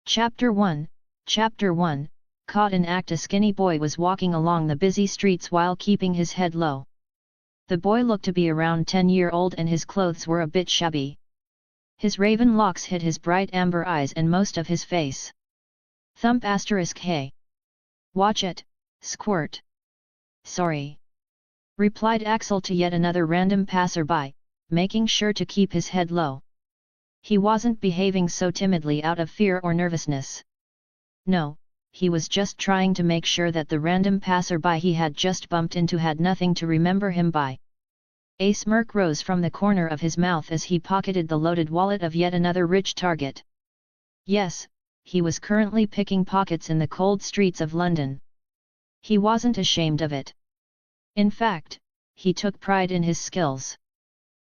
Chapter 1 Chapter 1 Caught in act. A skinny boy was walking along the busy streets while keeping his head low. The boy looked to be around 10-year-old and his clothes were a bit shabby. His raven locks hid his bright amber eyes and most of his face. Thump ** hey. Watch it, squirt. Sorry. Replied Axel to yet another random passerby, making sure to keep his head low. He wasn't behaving so timidly out of fear or nervousness. No, he was just trying to make sure that the random passerby he had just bumped into had nothing to remember him by. A smirk rose from the corner of his mouth as he pocketed the loaded wallet of yet another rich target. Yes, he was currently picking pockets in the cold streets of London. He wasn't ashamed of it. In fact, he took pride in his skills.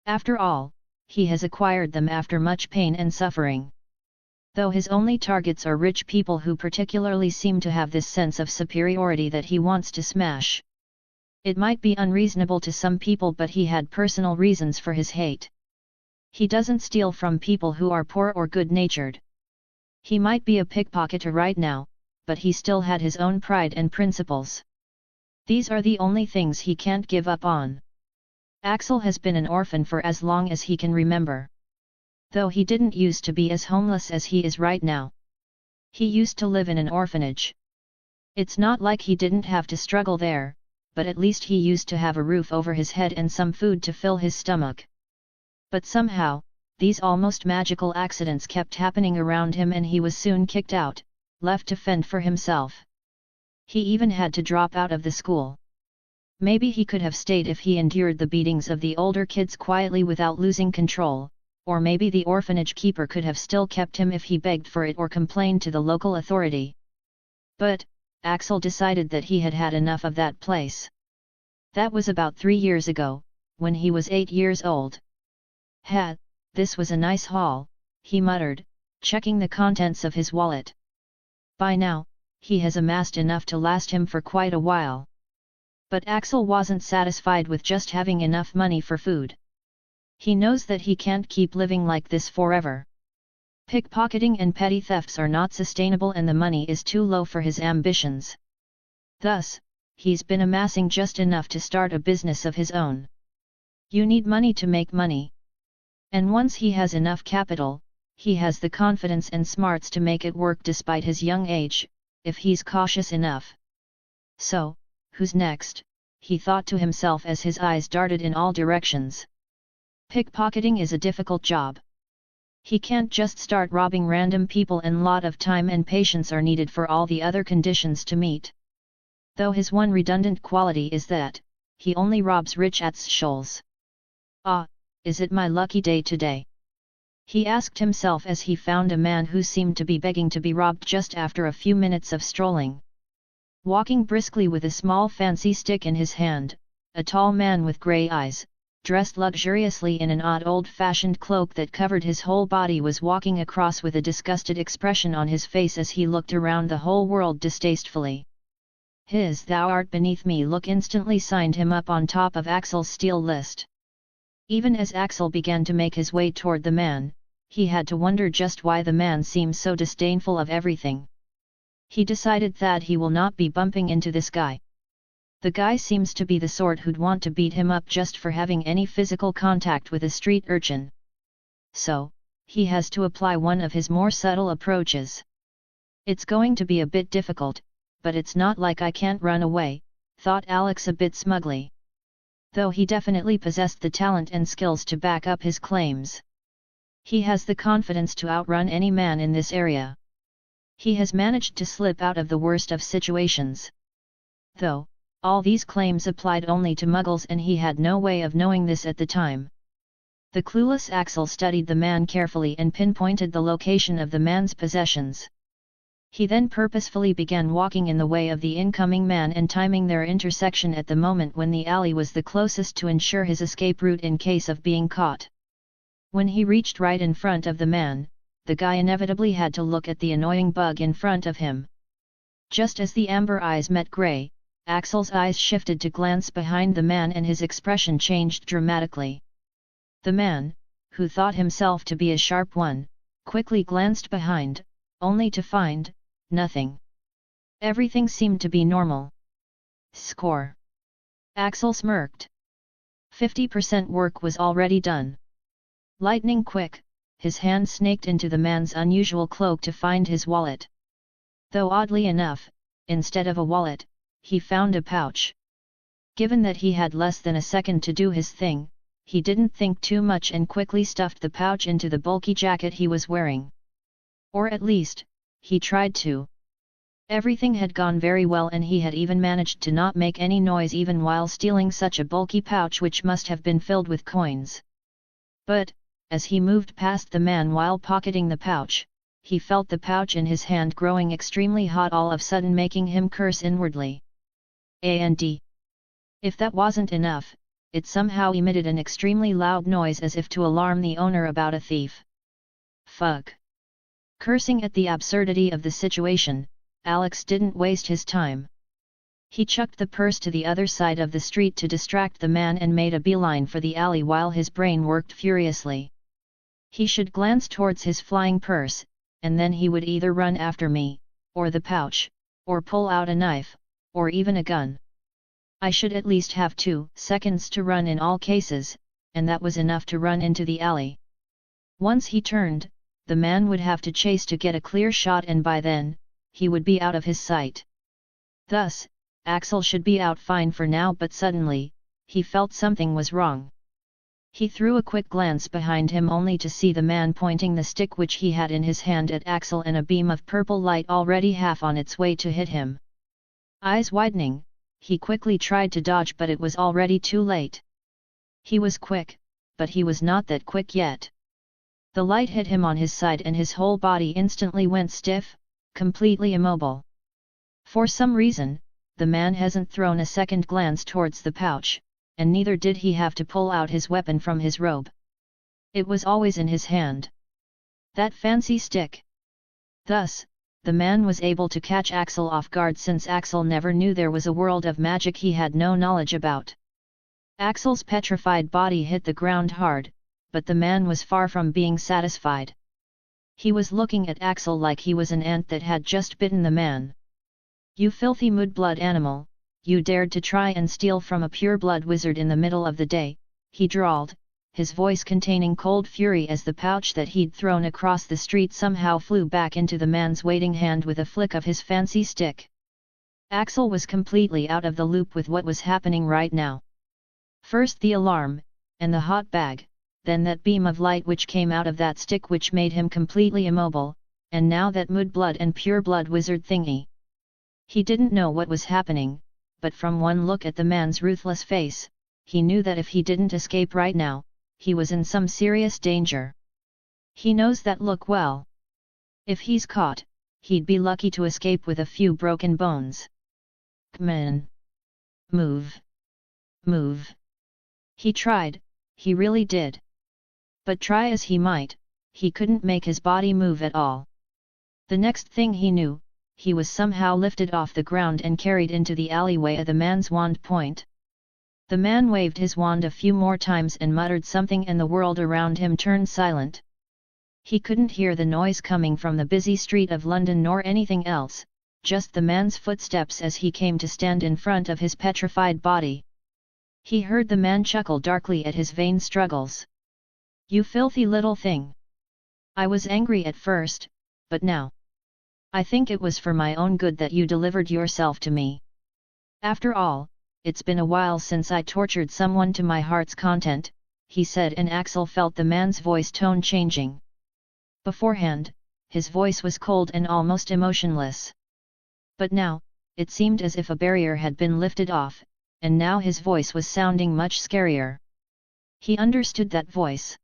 After all, he has acquired them after much pain and suffering. Though his only targets are rich people who particularly seem to have this sense of superiority that he wants to smash. It might be unreasonable to some people, but he had personal reasons for his hate. He doesn't steal from people who are poor or good-natured. He might be a pickpocketer right now, but he still had his own pride and principles. These are the only things he can't give up on. Axel has been an orphan for as long as he can remember. Though he didn't used to be as homeless as he is right now. He used to live in an orphanage. It's not like he didn't have to struggle there, but at least he used to have a roof over his head and some food to fill his stomach. But somehow, these almost magical accidents kept happening around him and he was soon kicked out, left to fend for himself. He even had to drop out of the school. Maybe he could have stayed if he endured the beatings of the older kids quietly without losing control, or maybe the orphanage keeper could have still kept him if he begged for it or complained to the local authority. But, Axel decided that he had had enough of that place. That was about 3 years ago, when he was 8 years old. This was a nice haul, he muttered, checking the contents of his wallet. By now, he has amassed enough to last him for quite a while. But Axel wasn't satisfied with just having enough money for food. He knows that he can't keep living like this forever. Pickpocketing and petty thefts are not sustainable and the money is too low for his ambitions. Thus, he's been amassing just enough to start a business of his own. You need money to make money. And once he has enough capital, he has the confidence and smarts to make it work despite his young age, if he's cautious enough. So, who's next? He thought to himself as his eyes darted in all directions. Pickpocketing is a difficult job. He can't just start robbing random people and lot of time and patience are needed for all the other conditions to meet. Though his one redundant quality is that, he only robs rich sholes. Is it my lucky day today? He asked himself as he found a man who seemed to be begging to be robbed just after a few minutes of strolling. Walking briskly with a small fancy stick in his hand, a tall man with grey eyes, dressed luxuriously in an odd old-fashioned cloak that covered his whole body was walking across with a disgusted expression on his face as he looked around the whole world distastefully. His "thou art beneath me" look instantly signed him up on top of Axel's steal list. Even as Axel began to make his way toward the man, he had to wonder just why the man seemed so disdainful of everything. He decided that he will not be bumping into this guy. The guy seems to be the sort who'd want to beat him up just for having any physical contact with a street urchin. So, he has to apply one of his more subtle approaches. It's going to be a bit difficult, but it's not like I can't run away, thought Alex a bit smugly. Though he definitely possessed the talent and skills to back up his claims. He has the confidence to outrun any man in this area. He has managed to slip out of the worst of situations. Though, all these claims applied only to muggles and he had no way of knowing this at the time. The clueless Axel studied the man carefully and pinpointed the location of the man's possessions. He then purposefully began walking in the way of the incoming man and timing their intersection at the moment when the alley was the closest to ensure his escape route in case of being caught. When he reached right in front of the man, the guy inevitably had to look at the annoying bug in front of him. Just as the amber eyes met grey, Axel's eyes shifted to glance behind the man and his expression changed dramatically. The man, who thought himself to be a sharp one, quickly glanced behind, only to find nothing. Everything seemed to be normal. Score. Axel smirked. 50% work was already done. Lightning quick, his hand snaked into the man's unusual cloak to find his wallet. Though oddly enough, instead of a wallet, he found a pouch. Given that he had less than a second to do his thing, he didn't think too much and quickly stuffed the pouch into the bulky jacket he was wearing. Or at least, he tried to. Everything had gone very well and he had even managed to not make any noise even while stealing such a bulky pouch which must have been filled with coins. But, as he moved past the man while pocketing the pouch, he felt the pouch in his hand growing extremely hot, all of a sudden making him curse inwardly. And if that wasn't enough, it somehow emitted an extremely loud noise as if to alarm the owner about a thief. Fuck! Cursing at the absurdity of the situation, Alex didn't waste his time. He chucked the purse to the other side of the street to distract the man and made a beeline for the alley while his brain worked furiously. He should glance towards his flying purse, and then he would either run after me, or the pouch, or pull out a knife, or even a gun. I should at least have 2 seconds to run in all cases, and that was enough to run into the alley. Once he turned, the man would have to chase to get a clear shot, and by then, he would be out of his sight. Thus, Axel should be out fine for now, but suddenly, he felt something was wrong. He threw a quick glance behind him only to see the man pointing the stick which he had in his hand at Axel and a beam of purple light already half on its way to hit him. Eyes widening, he quickly tried to dodge, but it was already too late. He was quick, but he was not that quick yet. The light hit him on his side and his whole body instantly went stiff, completely immobile. For some reason, the man hasn't thrown a second glance towards the pouch, and neither did he have to pull out his weapon from his robe. It was always in his hand. That fancy stick. Thus, the man was able to catch Axel off guard, since Axel never knew there was a world of magic he had no knowledge about. Axel's petrified body hit the ground hard, but the man was far from being satisfied. He was looking at Axel like he was an ant that had just bitten the man. "You filthy mudblood animal, you dared to try and steal from a pure-blood wizard in the middle of the day," he drawled, his voice containing cold fury as the pouch that he'd thrown across the street somehow flew back into the man's waiting hand with a flick of his fancy stick. Axel was completely out of the loop with what was happening right now. First the alarm, and the hot bag, then that beam of light which came out of that stick which made him completely immobile, and now that mudblood and pure-blood wizard thingy. He didn't know what was happening, but from one look at the man's ruthless face, he knew that if he didn't escape right now, he was in some serious danger. He knows that look well. If he's caught, he'd be lucky to escape with a few broken bones. "Come on. Move. Move." He tried, he really did. But try as he might, he couldn't make his body move at all. The next thing he knew, he was somehow lifted off the ground and carried into the alleyway at the man's wand point. The man waved his wand a few more times and muttered something, and the world around him turned silent. He couldn't hear the noise coming from the busy street of London nor anything else, just the man's footsteps as he came to stand in front of his petrified body. He heard the man chuckle darkly at his vain struggles. "You filthy little thing! I was angry at first, but now I think it was for my own good that you delivered yourself to me. After all, it's been a while since I tortured someone to my heart's content," he said, and Axel felt the man's voice tone changing. Beforehand, his voice was cold and almost emotionless. But now, it seemed as if a barrier had been lifted off, and now his voice was sounding much scarier. He understood that voice.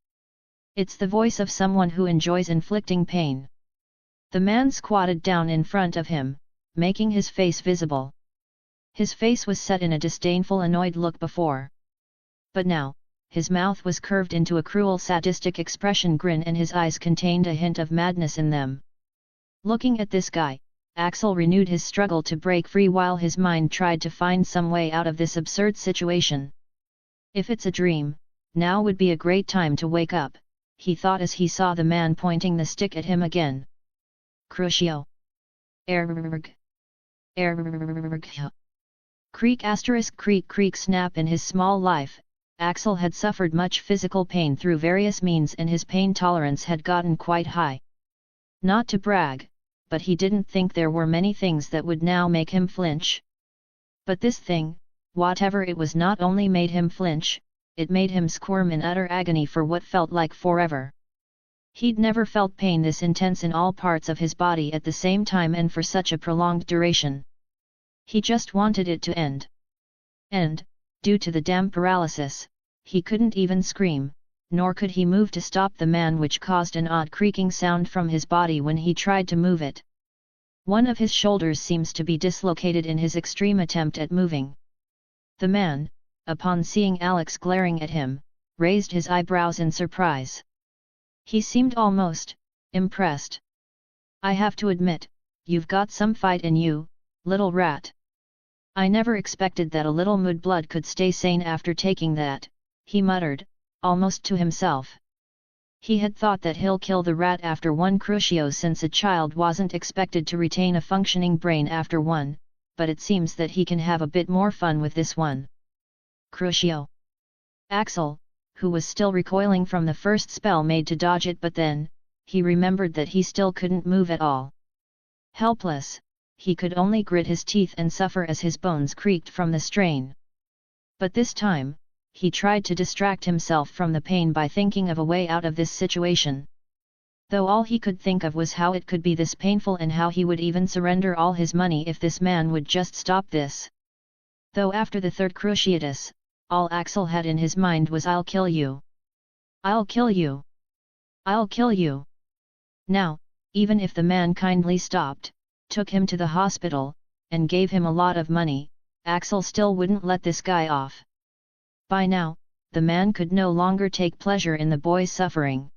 It's the voice of someone who enjoys inflicting pain. The man squatted down in front of him, making his face visible. His face was set in a disdainful, annoyed look before. But now, his mouth was curved into a cruel, sadistic expression grin, and his eyes contained a hint of madness in them. Looking at this guy, Axel renewed his struggle to break free while his mind tried to find some way out of this absurd situation. If it's a dream, now would be a great time to wake up, he thought as he saw the man pointing the stick at him again. Crucio. Erg. Erg. Creak asterisk creak creak snap. In his small life, Axel had suffered much physical pain through various means and his pain tolerance had gotten quite high. Not to brag, but he didn't think there were many things that would now make him flinch. But this thing, whatever it was, not only made him flinch, it made him squirm in utter agony for what felt like forever. He'd never felt pain this intense in all parts of his body at the same time and for such a prolonged duration. He just wanted it to end. And, due to the damn paralysis, he couldn't even scream, nor could he move to stop the man, which caused an odd creaking sound from his body when he tried to move it. One of his shoulders seems to be dislocated in his extreme attempt at moving. The man, upon seeing Alex glaring at him, raised his eyebrows in surprise. He seemed almost impressed. "I have to admit, you've got some fight in you, little rat. I never expected that a little mudblood could stay sane after taking that," he muttered, almost to himself. He had thought that he'll kill the rat after one crucio, since a child wasn't expected to retain a functioning brain after one, but it seems that he can have a bit more fun with this one. Crucio. Axel, who was still recoiling from the first spell, made to dodge it, but then, he remembered that he still couldn't move at all. Helpless, he could only grit his teeth and suffer as his bones creaked from the strain. But this time, he tried to distract himself from the pain by thinking of a way out of this situation. Though all he could think of was how it could be this painful and how he would even surrender all his money if this man would just stop this. Though after the third cruciatus, all Axel had in his mind was, "I'll kill you. I'll kill you. I'll kill you." Now, even if the man kindly stopped, took him to the hospital, and gave him a lot of money, Axel still wouldn't let this guy off. By now, the man could no longer take pleasure in the boy's suffering.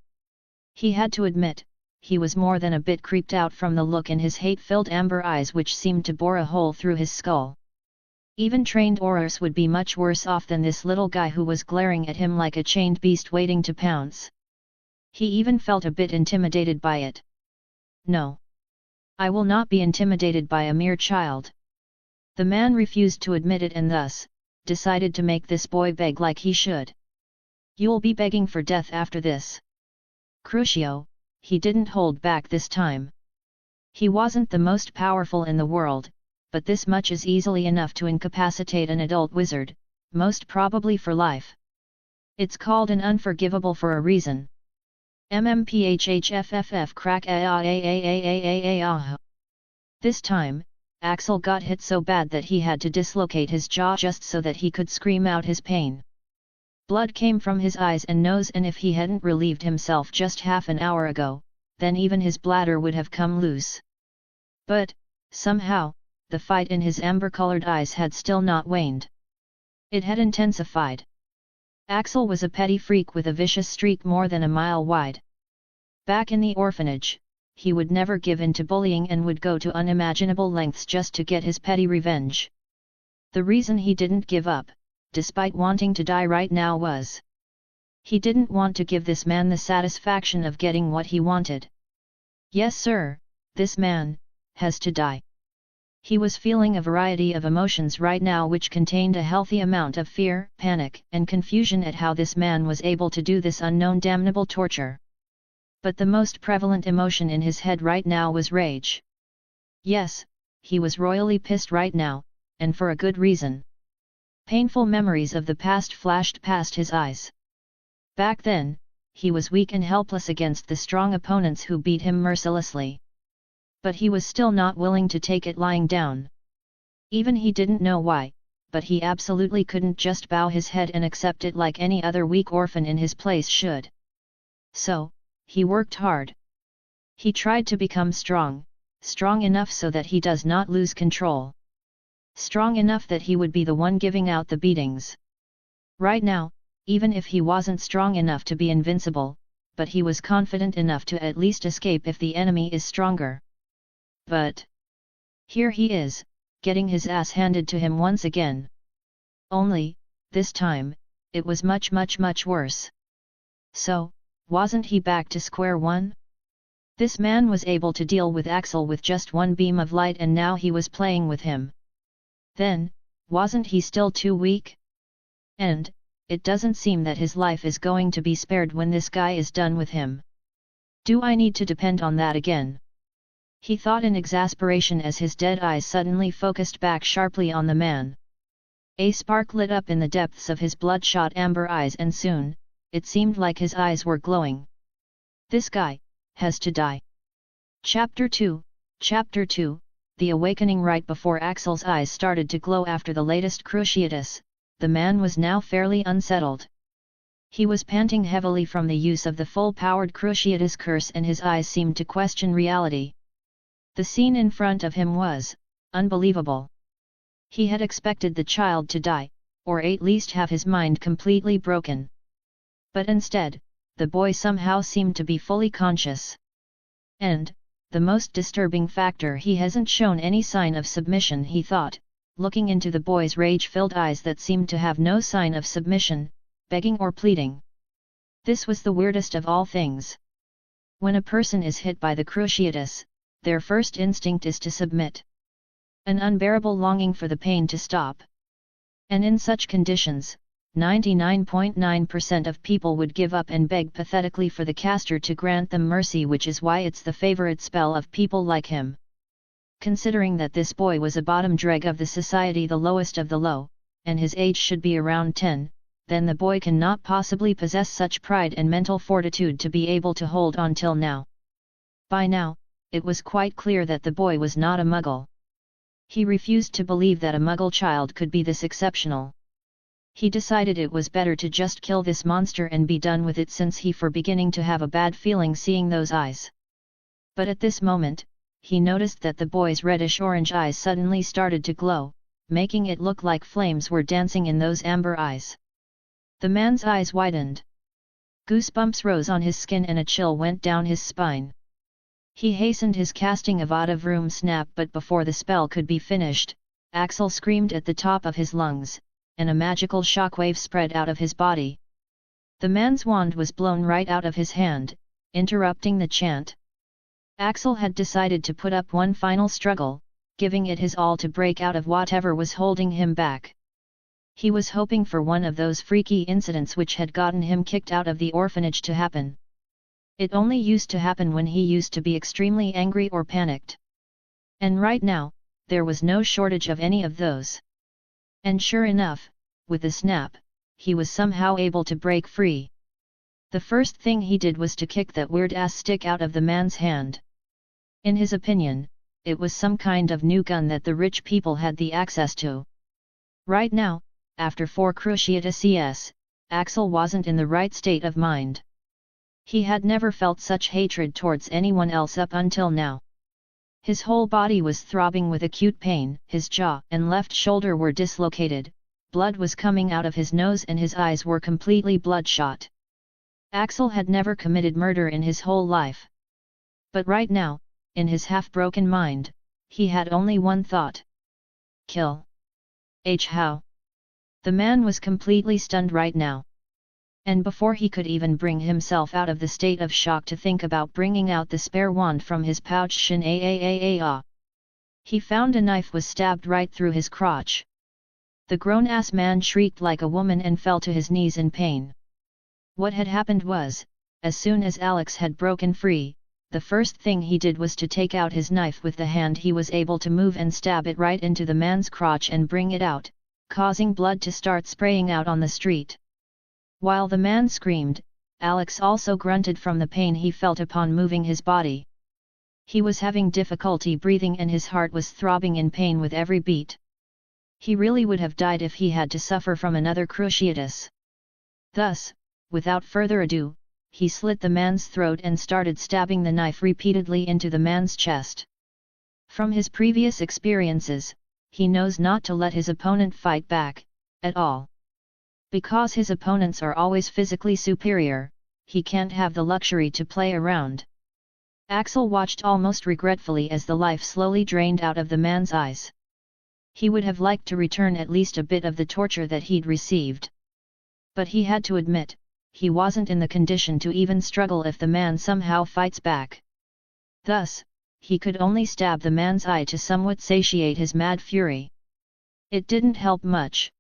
He had to admit, he was more than a bit creeped out from the look in his hate-filled amber eyes, which seemed to bore a hole through his skull. Even trained Aurors would be much worse off than this little guy who was glaring at him like a chained beast waiting to pounce. He even felt a bit intimidated by it. "No. I will not be intimidated by a mere child." The man refused to admit it and thus, decided to make this boy beg like he should. "You'll be begging for death after this." Crucio, he didn't hold back this time. He wasn't the most powerful in the world, but this much is easily enough to incapacitate an adult wizard, most probably for life. It's called an unforgivable for a reason. MMPHHFFF crack ah. This time, Axel got hit so bad that he had to dislocate his jaw just so that he could scream out his pain. Blood came from his eyes and nose, and if he hadn't relieved himself just half an hour ago, then even his bladder would have come loose. But, somehow, the fight in his amber-colored eyes had still not waned. It had intensified. Axel was a petty freak with a vicious streak more than a mile wide. Back in the orphanage, he would never give in to bullying and would go to unimaginable lengths just to get his petty revenge. The reason he didn't give up, despite wanting to die right now, was he didn't want to give this man the satisfaction of getting what he wanted. Yes sir, this man has to die. He was feeling a variety of emotions right now which contained a healthy amount of fear, panic, and confusion at how this man was able to do this unknown damnable torture. But the most prevalent emotion in his head right now was rage. Yes, he was royally pissed right now, and for a good reason. Painful memories of the past flashed past his eyes. Back then, he was weak and helpless against the strong opponents who beat him mercilessly. But he was still not willing to take it lying down. Even he didn't know why, but he absolutely couldn't just bow his head and accept it like any other weak orphan in his place should. So, he worked hard. He tried to become strong enough so that he does not lose control. Strong enough that he would be the one giving out the beatings. Right now, even if he wasn't strong enough to be invincible, but he was confident enough to at least escape if the enemy is stronger. But here he is, getting his ass handed to him once again. Only, this time, it was much worse. So, wasn't he back to square one? This man was able to deal with Axel with just one beam of light, and now he was playing with him. Then, wasn't he still too weak? And, it doesn't seem that his life is going to be spared when this guy is done with him. Do I need to depend on that again? He thought in exasperation as his dead eyes suddenly focused back sharply on the man. A spark lit up in the depths of his bloodshot amber eyes, and soon, it seemed like his eyes were glowing. This guy has to die. Chapter 2, The Awakening. Right before Axel's eyes started to glow after the latest cruciatus, the man was now fairly unsettled. He was panting heavily from the use of the full-powered cruciatus curse, and his eyes seemed to question reality. The scene in front of him was unbelievable. He had expected the child to die, or at least have his mind completely broken. But instead, the boy somehow seemed to be fully conscious. And, the most disturbing factor, he hasn't shown any sign of submission, he thought, looking into the boy's rage-filled eyes that seemed to have no sign of submission, begging or pleading. This was the weirdest of all things. When a person is hit by the cruciatus, their first instinct is to submit. An unbearable longing for the pain to stop. And in such conditions, 99.9% of people would give up and beg pathetically for the caster to grant them mercy, which is why it's the favorite spell of people like him. Considering that this boy was a bottom dreg of the society, the lowest of the low, and his age should be around 10, then the boy cannot possibly possess such pride and mental fortitude to be able to hold on till now. By now, it was quite clear that the boy was not a muggle. He refused to believe that a muggle child could be this exceptional. He decided it was better to just kill this monster and be done with it, since he was beginning to have a bad feeling seeing those eyes. But at this moment, he noticed that the boy's reddish-orange eyes suddenly started to glow, making it look like flames were dancing in those amber eyes. The man's eyes widened. Goosebumps rose on his skin and a chill went down his spine. He hastened his casting of Out of Room Snap, but before the spell could be finished, Axel screamed at the top of his lungs, and a magical shockwave spread out of his body. The man's wand was blown right out of his hand, interrupting the chant. Axel had decided to put up one final struggle, giving it his all to break out of whatever was holding him back. He was hoping for one of those freaky incidents which had gotten him kicked out of the orphanage to happen. It only used to happen when he used to be extremely angry or panicked. And right now, there was no shortage of any of those. And sure enough, with the snap, he was somehow able to break free. The first thing he did was to kick that weird-ass stick out of the man's hand. In his opinion, it was some kind of new gun that the rich people had the access to. Right now, after 4 cruciatuses, Axel wasn't in the right state of mind. He had never felt such hatred towards anyone else up until now. His whole body was throbbing with acute pain, his jaw and left shoulder were dislocated, blood was coming out of his nose and his eyes were completely bloodshot. Axel had never committed murder in his whole life. But right now, in his half-broken mind, he had only one thought. Kill. How? The man was completely stunned right now. And before he could even bring himself out of the state of shock to think about bringing out the spare wand from his pouch, he found a knife was stabbed right through his crotch. The grown-ass man shrieked like a woman and fell to his knees in pain. What had happened was, as soon as Alex had broken free, the first thing he did was to take out his knife with the hand he was able to move and stab it right into the man's crotch and bring it out, causing blood to start spraying out on the street. While the man screamed, Alex also grunted from the pain he felt upon moving his body. He was having difficulty breathing and his heart was throbbing in pain with every beat. He really would have died if he had to suffer from another cruciatus. Thus, without further ado, he slit the man's throat and started stabbing the knife repeatedly into the man's chest. From his previous experiences, he knows not to let his opponent fight back, at all. Because his opponents are always physically superior, he can't have the luxury to play around. Axel watched almost regretfully as the life slowly drained out of the man's eyes. He would have liked to return at least a bit of the torture that he'd received. But he had to admit, he wasn't in the condition to even struggle if the man somehow fights back. Thus, he could only stab the man's eye to somewhat satiate his mad fury. It didn't help much.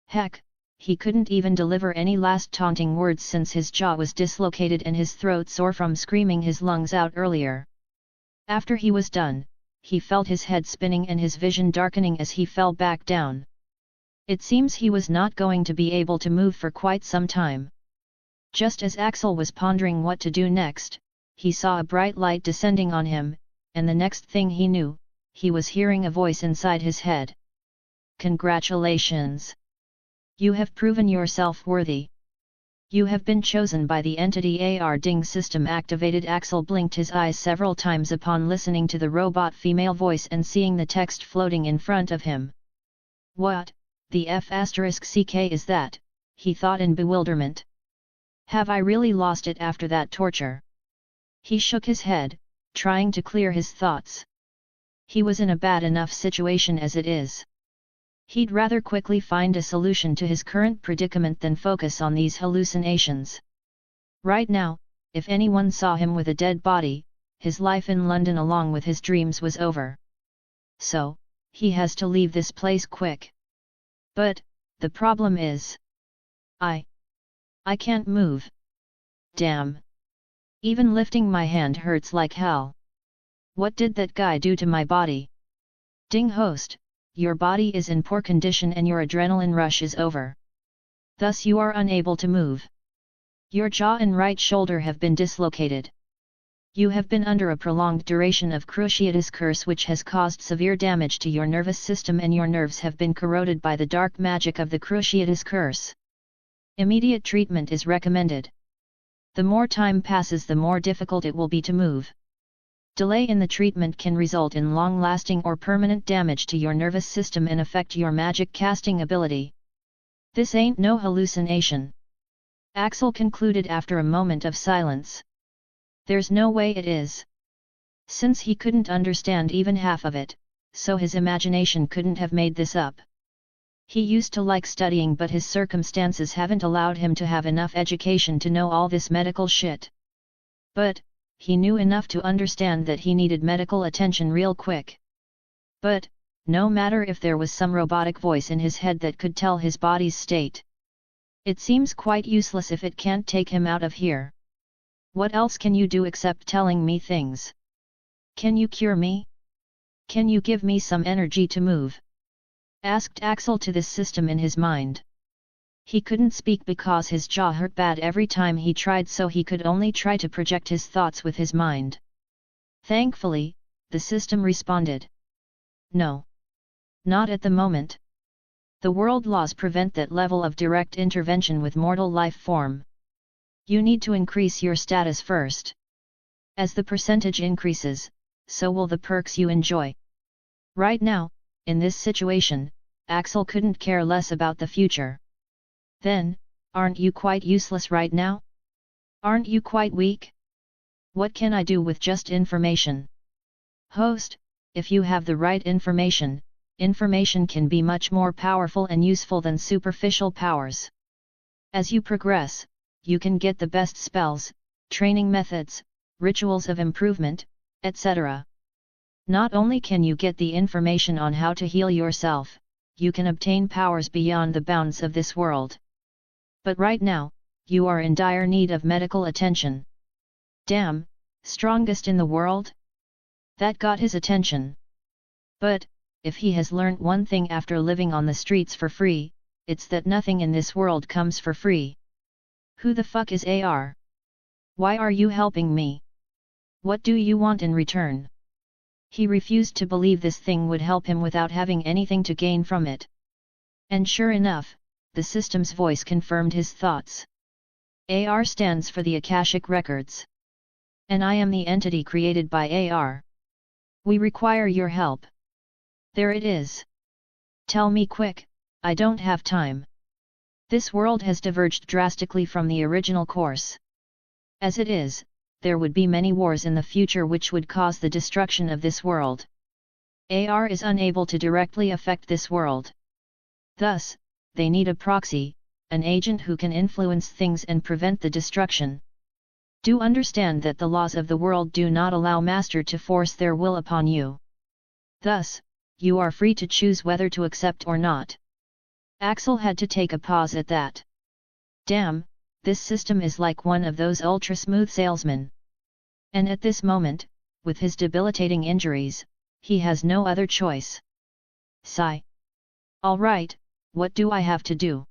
Heck, he couldn't even deliver any last taunting words since his jaw was dislocated and his throat sore from screaming his lungs out earlier. After he was done, he felt his head spinning and his vision darkening as he fell back down. It seems he was not going to be able to move for quite some time. Just as Axel was pondering what to do next, he saw a bright light descending on him, and the next thing he knew, he was hearing a voice inside his head. "Congratulations! You have proven yourself worthy. You have been chosen by the entity AR Ding system activated." Axel blinked his eyes several times upon listening to the robot female voice and seeing the text floating in front of him. "What, the F***ck is that?" he thought in bewilderment. "Have I really lost it after that torture?" He shook his head, trying to clear his thoughts. He was in a bad enough situation as it is. He'd rather quickly find a solution to his current predicament than focus on these hallucinations. Right now, if anyone saw him with a dead body, his life in London along with his dreams was over. So, he has to leave this place quick. But, the problem is... I can't move. Damn. Even lifting my hand hurts like hell. What did that guy do to my body? Ding host, your body is in poor condition and your adrenaline rush is over. Thus you are unable to move. Your jaw and right shoulder have been dislocated. You have been under a prolonged duration of cruciatus curse which has caused severe damage to your nervous system and your nerves have been corroded by the dark magic of the cruciatus curse. Immediate treatment is recommended. The more time passes, the more difficult it will be to move. Delay in the treatment can result in long-lasting or permanent damage to your nervous system and affect your magic casting ability. This ain't no hallucination. Axel concluded after a moment of silence. There's no way it is. Since he couldn't understand even half of it, so his imagination couldn't have made this up. He used to like studying, but his circumstances haven't allowed him to have enough education to know all this medical shit. But, he knew enough to understand that he needed medical attention real quick. But, no matter if there was some robotic voice in his head that could tell his body's state. It seems quite useless if it can't take him out of here. What else can you do except telling me things? Can you cure me? Can you give me some energy to move? Asked Axel to this system in his mind. He couldn't speak because his jaw hurt bad every time he tried, so he could only try to project his thoughts with his mind. Thankfully, the system responded. No. Not at the moment. The world laws prevent that level of direct intervention with mortal life form. You need to increase your status first. As the percentage increases, so will the perks you enjoy. Right now, in this situation, Axel couldn't care less about the future. Then, aren't you quite useless right now? Aren't you quite weak? What can I do with just information? Host, if you have the right information, information can be much more powerful and useful than superficial powers. As you progress, you can get the best spells, training methods, rituals of improvement, etc. Not only can you get the information on how to heal yourself, you can obtain powers beyond the bounds of this world. But right now, you are in dire need of medical attention. Damn, strongest in the world? That got his attention. But, if he has learnt one thing after living on the streets for free, it's that nothing in this world comes for free. Who the fuck is AR? Why are you helping me? What do you want in return? He refused to believe this thing would help him without having anything to gain from it. And sure enough, the system's voice confirmed his thoughts. AR stands for the Akashic Records. And I am the entity created by AR. We require your help. There it is. Tell me quick, I don't have time. This world has diverged drastically from the original course. As it is, there would be many wars in the future which would cause the destruction of this world. AR is unable to directly affect this world. Thus, they need a proxy, an agent who can influence things and prevent the destruction. Do understand that the laws of the world do not allow master to force their will upon you. Thus, you are free to choose whether to accept or not. Axel had to take a pause at that. Damn, this system is like one of those ultra-smooth salesmen. And at this moment, with his debilitating injuries, he has no other choice. Sigh. Alright, what do I have to do?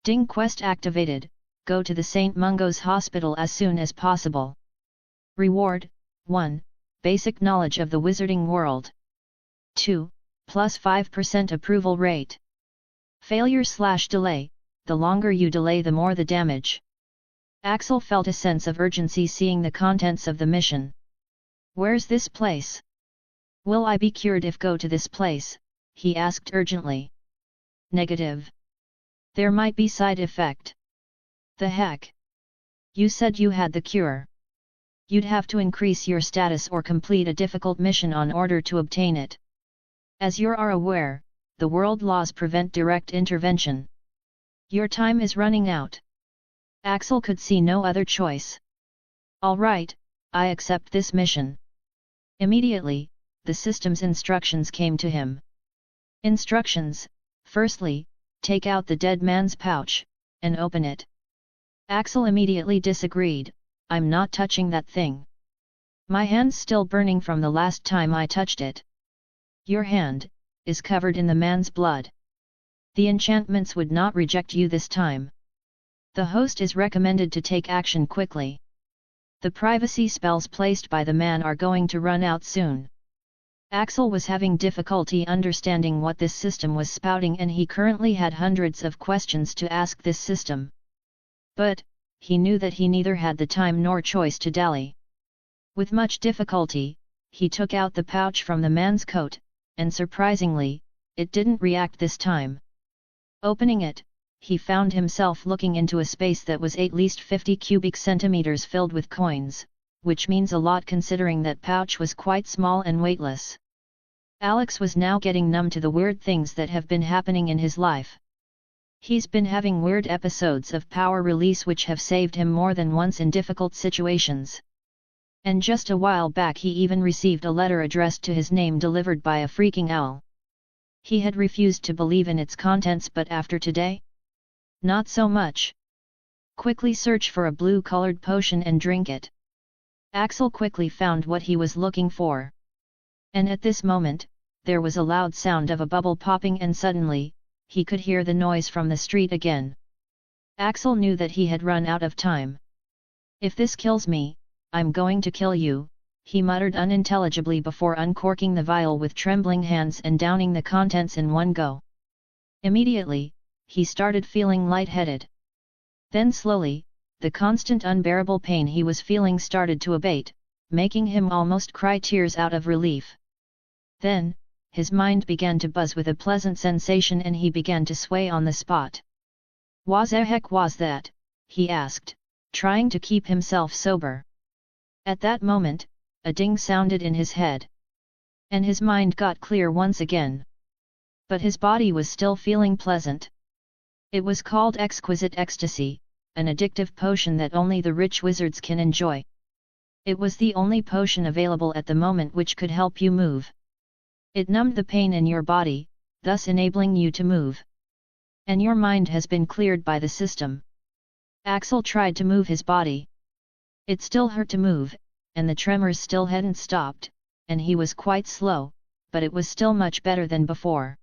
Ding quest activated, go to the St. Mungo's Hospital as soon as possible. Reward, 1, basic knowledge of the wizarding world. 2, plus 5% approval rate. Failure/delay, the longer you delay the more the damage. Axel felt a sense of urgency seeing the contents of the mission. Where's this place? Will I be cured if go to this place? He asked urgently. Negative. There might be side effect. The heck? You said you had the cure. You'd have to increase your status or complete a difficult mission in order to obtain it. As you are aware, the world laws prevent direct intervention. Your time is running out. Axel could see no other choice. Alright, I accept this mission. Immediately, the system's instructions came to him. Instructions: firstly, take out the dead man's pouch, and open it. Axel immediately disagreed, I'm not touching that thing. My hand's still burning from the last time I touched it. Your hand is covered in the man's blood. The enchantments would not reject you this time. The host is recommended to take action quickly. The privacy spells placed by the man are going to run out soon. Axel was having difficulty understanding what this system was spouting, and he currently had hundreds of questions to ask this system. But, he knew that he neither had the time nor choice to dally. With much difficulty, he took out the pouch from the man's coat, and surprisingly, it didn't react this time. Opening it, he found himself looking into a space that was at least 50 cubic centimeters filled with coins, which means a lot considering that pouch was quite small and weightless. Alex was now getting numb to the weird things that have been happening in his life. He's been having weird episodes of power release which have saved him more than once in difficult situations. And just a while back he even received a letter addressed to his name delivered by a freaking owl. He had refused to believe in its contents, but after today? Not so much. Quickly search for a blue-colored potion and drink it. Axel quickly found what he was looking for. And at this moment, there was a loud sound of a bubble popping, and suddenly, he could hear the noise from the street again. Axel knew that he had run out of time. If this kills me, I'm going to kill you, he muttered unintelligibly before uncorking the vial with trembling hands and downing the contents in one go. Immediately, he started feeling lightheaded. Then slowly, the constant unbearable pain he was feeling started to abate, making him almost cry tears out of relief. Then, his mind began to buzz with a pleasant sensation and he began to sway on the spot. "What the heck was that?" he asked, trying to keep himself sober. At that moment, a ding sounded in his head. And his mind got clear once again. But his body was still feeling pleasant. It was called Exquisite Ecstasy, an addictive potion that only the rich wizards can enjoy. It was the only potion available at the moment which could help you move. It numbed the pain in your body, thus enabling you to move. And your mind has been cleared by the system. Axel tried to move his body. It still hurt to move, and the tremors still hadn't stopped, and he was quite slow, but it was still much better than before.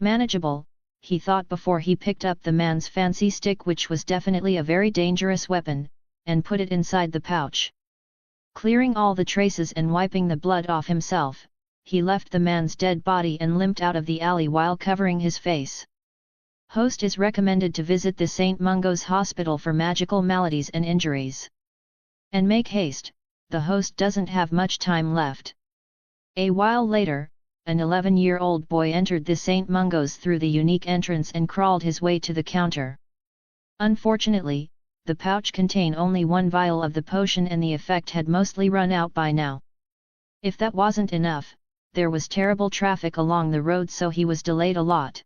Manageable, he thought before he picked up the man's fancy stick, which was definitely a very dangerous weapon, and put it inside the pouch. Clearing all the traces and wiping the blood off himself, he left the man's dead body and limped out of the alley while covering his face. Host is recommended to visit the St. Mungo's Hospital for magical maladies and injuries. And make haste, the host doesn't have much time left. A while later, an 11-year-old boy entered the St. Mungo's through the unique entrance and crawled his way to the counter. Unfortunately, the pouch contained only one vial of the potion and the effect had mostly run out by now. If that wasn't enough, there was terrible traffic along the road, so he was delayed a lot.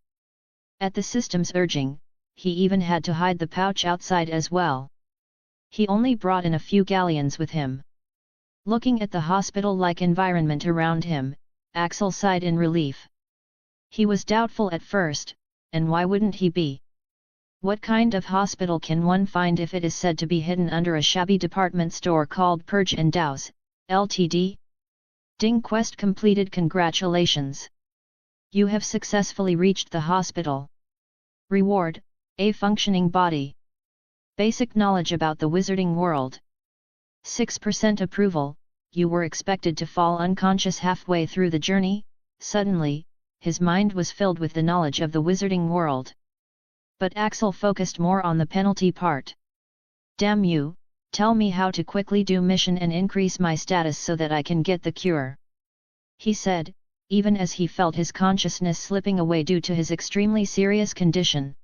At the system's urging, he even had to hide the pouch outside as well. He only brought in a few galleons with him. Looking at the hospital-like environment around him, Axel sighed in relief. He was doubtful at first, and why wouldn't he be? What kind of hospital can one find if it is said to be hidden under a shabby department store called Verge and Dow's, Ltd? Ding, quest completed. Congratulations! You have successfully reached the hospital. Reward: a functioning body. Basic knowledge about the wizarding world. 6% approval. You were expected to fall unconscious halfway through the journey. Suddenly, his mind was filled with the knowledge of the wizarding world. But Axel focused more on the penalty part. Damn you, tell me how to quickly do mission and increase my status so that I can get the cure. He said, even as he felt his consciousness slipping away due to his extremely serious condition.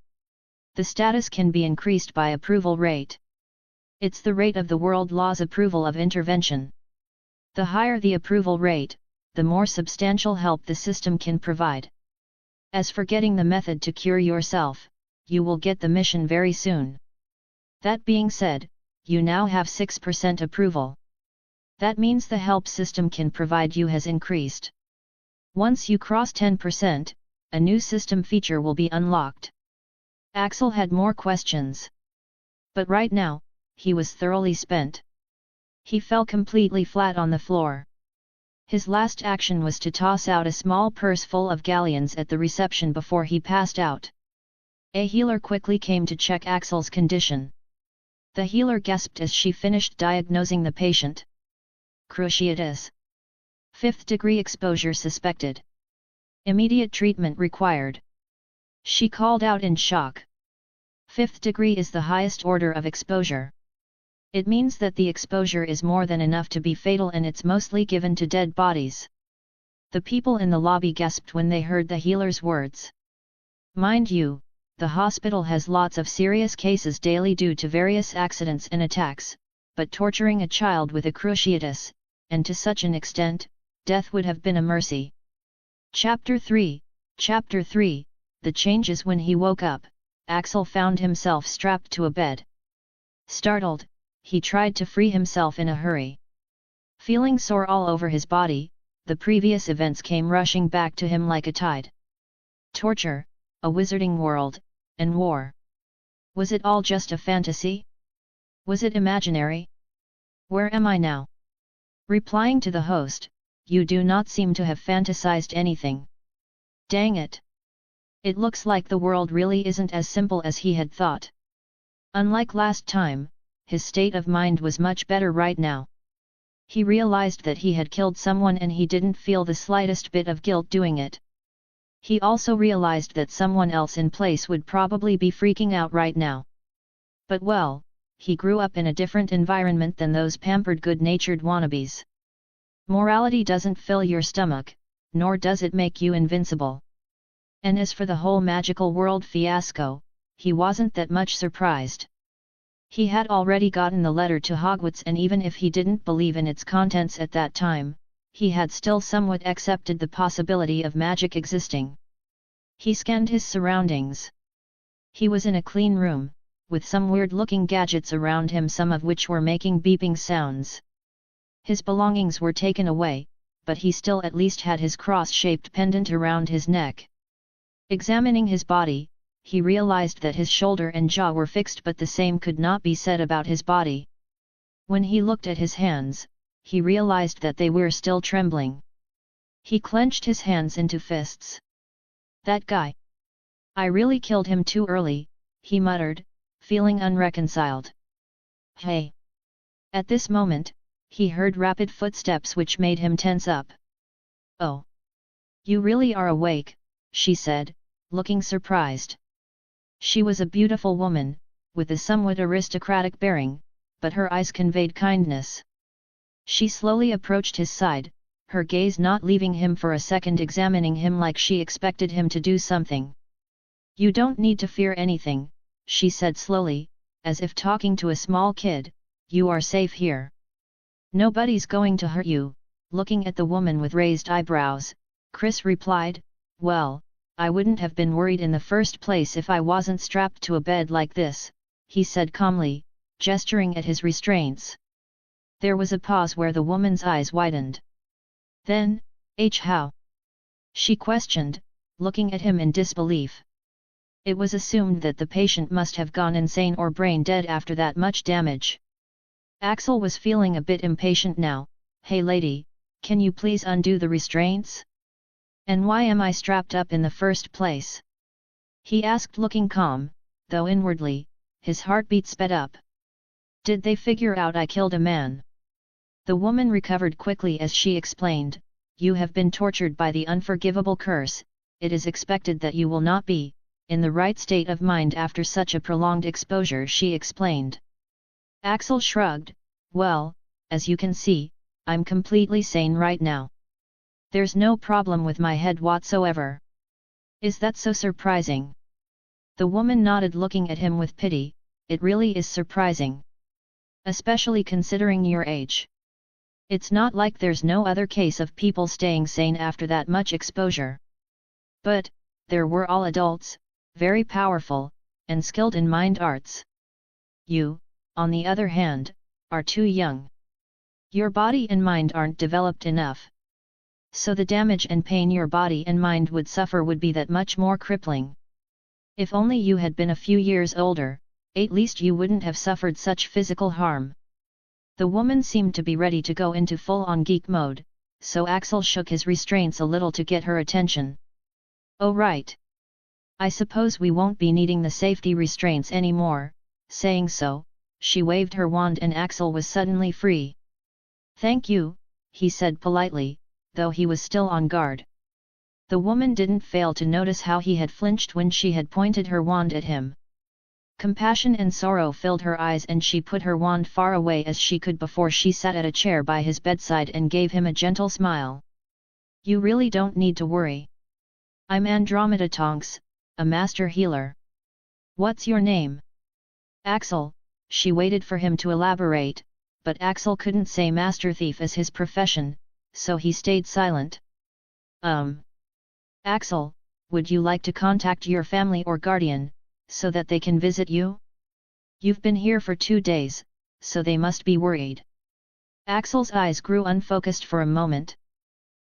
The status can be increased by approval rate. It's the rate of the world law's approval of intervention. The higher the approval rate, the more substantial help the system can provide. As for getting the method to cure yourself, you will get the mission very soon. That being said, you now have 6% approval. That means the help system can provide you has increased. Once you cross 10%, a new system feature will be unlocked. Axel had more questions. But right now, he was thoroughly spent. He fell completely flat on the floor. His last action was to toss out a small purse full of galleons at the reception before he passed out. A healer quickly came to check Axel's condition. The healer gasped as she finished diagnosing the patient. Cruciatus. 5th degree exposure suspected. Immediate treatment required. She called out in shock. 5th degree is the highest order of exposure. It means that the exposure is more than enough to be fatal, and it's mostly given to dead bodies. The people in the lobby gasped when they heard the healer's words. Mind you, the hospital has lots of serious cases daily due to various accidents and attacks, but torturing a child with a cruciatus, and to such an extent, death would have been a mercy. Chapter 3. The changes. When he woke up, Axel found himself strapped to a bed. Startled, he tried to free himself in a hurry. Feeling sore all over his body, the previous events came rushing back to him like a tide. Torture, a wizarding world, and war. Was it all just a fantasy? Was it imaginary? Where am I now? Replying to the host, you do not seem to have fantasized anything. Dang it! It looks like the world really isn't as simple as he had thought. Unlike last time, his state of mind was much better right now. He realized that he had killed someone and he didn't feel the slightest bit of guilt doing it. He also realized that someone else in place would probably be freaking out right now. But well, he grew up in a different environment than those pampered good-natured wannabes. Morality doesn't fill your stomach, nor does it make you invincible. And as for the whole magical world fiasco, he wasn't that much surprised. He had already gotten the letter to Hogwarts, and even if he didn't believe in its contents at that time, he had still somewhat accepted the possibility of magic existing. He scanned his surroundings. He was in a clean room, with some weird-looking gadgets around him, some of which were making beeping sounds. His belongings were taken away, but he still at least had his cross-shaped pendant around his neck. Examining his body, he realized that his shoulder and jaw were fixed, but the same could not be said about his body. When he looked at his hands, he realized that they were still trembling. He clenched his hands into fists. That guy! I really killed him too early, he muttered, feeling unreconciled. Hey! At this moment, he heard rapid footsteps which made him tense up. Oh! You really are awake, she said, looking surprised. She was a beautiful woman, with a somewhat aristocratic bearing, but her eyes conveyed kindness. She slowly approached his side, her gaze not leaving him for a second, examining him like she expected him to do something. You don't need to fear anything, she said slowly, as if talking to a small kid, you are safe here. Nobody's going to hurt you. Looking at the woman with raised eyebrows, Chris replied, well, I wouldn't have been worried in the first place if I wasn't strapped to a bed like this, he said calmly, gesturing at his restraints. There was a pause where the woman's eyes widened. Then, how? She questioned, looking at him in disbelief. It was assumed that the patient must have gone insane or brain dead after that much damage. Axel was feeling a bit impatient now. Hey lady, can you please undo the restraints? And why am I strapped up in the first place? He asked, looking calm, though inwardly, his heartbeat sped up. Did they figure out I killed a man? The woman recovered quickly as she explained, you have been tortured by the unforgivable curse, it is expected that you will not be in the right state of mind after such a prolonged exposure, she explained. Axel shrugged, well, as you can see, I'm completely sane right now. There's no problem with my head whatsoever. Is that so surprising? The woman nodded, looking at him with pity. It really is surprising. Especially considering your age. It's not like there's no other case of people staying sane after that much exposure. But, there were all adults, very powerful, and skilled in mind arts. You, on the other hand, are too young. Your body and mind aren't developed enough. So the damage and pain your body and mind would suffer would be that much more crippling. If only you had been a few years older, at least you wouldn't have suffered such physical harm. The woman seemed to be ready to go into full-on geek mode, so Axel shook his restraints a little to get her attention. Oh right. I suppose we won't be needing the safety restraints anymore. Saying so, she waved her wand and Axel was suddenly free. Thank you, he said politely, though he was still on guard. The woman didn't fail to notice how he had flinched when she had pointed her wand at him. Compassion and sorrow filled her eyes and she put her wand far away as she could before she sat at a chair by his bedside and gave him a gentle smile. You really don't need to worry. I'm Andromeda Tonks, a master healer. What's your name? Axel. She waited for him to elaborate, but Axel couldn't say master thief as his profession, so he stayed silent. Axel, would you like to contact your family or guardian, so that they can visit you? You've been here for 2 days, so they must be worried. Axel's eyes grew unfocused for a moment.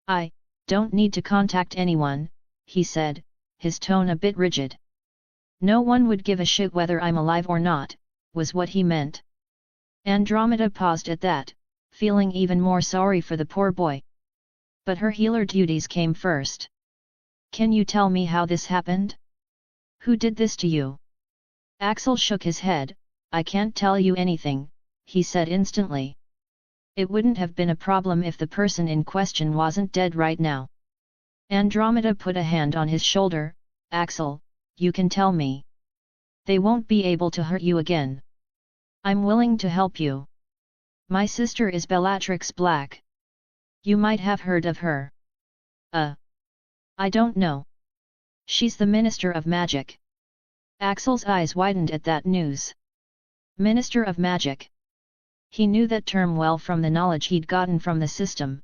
I don't need to contact anyone, he said, his tone a bit rigid. No one would give a shit whether I'm alive or not, was what he meant. Andromeda paused at that, feeling even more sorry for the poor boy. But her healer duties came first. Can you tell me how this happened? Who did this to you? Axel shook his head. I can't tell you anything, he said instantly. It wouldn't have been a problem if the person in question wasn't dead right now. Andromeda put a hand on his shoulder. Axel, you can tell me. They won't be able to hurt you again. I'm willing to help you. My sister is Bellatrix Black. You might have heard of her. I don't know. She's the Minister of Magic. Axel's eyes widened at that news. Minister of Magic. He knew that term well from the knowledge he'd gotten from the system.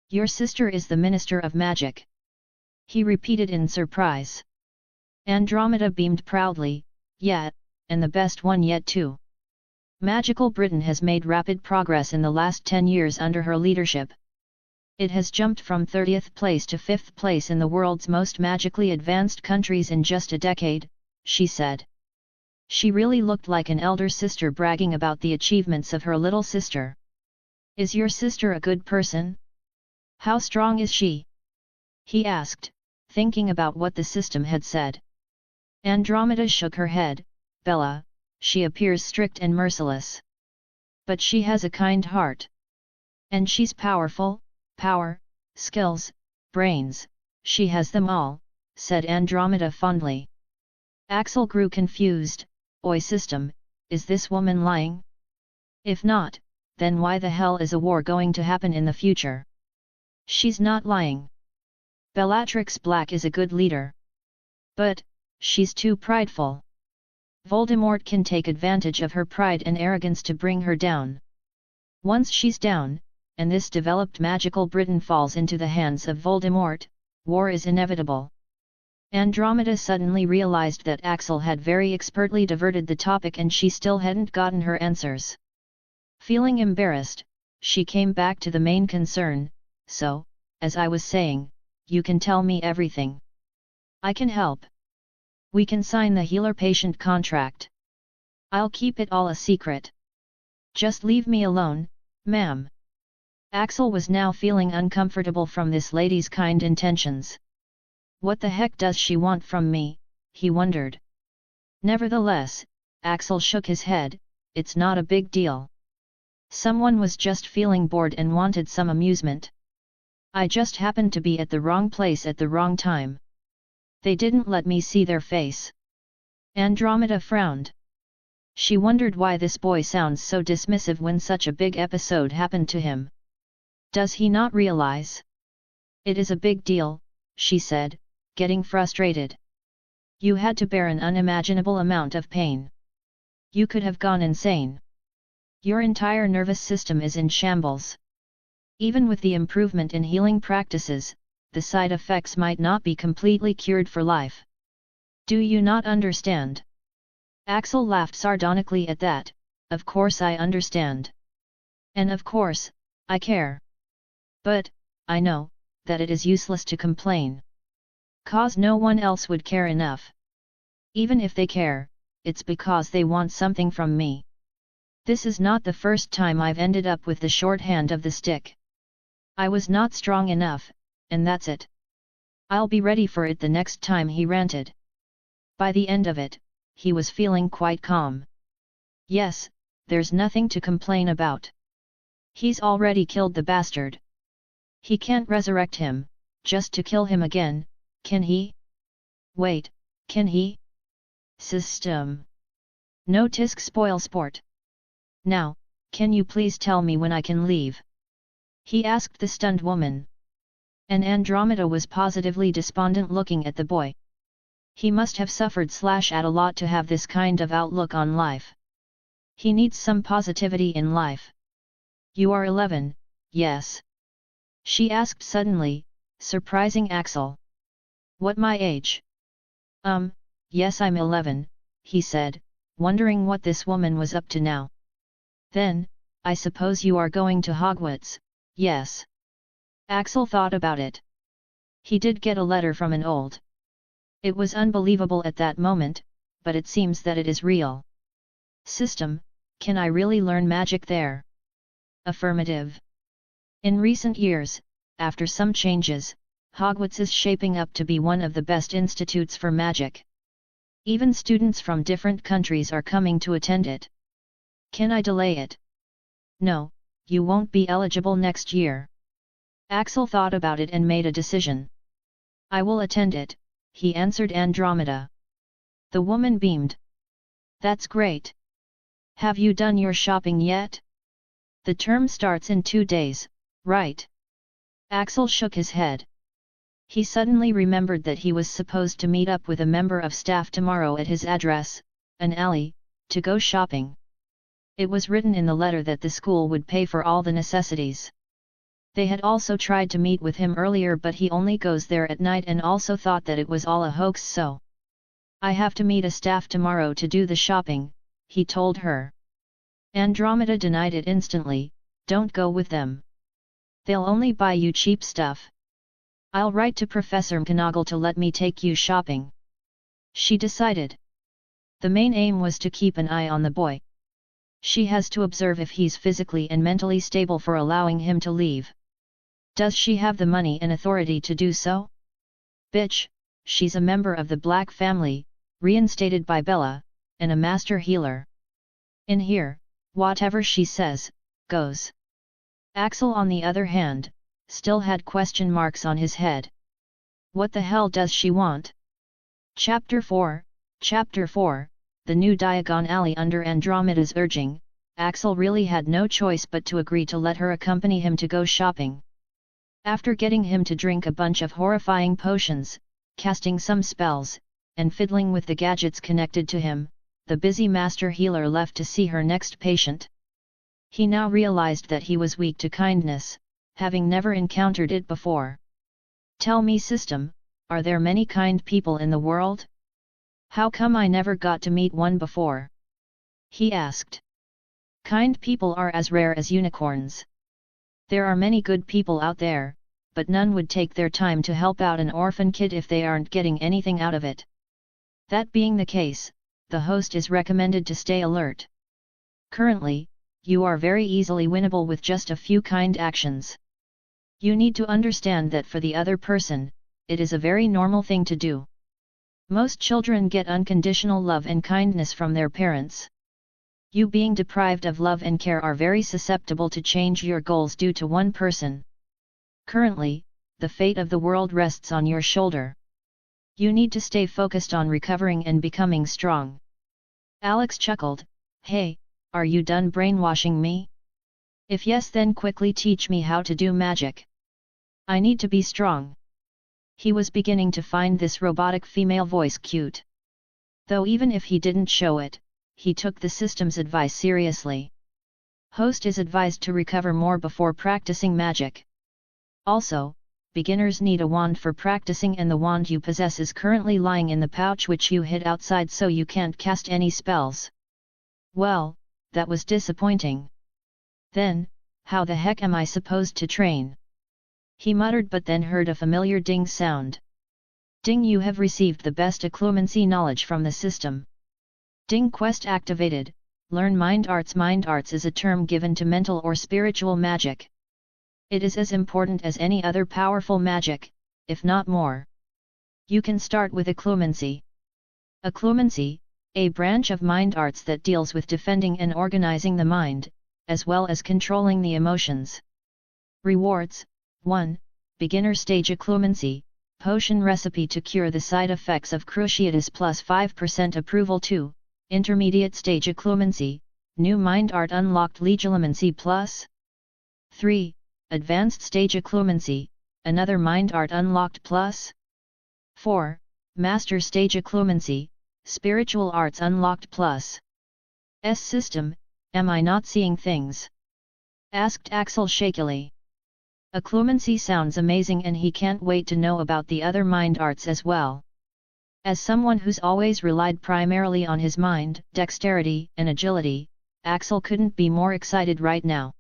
Your sister is the Minister of Magic. He repeated in surprise. Andromeda beamed proudly. Yeah, and the best one yet too. Magical Britain has made rapid progress in the last 10 years under her leadership. It has jumped from 30th place to 5th place in the world's most magically advanced countries in just a decade, she said. She really looked like an elder sister bragging about the achievements of her little sister. Is your sister a good person? How strong is she? He asked, thinking about what the system had said. Andromeda shook her head. Bella, she appears strict and merciless. But she has a kind heart. And she's powerful. Power, skills, brains, she has them all, said Andromeda fondly. Axel grew confused. Oi system, is this woman lying? If not, then why the hell is a war going to happen in the future? She's not lying. Bellatrix Black is a good leader. But, she's too prideful. Voldemort can take advantage of her pride and arrogance to bring her down. Once she's down, and this developed magical Britain falls into the hands of Voldemort, war is inevitable. Andromeda suddenly realized that Axel had very expertly diverted the topic and she still hadn't gotten her answers. Feeling embarrassed, she came back to the main concern. So, as I was saying, you can tell me everything. I can help. We can sign the healer-patient contract. I'll keep it all a secret. Just leave me alone, ma'am. Axel was now feeling uncomfortable from this lady's kind intentions. What the heck does she want from me, he wondered. Nevertheless, Axel shook his head. It's not a big deal. Someone was just feeling bored and wanted some amusement. I just happened to be at the wrong place at the wrong time. They didn't let me see their face. Andromeda frowned. She wondered why this boy sounds so dismissive when such a big episode happened to him. Does he not realize? It is a big deal, she said, getting frustrated. You had to bear an unimaginable amount of pain. You could have gone insane. Your entire nervous system is in shambles. Even with the improvement in healing practices, the side effects might not be completely cured for life. Do you not understand? Axel laughed sardonically at that. Of course I understand. And of course, I care. But, I know, that it is useless to complain. 'Cause no one else would care enough. Even if they care, it's because they want something from me. This is not the first time I've ended up with the short hand of the stick. I was not strong enough, and that's it. I'll be ready for it the next time, he ranted. By the end of it, he was feeling quite calm. Yes, there's nothing to complain about. He's already killed the bastard. He can't resurrect him, just to kill him again, can he? Wait, can he? System. No tisk spoil sport. Now, can you please tell me when I can leave? He asked the stunned woman. And Andromeda was positively despondent looking at the boy. He must have suffered at a lot to have this kind of outlook on life. He needs some positivity in life. You are 11, yes? She asked suddenly, surprising Axel. What my age? Yes I'm 11, he said, wondering what this woman was up to now. Then, I suppose you are going to Hogwarts, yes. Axel thought about it. He did get a letter from an old. It was unbelievable at that moment, but it seems that it is real. System, can I really learn magic there? Affirmative. In recent years, after some changes, Hogwarts is shaping up to be one of the best institutes for magic. Even students from different countries are coming to attend it. Can I delay it? No, you won't be eligible next year. Axel thought about it and made a decision. I will attend it, he answered Andromeda. The woman beamed. That's great. Have you done your shopping yet? The term starts in 2 days, right? Axel shook his head. He suddenly remembered that he was supposed to meet up with a member of staff tomorrow at his address, an alley, to go shopping. It was written in the letter that the school would pay for all the necessities. They had also tried to meet with him earlier, but he only goes there at night and also thought that it was all a hoax. So, I have to meet a staff tomorrow to do the shopping, he told her. Andromeda denied it instantly. Don't go with them. They'll only buy you cheap stuff. I'll write to Professor McGonagall to let me take you shopping. She decided. The main aim was to keep an eye on the boy. She has to observe if he's physically and mentally stable for allowing him to leave. Does she have the money and authority to do so? Bitch, she's a member of the Black family, reinstated by Bella, and a master healer. In here, whatever she says, goes. Axel on the other hand, still had question marks on his head. What the hell does she want? Chapter 4, the new Diagon Alley. Under Andromeda's urging, Axel really had no choice but to agree to let her accompany him to go shopping. After getting him to drink a bunch of horrifying potions, casting some spells, and fiddling with the gadgets connected to him, the busy master healer left to see her next patient. He now realized that he was weak to kindness, having never encountered it before. Tell me, System, are there many kind people in the world? How come I never got to meet one before? He asked. Kind people are as rare as unicorns. There are many good people out there, but none would take their time to help out an orphan kid if they aren't getting anything out of it. That being the case, the host is recommended to stay alert. Currently, you are very easily winnable with just a few kind actions. You need to understand that for the other person, it is a very normal thing to do. Most children get unconditional love and kindness from their parents. You being deprived of love and care are very susceptible to change your goals due to one person. Currently, the fate of the world rests on your shoulder. You need to stay focused on recovering and becoming strong. Alex chuckled, Hey, are you done brainwashing me? If yes, then quickly teach me how to do magic. I need to be strong. He was beginning to find this robotic female voice cute. Though even if he didn't show it, he took the system's advice seriously. Host is advised to recover more before practicing magic. Also, beginners need a wand for practicing, and the wand you possess is currently lying in the pouch which you hid outside, so you can't cast any spells. Well, that was disappointing. Then, how the heck am I supposed to train? He muttered, but then heard a familiar ding sound. Ding, you have received the best occlumency knowledge from the system. Ding, quest activated. Learn Mind Arts. Mind Arts is a term given to mental or spiritual magic. It is as important as any other powerful magic, if not more. You can start with occlumency. Occlumency, a branch of mind arts that deals with defending and organizing the mind, as well as controlling the emotions. Rewards: 1. Beginner stage occlumency, potion recipe to cure the side effects of cruciatus plus 5% approval. 2. Intermediate stage occlumency, new mind art unlocked legilimency plus 3. Advanced stage occlumency, another mind art unlocked plus 4. Master stage occlumency, spiritual arts unlocked plus S. System, am I not seeing things? Asked Axel shakily. Occlumency sounds amazing, and he can't wait to know about the other mind arts as well. As someone who's always relied primarily on his mind, dexterity, and agility, Axel couldn't be more excited right now.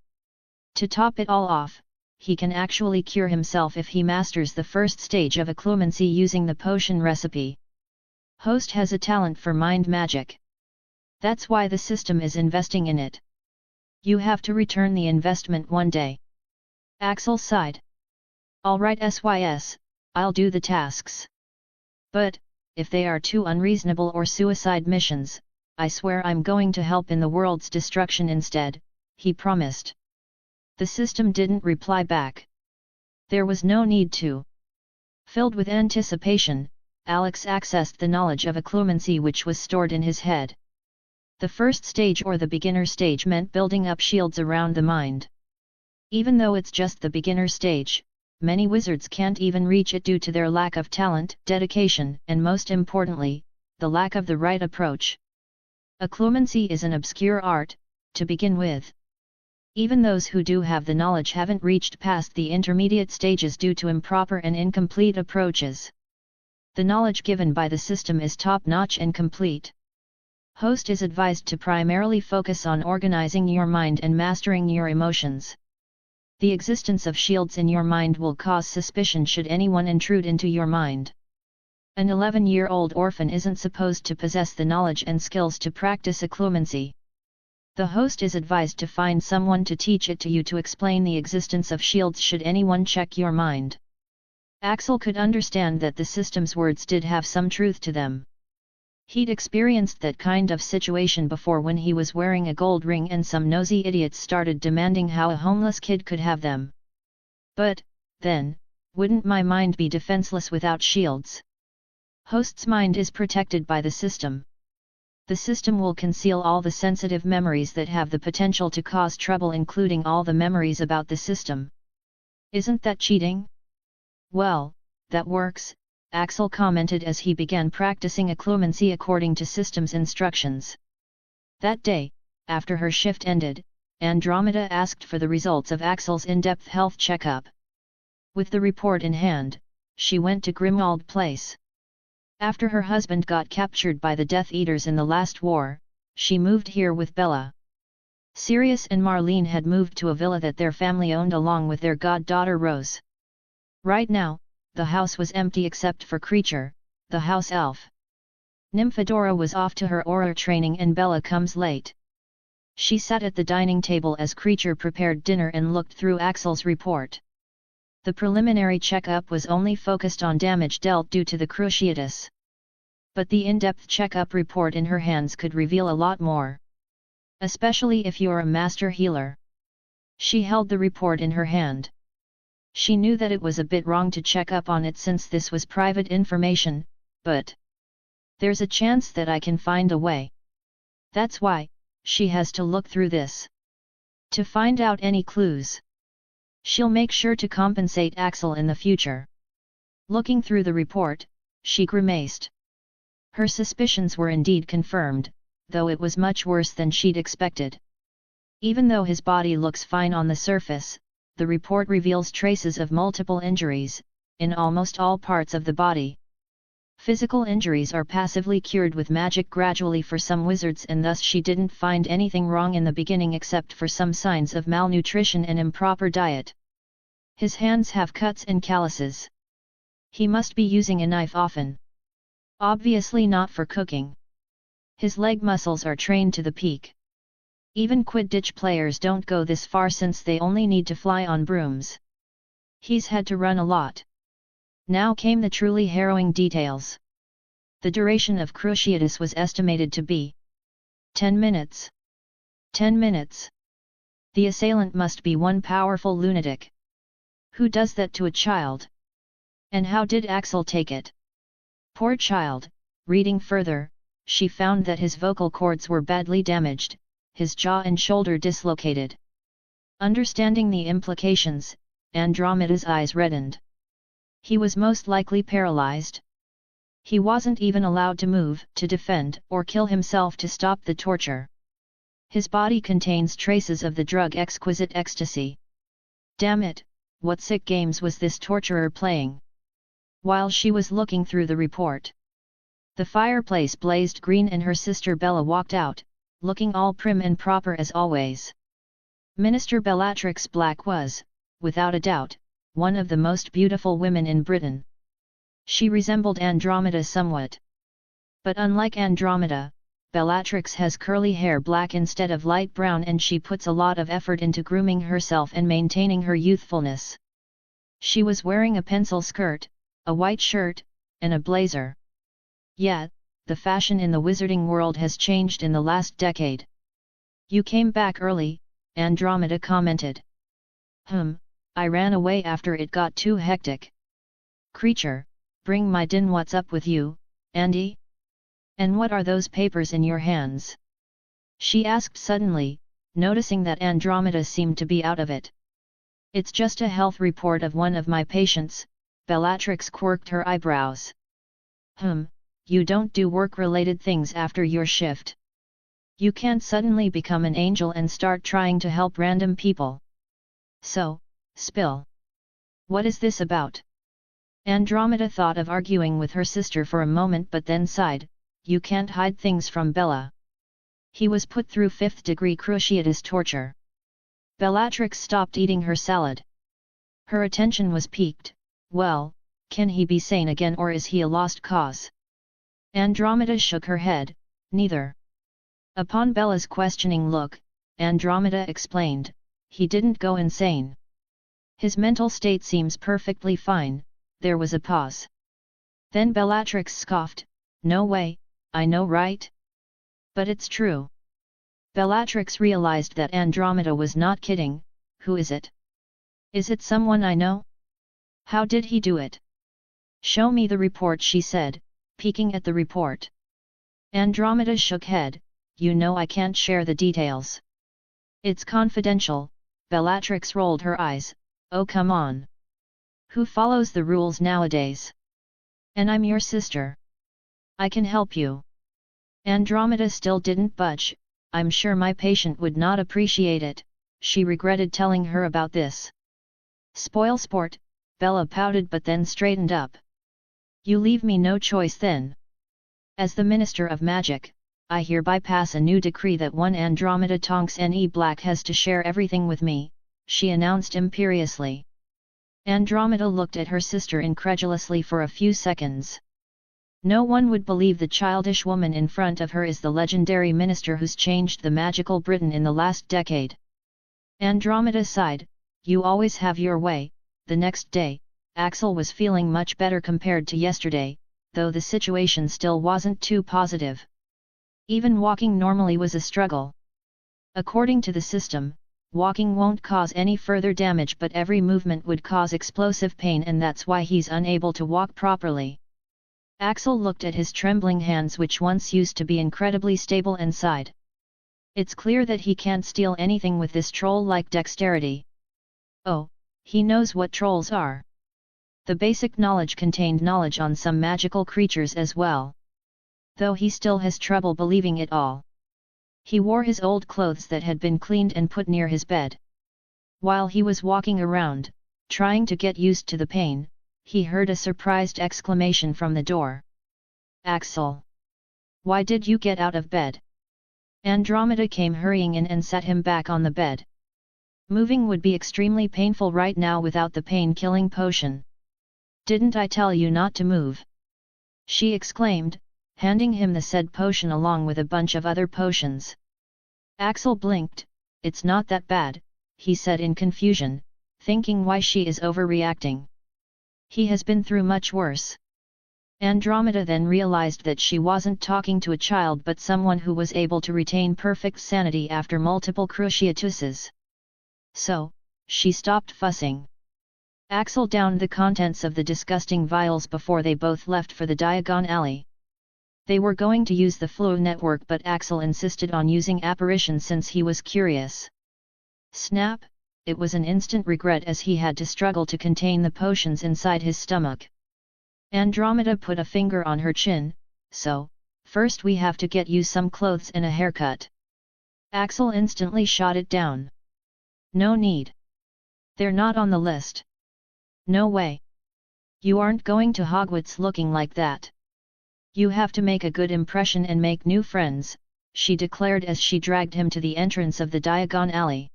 To top it all off, he can actually cure himself if he masters the first stage of occlumency using the potion recipe. Host has a talent for mind magic. That's why the system is investing in it. You have to return the investment one day. Axel sighed. Alright SYS, I'll do the tasks. But, if they are too unreasonable or suicide missions, I swear I'm going to help in the world's destruction instead, he promised. The system didn't reply back. There was no need to. Filled with anticipation, Alex accessed the knowledge of occlumency which was stored in his head. The first stage, or the beginner stage, meant building up shields around the mind. Even though it's just the beginner stage, many wizards can't even reach it due to their lack of talent, dedication, and most importantly, the lack of the right approach. Occlumency is an obscure art, to begin with. Even those who do have the knowledge haven't reached past the intermediate stages due to improper and incomplete approaches. The knowledge given by the system is top-notch and complete. Host is advised to primarily focus on organizing your mind and mastering your emotions. The existence of shields in your mind will cause suspicion should anyone intrude into your mind. An 11-year-old orphan isn't supposed to possess the knowledge and skills to practice occlumency. The host is advised to find someone to teach it to you to explain the existence of shields should anyone check your mind. Axel could understand that the system's words did have some truth to them. He'd experienced that kind of situation before when he was wearing a gold ring and some nosy idiots started demanding how a homeless kid could have them. But, then, wouldn't my mind be defenseless without shields? Host's mind is protected by the system. The system will conceal all the sensitive memories that have the potential to cause trouble, including all the memories about the system. Isn't that cheating? Well, that works, Axel commented as he began practicing occlumency according to system's instructions. That day, after her shift ended, Andromeda asked for the results of Axel's in-depth health checkup. With the report in hand, she went to Grimmauld Place. After her husband got captured by the Death Eaters in the last war, she moved here with Bella. Sirius and Marlene had moved to a villa that their family owned along with their goddaughter Rose. Right now, the house was empty except for Creature, the house elf. Nymphadora was off to her aura training and Bella comes late. She sat at the dining table as Creature prepared dinner and looked through Axel's report. The preliminary checkup was only focused on damage dealt due to the cruciatus. But the in-depth checkup report in her hands could reveal a lot more. Especially if you're a master healer. She held the report in her hand. She knew that it was a bit wrong to check up on it since this was private information, but there's a chance that I can find a way. That's why she has to look through this. To find out any clues. She'll make sure to compensate Axel in the future. Looking through the report, she grimaced. Her suspicions were indeed confirmed, though it was much worse than she'd expected. Even though his body looks fine on the surface, the report reveals traces of multiple injuries, in almost all parts of the body. Physical injuries are passively cured with magic gradually for some wizards, and thus she didn't find anything wrong in the beginning except for some signs of malnutrition and improper diet. His hands have cuts and calluses. He must be using a knife often. Obviously not for cooking. His leg muscles are trained to the peak. Even Quidditch players don't go this far since they only need to fly on brooms. He's had to run a lot. Now came the truly harrowing details. The duration of cruciatus was estimated to be 10 minutes. 10 minutes. The assailant must be one powerful lunatic. Who does that to a child? And how did Axel take it? Poor child. Reading further, she found that his vocal cords were badly damaged, his jaw and shoulder dislocated. Understanding the implications, Andromeda's eyes reddened. He was most likely paralyzed. He wasn't even allowed to move, to defend, or kill himself to stop the torture. His body contains traces of the drug exquisite ecstasy. Damn it, what sick games was this torturer playing? While she was looking through the report, the fireplace blazed green and her sister Bella walked out, looking all prim and proper as always. Minister Bellatrix Black was, without a doubt, one of the most beautiful women in Britain. She resembled Andromeda somewhat. But unlike Andromeda, Bellatrix has curly hair black instead of light brown, and she puts a lot of effort into grooming herself and maintaining her youthfulness. She was wearing a pencil skirt, a white shirt, and a blazer. Yeah, the fashion in the wizarding world has changed in the last decade. You came back early, Andromeda commented. I ran away after it got too hectic. Creature, bring my din. What's up with you, Andy? And what are those papers in your hands? She asked suddenly, noticing that Andromeda seemed to be out of it. It's just a health report of one of my patients, Bellatrix quirked her eyebrows. You don't do work-related things after your shift. You can't suddenly become an angel and start trying to help random people. So, spill. What is this about? Andromeda thought of arguing with her sister for a moment but then sighed, you can't hide things from Bella. He was put through 5th-degree cruciatus torture. Bellatrix stopped eating her salad. Her attention was piqued. Well, can he be sane again or is he a lost cause? Andromeda shook her head, neither. Upon Bella's questioning look, Andromeda explained, he didn't go insane. His mental state seems perfectly fine. There was a pause. Then Bellatrix scoffed, no way, I know right? But it's true. Bellatrix realized that Andromeda was not kidding. Who is it? Is it someone I know? How did he do it? Show me the report, she said, peeking at the report. Andromeda shook head, you know I can't share the details. It's confidential. Bellatrix rolled her eyes, oh come on. Who follows the rules nowadays? And I'm your sister. I can help you. Andromeda still didn't budge. I'm sure my patient would not appreciate it, she regretted telling her about this. Spoil sport, Bella pouted but then straightened up. You leave me no choice then. As the Minister of Magic, I hereby pass a new decree that one Andromeda Tonks N.E. Black has to share everything with me, she announced imperiously. Andromeda looked at her sister incredulously for a few seconds. No one would believe the childish woman in front of her is the legendary minister who's changed the magical Britain in the last decade. Andromeda sighed, you always have your way. The next day, Axel was feeling much better compared to yesterday, though the situation still wasn't too positive. Even walking normally was a struggle. According to the system, walking won't cause any further damage but every movement would cause explosive pain and that's why he's unable to walk properly. Axel looked at his trembling hands which once used to be incredibly stable and sighed. It's clear that he can't steal anything with this troll-like dexterity. Oh, he knows what trolls are. The basic knowledge contained knowledge on some magical creatures as well. Though he still has trouble believing it all. He wore his old clothes that had been cleaned and put near his bed. While he was walking around, trying to get used to the pain, he heard a surprised exclamation from the door. Axel! Why did you get out of bed? Andromeda came hurrying in and sat him back on the bed. Moving would be extremely painful right now without the pain-killing potion. Didn't I tell you not to move? She exclaimed, handing him the said potion along with a bunch of other potions. Axel blinked. It's not that bad, he said in confusion, thinking why she is overreacting. He has been through much worse. Andromeda then realized that she wasn't talking to a child but someone who was able to retain perfect sanity after multiple cruciatuses. So, she stopped fussing. Axel downed the contents of the disgusting vials before they both left for the Diagon Alley. They were going to use the Flow network but Axel insisted on using apparition since he was curious. Snap! It was an instant regret as he had to struggle to contain the potions inside his stomach. Andromeda put a finger on her chin, so, first we have to get you some clothes and a haircut. Axel instantly shot it down. No need. They're not on the list. No way. You aren't going to Hogwarts looking like that. You have to make a good impression and make new friends, she declared as she dragged him to the entrance of the Diagon Alley.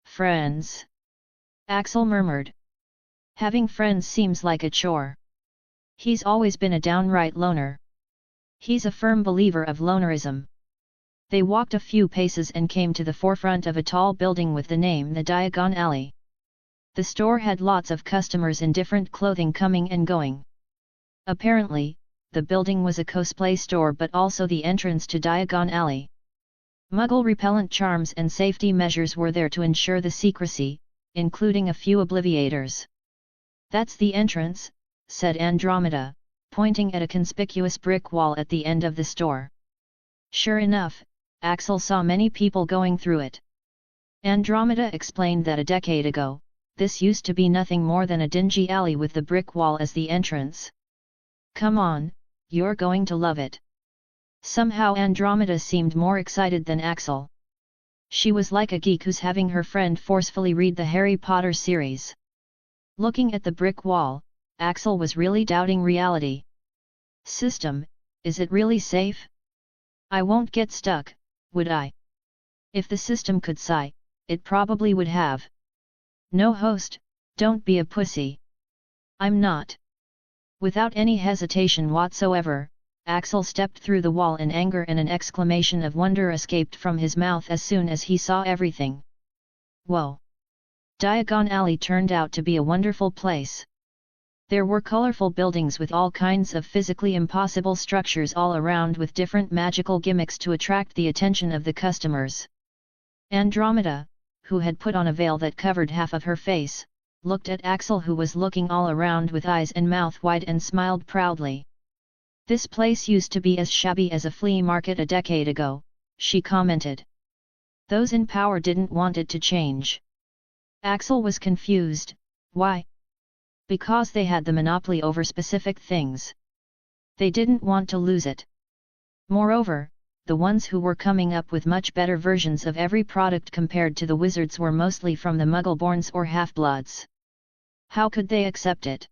Friends? Axel murmured. Having friends seems like a chore. He's always been a downright loner. He's a firm believer of lonerism. They walked a few paces and came to the forefront of a tall building with the name the Diagon Alley. The store had lots of customers in different clothing coming and going. Apparently, the building was a cosplay store but also the entrance to Diagon Alley. Muggle-repellent charms and safety measures were there to ensure the secrecy, including a few obliviators. That's the entrance, said Andromeda, pointing at a conspicuous brick wall at the end of the store. Sure enough, Axel saw many people going through it. Andromeda explained that a decade ago, this used to be nothing more than a dingy alley with the brick wall as the entrance. Come on, you're going to love it. Somehow Andromeda seemed more excited than Axel. She was like a geek who's having her friend forcefully read the Harry Potter series. Looking at the brick wall, Axel was really doubting reality. System, is it really safe? I won't get stuck, would I? If the system could sigh, it probably would have. No host, don't be a pussy. I'm not. Without any hesitation whatsoever, Axel stepped through the wall in anger and an exclamation of wonder escaped from his mouth as soon as he saw everything. Whoa! Diagon Alley turned out to be a wonderful place. There were colorful buildings with all kinds of physically impossible structures all around with different magical gimmicks to attract the attention of the customers. Andromeda, who had put on a veil that covered half of her face, looked at Axel who was looking all around with eyes and mouth wide and smiled proudly. This place used to be as shabby as a flea market a decade ago, she commented. Those in power didn't want it to change. Axel was confused. Why? Because they had the monopoly over specific things. They didn't want to lose it. Moreover, the ones who were coming up with much better versions of every product compared to the wizards were mostly from the Muggle-borns or half-bloods. How could they accept it?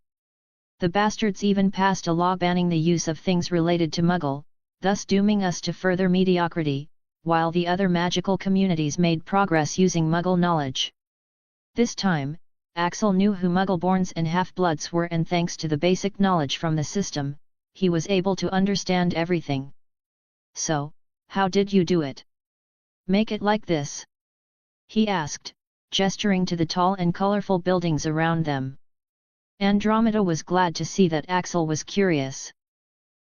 The bastards even passed a law banning the use of things related to Muggle, thus dooming us to further mediocrity, while the other magical communities made progress using Muggle knowledge. This time, Axel knew who Muggleborns and half-bloods were, and thanks to the basic knowledge from the system, he was able to understand everything. So, how did you do it? Make it like this? He asked, gesturing to the tall and colorful buildings around them. Andromeda was glad to see that Axel was curious.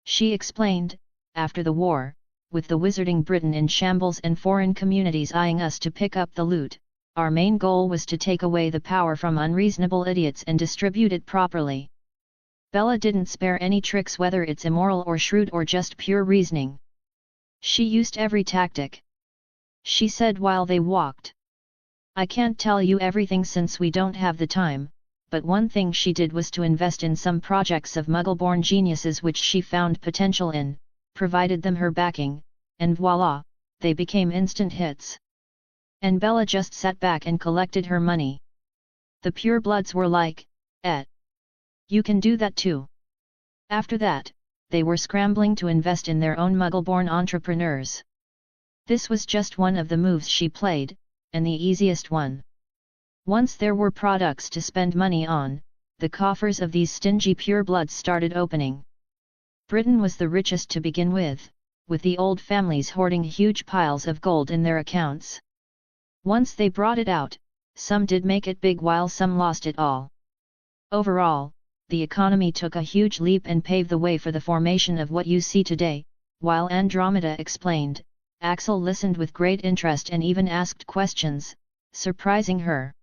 She explained, after the war, with the Wizarding Britain in shambles and foreign communities eyeing us to pick up the loot, our main goal was to take away the power from unreasonable idiots and distribute it properly. Bella didn't spare any tricks, whether it's immoral or shrewd or just pure reasoning. She used every tactic. She said while they walked. I can't tell you everything since we don't have the time, but one thing she did was to invest in some projects of Muggle-born geniuses which she found potential in, provided them her backing, and voila, they became instant hits. And Bella just sat back and collected her money. The purebloods were like, you can do that too. After that, they were scrambling to invest in their own Muggle-born entrepreneurs. This was just one of the moves she played, and the easiest one. Once there were products to spend money on, the coffers of these stingy purebloods started opening. Britain was the richest to begin with the old families hoarding huge piles of gold in their accounts. Once they brought it out, some did make it big while some lost it all. Overall, the economy took a huge leap and paved the way for the formation of what you see today. While Andromeda explained, Axel listened with great interest and even asked questions, surprising her.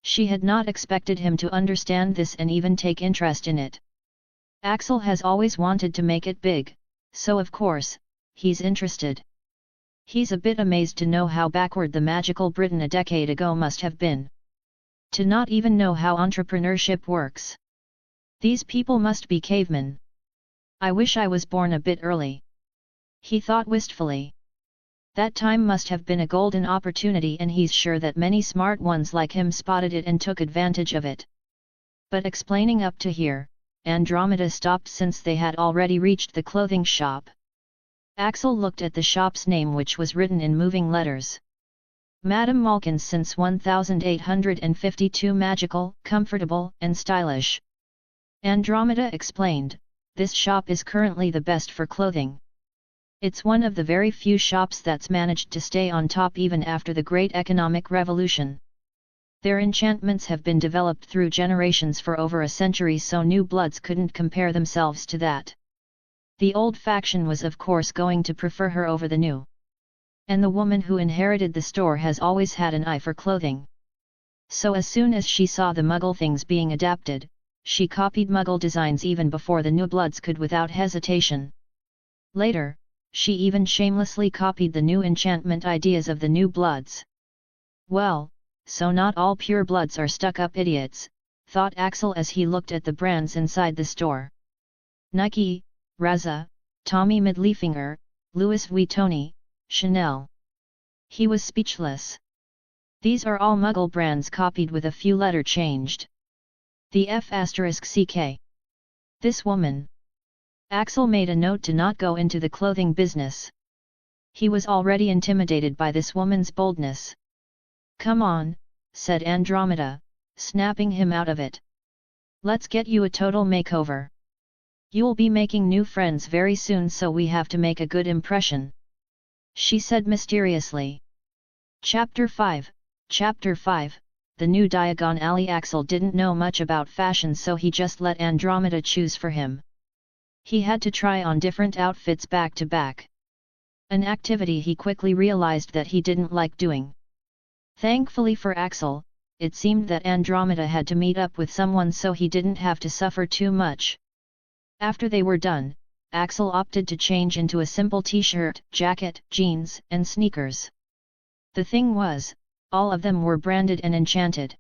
She had not expected him to understand this and even take interest in it. Axel has always wanted to make it big, so of course, he's interested. He's a bit amazed to know how backward the magical Britain a decade ago must have been. To not even know how entrepreneurship works. These people must be cavemen. I wish I was born a bit early. He thought wistfully. That time must have been a golden opportunity, and he's sure that many smart ones like him spotted it and took advantage of it. But explaining up to here, Andromeda stopped since they had already reached the clothing shop. Axel looked at the shop's name, which was written in moving letters. Madame Malkin's, since 1852, magical, comfortable, and stylish. Andromeda explained, this shop is currently the best for clothing. It's one of the very few shops that's managed to stay on top even after the Great Economic Revolution. Their enchantments have been developed through generations for over a century, so new bloods couldn't compare themselves to that. The old faction was of course going to prefer her over the new. And the woman who inherited the store has always had an eye for clothing. So as soon as she saw the Muggle things being adapted, she copied Muggle designs even before the new bloods could without hesitation. Later, she even shamelessly copied the new enchantment ideas of the new bloods. Well, so not all pure bloods are stuck-up idiots, thought Axel as he looked at the brands inside the store. Nike, Raza, Tommy Midliefinger, Louis Vuitton, Chanel. He was speechless. These are all Muggle brands copied with a few letters changed. The F***CK. This woman. Axel made a note to not go into the clothing business. He was already intimidated by this woman's boldness. Come on, said Andromeda, snapping him out of it. Let's get you a total makeover. You'll be making new friends very soon, so we have to make a good impression. She said mysteriously. Chapter 5, The New Diagon Alley. Axel didn't know much about fashion, so he just let Andromeda choose for him. He had to try on different outfits back to back. An activity he quickly realized that he didn't like doing. Thankfully for Axel, it seemed that Andromeda had to meet up with someone, so he didn't have to suffer too much. After they were done, Axel opted to change into a simple t-shirt, jacket, jeans, and sneakers. The thing was, all of them were branded and enchanted.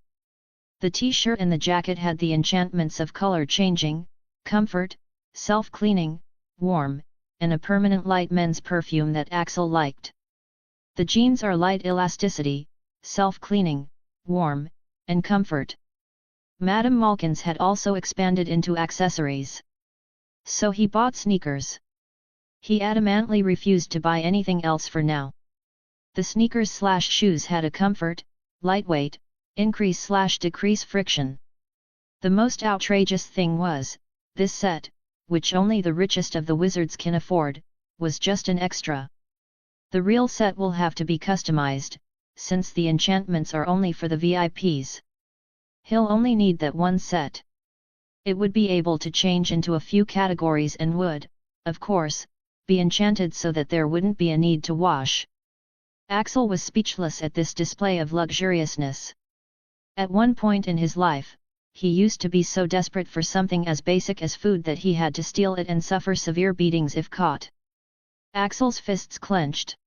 The t-shirt and the jacket had the enchantments of color changing, comfort, self-cleaning, warm, and a permanent light men's perfume that Axel liked. The jeans are light elasticity, self-cleaning, warm, and comfort. Madame Malkin's had also expanded into accessories. So he bought sneakers. He adamantly refused to buy anything else for now. The sneakers/shoes had a comfort, lightweight, increase/decrease friction. The most outrageous thing was, this set, which only the richest of the wizards can afford, was just an extra. The real set will have to be customized, since the enchantments are only for the VIPs. He'll only need that one set. It would be able to change into a few categories and would, of course, be enchanted so that there wouldn't be a need to wash. Axel was speechless at this display of luxuriousness. At one point in his life, he used to be so desperate for something as basic as food that he had to steal it and suffer severe beatings if caught. Axel's fists clenched.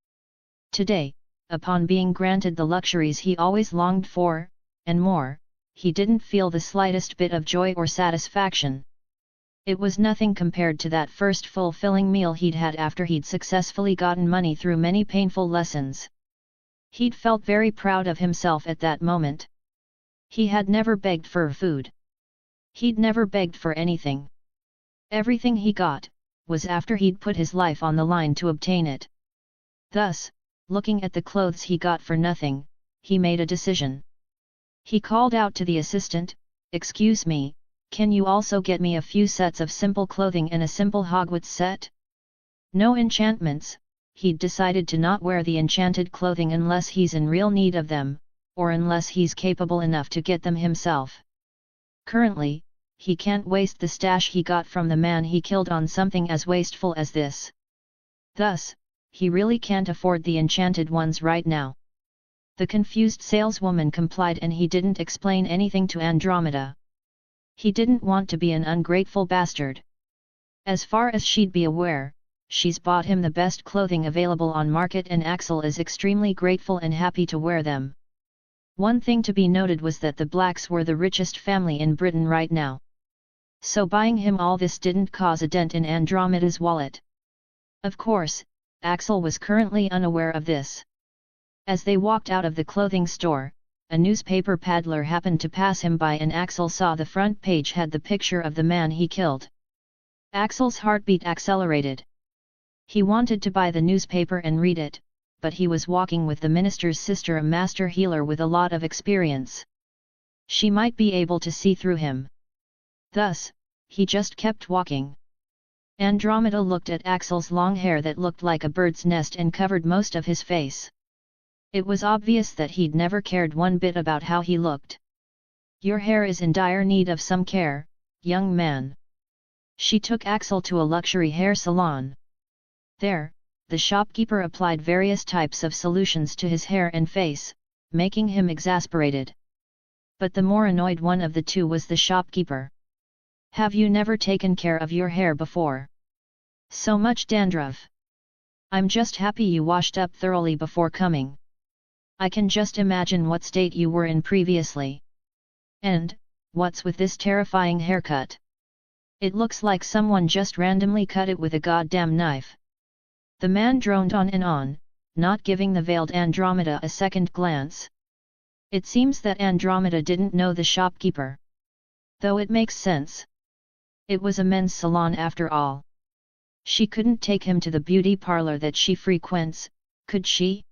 Today, upon being granted the luxuries he always longed for, and more, he didn't feel the slightest bit of joy or satisfaction. It was nothing compared to that first fulfilling meal he'd had after he'd successfully gotten money through many painful lessons. He'd felt very proud of himself at that moment. He had never begged for food. He'd never begged for anything. Everything he got, was after he'd put his life on the line to obtain it. Thus, looking at the clothes he got for nothing, he made a decision. He called out to the assistant, "Excuse me, can you also get me a few sets of simple clothing and a simple Hogwarts set?" No enchantments, he'd decided to not wear the enchanted clothing unless he's in real need of them, or unless he's capable enough to get them himself. Currently, he can't waste the stash he got from the man he killed on something as wasteful as this. Thus, he really can't afford the enchanted ones right now. The confused saleswoman complied and he didn't explain anything to Andromeda. He didn't want to be an ungrateful bastard. As far as she'd be aware, she's bought him the best clothing available on market and Axel is extremely grateful and happy to wear them. One thing to be noted was that the Blacks were the richest family in Britain right now. So buying him all this didn't cause a dent in Andromeda's wallet. Of course, Axel was currently unaware of this. As they walked out of the clothing store, a newspaper peddler happened to pass him by and Axel saw the front page had the picture of the man he killed. Axel's heartbeat accelerated. He wanted to buy the newspaper and read it, but he was walking with the minister's sister, a master healer with a lot of experience. She might be able to see through him. Thus, he just kept walking. Andromeda looked at Axel's long hair that looked like a bird's nest and covered most of his face. It was obvious that he'd never cared one bit about how he looked. "Your hair is in dire need of some care, young man." She took Axel to a luxury hair salon. There, the shopkeeper applied various types of solutions to his hair and face, making him exasperated. But the more annoyed one of the two was the shopkeeper. "Have you never taken care of your hair before? So much dandruff. I'm just happy you washed up thoroughly before coming. I can just imagine what state you were in previously. And, what's with this terrifying haircut? It looks like someone just randomly cut it with a goddamn knife." The man droned on, not giving the veiled Andromeda a second glance. It seems that Andromeda didn't know the shopkeeper. Though it makes sense. It was a men's salon after all. She couldn't take him to the beauty parlor that she frequents, could she?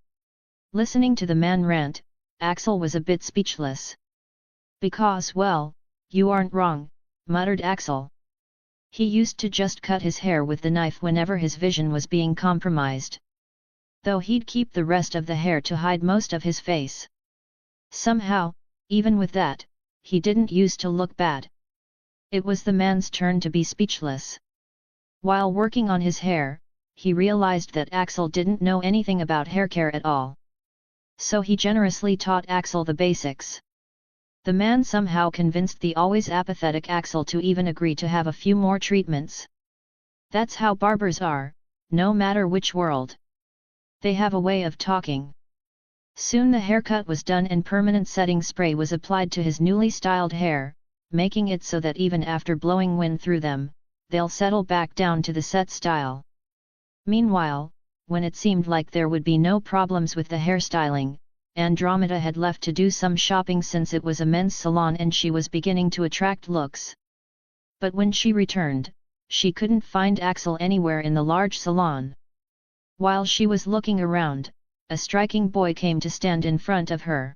Listening to the man rant, Axel was a bit speechless. "Because, well, you aren't wrong," muttered Axel. He used to just cut his hair with the knife whenever his vision was being compromised. Though he'd keep the rest of the hair to hide most of his face. Somehow, even with that, he didn't used to look bad. It was the man's turn to be speechless. While working on his hair, he realized that Axel didn't know anything about hair care at all. So he generously taught Axel the basics. The man somehow convinced the always apathetic Axel to even agree to have a few more treatments. That's how barbers are, no matter which world. They have a way of talking. Soon the haircut was done and permanent setting spray was applied to his newly styled hair, making it so that even after blowing wind through them, they'll settle back down to the set style. Meanwhile, when it seemed like there would be no problems with the hairstyling, Andromeda had left to do some shopping since it was a men's salon and she was beginning to attract looks. But when she returned, she couldn't find Axel anywhere in the large salon. While she was looking around, a striking boy came to stand in front of her.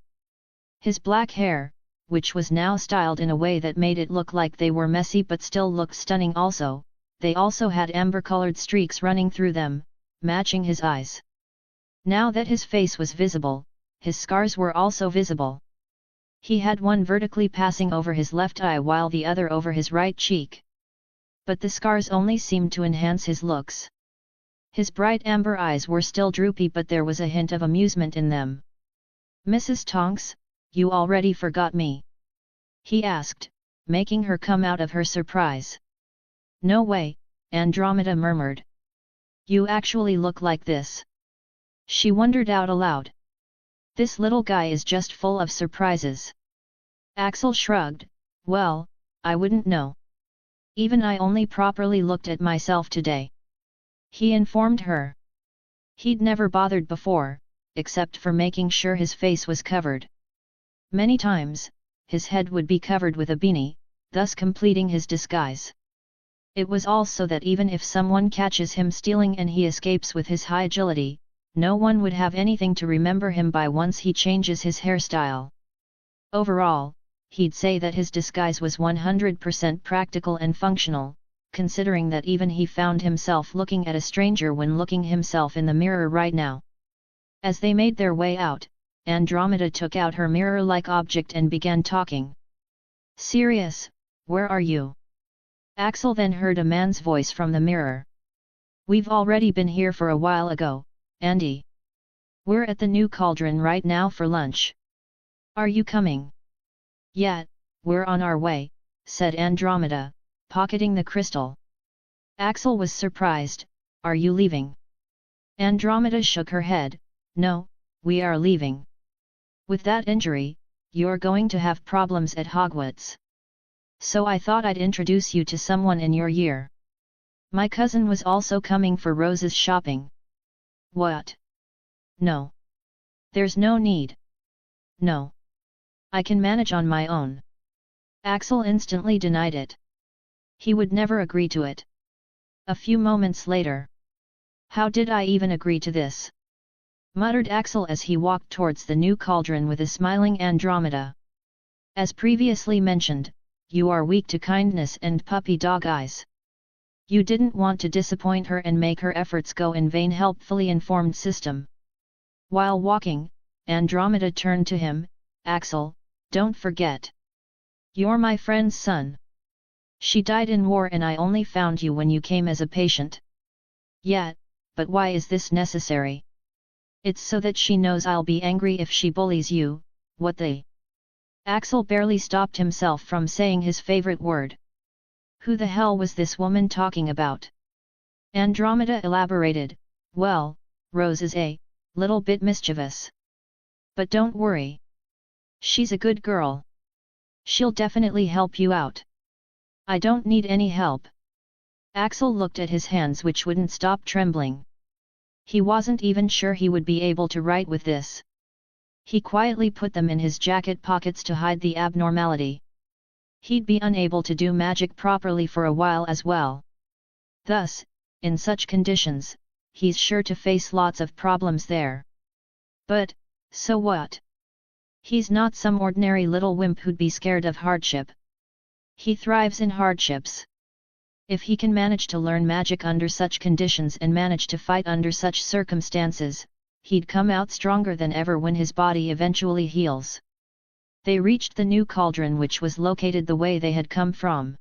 His black hair, which was now styled in a way that made it look like they were messy but still looked stunning also, they also had amber-colored streaks running through them, matching his eyes. Now that his face was visible, his scars were also visible. He had one vertically passing over his left eye while the other over his right cheek. But the scars only seemed to enhance his looks. His bright amber eyes were still droopy but there was a hint of amusement in them. "Mrs. Tonks, you already forgot me?" he asked, making her come out of her surprise. "No way," Andromeda murmured. "You actually look like this?" she wondered out aloud. "This little guy is just full of surprises." Axel shrugged, "Well, I wouldn't know. Even I only properly looked at myself today," he informed her. He'd never bothered before, except for making sure his face was covered. Many times, his head would be covered with a beanie, thus completing his disguise. It was all so that even if someone catches him stealing and he escapes with his high agility, no one would have anything to remember him by once he changes his hairstyle. Overall, he'd say that his disguise was 100% practical and functional, considering that even he found himself looking at a stranger when looking himself in the mirror right now. As they made their way out, Andromeda took out her mirror-like object and began talking. "Sirius, where are you?" Axel then heard a man's voice from the mirror. "We've already been here for a while ago, Andy. We're at the new cauldron right now for lunch. Are you coming?" "Yeah, we're on our way," said Andromeda, pocketing the crystal. Axel was surprised. "Are you leaving?" Andromeda shook her head. "No, we are leaving. With that injury, you're going to have problems at Hogwarts. So I thought I'd introduce you to someone in your year. My cousin was also coming for Rose's shopping." "What? No. There's no need. No. I can manage on my own." Axel instantly denied it. He would never agree to it. A few moments later. "How did I even agree to this?" muttered Axel as he walked towards the new cauldron with a smiling Andromeda. "As previously mentioned, you are weak to kindness and puppy dog eyes. You didn't want to disappoint her and make her efforts go in vain." Helpfully informed system. While walking, Andromeda turned to him. "Axel, don't forget. You're my friend's son. She died in war and I only found you when you came as a patient." "Yeah, but why is this necessary?" "It's so that she knows I'll be angry if she bullies you." "What they?" Axel barely stopped himself from saying his favorite word. Who the hell was this woman talking about? Andromeda elaborated. "Well, Rose is a little bit mischievous. But don't worry. She's a good girl. She'll definitely help you out." "I don't need any help." Axel looked at his hands which wouldn't stop trembling. He wasn't even sure he would be able to write with this. He quietly put them in his jacket pockets to hide the abnormality. He'd be unable to do magic properly for a while as well. Thus, in such conditions, he's sure to face lots of problems there. But, so what? He's not some ordinary little wimp who'd be scared of hardship. He thrives in hardships. If he can manage to learn magic under such conditions and manage to fight under such circumstances, he'd come out stronger than ever when his body eventually heals. They reached the new cauldron which was located the way they had come from.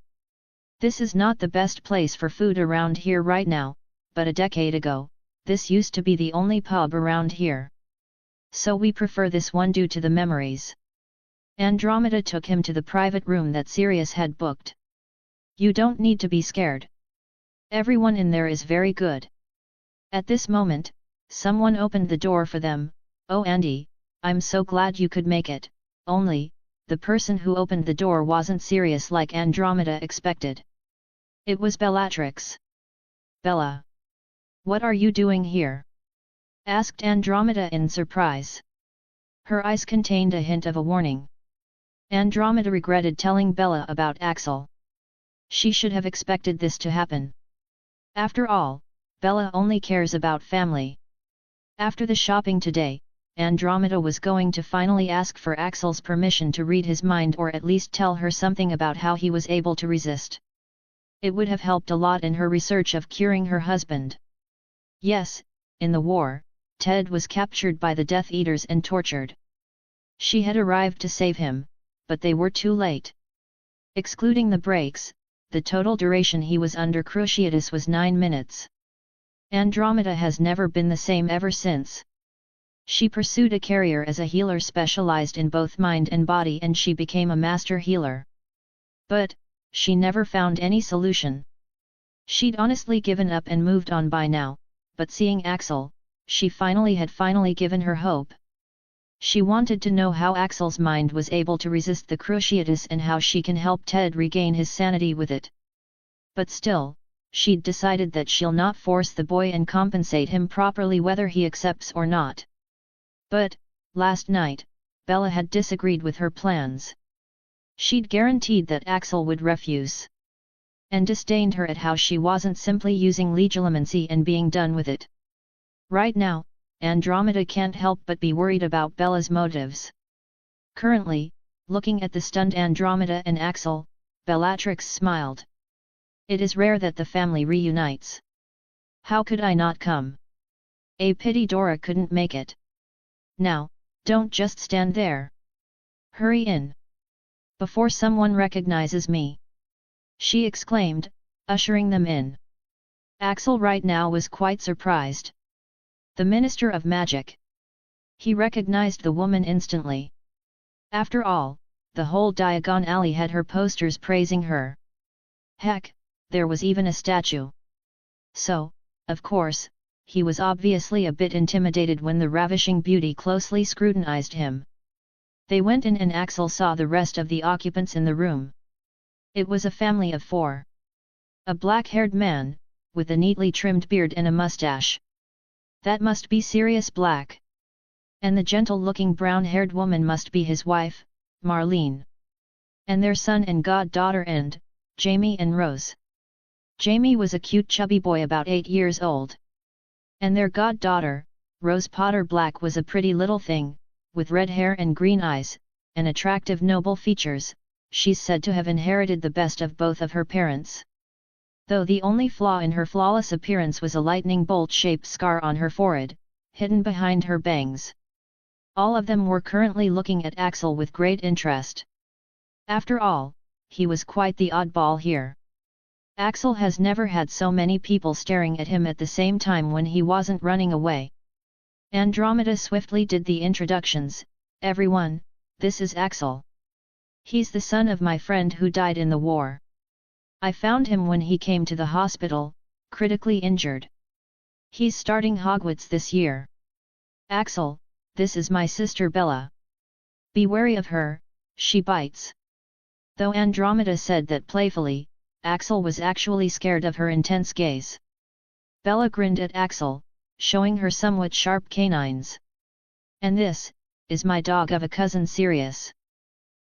"This is not the best place for food around here right now, but a decade ago, this used to be the only pub around here. So we prefer this one due to the memories." Andromeda took him to the private room that Sirius had booked. "You don't need to be scared. Everyone in there is very good." At this moment, someone opened the door for them. "Oh Andy, I'm so glad you could make it," only, the person who opened the door wasn't Sirius like Andromeda expected. It was Bellatrix. "Bella! What are you doing here?" asked Andromeda in surprise. Her eyes contained a hint of a warning. Andromeda regretted telling Bella about Axel. She should have expected this to happen. After all, Bella only cares about family. After the shopping today, Andromeda was going to finally ask for Axel's permission to read his mind or at least tell her something about how he was able to resist. It would have helped a lot in her research of curing her husband. Yes, in the war, Ted was captured by the Death Eaters and tortured. She had arrived to save him, but they were too late. Excluding the breaks, the total duration he was under cruciatus was 9 minutes. Andromeda has never been the same ever since. She pursued a career as a healer specialized in both mind and body, and she became a master healer. But she never found any solution. She'd honestly given up and moved on by now, but seeing Axel, she had finally given her hope. She wanted to know how Axel's mind was able to resist the cruciatus and how she can help Ted regain his sanity with it. But still, she'd decided that she'll not force the boy and compensate him properly whether he accepts or not. But, last night, Bella had disagreed with her plans. She'd guaranteed that Axel would refuse. And disdained her at how she wasn't simply using legilimency and being done with it. Right now, Andromeda can't help but be worried about Bella's motives. Currently, looking at the stunned Andromeda and Axel, Bellatrix smiled. It is rare that the family reunites. How could I not come? A pity Dora couldn't make it. Now, don't just stand there. Hurry in. Before someone recognizes me. She exclaimed, ushering them in. Axel right now was quite surprised. The Minister of Magic. He recognized the woman instantly. After all, the whole Diagon Alley had her posters praising her. Heck, there was even a statue. So, of course, he was obviously a bit intimidated when the ravishing beauty closely scrutinized him. They went in and Axel saw the rest of the occupants in the room. It was a family of 4. A black-haired man, with a neatly trimmed beard and a mustache. That must be Sirius Black. And the gentle-looking brown-haired woman must be his wife, Marlene. And their son and goddaughter Jamie and Rose. Jamie was a cute chubby boy about 8 years old. And their goddaughter, Rose Potter Black, was a pretty little thing, with red hair and green eyes, and attractive noble features. She's said to have inherited the best of both of her parents. Though the only flaw in her flawless appearance was a lightning bolt-shaped scar on her forehead, hidden behind her bangs. All of them were currently looking at Axel with great interest. After all, he was quite the oddball here. Axel has never had so many people staring at him at the same time when he wasn't running away. Andromeda swiftly did the introductions. Everyone, this is Axel. He's the son of my friend who died in the war. I found him when he came to the hospital, critically injured. He's starting Hogwarts this year. Axel, this is my sister Bella. Be wary of her, she bites. Though Andromeda said that playfully, Axel was actually scared of her intense gaze. Bella grinned at Axel, showing her somewhat sharp canines. And this is my dog of a cousin Sirius.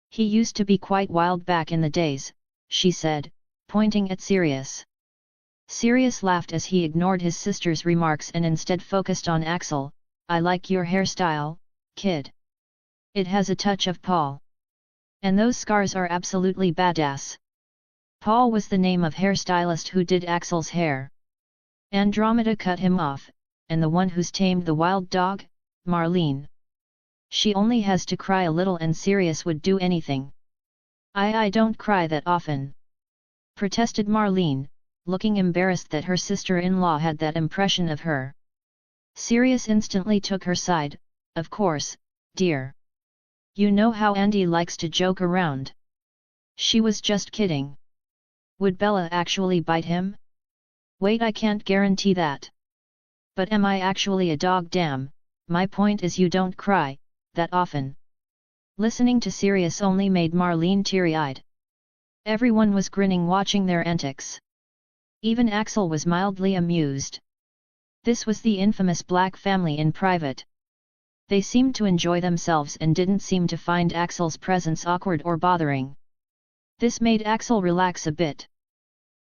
He used to be quite wild back in the days, she said, pointing at Sirius. Sirius laughed as he ignored his sister's remarks and instead focused on Axel. I like your hairstyle, kid. It has a touch of Paul. And those scars are absolutely badass. Paul was the name of hairstylist who did Axel's hair. Andromeda cut him off, and the one who's tamed the wild dog, Marlene. She only has to cry a little and Sirius would do anything. I don't cry that often. Protested Marlene, looking embarrassed that her sister-in-law had that impression of her. Sirius instantly took her side. Of course, dear. You know how Andy likes to joke around. She was just kidding. Would Bella actually bite him? Wait, I can't guarantee that. But am I actually a dog? Damn, my point is you don't cry that often. Listening to Sirius only made Marlene teary-eyed. Everyone was grinning watching their antics. Even Axel was mildly amused. This was the infamous Black family in private. They seemed to enjoy themselves and didn't seem to find Axel's presence awkward or bothering. This made Axel relax a bit.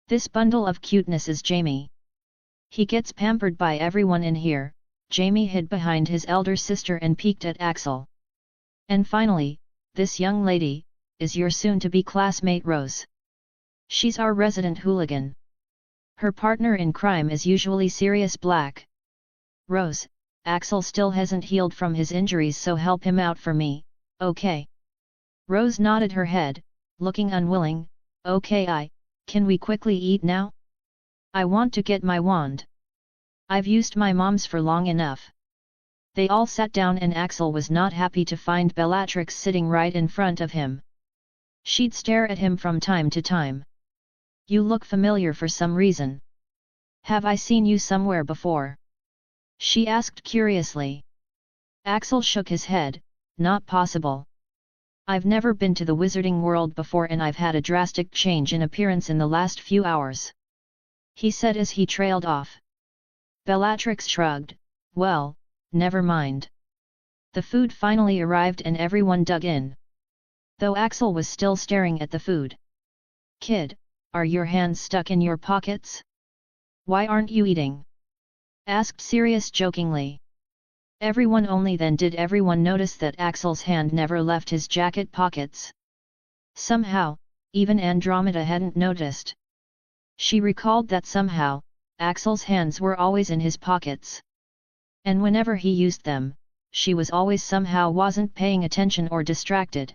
This bundle of cuteness is Jamie. He gets pampered by everyone in here. Jamie hid behind his elder sister and peeked at Axel. And finally, this young lady, is your soon-to-be classmate Rose. She's our resident hooligan. Her partner in crime is usually Sirius Black. Rose, Axel still hasn't healed from his injuries, so help him out for me, okay? Rose nodded her head, looking unwilling. Okay, can we quickly eat now? I want to get my wand. I've used my mom's for long enough. They all sat down and Axel was not happy to find Bellatrix sitting right in front of him. She'd stare at him from time to time. You look familiar for some reason. Have I seen you somewhere before? She asked curiously. Axel shook his head, not possible. I've never been to the wizarding world before and I've had a drastic change in appearance in the last few hours. He said as he trailed off. Bellatrix shrugged, well, never mind. The food finally arrived and everyone dug in. Though Axel was still staring at the food. Kid, are your hands stuck in your pockets? Why aren't you eating? Asked Sirius jokingly. Everyone only then did everyone notice that Axel's hand never left his jacket pockets. Somehow, even Andromeda hadn't noticed. She recalled that somehow, Axel's hands were always in his pockets. And whenever he used them, she was always somehow wasn't paying attention or distracted.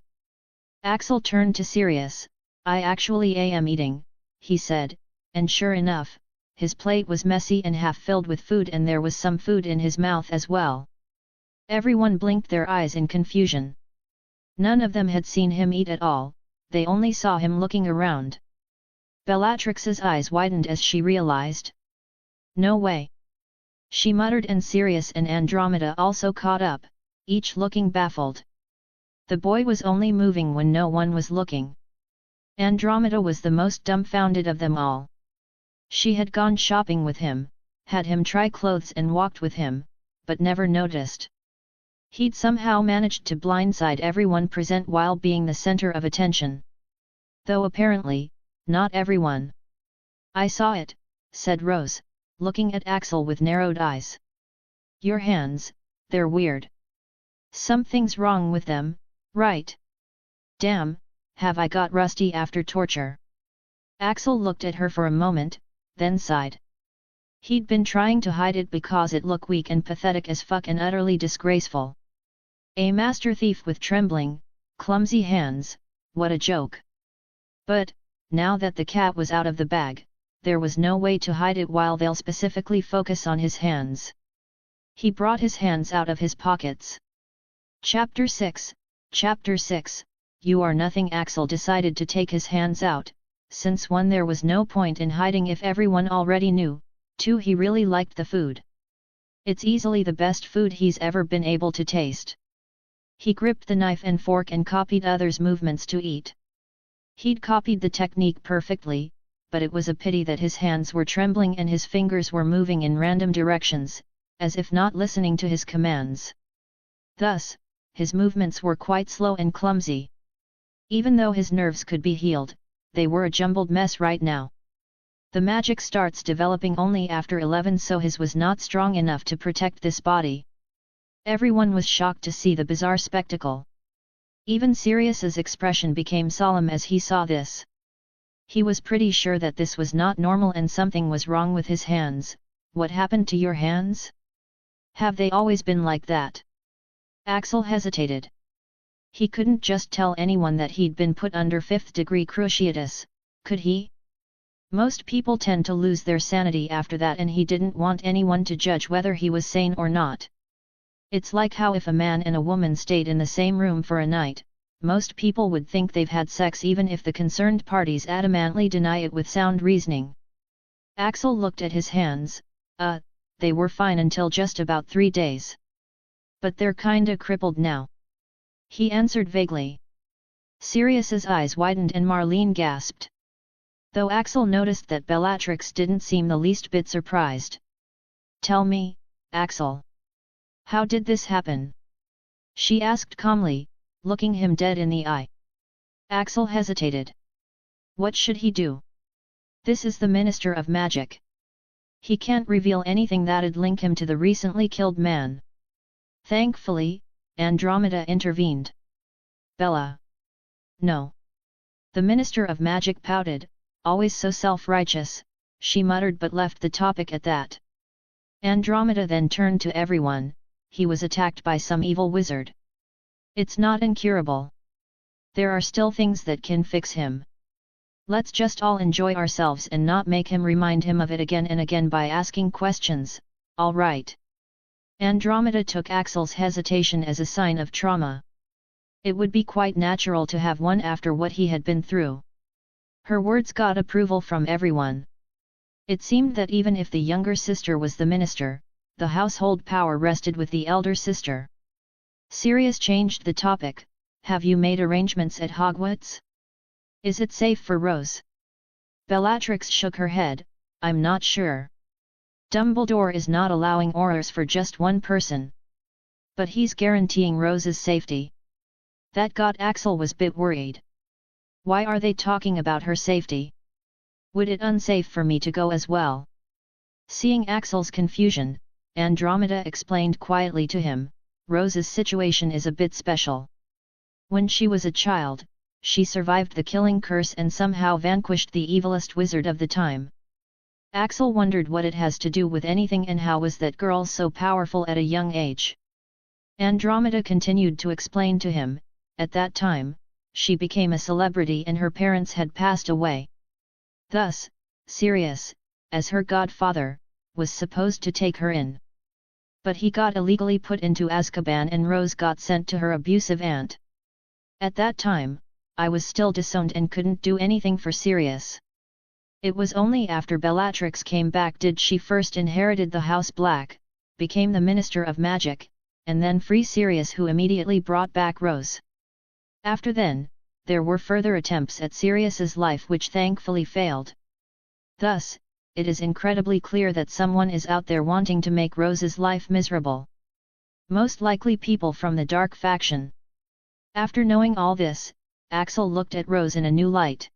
Axel turned to Sirius. I actually am eating, he said, and sure enough, his plate was messy and half filled with food and there was some food in his mouth as well. Everyone blinked their eyes in confusion. None of them had seen him eat at all, they only saw him looking around. Bellatrix's eyes widened as she realized. No way! She muttered and Sirius and Andromeda also caught up, each looking baffled. The boy was only moving when no one was looking. Andromeda was the most dumbfounded of them all. She had gone shopping with him, had him try clothes and walked with him, but never noticed. He'd somehow managed to blindside everyone present while being the center of attention. Though apparently, not everyone. I saw it, said Rose, looking at Axel with narrowed eyes. Your hands, they're weird. Something's wrong with them, right? Damn, have I got rusty after torture? Axel looked at her for a moment, then sighed. He'd been trying to hide it because it looked weak and pathetic as fuck and utterly disgraceful. A master thief with trembling, clumsy hands, what a joke. But, now that the cat was out of the bag, there was no way to hide it while they'll specifically focus on his hands. He brought his hands out of his pockets. Chapter 6, You Are Nothing. Axel decided to take his hands out, since 1 there was no point in hiding if everyone already knew, 2 he really liked the food. It's easily the best food he's ever been able to taste. He gripped the knife and fork and copied others' movements to eat. He'd copied the technique perfectly, but it was a pity that his hands were trembling and his fingers were moving in random directions, as if not listening to his commands. Thus, his movements were quite slow and clumsy. Even though his nerves could be healed, they were a jumbled mess right now. The magic starts developing only after 11, so his was not strong enough to protect this body. Everyone was shocked to see the bizarre spectacle. Even Sirius's expression became solemn as he saw this. He was pretty sure that this was not normal and something was wrong with his hands. What happened to your hands? Have they always been like that? Axel hesitated. He couldn't just tell anyone that he'd been put under 5th degree cruciatus, could he? Most people tend to lose their sanity after that, and he didn't want anyone to judge whether he was sane or not. It's like how if a man and a woman stayed in the same room for a night, most people would think they've had sex even if the concerned parties adamantly deny it with sound reasoning. Axel looked at his hands. They were fine until just about 3 days. But they're kinda crippled now. He answered vaguely. Sirius's eyes widened and Marlene gasped. Though Axel noticed that Bellatrix didn't seem the least bit surprised. Tell me, Axel. How did this happen? She asked calmly, looking him dead in the eye. Axel hesitated. What should he do? This is the Minister of Magic. He can't reveal anything that'd link him to the recently killed man. Thankfully, Andromeda intervened. Bella. No. The Minister of Magic pouted, always so self-righteous, she muttered but left the topic at that. Andromeda then turned to everyone, he was attacked by some evil wizard. It's not incurable. There are still things that can fix him. Let's just all enjoy ourselves and not make him remind him of it again and again by asking questions, all right. Andromeda took Axel's hesitation as a sign of trauma. It would be quite natural to have one after what he had been through. Her words got approval from everyone. It seemed that even if the younger sister was the minister, the household power rested with the elder sister. Sirius changed the topic. Have you made arrangements at Hogwarts? Is it safe for Rose? Bellatrix shook her head, I'm not sure. Dumbledore is not allowing Aurors for just one person. But he's guaranteeing Rose's safety. That got Axel was bit worried. Why are they talking about her safety? Would it unsafe for me to go as well? Seeing Axel's confusion, Andromeda explained quietly to him, Rose's situation is a bit special. When she was a child, she survived the killing curse and somehow vanquished the evilest wizard of the time. Axel wondered what it has to do with anything and how was that girl so powerful at a young age. Andromeda continued to explain to him, at that time, she became a celebrity and her parents had passed away. Thus, Sirius, as her godfather, was supposed to take her in. But he got illegally put into Azkaban and Rose got sent to her abusive aunt. At that time, I was still disowned and couldn't do anything for Sirius. It was only after Bellatrix came back did she first inherited the House Black, became the Minister of Magic, and then free Sirius who immediately brought back Rose. After then, there were further attempts at Sirius's life which thankfully failed. Thus, it is incredibly clear that someone is out there wanting to make Rose's life miserable. Most likely people from the Dark faction. After knowing all this, Axel looked at Rose in a new light.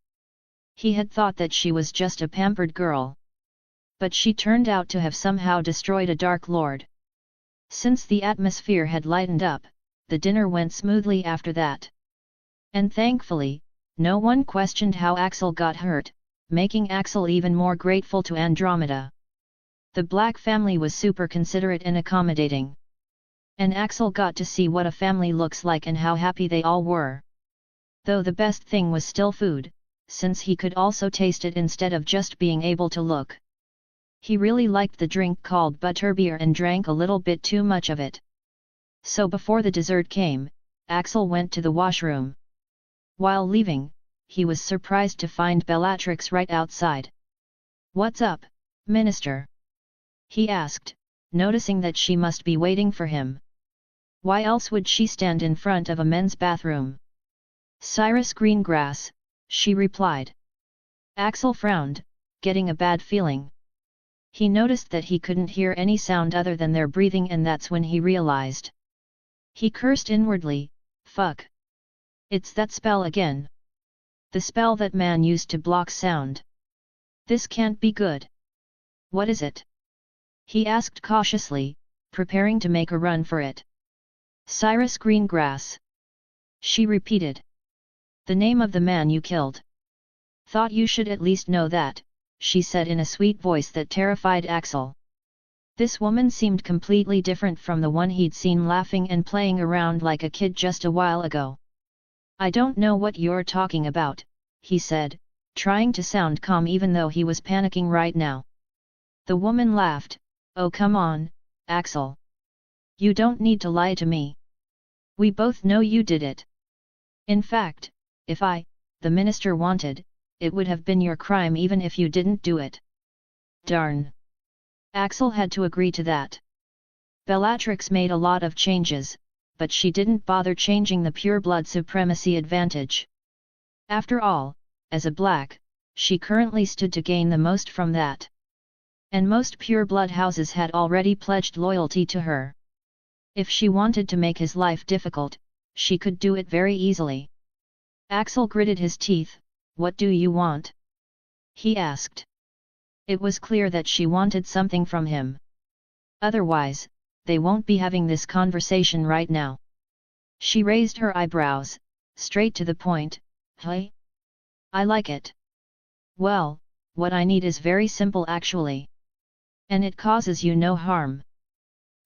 He had thought that she was just a pampered girl. But she turned out to have somehow destroyed a Dark Lord. Since the atmosphere had lightened up, the dinner went smoothly after that. And thankfully, no one questioned how Axel got hurt, making Axel even more grateful to Andromeda. The Black family was super considerate and accommodating. And Axel got to see what a family looks like and how happy they all were. Though the best thing was still food, since he could also taste it instead of just being able to look. He really liked the drink called butterbeer and drank a little bit too much of it. So before the dessert came, Axel went to the washroom. While leaving, he was surprised to find Bellatrix right outside. What's up, Minister? He asked, noticing that she must be waiting for him. Why else would she stand in front of a men's bathroom? Cyrus Greengrass, she replied. Axel frowned, getting a bad feeling. He noticed that he couldn't hear any sound other than their breathing and that's when he realized. He cursed inwardly, fuck. It's that spell again. The spell that man used to block sound. This can't be good. What is it? He asked cautiously, preparing to make a run for it. Cyrus Greengrass. She repeated. The name of the man you killed. Thought you should at least know that, she said in a sweet voice that terrified Axel. This woman seemed completely different from the one he'd seen laughing and playing around like a kid just a while ago. I don't know what you're talking about, he said, trying to sound calm even though he was panicking right now. The woman laughed, oh come on, Axel. You don't need to lie to me. We both know you did it. In fact, if I, the minister wanted, it would have been your crime even if you didn't do it. Darn. Axel had to agree to that. Bellatrix made a lot of changes, but she didn't bother changing the pure-blood supremacy advantage. After all, as a black, she currently stood to gain the most from that. And most pure-blood houses had already pledged loyalty to her. If she wanted to make his life difficult, she could do it very easily. Axel gritted his teeth. What do you want? He asked. It was clear that she wanted something from him. Otherwise, they won't be having this conversation right now. She raised her eyebrows, straight to the point. Hey? I like it. Well, what I need is very simple actually. And it causes you no harm.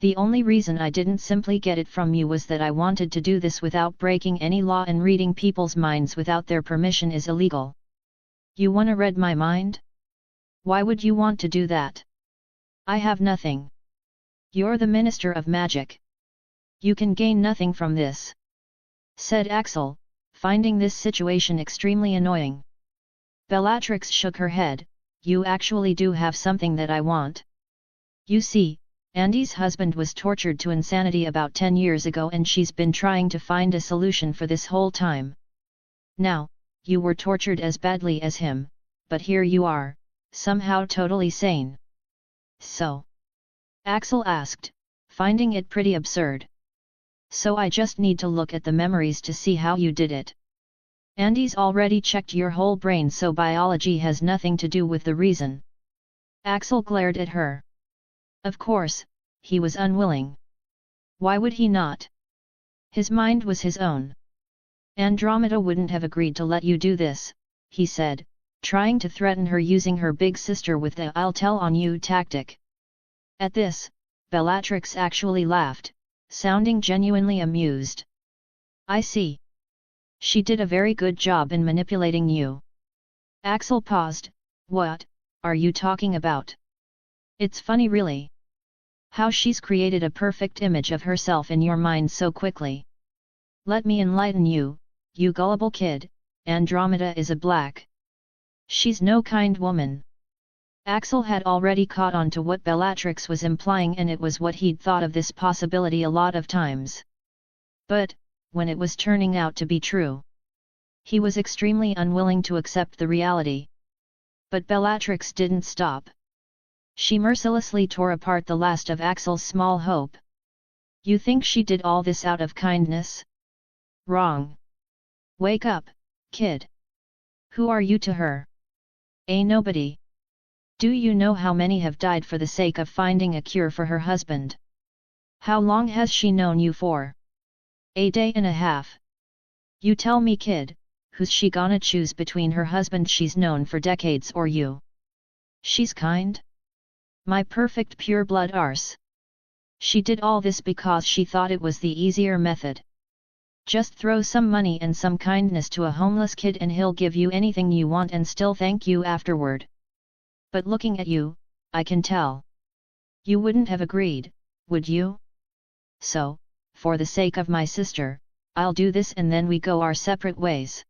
The only reason I didn't simply get it from you was that I wanted to do this without breaking any law, and reading people's minds without their permission is illegal. You wanna read my mind? Why would you want to do that? I have nothing. You're the Minister of Magic. You can gain nothing from this, said Axel, finding this situation extremely annoying. Bellatrix shook her head. You actually do have something that I want. You see, Andy's husband was tortured to insanity about 10 years ago, and she's been trying to find a solution for this whole time. Now, you were tortured as badly as him, but here you are, somehow totally sane. So? Axel asked, finding it pretty absurd. So I just need to look at the memories to see how you did it. Andy's already checked your whole brain, so biology has nothing to do with the reason. Axel glared at her. Of course, he was unwilling. Why would he not? His mind was his own. Andromeda wouldn't have agreed to let you do this, he said, trying to threaten her using her big sister with the "I'll tell on you" tactic. At this, Bellatrix actually laughed, sounding genuinely amused. I see. She did a very good job in manipulating you. Axel paused. What are you talking about? It's funny really. How she's created a perfect image of herself in your mind so quickly. Let me enlighten you, you gullible kid. Andromeda is a black. She's no kind woman. Axel had already caught on to what Bellatrix was implying, and it was what he'd thought of this possibility a lot of times. But, when it was turning out to be true, he was extremely unwilling to accept the reality. But Bellatrix didn't stop. She mercilessly tore apart the last of Axel's small hope. You think she did all this out of kindness? Wrong. Wake up, kid. Who are you to her? A nobody. Do you know how many have died for the sake of finding a cure for her husband? How long has she known you for? A day and a half. You tell me, kid, who's she gonna choose between her husband she's known for decades or you? She's kind? My perfect pure-blood arse. She did all this because she thought it was the easier method. Just throw some money and some kindness to a homeless kid and he'll give you anything you want and still thank you afterward. But looking at you, I can tell. You wouldn't have agreed, would you? So, for the sake of my sister, I'll do this and then we go our separate ways.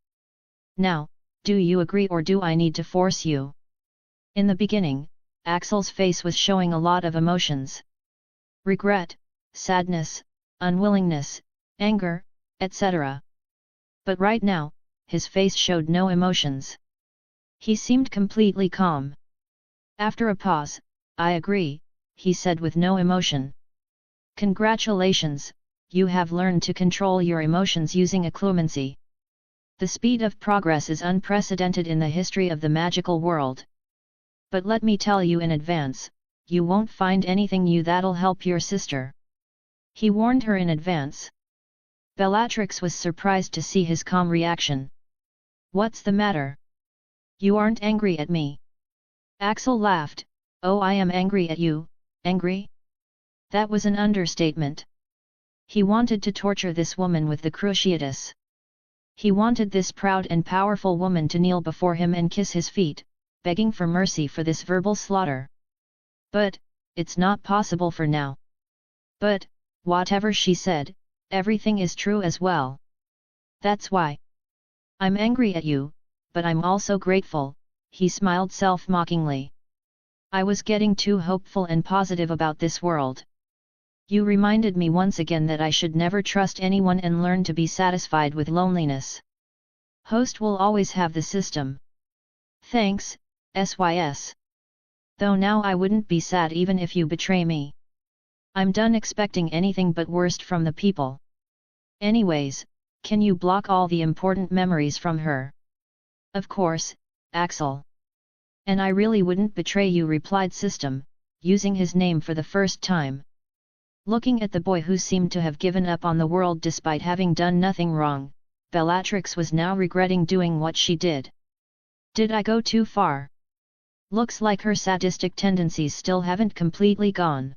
Now, do you agree or do I need to force you? In the beginning, Axel's face was showing a lot of emotions. Regret, sadness, unwillingness, anger, etc. But right now, his face showed no emotions. He seemed completely calm. After a pause, I agree, he said with no emotion. Congratulations, you have learned to control your emotions using occlumency. The speed of progress is unprecedented in the history of the magical world. But let me tell you in advance, you won't find anything new that'll help your sister. He warned her in advance. Bellatrix was surprised to see his calm reaction. What's the matter? You aren't angry at me? Axel laughed. Oh, I am angry at you. Angry? That was an understatement. He wanted to torture this woman with the cruciatus. He wanted this proud and powerful woman to kneel before him and kiss his feet, begging for mercy for this verbal slaughter. But, it's not possible for now. But, whatever she said, everything is true as well. That's why. I'm angry at you, but I'm also grateful, he smiled self-mockingly. I was getting too hopeful and positive about this world. You reminded me once again that I should never trust anyone and learn to be satisfied with loneliness. Host will always have the system. Thanks, SYS. Though now I wouldn't be sad even if you betray me. I'm done expecting anything but worst from the people. Anyways, can you block all the important memories from her? Of course, Axel. And I really wouldn't betray you, replied System, using his name for the first time. Looking at the boy who seemed to have given up on the world despite having done nothing wrong, Bellatrix was now regretting doing what she did. Did I go too far? Looks like her sadistic tendencies still haven't completely gone.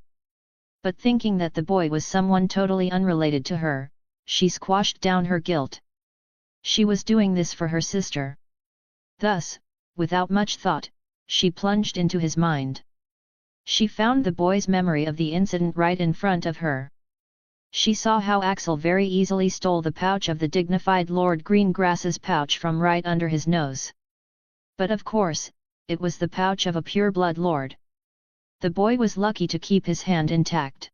But thinking that the boy was someone totally unrelated to her, she squashed down her guilt. She was doing this for her sister. Thus, without much thought, she plunged into his mind. She found the boy's memory of the incident right in front of her. She saw how Axel very easily stole the pouch of the dignified Lord Greengrass's pouch from right under his nose. But of course, it was the pouch of a pure-blood lord. The boy was lucky to keep his hand intact.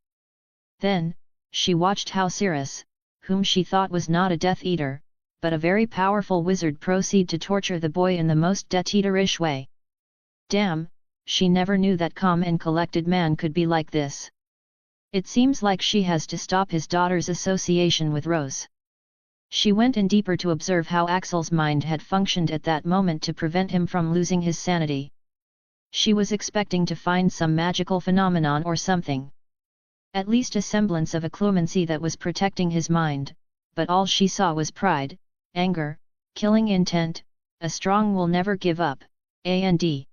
Then, she watched how Sirius, whom she thought was not a Death Eater, but a very powerful wizard, proceed to torture the boy in the most Death Eater-ish way. Damn, she never knew that calm and collected man could be like this. It seems like she has to stop his daughter's association with Rose. She went in deeper to observe how Axel's mind had functioned at that moment to prevent him from losing his sanity. She was expecting to find some magical phenomenon or something. At least a semblance of a clemency that was protecting his mind, but all she saw was pride, anger, killing intent, a strong will never give up, and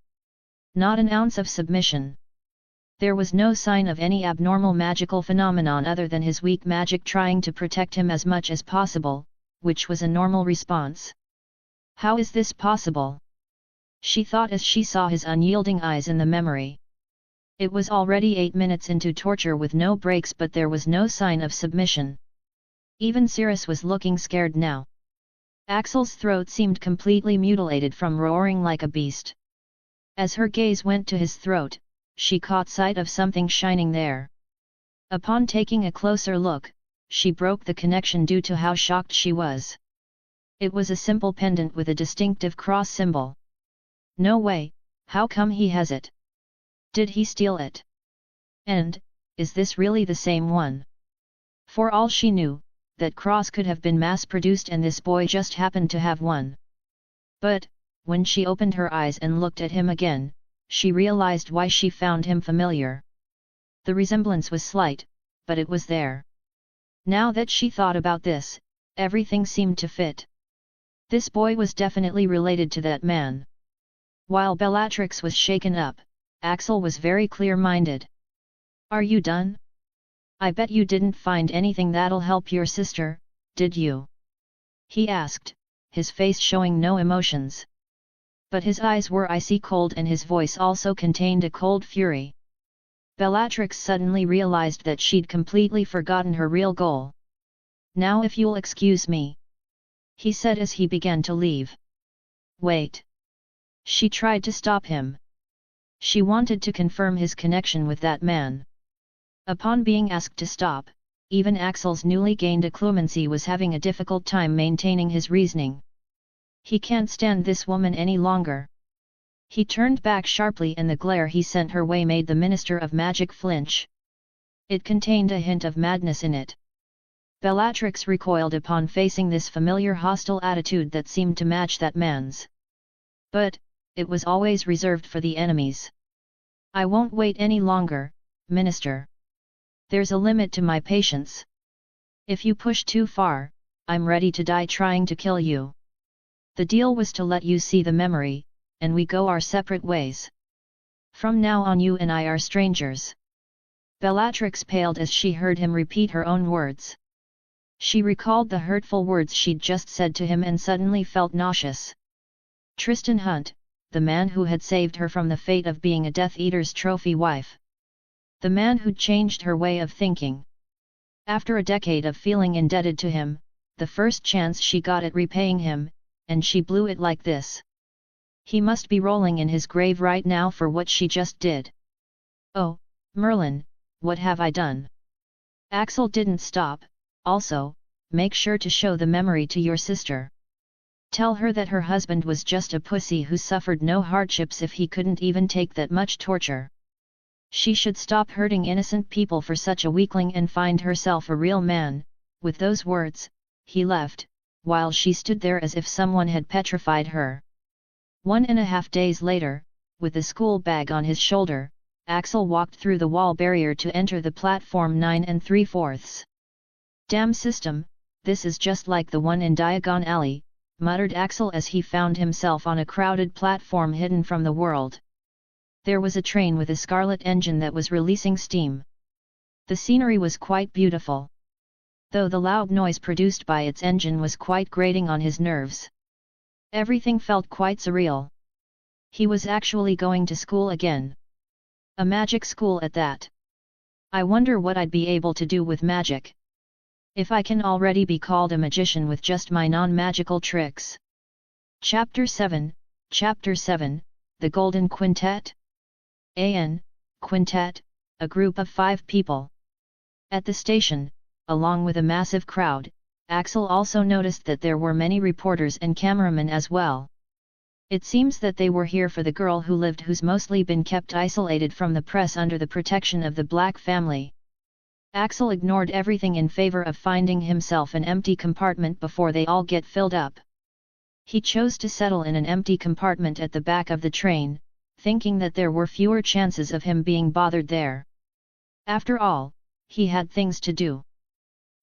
not an ounce of submission. There was no sign of any abnormal magical phenomenon other than his weak magic trying to protect him as much as possible, which was a normal response. How is this possible? She thought as she saw his unyielding eyes in the memory. It was already 8 minutes into torture with no breaks, but there was no sign of submission. Even Sirius was looking scared now. Axel's throat seemed completely mutilated from roaring like a beast. As her gaze went to his throat, she caught sight of something shining there. Upon taking a closer look, she broke the connection due to how shocked she was. It was a simple pendant with a distinctive cross symbol. No way, how come he has it? Did he steal it? And, is this really the same one? For all she knew, that cross could have been mass-produced and this boy just happened to have one. But, when she opened her eyes and looked at him again, she realized why she found him familiar. The resemblance was slight, but it was there. Now that she thought about this, everything seemed to fit. This boy was definitely related to that man. While Bellatrix was shaken up, Axel was very clear-minded. Are you done? I bet you didn't find anything that'll help your sister, did you? He asked, his face showing no emotions. But his eyes were icy cold and his voice also contained a cold fury. Bellatrix suddenly realized that she'd completely forgotten her real goal. Now if you'll excuse me, he said as he began to leave. Wait. She tried to stop him. She wanted to confirm his connection with that man. Upon being asked to stop, even Axel's newly gained acclumency was having a difficult time maintaining his reasoning. He can't stand this woman any longer. He turned back sharply and the glare he sent her way made the Minister of Magic flinch. It contained a hint of madness in it. Bellatrix recoiled upon facing this familiar hostile attitude that seemed to match that man's. But, it was always reserved for the enemies. I won't wait any longer, Minister. There's a limit to my patience. If you push too far, I'm ready to die trying to kill you. The deal was to let you see the memory, and we go our separate ways. From now on you and I are strangers. Bellatrix paled as she heard him repeat her own words. She recalled the hurtful words she'd just said to him and suddenly felt nauseous. Tristan Hunt, the man who had saved her from the fate of being a Death Eater's trophy wife. The man who'd changed her way of thinking. After a decade of feeling indebted to him, the first chance she got at repaying him, and she blew it like this. He must be rolling in his grave right now for what she just did. Oh, Merlin, what have I done? Axel didn't stop. Also, make sure to show the memory to your sister. Tell her that her husband was just a pussy who suffered no hardships if he couldn't even take that much torture. She should stop hurting innocent people for such a weakling and find herself a real man. With those words, he left, while she stood there as if someone had petrified her. 1.5 days later, with the school bag on his shoulder, Axel walked through the wall barrier to enter the platform 9 3/4. Damn system, this is just like the one in Diagon Alley, muttered Axel as he found himself on a crowded platform hidden from the world. There was a train with a scarlet engine that was releasing steam. The scenery was quite beautiful, though the loud noise produced by its engine was quite grating on his nerves. Everything felt quite surreal. He was actually going to school again. A magic school at that. I wonder what I'd be able to do with magic. If I can already be called a magician with just my non-magical tricks. Chapter 7, The Golden Quintet? Quintet, a group of 5 people. At the station, along with a massive crowd, Axel also noticed that there were many reporters and cameramen as well. It seems that they were here for the girl who lived, who's mostly been kept isolated from the press under the protection of the Black family. Axel ignored everything in favor of finding himself an empty compartment before they all get filled up. He chose to settle in an empty compartment at the back of the train, thinking that there were fewer chances of him being bothered there. After all, he had things to do.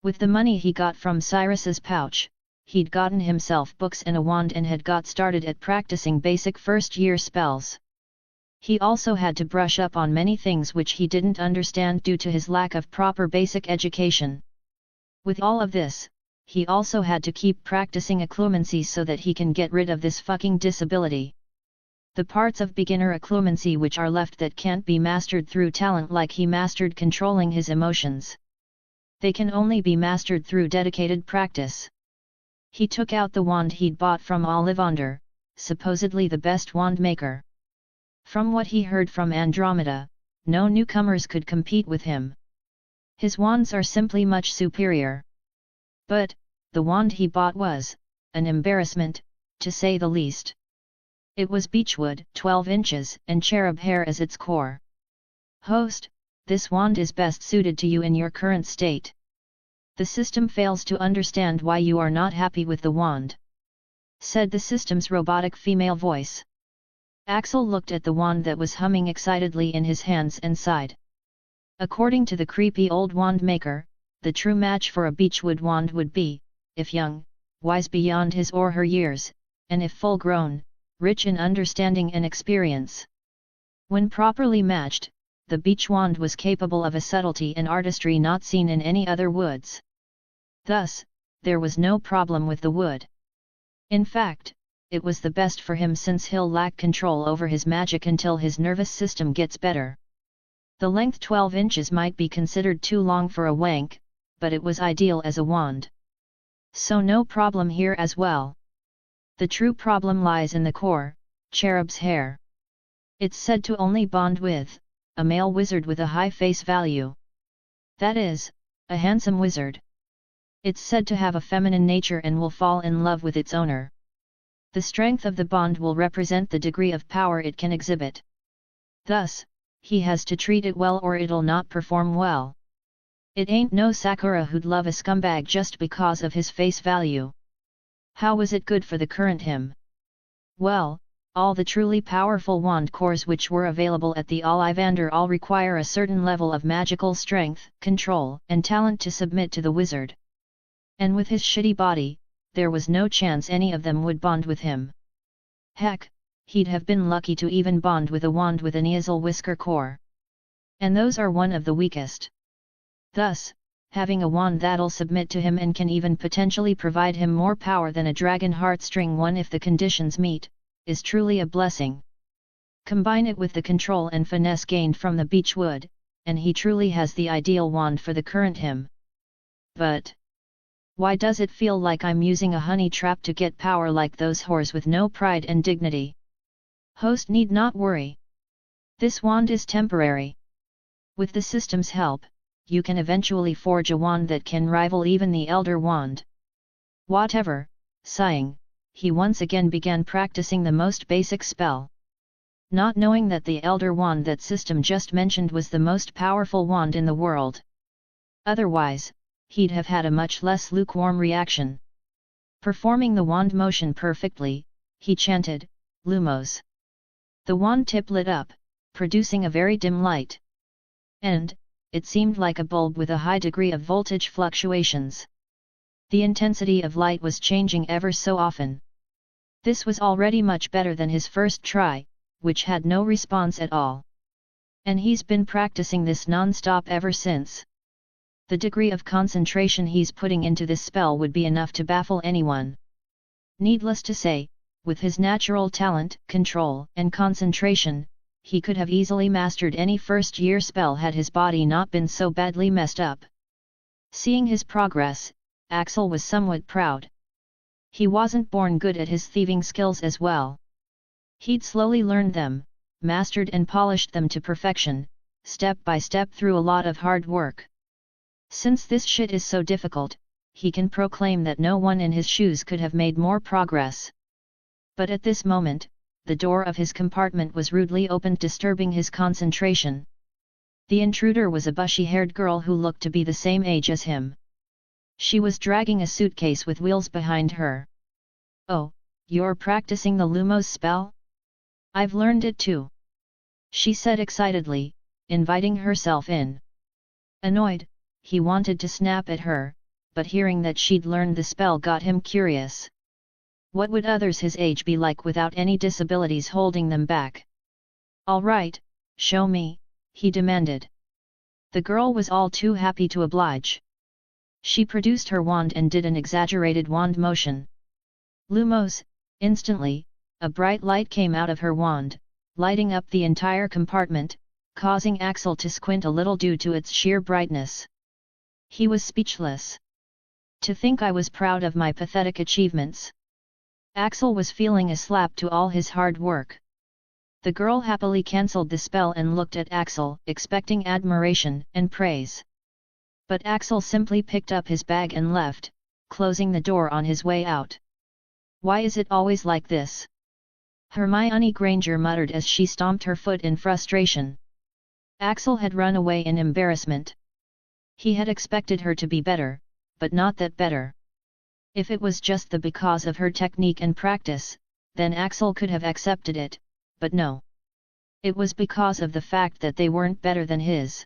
With the money he got from Cyrus's pouch, he'd gotten himself books and a wand and had got started at practicing basic first-year spells. He also had to brush up on many things which he didn't understand due to his lack of proper basic education. With all of this, he also had to keep practicing occlumency so that he can get rid of this fucking disability. The parts of beginner occlumency which are left that can't be mastered through talent, like he mastered controlling his emotions. They can only be mastered through dedicated practice. He took out the wand he'd bought from Ollivander, supposedly the best wand maker. From what he heard from Andromeda, no newcomers could compete with him. His wands are simply much superior. But, the wand he bought was an embarrassment, to say the least. It was beechwood, 12 inches, and cherub hair as its core. Host, this wand is best suited to you in your current state. The system fails to understand why you are not happy with the wand, said the system's robotic female voice. Axel looked at the wand that was humming excitedly in his hands and sighed. According to the creepy old wand maker, the true match for a beechwood wand would be, if young, wise beyond his or her years, and if full-grown, rich in understanding and experience. When properly matched, the beech wand was capable of a subtlety and artistry not seen in any other woods. Thus, there was no problem with the wood. In fact, it was the best for him since he'll lack control over his magic until his nervous system gets better. The length 12 inches might be considered too long for a wank, but it was ideal as a wand. So no problem here as well. The true problem lies in the core, cherub's hair. It's said to only bond with a male wizard with a high face value. That is, a handsome wizard. It's said to have a feminine nature and will fall in love with its owner. The strength of the bond will represent the degree of power it can exhibit. Thus, he has to treat it well or it'll not perform well. It ain't no Sakura who'd love a scumbag just because of his face value. How was it good for the current him? Well, all the truly powerful wand cores which were available at the Ollivander all require a certain level of magical strength, control, and talent to submit to the wizard. And with his shitty body, there was no chance any of them would bond with him. Heck, he'd have been lucky to even bond with a wand with an easel whisker core. And those are one of the weakest. Thus, having a wand that'll submit to him and can even potentially provide him more power than a dragon heartstring one if the conditions meet, is truly a blessing. Combine it with the control and finesse gained from the beechwood, and he truly has the ideal wand for the current him. But why does it feel like I'm using a honey trap to get power like those whores with no pride and dignity? Host need not worry. This wand is temporary. With the system's help, you can eventually forge a wand that can rival even the Elder Wand. Whatever, sighing, he once again began practicing the most basic spell. not knowing that the elder wand that system just mentioned was the most powerful wand in the world. Otherwise, he'd have had a much less lukewarm reaction. Performing the wand motion perfectly, he chanted, "Lumos." The wand tip lit up, producing a very dim light. And, it seemed like a bulb with a high degree of voltage fluctuations. The intensity of light was changing ever so often. This was already much better than his first try, which had no response at all. And he's been practicing this non-stop ever since. The degree of concentration he's putting into this spell would be enough to baffle anyone. Needless to say, with his natural talent, control, and concentration, he could have easily mastered any first-year spell had his body not been so badly messed up. Seeing his progress, Axel was somewhat proud. He wasn't born good at his thieving skills as well. He'd slowly learned them, mastered and polished them to perfection, step by step through a lot of hard work. Since this shit is so difficult, he can proclaim that no one in his shoes could have made more progress. But at this moment, the door of his compartment was rudely opened, disturbing his concentration. The intruder was a bushy-haired girl who looked to be the same age as him. She was dragging a suitcase with wheels behind her. "Oh, you're practicing the Lumos spell? I've learned it too," she said excitedly, inviting herself in. Annoyed, he wanted to snap at her, but hearing that she'd learned the spell got him curious. What would others his age be like without any disabilities holding them back? "All right, show me," he demanded. The girl was all too happy to oblige. She produced her wand and did an exaggerated wand motion. Lumos, instantly, a bright light came out of her wand, lighting up the entire compartment, causing Axel to squint a little due to its sheer brightness. He was speechless. To think I was proud of my pathetic achievements. Axel was feeling a slap to all his hard work. The girl happily cancelled the spell and looked at Axel, expecting admiration and praise. But Axel simply picked up his bag and left, closing the door on his way out. "Why is it always like this?" Hermione Granger muttered as she stomped her foot in frustration. Axel had run away in embarrassment. He had expected her to be better, but not that better. If it was just because of her technique and practice, then Axel could have accepted it, but no. It was because of the fact that they weren't better than his.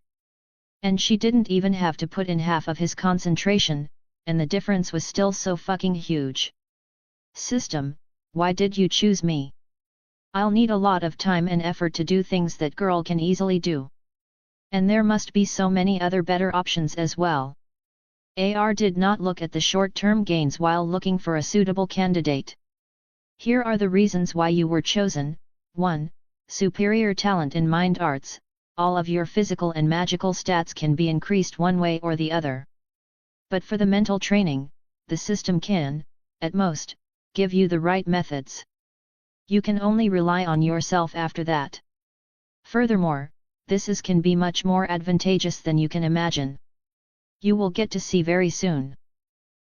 And she didn't even have to put in half of his concentration, and the difference was still so fucking huge. "System, why did you choose me? I'll need a lot of time and effort to do things that girl can easily do. And there must be so many other better options as well." AR did not look at the short-term gains while looking for a suitable candidate. "Here are the reasons why you were chosen. 1. Superior talent in mind arts. All of your physical and magical stats can be increased one way or the other. But for the mental training, the system can, at most, give you the right methods. You can only rely on yourself after that. Furthermore, this can be much more advantageous than you can imagine. You will get to see very soon.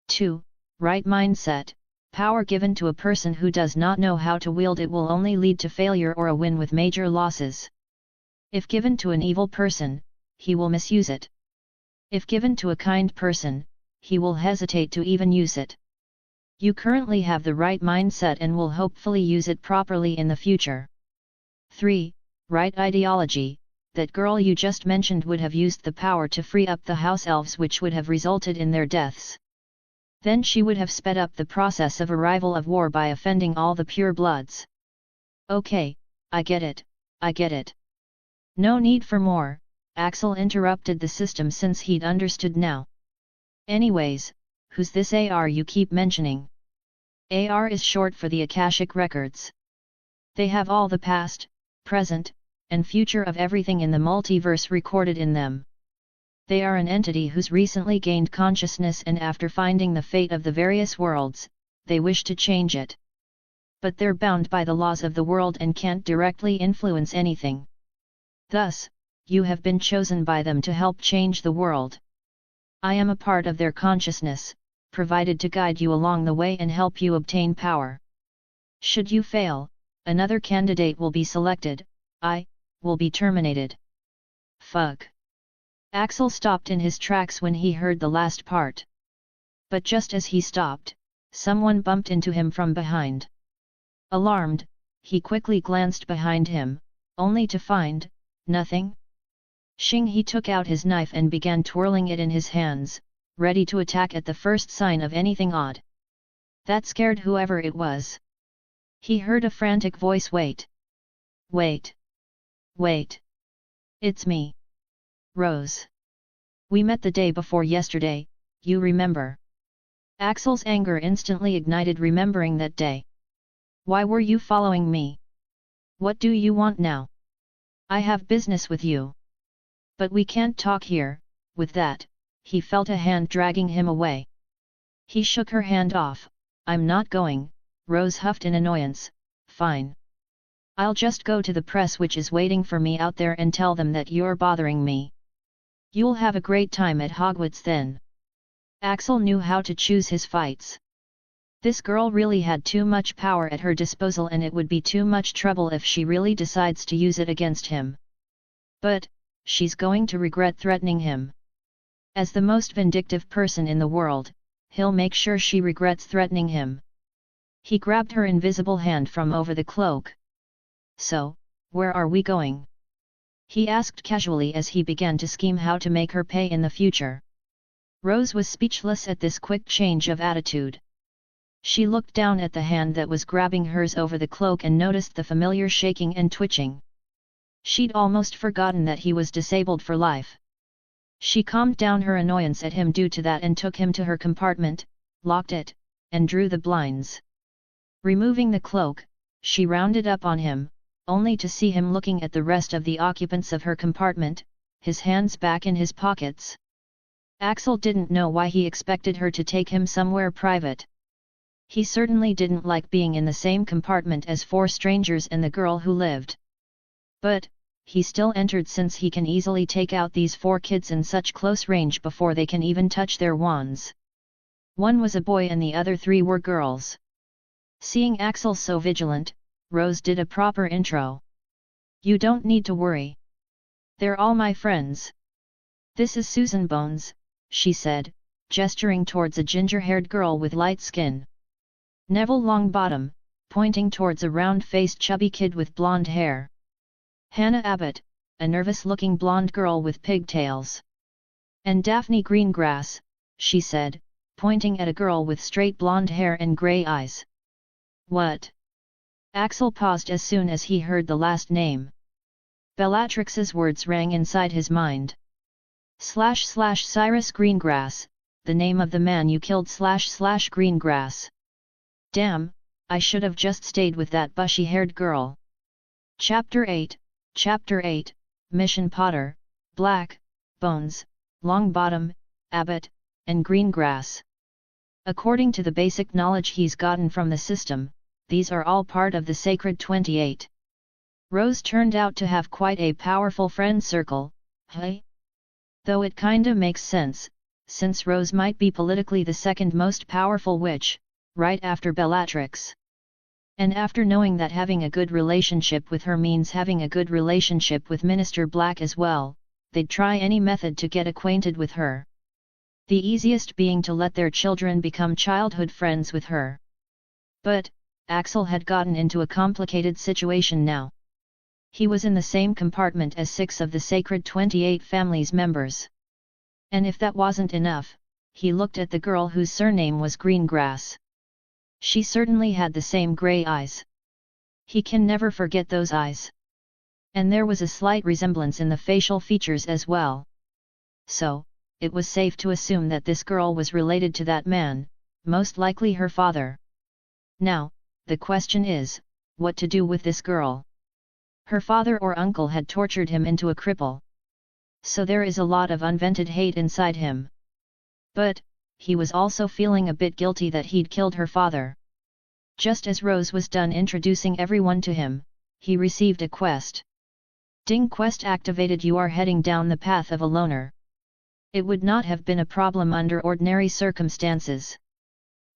2. Right mindset. Power given to a person who does not know how to wield it will only lead to failure or a win with major losses. If given to an evil person, he will misuse it. If given to a kind person, he will hesitate to even use it. You currently have the right mindset and will hopefully use it properly in the future. 3. Right ideology. That girl you just mentioned would have used the power to free up the house elves, which would have resulted in their deaths. Then she would have sped up the process of arrival of war by offending all the pure bloods. "Okay, I get it, I get it." "No need for more," Axel interrupted the system since he'd understood now. "Anyways, who's this AR you keep mentioning?" AR is short for the Akashic Records. They have all the past, present, and future of everything in the multiverse recorded in them. They are an entity who's recently gained consciousness, and after finding the fate of the various worlds, they wish to change it. But they're bound by the laws of the world and can't directly influence anything. Thus, you have been chosen by them to help change the world. I am a part of their consciousness, provided to guide you along the way and help you obtain power. Should you fail, another candidate will be selected, will be terminated. Fuck. Axel stopped in his tracks when he heard the last part. But just as he stopped, someone bumped into him from behind. Alarmed, he quickly glanced behind him, only to find, nothing. He took out his knife and began twirling it in his hands, ready to attack at the first sign of anything odd. That scared whoever it was. He heard a frantic voice, "Wait! Wait! Wait! It's me! Rose! We met the day before yesterday, you remember?" Axel's anger instantly ignited remembering that day. "Why were you following me? What do you want now? I have business with you. But we can't talk here." With that, he felt a hand dragging him away. He shook her hand off. "I'm not going," Rose huffed in annoyance. "Fine. I'll just go to the press which is waiting for me out there and tell them that you're bothering me. You'll have a great time at Hogwarts then." Axel knew how to choose his fights. This girl really had too much power at her disposal, and it would be too much trouble if she really decides to use it against him. But, she's going to regret threatening him. As the most vindictive person in the world, he'll make sure she regrets threatening him. He grabbed her invisible hand from over the cloak. "So, where are we going?" he asked casually as he began to scheme how to make her pay in the future. Rose was speechless at this quick change of attitude. She looked down at the hand that was grabbing hers over the cloak and noticed the familiar shaking and twitching. She'd almost forgotten that he was disabled for life. She calmed down her annoyance at him due to that and took him to her compartment, locked it, and drew the blinds. Removing the cloak, she rounded up on him, only to see him looking at the rest of the occupants of her compartment, his hands back in his pockets. Axel didn't know why he expected her to take him somewhere private. He certainly didn't like being in the same compartment as 4 strangers and the girl who lived. But, he still entered since he can easily take out these 4 kids in such close range before they can even touch their wands. One was a boy and the other 3 were girls. Seeing Axel so vigilant, Rose did a proper intro. "You don't need to worry. They're all my friends. This is Susan Bones," she said, gesturing towards a ginger-haired girl with light skin. "Neville Longbottom," pointing towards a round-faced chubby kid with blonde hair. "Hannah Abbott," a nervous-looking blonde girl with pigtails. "And Daphne Greengrass," she said, pointing at a girl with straight blonde hair and grey eyes. "What?" Axel paused as soon as he heard the last name. Bellatrix's words rang inside his mind. / Cyrus Greengrass, the name of the man you killed / Greengrass. Damn, I should have just stayed with that bushy-haired girl. Chapter 8, Mission Potter, Black, Bones, Longbottom, Abbott, and Greengrass. According to the basic knowledge he's gotten from the system, these are all part of the Sacred 28. Rose turned out to have quite a powerful friend circle, hey? Though it kinda makes sense, since Rose might be politically the second most powerful witch, right after Bellatrix. And after knowing that having a good relationship with her means having a good relationship with Minister Black as well, they'd try any method to get acquainted with her. The easiest being to let their children become childhood friends with her. But, Axel had gotten into a complicated situation now. He was in the same compartment as 6 of the Sacred 28 family's members. And if that wasn't enough, he looked at the girl whose surname was Greengrass. She certainly had the same grey eyes. He can never forget those eyes. And there was a slight resemblance in the facial features as well. So, it was safe to assume that this girl was related to that man, most likely her father. Now, the question is, what to do with this girl? Her father or uncle had tortured him into a cripple. So there is a lot of unvented hate inside him. But, he was also feeling a bit guilty that he'd killed her father. Just as Rose was done introducing everyone to him, he received a quest. Ding, quest activated. You are heading down the path of a loner. It would not have been a problem under ordinary circumstances.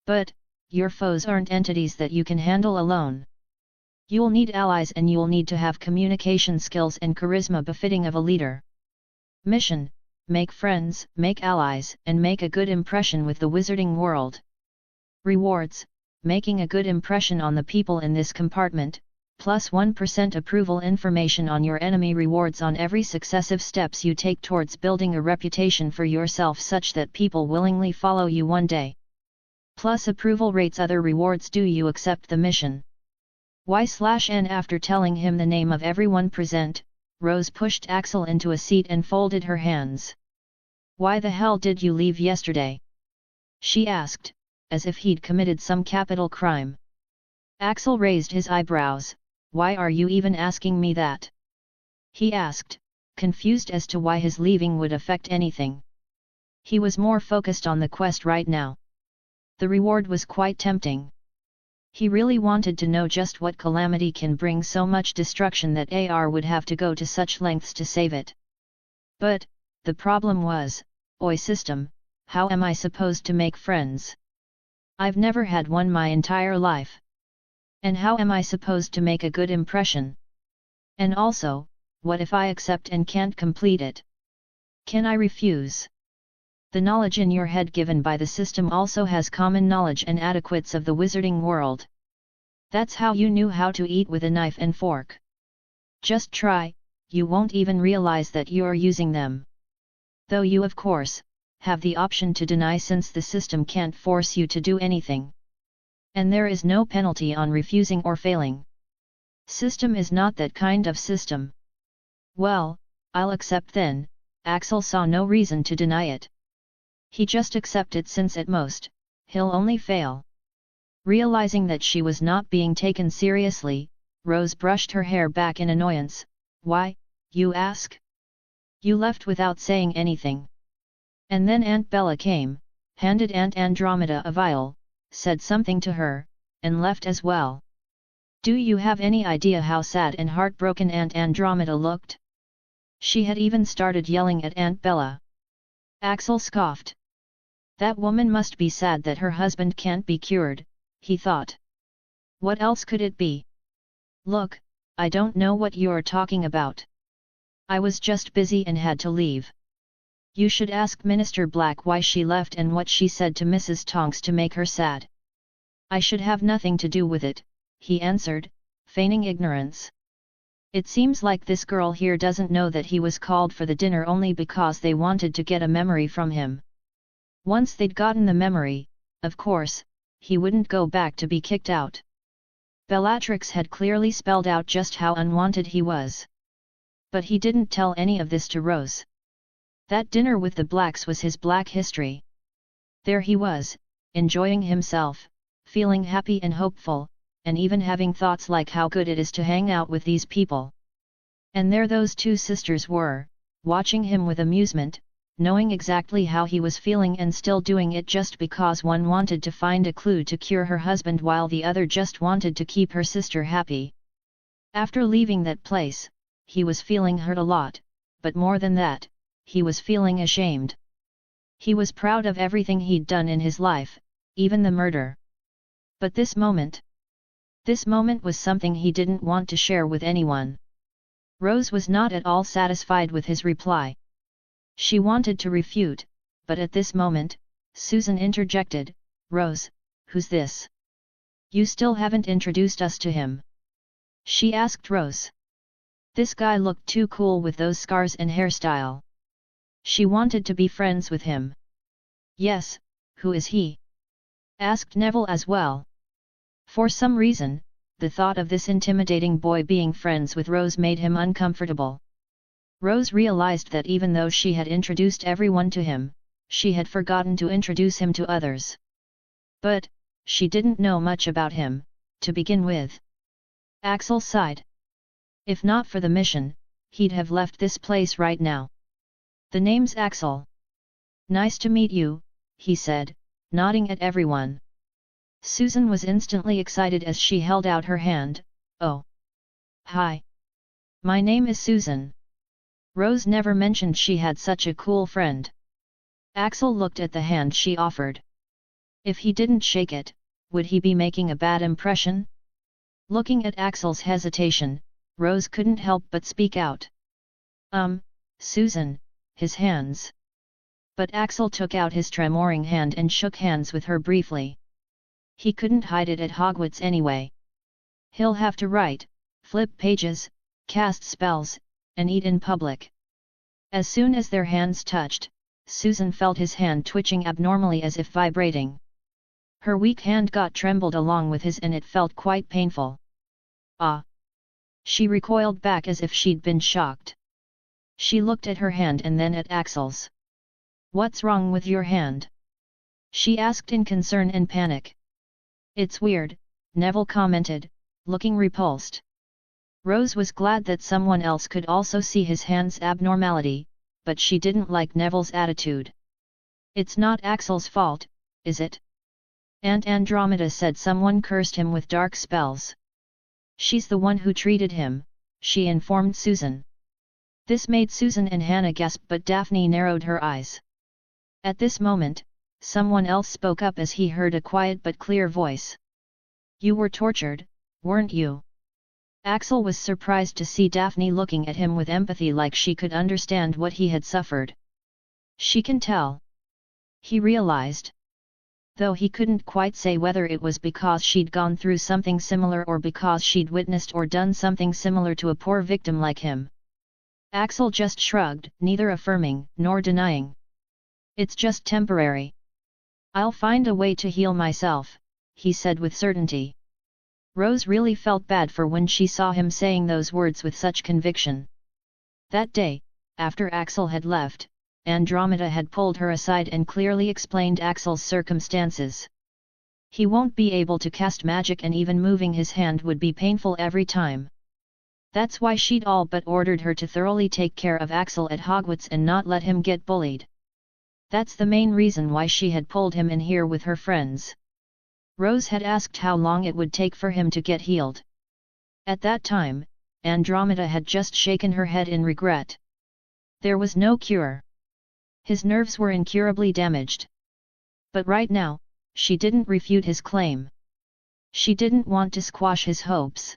But, your foes aren't entities that you can handle alone. You'll need allies and you'll need to have communication skills and charisma befitting of a leader. Mission: make friends, make allies, and make a good impression with the wizarding world. Rewards: making a good impression on the people in this compartment, plus 1% approval information on your enemy. Rewards on every successive steps you take towards building a reputation for yourself such that people willingly follow you one day. Plus approval rates. Other rewards: do you accept the mission? Y/N. After telling him the name of everyone present, Rose pushed Axel into a seat and folded her hands. Why the hell did you leave yesterday? She asked, as if he'd committed some capital crime. Axel raised his eyebrows. Why are you even asking me that? He asked, confused as to why his leaving would affect anything. He was more focused on the quest right now. The reward was quite tempting. He really wanted to know just what calamity can bring so much destruction that AR would have to go to such lengths to save it. But, the problem was, Oi system, how am I supposed to make friends? I've never had one my entire life. And how am I supposed to make a good impression? And also, what if I accept and can't complete it? Can I refuse? The knowledge in your head given by the system also has common knowledge and adequates of the wizarding world. That's how you knew how to eat with a knife and fork. Just try, you won't even realize that you're using them. Though you of course, have the option to deny since the system can't force you to do anything. And there is no penalty on refusing or failing. System is not that kind of system. Well, I'll accept then. Axel saw no reason to deny it. He just accepted since at most, he'll only fail. Realizing that she was not being taken seriously, Rose brushed her hair back in annoyance. Why, you ask? You left without saying anything. And then Aunt Bella came, handed Aunt Andromeda a vial, said something to her, and left as well. Do you have any idea how sad and heartbroken Aunt Andromeda looked? She had even started yelling at Aunt Bella. Axel scoffed. That woman must be sad that her husband can't be cured, he thought. What else could it be? Look, I don't know what you're talking about. I was just busy and had to leave. You should ask Minister Black why she left and what she said to Mrs. Tonks to make her sad. I should have nothing to do with it, he answered, feigning ignorance. It seems like this girl here doesn't know that he was called for the dinner only because they wanted to get a memory from him. Once they'd gotten the memory, of course, he wouldn't go back to be kicked out. Bellatrix had clearly spelled out just how unwanted he was. But he didn't tell any of this to Rose. That dinner with the Blacks was his black history. There he was, enjoying himself, feeling happy and hopeful, and even having thoughts like how good it is to hang out with these people. And there those two sisters were, watching him with amusement, knowing exactly how he was feeling and still doing it just because one wanted to find a clue to cure her husband while the other just wanted to keep her sister happy. After leaving that place, he was feeling hurt a lot, but more than that, he was feeling ashamed. He was proud of everything he'd done in his life, even the murder. But this moment was something he didn't want to share with anyone. Rose was not at all satisfied with his reply. She wanted to refute, but at this moment, Susan interjected, Rose, who's this? You still haven't introduced us to him. She asked Rose. This guy looked too cool with those scars and hairstyle. She wanted to be friends with him. Yes, who is he? Asked Neville as well. For some reason, the thought of this intimidating boy being friends with Rose made him uncomfortable. Rose realized that even though she had introduced everyone to him, she had forgotten to introduce him to others. But, she didn't know much about him, to begin with. Axel sighed. If not for the mission, he'd have left this place right now. The name's Axel. Nice to meet you, he said, nodding at everyone. Susan was instantly excited as she held out her hand. Oh. Hi. My name is Susan. Rose never mentioned she had such a cool friend. Axel looked at the hand she offered. If he didn't shake it, would he be making a bad impression? Looking at Axel's hesitation, Rose couldn't help but speak out. Susan, his hands. But Axel took out his tremoring hand and shook hands with her briefly. He couldn't hide it at Hogwarts anyway. He'll have to write, flip pages, cast spells, and eat in public. As soon as their hands touched, Susan felt his hand twitching abnormally as if vibrating. Her weak hand got trembled along with his and it felt quite painful. Ah! She recoiled back as if she'd been shocked. She looked at her hand and then at Axel's. "What's wrong with your hand?" she asked in concern and panic. "It's weird," Neville commented, looking repulsed. Rose was glad that someone else could also see his hand's abnormality, but she didn't like Neville's attitude. "It's not Axel's fault, is it?" Aunt Andromeda said someone cursed him with dark spells. "She's the one who treated him," she informed Susan. This made Susan and Hannah gasp, but Daphne narrowed her eyes. At this moment, someone else spoke up as he heard a quiet but clear voice. "You were tortured, weren't you?" Axel was surprised to see Daphne looking at him with empathy, like she could understand what he had suffered. "She can tell," he realized. Though he couldn't quite say whether it was because she'd gone through something similar or because she'd witnessed or done something similar to a poor victim like him. Axel just shrugged, neither affirming nor denying. "It's just temporary. I'll find a way to heal myself," he said with certainty. Rose really felt bad for when she saw him saying those words with such conviction. That day, after Axel had left, Andromeda had pulled her aside and clearly explained Axel's circumstances. He won't be able to cast magic and even moving his hand would be painful every time. That's why she'd all but ordered her to thoroughly take care of Axel at Hogwarts and not let him get bullied. That's the main reason why she had pulled him in here with her friends. Rose had asked how long it would take for him to get healed. At that time, Andromeda had just shaken her head in regret. There was no cure. His nerves were incurably damaged. But right now, she didn't refute his claim. She didn't want to squash his hopes.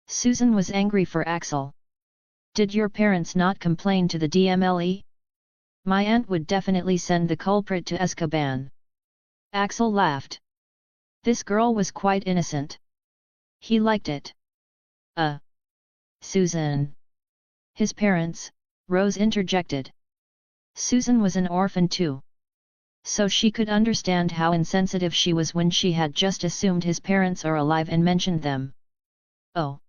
Susan was angry for Axel. "Did your parents not complain to the DMLE? My aunt would definitely send the culprit to Azkaban." Axel laughed. This girl was quite innocent. He liked it. Susan. His parents, Rose interjected. Susan was an orphan too. So she could understand how insensitive she was when she had just assumed his parents are alive and mentioned them. "Oh.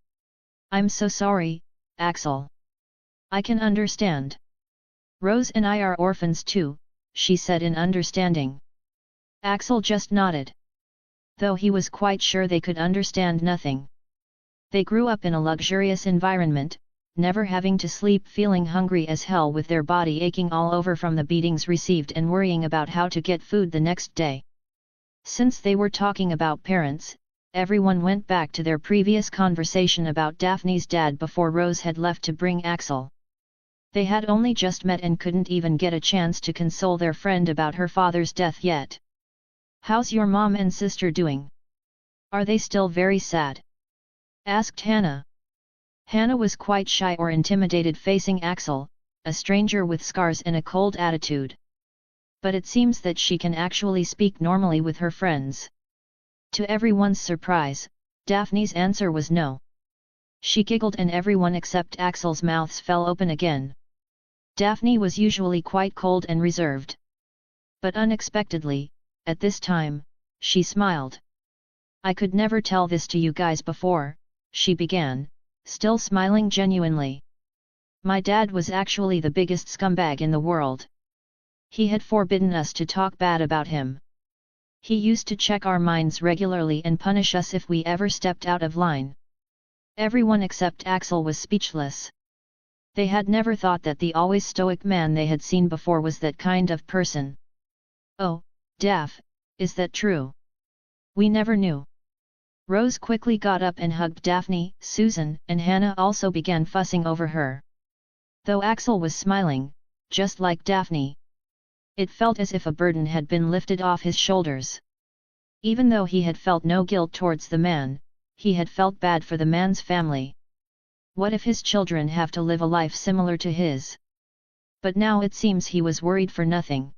I'm so sorry, Axel. I can understand. Rose and I are orphans too," she said in understanding. Axel just nodded. Though he was quite sure they could understand nothing. They grew up in a luxurious environment, never having to sleep, feeling hungry as hell with their body aching all over from the beatings received and worrying about how to get food the next day. Since they were talking about parents, everyone went back to their previous conversation about Daphne's dad before Rose had left to bring Axel. They had only just met and couldn't even get a chance to console their friend about her father's death yet. "How's your mom and sister doing? Are they still very sad?" asked Hannah. Hannah was quite shy or intimidated facing Axel, a stranger with scars and a cold attitude. But it seems that she can actually speak normally with her friends. To everyone's surprise, Daphne's answer was no. She giggled and everyone except Axel's mouths fell open again. Daphne was usually quite cold and reserved. But unexpectedly, at this time, she smiled. "I could never tell this to you guys before," she began, still smiling genuinely. "My dad was actually the biggest scumbag in the world. He had forbidden us to talk bad about him. He used to check our minds regularly and punish us if we ever stepped out of line." Everyone except Axel was speechless. They had never thought that the always stoic man they had seen before was that kind of person. "Oh, Daph, is that true? We never knew." Rose quickly got up and hugged Daphne. Susan and Hannah also began fussing over her. Though Axel was smiling, just like Daphne. It felt as if a burden had been lifted off his shoulders. Even though he had felt no guilt towards the man, he had felt bad for the man's family. What if his children have to live a life similar to his? But now it seems he was worried for nothing.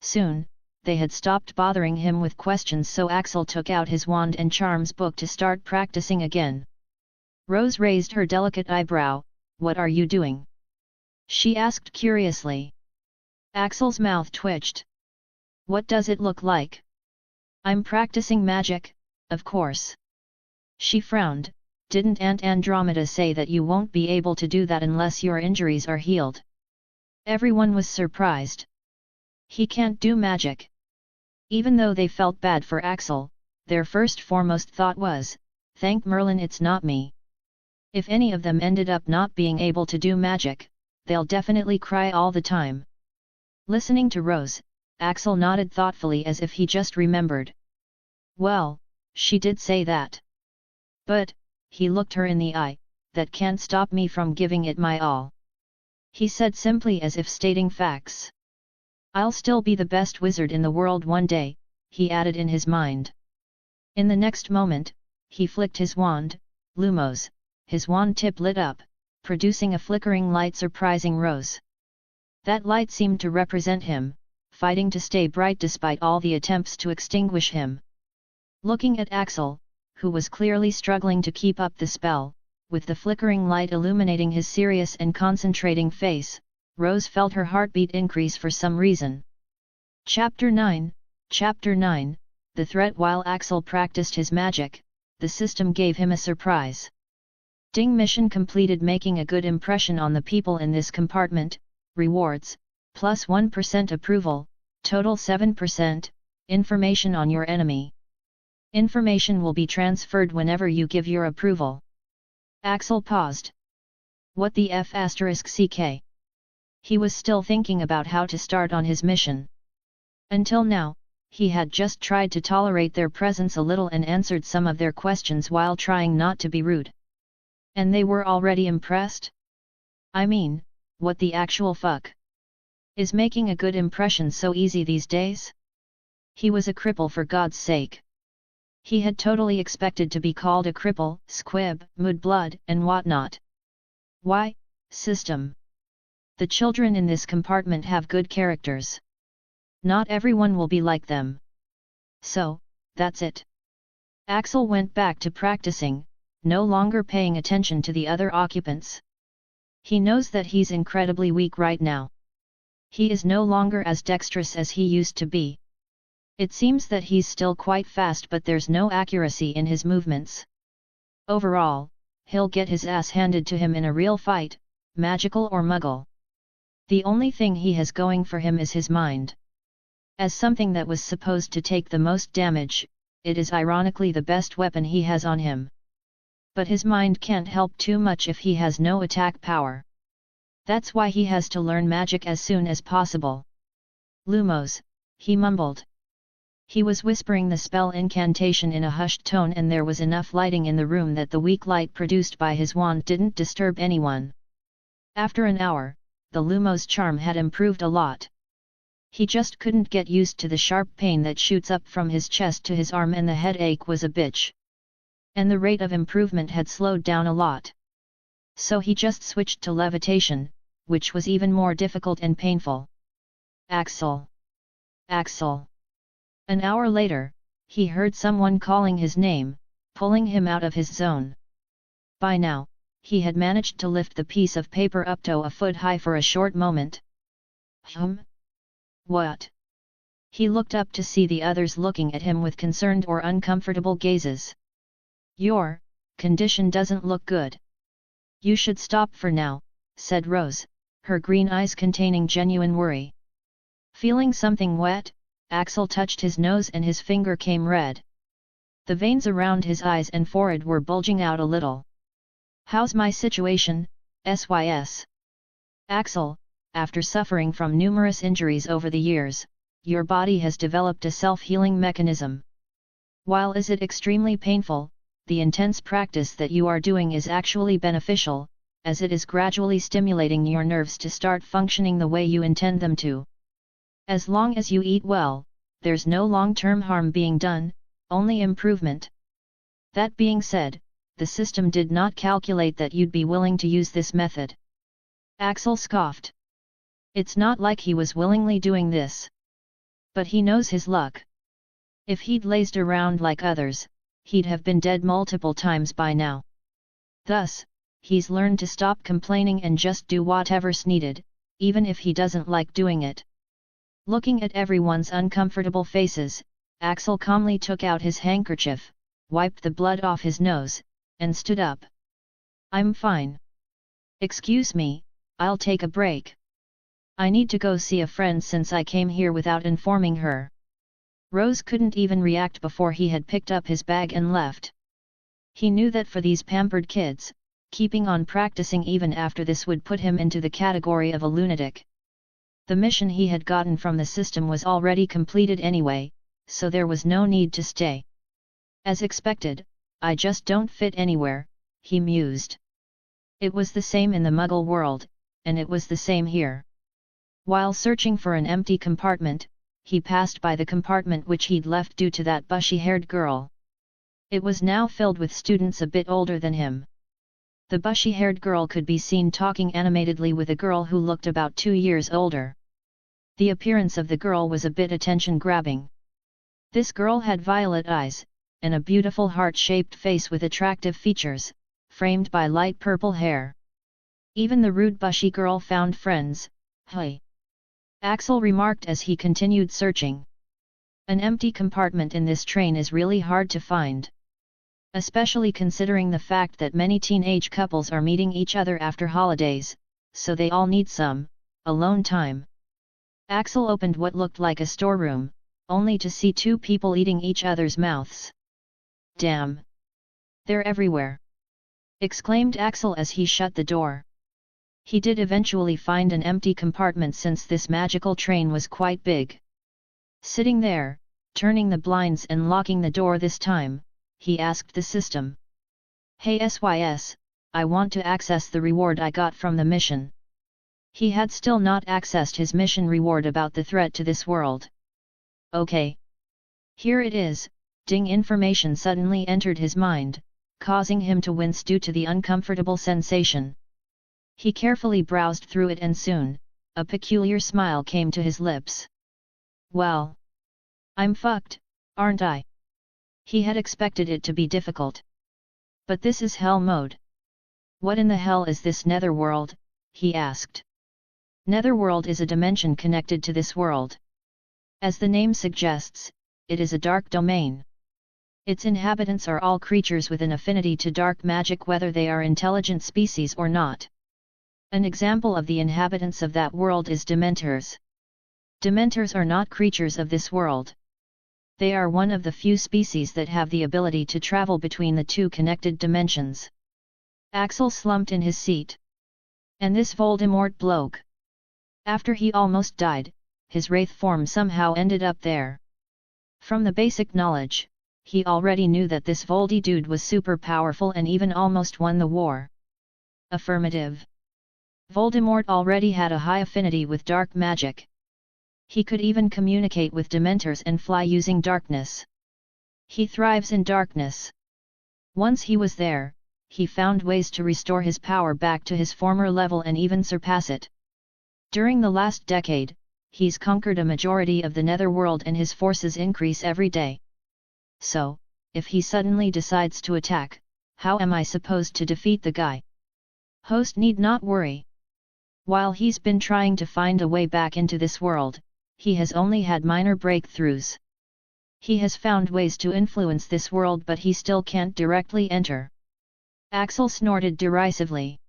Soon, they had stopped bothering him with questions, so Axel took out his wand and charms book to start practicing again. Rose raised her delicate eyebrow. "What are you doing?" she asked curiously. Axel's mouth twitched. "What does it look like?" "I'm practicing magic, of course." She frowned. "Didn't Aunt Andromeda say that you won't be able to do that unless your injuries are healed?" Everyone was surprised. He can't do magic. Even though they felt bad for Axel, their foremost thought was, "Thank Merlin it's not me." If any of them ended up not being able to do magic, they'll definitely cry all the time. Listening to Rose, Axel nodded thoughtfully as if he just remembered. "Well, she did say that. But," he looked her in the eye, "that can't stop me from giving it my all." He said simply as if stating facts. "I'll still be the best wizard in the world one day," he added in his mind. In the next moment, he flicked his wand. Lumos, his wand tip lit up, producing a flickering light surprising Rose. That light seemed to represent him, fighting to stay bright despite all the attempts to extinguish him. Looking at Axel, who was clearly struggling to keep up the spell, with the flickering light illuminating his serious and concentrating face, Rose felt her heartbeat increase for some reason. Chapter 9, The Threat. While Axel practiced his magic, the system gave him a surprise. Ding! Mission completed. Making a good impression on the people in this compartment. Rewards, plus 1% approval, total 7%, information on your enemy. Information will be transferred whenever you give your approval. Axel paused. What the f***ck? He was still thinking about how to start on his mission. Until now, he had just tried to tolerate their presence a little and answered some of their questions while trying not to be rude. And they were already impressed? I mean, what the actual fuck? Is making a good impression so easy these days? He was a cripple, for God's sake. He had totally expected to be called a cripple, squib, mudblood, and whatnot. Why, system? The children in this compartment have good characters. Not everyone will be like them. So, that's it. Axel went back to practicing, no longer paying attention to the other occupants. He knows that he's incredibly weak right now. He is no longer as dexterous as he used to be. It seems that he's still quite fast, but there's no accuracy in his movements. Overall, he'll get his ass handed to him in a real fight, magical or muggle. The only thing he has going for him is his mind. As something that was supposed to take the most damage, it is ironically the best weapon he has on him. But his mind can't help too much if he has no attack power. That's why he has to learn magic as soon as possible. Lumos, he mumbled. He was whispering the spell incantation in a hushed tone, and there was enough lighting in the room that the weak light produced by his wand didn't disturb anyone. After an hour, the Lumos charm had improved a lot. He just couldn't get used to the sharp pain that shoots up from his chest to his arm, and the headache was a bitch. And the rate of improvement had slowed down a lot. So he just switched to levitation, which was even more difficult and painful. Axel! Axel! An hour later, he heard someone calling his name, pulling him out of his zone. By now, he had managed to lift the piece of paper up to a foot high for a short moment. What? He looked up to see the others looking at him with concerned or uncomfortable gazes. Your condition doesn't look good. You should stop for now, said Rose, her green eyes containing genuine worry. Feeling something wet, Axel touched his nose and his finger came red. The veins around his eyes and forehead were bulging out a little. How's my situation, SYS? Axel, after suffering from numerous injuries over the years, your body has developed a self-healing mechanism. While is it extremely painful, the intense practice that you are doing is actually beneficial, as it is gradually stimulating your nerves to start functioning the way you intend them to. As long as you eat well, there's no long-term harm being done, only improvement. That being said, the system did not calculate that you'd be willing to use this method. Axel scoffed. It's not like he was willingly doing this. But he knows his luck. If he'd lazed around like others, he'd have been dead multiple times by now. Thus, he's learned to stop complaining and just do whatever's needed, even if he doesn't like doing it. Looking at everyone's uncomfortable faces, Axel calmly took out his handkerchief, wiped the blood off his nose, and stood up. I'm fine. Excuse me, I'll take a break. I need to go see a friend since I came here without informing her. Rose couldn't even react before he had picked up his bag and left. He knew that for these pampered kids, keeping on practicing even after this would put him into the category of a lunatic. The mission he had gotten from the system was already completed anyway, so there was no need to stay. As expected, I just don't fit anywhere, he mused. It was the same in the Muggle world, and it was the same here. While searching for an empty compartment, he passed by the compartment which he'd left due to that bushy-haired girl. It was now filled with students a bit older than him. The bushy-haired girl could be seen talking animatedly with a girl who looked about 2 years older. The appearance of the girl was a bit attention-grabbing. This girl had violet eyes, and a beautiful heart-shaped face with attractive features, framed by light purple hair. Even the rude bushy girl found friends. Hey! Axel remarked as he continued searching. An empty compartment in this train is really hard to find. Especially considering the fact that many teenage couples are meeting each other after holidays, so they all need some alone time. Axel opened what looked like a storeroom, only to see 2 people eating each other's mouths. Damn! They're everywhere! Exclaimed Axel as he shut the door. He did eventually find an empty compartment since this magical train was quite big. Sitting there, turning the blinds and locking the door this time, he asked the system. Hey SYS, I want to access the reward I got from the mission. He had still not accessed his mission reward about the threat to this world. Okay. Here it is. Ding, information suddenly entered his mind, causing him to wince due to the uncomfortable sensation. He carefully browsed through it and soon, a peculiar smile came to his lips. Well, I'm fucked, aren't I? He had expected it to be difficult. But this is hell mode. What in the hell is this netherworld? He asked. Netherworld is a dimension connected to this world. As the name suggests, it is a dark domain. Its inhabitants are all creatures with an affinity to dark magic, whether they are intelligent species or not. An example of the inhabitants of that world is Dementors. Dementors are not creatures of this world. They are one of the few species that have the ability to travel between the 2 connected dimensions. Axel slumped in his seat. And this Voldemort bloke. After he almost died, his wraith form somehow ended up there. From the basic knowledge, he already knew that this Voldy dude was super powerful and even almost won the war. Affirmative. Voldemort already had a high affinity with dark magic. He could even communicate with Dementors and fly using darkness. He thrives in darkness. Once he was there, he found ways to restore his power back to his former level and even surpass it. During the last decade, he's conquered a majority of the netherworld and his forces increase every day. So, if he suddenly decides to attack, how am I supposed to defeat the guy? Host need not worry. While he's been trying to find a way back into this world, he has only had minor breakthroughs. He has found ways to influence this world, but he still can't directly enter. Axel snorted derisively.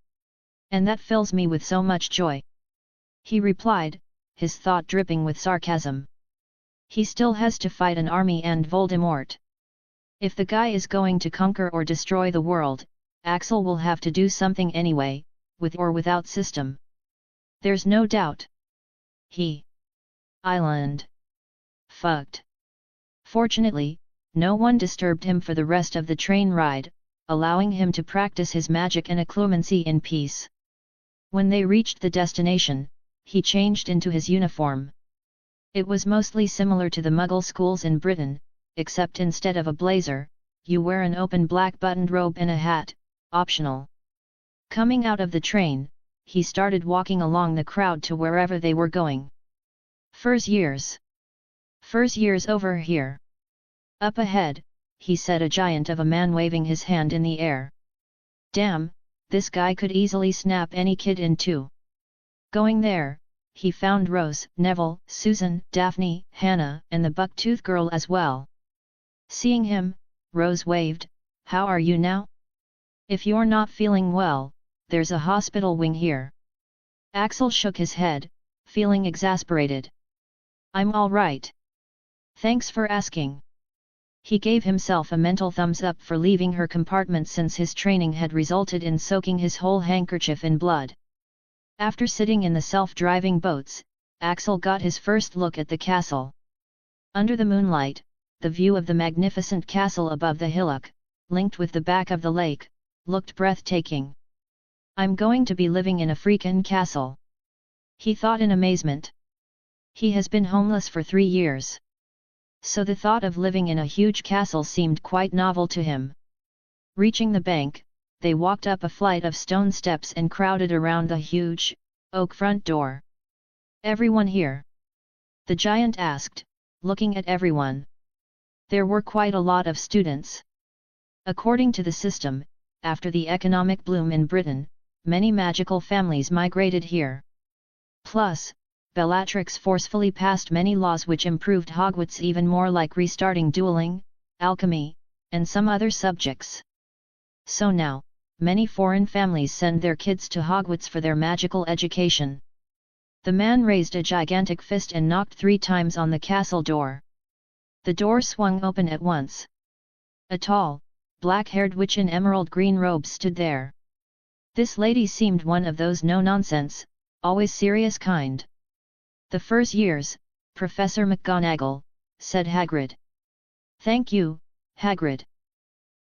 And that fills me with so much joy. He replied, his thought dripping with sarcasm. He still has to fight an army and Voldemort. If the guy is going to conquer or destroy the world, Axel will have to do something anyway, with or without system. There's no doubt. Island. Fucked. Fortunately, no one disturbed him for the rest of the train ride, allowing him to practice his magic and occlumency in peace. When they reached the destination, he changed into his uniform. It was mostly similar to the Muggle schools in Britain, except instead of a blazer, you wear an open black buttoned robe and a hat, optional. Coming out of the train, he started walking along the crowd to wherever they were going. First years. First years over here. Up ahead, he said, a giant of a man waving his hand in the air. Damn, this guy could easily snap any kid in two. Going there, he found Rose, Neville, Susan, Daphne, Hannah, and the buck-tooth girl as well. Seeing him, Rose waved, "How are you now? If you're not feeling well, there's a hospital wing here." Axel shook his head, feeling exasperated. "I'm all right. Thanks for asking." He gave himself a mental thumbs up for leaving her compartment, since his training had resulted in soaking his whole handkerchief in blood. After sitting in the self-driving boats, Axel got his first look at the castle. Under the moonlight, the view of the magnificent castle above the hillock, linked with the back of the lake, looked breathtaking. "I'm going to be living in a freakin' castle," he thought in amazement. He has been homeless for 3 years. So the thought of living in a huge castle seemed quite novel to him. Reaching the bank, they walked up a flight of stone steps and crowded around the huge, oak front door. "Everyone here?" the giant asked, looking at everyone. There were quite a lot of students. According to the system, after the economic boom in Britain, many magical families migrated here. Plus, Bellatrix forcefully passed many laws which improved Hogwarts even more, like restarting dueling, alchemy, and some other subjects. So now, many foreign families send their kids to Hogwarts for their magical education. The man raised a gigantic fist and knocked 3 times on the castle door. The door swung open at once. A tall, black-haired witch in emerald green robes stood there. This lady seemed one of those no-nonsense, always serious kind. "The first years, Professor McGonagall," said Hagrid. "Thank you, Hagrid.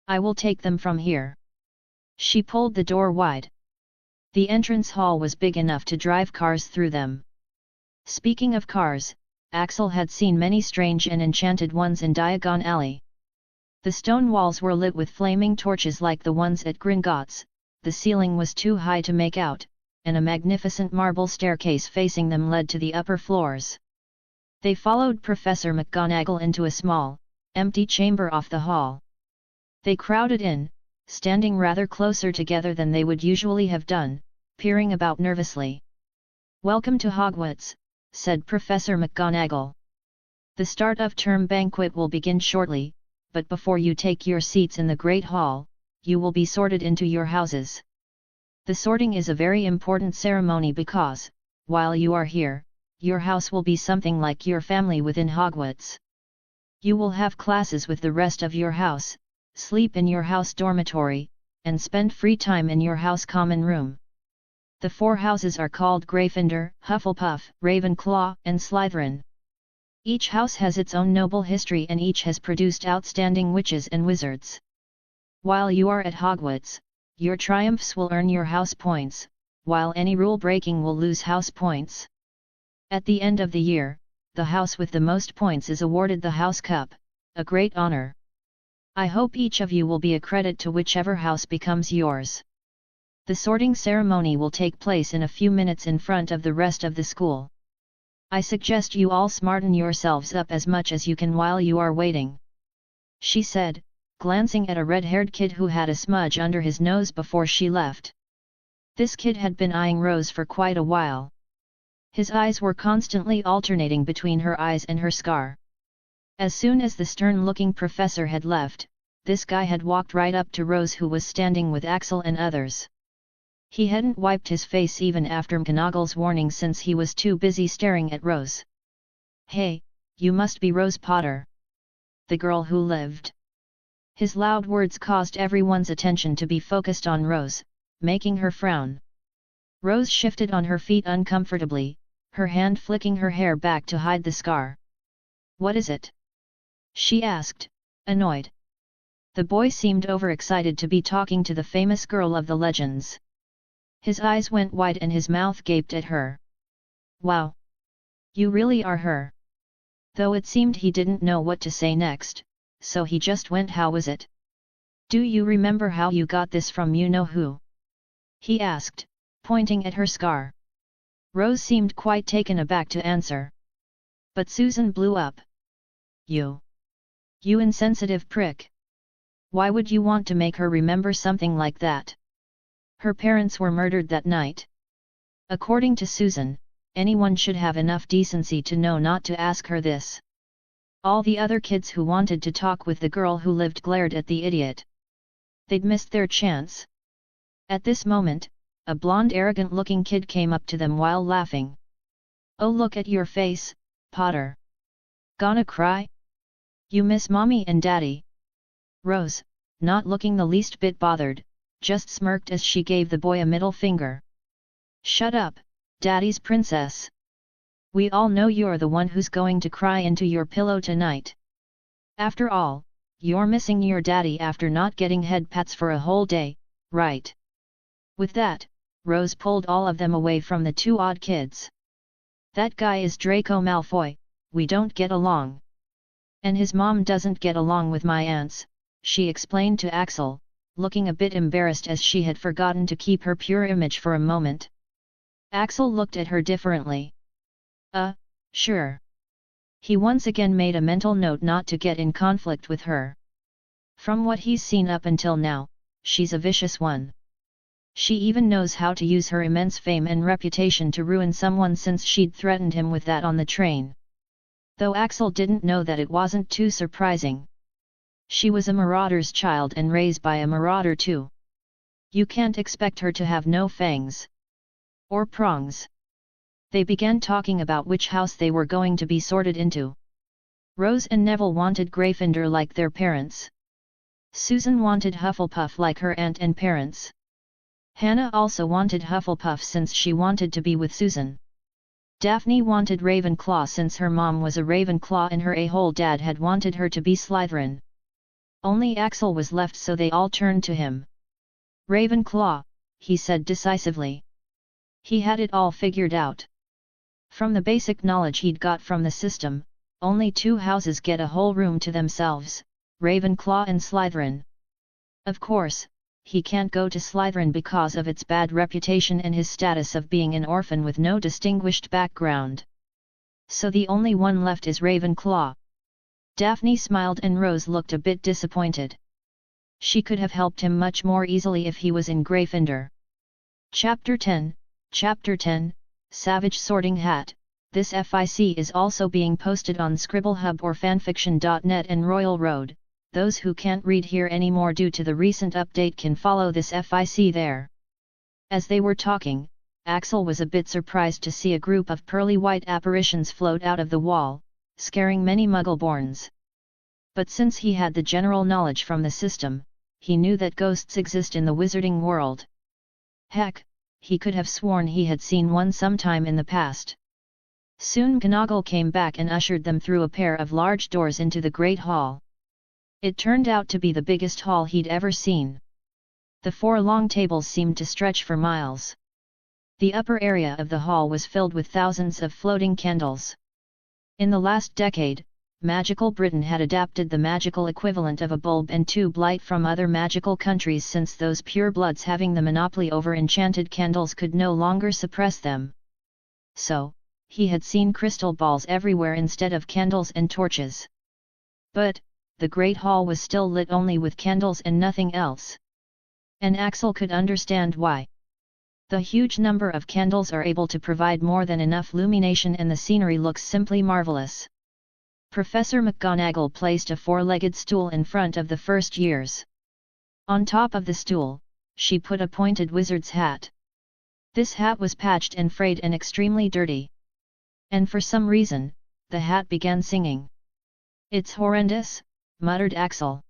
I will take them from here." She pulled the door wide. The entrance hall was big enough to drive cars through them. Speaking of cars, Axel had seen many strange and enchanted ones in Diagon Alley. The stone walls were lit with flaming torches like the ones at Gringotts, the ceiling was too high to make out, and a magnificent marble staircase facing them led to the upper floors. They followed Professor McGonagall into a small, empty chamber off the hall. They crowded in, standing rather closer together than they would usually have done, peering about nervously. "Welcome to Hogwarts," said Professor McGonagall. "The start of term banquet will begin shortly, but before you take your seats in the Great Hall, you will be sorted into your houses. The sorting is a very important ceremony because, while you are here, your house will be something like your family within Hogwarts. You will have classes with the rest of your house, sleep in your house dormitory, and spend free time in your house common room. The 4 houses are called Gryffindor, Hufflepuff, Ravenclaw, and Slytherin. Each house has its own noble history and each has produced outstanding witches and wizards. While you are at Hogwarts, your triumphs will earn your house points, while any rule breaking will lose house points. At the end of the year, the house with the most points is awarded the House Cup, a great honor. I hope each of you will be a credit to whichever house becomes yours. The sorting ceremony will take place in a few minutes in front of the rest of the school. I suggest you all smarten yourselves up as much as you can while you are waiting," she said, glancing at a red-haired kid who had a smudge under his nose before she left. This kid had been eyeing Rose for quite a while. His eyes were constantly alternating between her eyes and her scar. As soon as the stern-looking professor had left, this guy had walked right up to Rose, who was standing with Axel and others. He hadn't wiped his face even after McGonagall's warning, since he was too busy staring at Rose. "Hey, you must be Rose Potter, the girl who lived." His loud words caused everyone's attention to be focused on Rose, making her frown. Rose shifted on her feet uncomfortably, her hand flicking her hair back to hide the scar. "What is it?" she asked, annoyed. The boy seemed overexcited to be talking to the famous girl of the legends. His eyes went wide and his mouth gaped at her. "Wow! You really are her." Though it seemed he didn't know what to say next, so he just went, "How was it?" Do you remember how you got this from you-know-who? He asked, pointing at her scar. Rose seemed quite taken aback to answer. But Susan blew up. You insensitive prick! Why would you want to make her remember something like that? Her parents were murdered that night. According to Susan, anyone should have enough decency to know not to ask her this. All the other kids who wanted to talk with the girl who lived glared at the idiot. They'd missed their chance. At this moment, a blonde arrogant-looking kid came up to them while laughing. Oh, look at your face, Potter. Gonna cry? You miss mommy and daddy? Rose, not looking the least bit bothered, just smirked as she gave the boy a middle finger. Shut up, daddy's princess. We all know you're the one who's going to cry into your pillow tonight. After all, you're missing your daddy after not getting head pats for a whole day, right? With that, Rose pulled all of them away from the two odd kids. That guy is Draco Malfoy, we don't get along. And his mom doesn't get along with my aunts, she explained to Axel, looking a bit embarrassed as she had forgotten to keep her pure image for a moment. Axel looked at her differently. Sure. He once again made a mental note not to get in conflict with her. From what he's seen up until now, she's a vicious one. She even knows how to use her immense fame and reputation to ruin someone since she'd threatened him with that on the train. Though Axel didn't know that it wasn't too surprising. She was a marauder's child and raised by a marauder too. You can't expect her to have no fangs. Or prongs. They began talking about which house they were going to be sorted into. Rose and Neville wanted Gryffindor like their parents. Susan wanted Hufflepuff like her aunt and parents. Hannah also wanted Hufflepuff since she wanted to be with Susan. Daphne wanted Ravenclaw since her mom was a Ravenclaw and her a-hole dad had wanted her to be Slytherin. Only Axel was left, so they all turned to him. Ravenclaw, he said decisively. He had it all figured out. From the basic knowledge he'd got from the system, only two houses get a whole room to themselves, Ravenclaw and Slytherin. Of course, he can't go to Slytherin because of its bad reputation and his status of being an orphan with no distinguished background. So the only one left is Ravenclaw. Daphne smiled and Rose looked a bit disappointed. She could have helped him much more easily if he was in Gryffindor. Chapter 10, Savage Sorting Hat. This FIC is also being posted on ScribbleHub or fanfiction.net and Royal Road. Those who can't read here anymore due to the recent update can follow this FIC there. As they were talking, Axel was a bit surprised to see a group of pearly white apparitions float out of the wall, scaring many Muggleborns. But since he had the general knowledge from the system, he knew that ghosts exist in the wizarding world. Heck, he could have sworn he had seen one sometime in the past. Soon McGonagall came back and ushered them through a pair of large doors into the Great Hall. It turned out to be the biggest hall he'd ever seen. The four long tables seemed to stretch for miles. The upper area of the hall was filled with thousands of floating candles. In the last decade, Magical Britain had adapted the magical equivalent of a bulb and tube light from other magical countries since those purebloods having the monopoly over enchanted candles could no longer suppress them. So, he had seen crystal balls everywhere instead of candles and torches. But, the Great Hall was still lit only with candles and nothing else. And Axel could understand why. The huge number of candles are able to provide more than enough illumination and the scenery looks simply marvelous. Professor McGonagall placed a four-legged stool in front of the first years. On top of the stool, she put a pointed wizard's hat. This hat was patched and frayed and extremely dirty. And for some reason, the hat began singing. "It's horrendous," muttered Axel.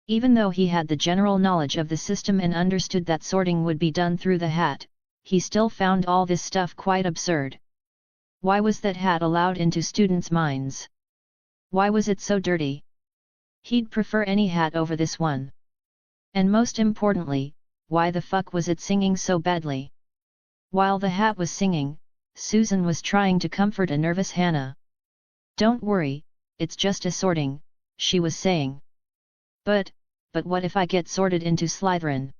Even though he had the general knowledge of the system and understood that sorting would be done through the hat, he still found all this stuff quite absurd. Why was that hat allowed into students' minds? Why was it so dirty? He'd prefer any hat over this one. And most importantly, why the fuck was it singing so badly? While the hat was singing, Susan was trying to comfort a nervous Hannah. "Don't worry, it's just a sorting," she was saying. But but what if I get sorted into Slytherin?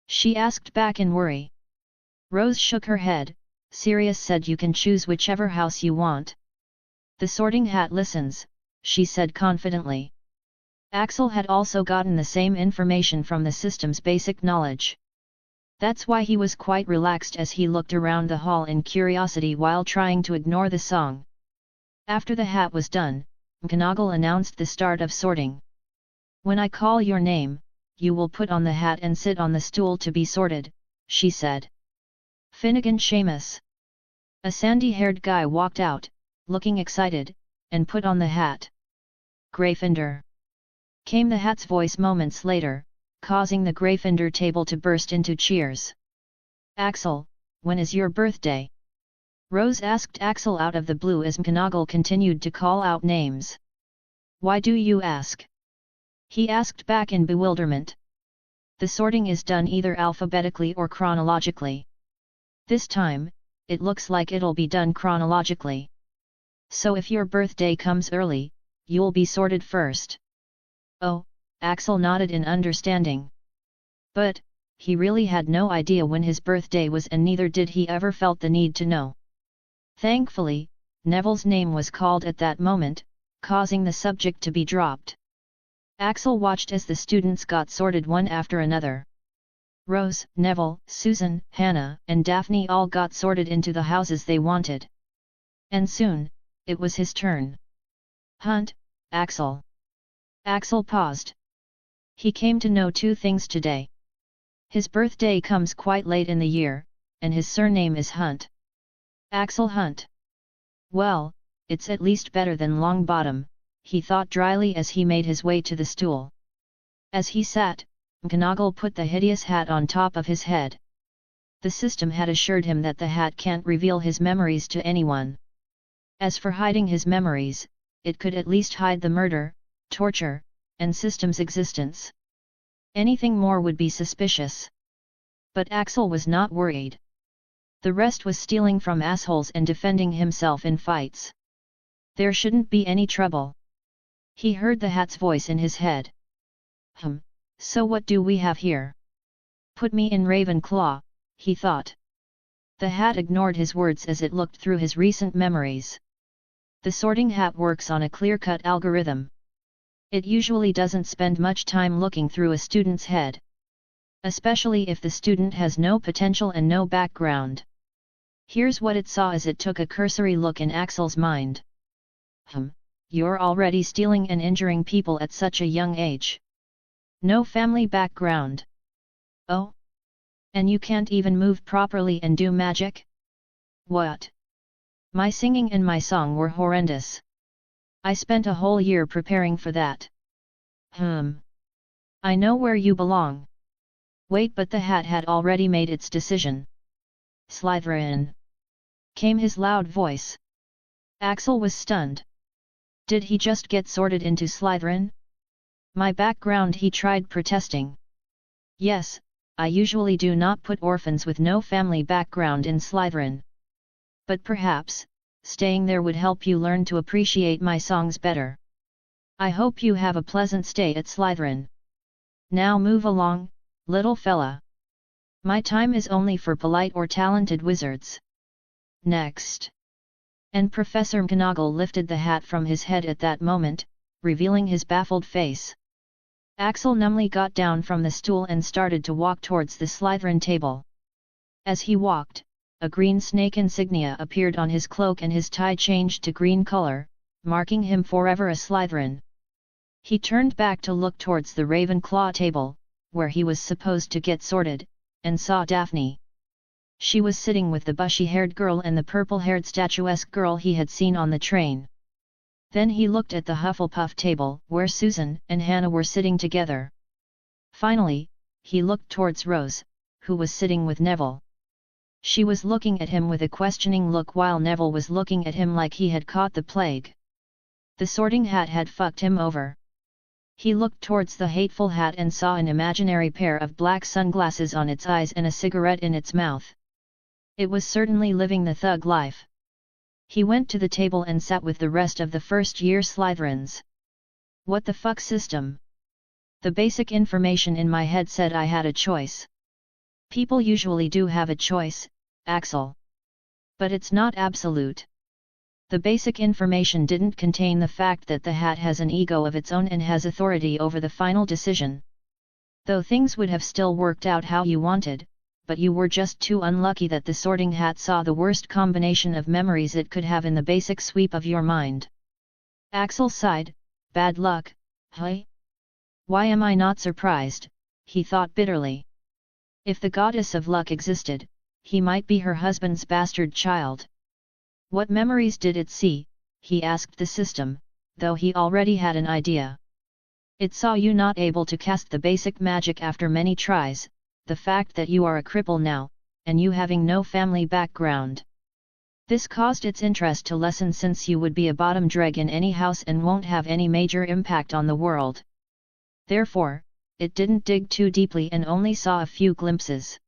She asked back in worry. Rose shook her head. Sirius said you can choose whichever house you want. The Sorting Hat listens, she said confidently. Axel had also gotten the same information from the system's basic knowledge. That's why he was quite relaxed as he looked around the hall in curiosity while trying to ignore the song. After the hat was done, McGonagall announced the start of sorting. When I call your name, you will put on the hat and sit on the stool to be sorted, she said. Finnegan Seamus. A sandy-haired guy walked out, looking excited, and put on the hat. Gryffindor. Came the hat's voice moments later, causing the Gryffindor table to burst into cheers. Axel, when is your birthday? Rose asked Axel out of the blue as McGonagall continued to call out names. Why do you ask? He asked back in bewilderment. The sorting is done either alphabetically or chronologically. This time, it looks like it'll be done chronologically. So if your birthday comes early, you'll be sorted first. Oh, Axel nodded in understanding. But, he really had no idea when his birthday was and neither did he ever felt the need to know. Thankfully, Neville's name was called at that moment, causing the subject to be dropped. Axel watched as the students got sorted one after another. Rose, Neville, Susan, Hannah, and Daphne all got sorted into the houses they wanted. And soon, it was his turn. Hunt, Axel. Axel paused. He came to know two things today. His birthday comes quite late in the year, and his surname is Hunt. Axel Hunt. Well, it's at least better than Longbottom, he thought dryly as he made his way to the stool. As he sat, McGonagall put the hideous hat on top of his head. The system had assured him that the hat can't reveal his memories to anyone. As for hiding his memories, it could at least hide the murder, torture, and system's existence. Anything more would be suspicious. But Axel was not worried. The rest was stealing from assholes and defending himself in fights. There shouldn't be any trouble. He heard the hat's voice in his head. So what do we have here? Put me in Ravenclaw, he thought. The hat ignored his words as it looked through his recent memories. The sorting hat works on a clear-cut algorithm. It usually doesn't spend much time looking through a student's head. Especially if the student has no potential and no background. Here's what it saw as it took a cursory look in Axel's mind. You're already stealing and injuring people at such a young age. No family background. Oh? And you can't even move properly and do magic? What? My singing and my song were horrendous. I spent a whole year preparing for that. I know where you belong. Wait, but the hat had already made its decision. Slytherin. Came his loud voice. Axel was stunned. Did he just get sorted into Slytherin? My background, he tried protesting. Yes, I usually do not put orphans with no family background in Slytherin. But perhaps, staying there would help you learn to appreciate my songs better. I hope you have a pleasant stay at Slytherin. Now move along, little fella. My time is only for polite or talented wizards. Next. And Professor McGonagall lifted the hat from his head at that moment, revealing his baffled face. Axel numbly got down from the stool and started to walk towards the Slytherin table. As he walked, a green snake insignia appeared on his cloak and his tie changed to green color, marking him forever a Slytherin. He turned back to look towards the Ravenclaw table, where he was supposed to get sorted, and saw Daphne. She was sitting with the bushy-haired girl and the purple-haired statuesque girl he had seen on the train. Then he looked at the Hufflepuff table, where Susan and Hannah were sitting together. Finally, he looked towards Rose, who was sitting with Neville. She was looking at him with a questioning look while Neville was looking at him like he had caught the plague. The sorting hat had fucked him over. He looked towards the hateful hat and saw an imaginary pair of black sunglasses on its eyes and a cigarette in its mouth. It was certainly living the thug life. He went to the table and sat with the rest of the first-year Slytherins. What the fuck, system? The basic information in my head said I had a choice. People usually do have a choice, Axel. But it's not absolute. The basic information didn't contain the fact that the hat has an ego of its own and has authority over the final decision. Though things would have still worked out how you wanted, but you were just too unlucky that the sorting hat saw the worst combination of memories it could have in the basic sweep of your mind. Axel sighed, bad luck, hey? Why am I not surprised, he thought bitterly. If the goddess of luck existed, he might be her husband's bastard child. What memories did it see, he asked the system, though he already had an idea. It saw you not able to cast the basic magic after many tries, the fact that you are a cripple now, and you having no family background. This caused its interest to lessen since you would be a bottom dreg in any house and won't have any major impact on the world. Therefore, it didn't dig too deeply and only saw a few glimpses.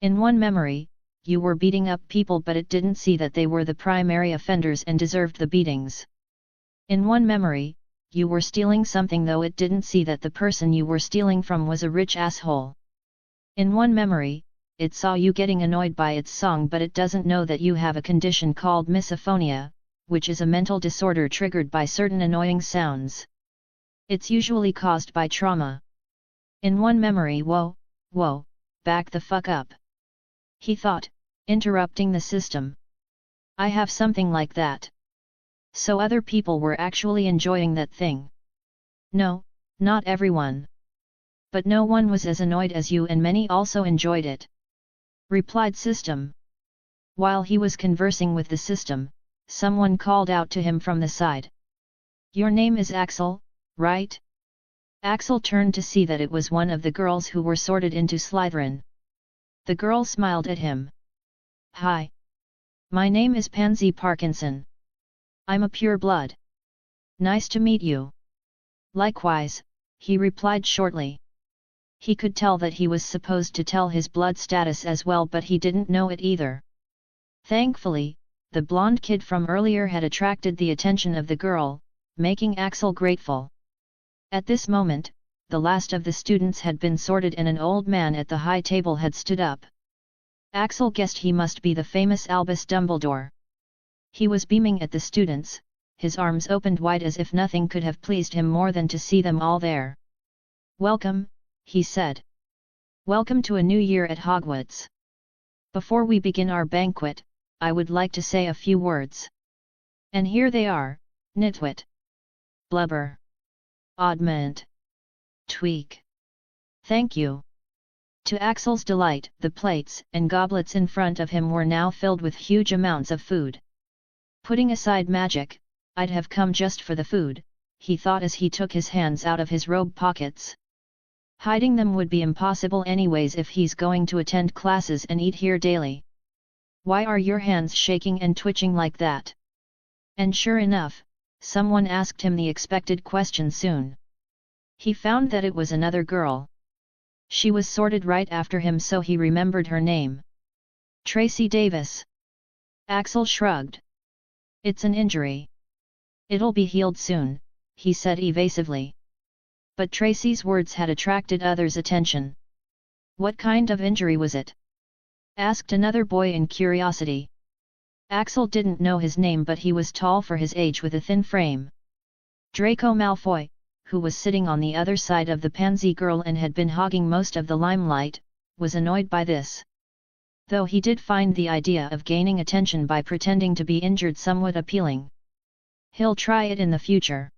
In one memory, you were beating up people but it didn't see that they were the primary offenders and deserved the beatings. In one memory, you were stealing something though it didn't see that the person you were stealing from was a rich asshole. In one memory, it saw you getting annoyed by its song but it doesn't know that you have a condition called misophonia, which is a mental disorder triggered by certain annoying sounds. It's usually caused by trauma. In one memory, whoa, back the fuck up. He thought, interrupting the system. I have something like that. So other people were actually enjoying that thing. No, not everyone. But no one was as annoyed as you and many also enjoyed it. Replied system. While he was conversing with the system, someone called out to him from the side. Your name is Axel, right? Axel turned to see that it was one of the girls who were sorted into Slytherin. The girl smiled at him. Hi. My name is Pansy Parkinson. I'm a pure blood. Nice to meet you. Likewise, he replied shortly. He could tell that he was supposed to tell his blood status as well but he didn't know it either. Thankfully, the blonde kid from earlier had attracted the attention of the girl, making Axel grateful. At this moment, the last of the students had been sorted and an old man at the high table had stood up. Axel guessed he must be the famous Albus Dumbledore. He was beaming at the students, his arms opened wide as if nothing could have pleased him more than to see them all there. Welcome, he said. Welcome to a new year at Hogwarts. Before we begin our banquet, I would like to say a few words. And here they are, nitwit. Blubber. Oddment. Tweak. Thank you. To Axel's delight, the plates and goblets in front of him were now filled with huge amounts of food. Putting aside magic, I'd have come just for the food, he thought as he took his hands out of his robe pockets. Hiding them would be impossible anyways if he's going to attend classes and eat here daily. Why are your hands shaking and twitching like that? And sure enough, someone asked him the expected question soon. He found that it was another girl. She was sorted right after him so he remembered her name. Tracy Davis. Axel shrugged. It's an injury. It'll be healed soon, he said evasively. But Tracy's words had attracted others' attention. What kind of injury was it? Asked another boy in curiosity. Axel didn't know his name but he was tall for his age with a thin frame. Draco Malfoy, who was sitting on the other side of the pansy girl and had been hogging most of the limelight, was annoyed by this. Though he did find the idea of gaining attention by pretending to be injured somewhat appealing. He'll try it in the future.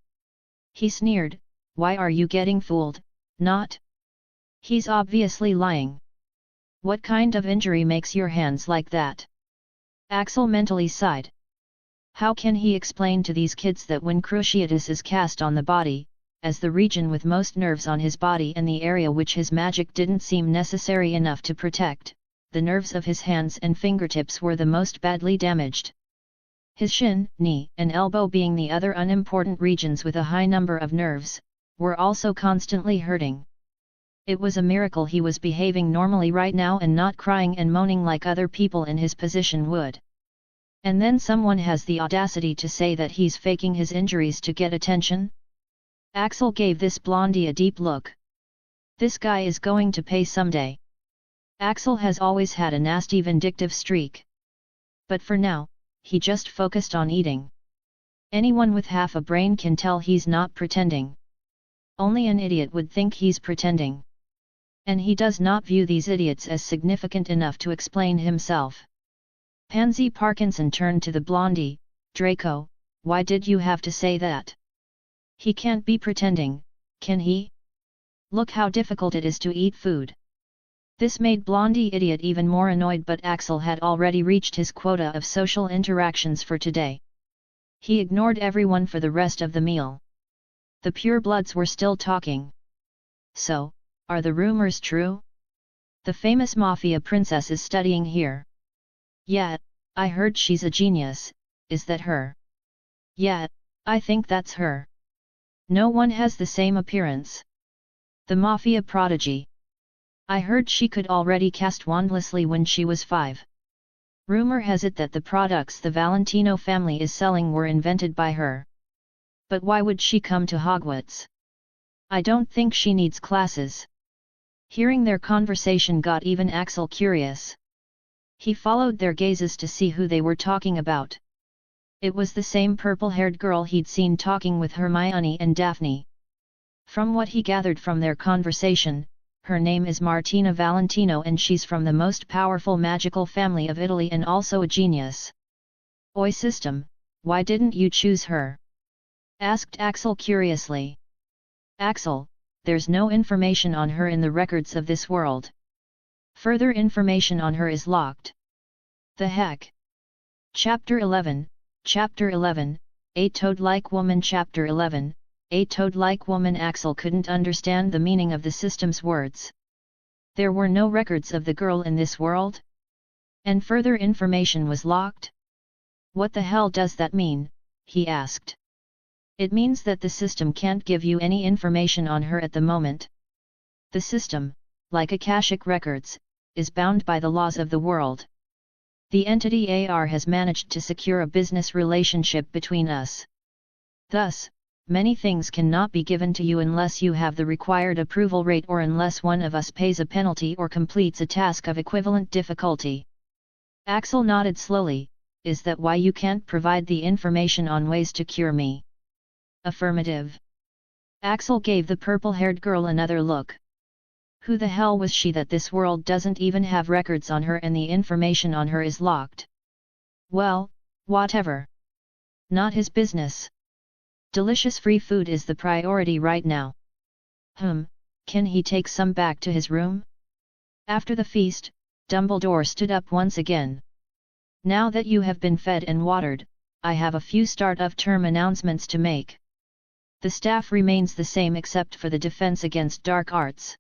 He sneered, why are you getting fooled, not? He's obviously lying. What kind of injury makes your hands like that? Axel mentally sighed. How can he explain to these kids that when Cruciatus is cast on the body, as the region with most nerves on his body and the area which his magic didn't seem necessary enough to protect, the nerves of his hands and fingertips were the most badly damaged. His shin, knee, and elbow being the other unimportant regions with a high number of nerves, were also constantly hurting. It was a miracle he was behaving normally right now and not crying and moaning like other people in his position would. And then someone has the audacity to say that he's faking his injuries to get attention? Axel gave this blondie a deep look. This guy is going to pay someday. Axel has always had a nasty vindictive streak. But for now, he just focused on eating. Anyone with half a brain can tell he's not pretending. Only an idiot would think he's pretending. And he does not view these idiots as significant enough to explain himself. Pansy Parkinson turned to the blondie. Draco, why did you have to say that? He can't be pretending, can he? Look how difficult it is to eat food. This made blondie idiot even more annoyed, but Axel had already reached his quota of social interactions for today. He ignored everyone for the rest of the meal. The purebloods were still talking. So, are the rumors true? The famous mafia princess is studying here. Yeah, I heard she's a genius. Is that her? Yeah, I think that's her. No one has the same appearance. The mafia prodigy. I heard she could already cast wandlessly when she was 5. Rumor has it that the products the Valentino family is selling were invented by her. But why would she come to Hogwarts? I don't think she needs classes. Hearing their conversation got even Axel curious. He followed their gazes to see who they were talking about. It was the same purple-haired girl he'd seen talking with Hermione and Daphne. From what he gathered from their conversation, her name is Martina Valentino and she's from the most powerful magical family of Italy and also a genius. Oi system, why didn't you choose her? Asked Axel curiously. Axel, there's no information on her in the records of this world. Further information on her is locked. The heck? Chapter 11, Chapter 11, A Toad-like Woman. Chapter 11, A Toad-like Woman. Axel couldn't understand the meaning of the system's words. There were no records of the girl in this world? And further information was locked? What the hell does that mean? He asked. It means that the system can't give you any information on her at the moment. The system, like Akashic records, is bound by the laws of the world. The entity AR has managed to secure a business relationship between us. Thus, many things cannot be given to you unless you have the required approval rate or unless one of us pays a penalty or completes a task of equivalent difficulty. Axel nodded slowly. Is that why you can't provide the information on ways to cure me? Affirmative. Axel gave the purple-haired girl another look. Who the hell was she that this world doesn't even have records on her and the information on her is locked? Well, whatever. Not his business. Delicious free food is the priority right now. Can he take some back to his room? After the feast, Dumbledore stood up once again. Now that you have been fed and watered, I have a few start-of-term announcements to make. The staff remains the same except for the defense against dark arts.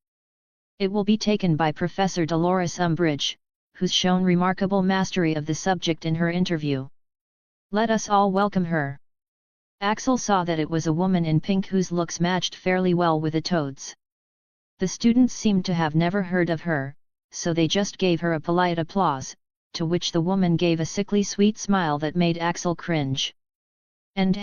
It will be taken by Professor Dolores Umbridge, who's shown remarkable mastery of the subject in her interview. Let us all welcome her. Axel saw that it was a woman in pink whose looks matched fairly well with the Toad's. The students seemed to have never heard of her, so they just gave her a polite applause, to which the woman gave a sickly sweet smile that made Axel cringe. And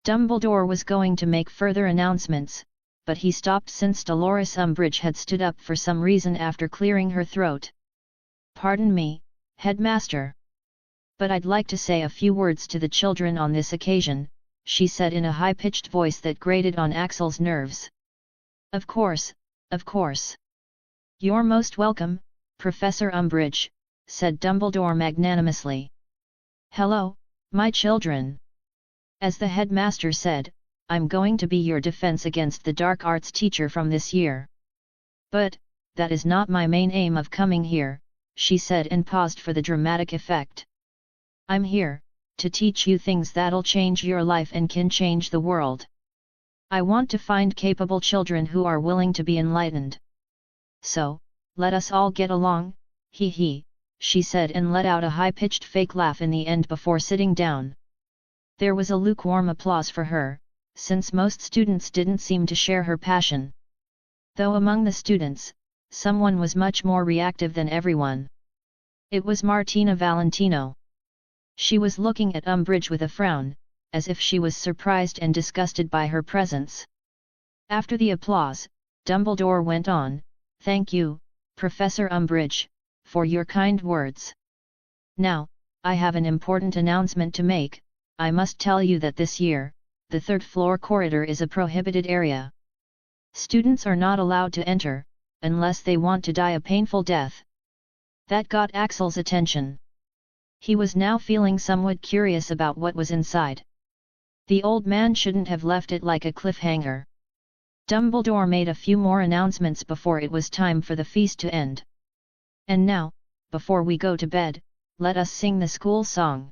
Dumbledore was going to make further announcements, but he stopped since Dolores Umbridge had stood up for some reason after clearing her throat. Pardon me, Headmaster. But I'd like to say a few words to the children on this occasion, she said in a high-pitched voice that grated on Axel's nerves. Of course, of course. You're most welcome, Professor Umbridge, said Dumbledore magnanimously. Hello, my children. As the headmaster said, I'm going to be your defense against the dark arts teacher from this year. But, that is not my main aim of coming here, she said and paused for the dramatic effect. I'm here, to teach you things that'll change your life and can change the world. I want to find capable children who are willing to be enlightened. So, let us all get along, he, she said and let out a high-pitched fake laugh in the end before sitting down. There was a lukewarm applause for her, since most students didn't seem to share her passion. Though among the students, someone was much more reactive than everyone. It was Martina Valentino. She was looking at Umbridge with a frown, as if she was surprised and disgusted by her presence. After the applause, Dumbledore went on, "Thank you, Professor Umbridge, for your kind words. Now, I have an important announcement to make. I must tell you that this year, the third-floor corridor is a prohibited area. Students are not allowed to enter, unless they want to die a painful death." That got Axel's attention. He was now feeling somewhat curious about what was inside. The old man shouldn't have left it like a cliffhanger. Dumbledore made a few more announcements before it was time for the feast to end. "And now, before we go to bed, let us sing the school song,"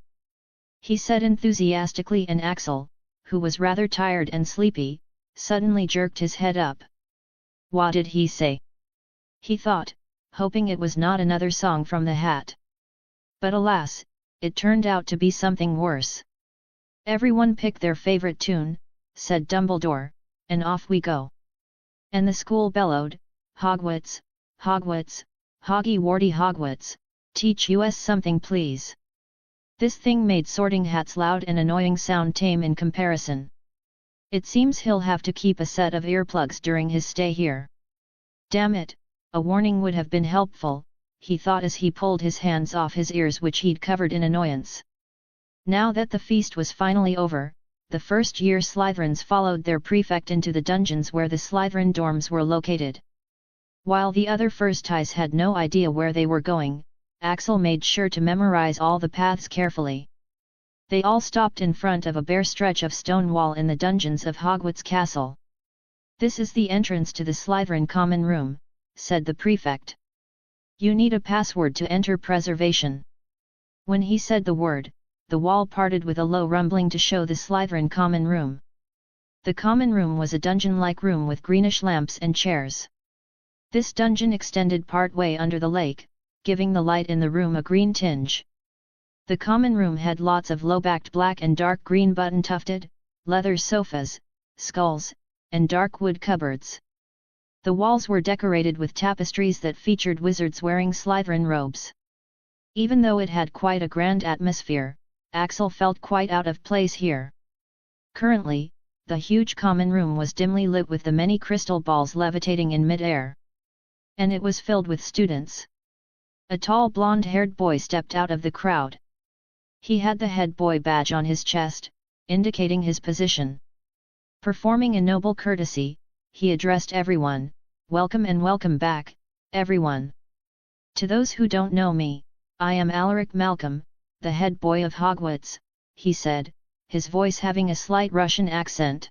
he said enthusiastically, and Axel, who was rather tired and sleepy, suddenly jerked his head up. What did he say? He thought, hoping it was not another song from the hat. But alas, it turned out to be something worse. "Everyone pick their favorite tune," said Dumbledore, "and off we go." And the school bellowed, "Hogwarts, Hogwarts, Hoggy-Warty Hogwarts, teach us something please." This thing made Sorting Hat's loud and annoying sound tame in comparison. It seems he'll have to keep a set of earplugs during his stay here. Damn it, a warning would have been helpful, he thought as he pulled his hands off his ears which he'd covered in annoyance. Now that the feast was finally over, the first-year Slytherins followed their prefect into the dungeons where the Slytherin dorms were located. While the other first-years had no idea where they were going, Axel made sure to memorize all the paths carefully. They all stopped in front of a bare stretch of stone wall in the dungeons of Hogwarts Castle. "This is the entrance to the Slytherin common room," said the prefect. "You need a password to enter preservation." When he said the word, the wall parted with a low rumbling to show the Slytherin common room. The common room was a dungeon-like room with greenish lamps and chairs. This dungeon extended part way under the lake, giving the light in the room a green tinge. The common room had lots of low-backed black and dark green button-tufted, leather sofas, skulls, and dark wood cupboards. The walls were decorated with tapestries that featured wizards wearing Slytherin robes. Even though it had quite a grand atmosphere, Axel felt quite out of place here. Currently, the huge common room was dimly lit with the many crystal balls levitating in mid-air. And it was filled with students. A tall blonde-haired boy stepped out of the crowd. He had the head boy badge on his chest, indicating his position. Performing a noble courtesy, he addressed everyone, "Welcome and welcome back, everyone. To those who don't know me, I am Alaric Malcolm, the head boy of Hogwarts," he said, his voice having a slight Russian accent.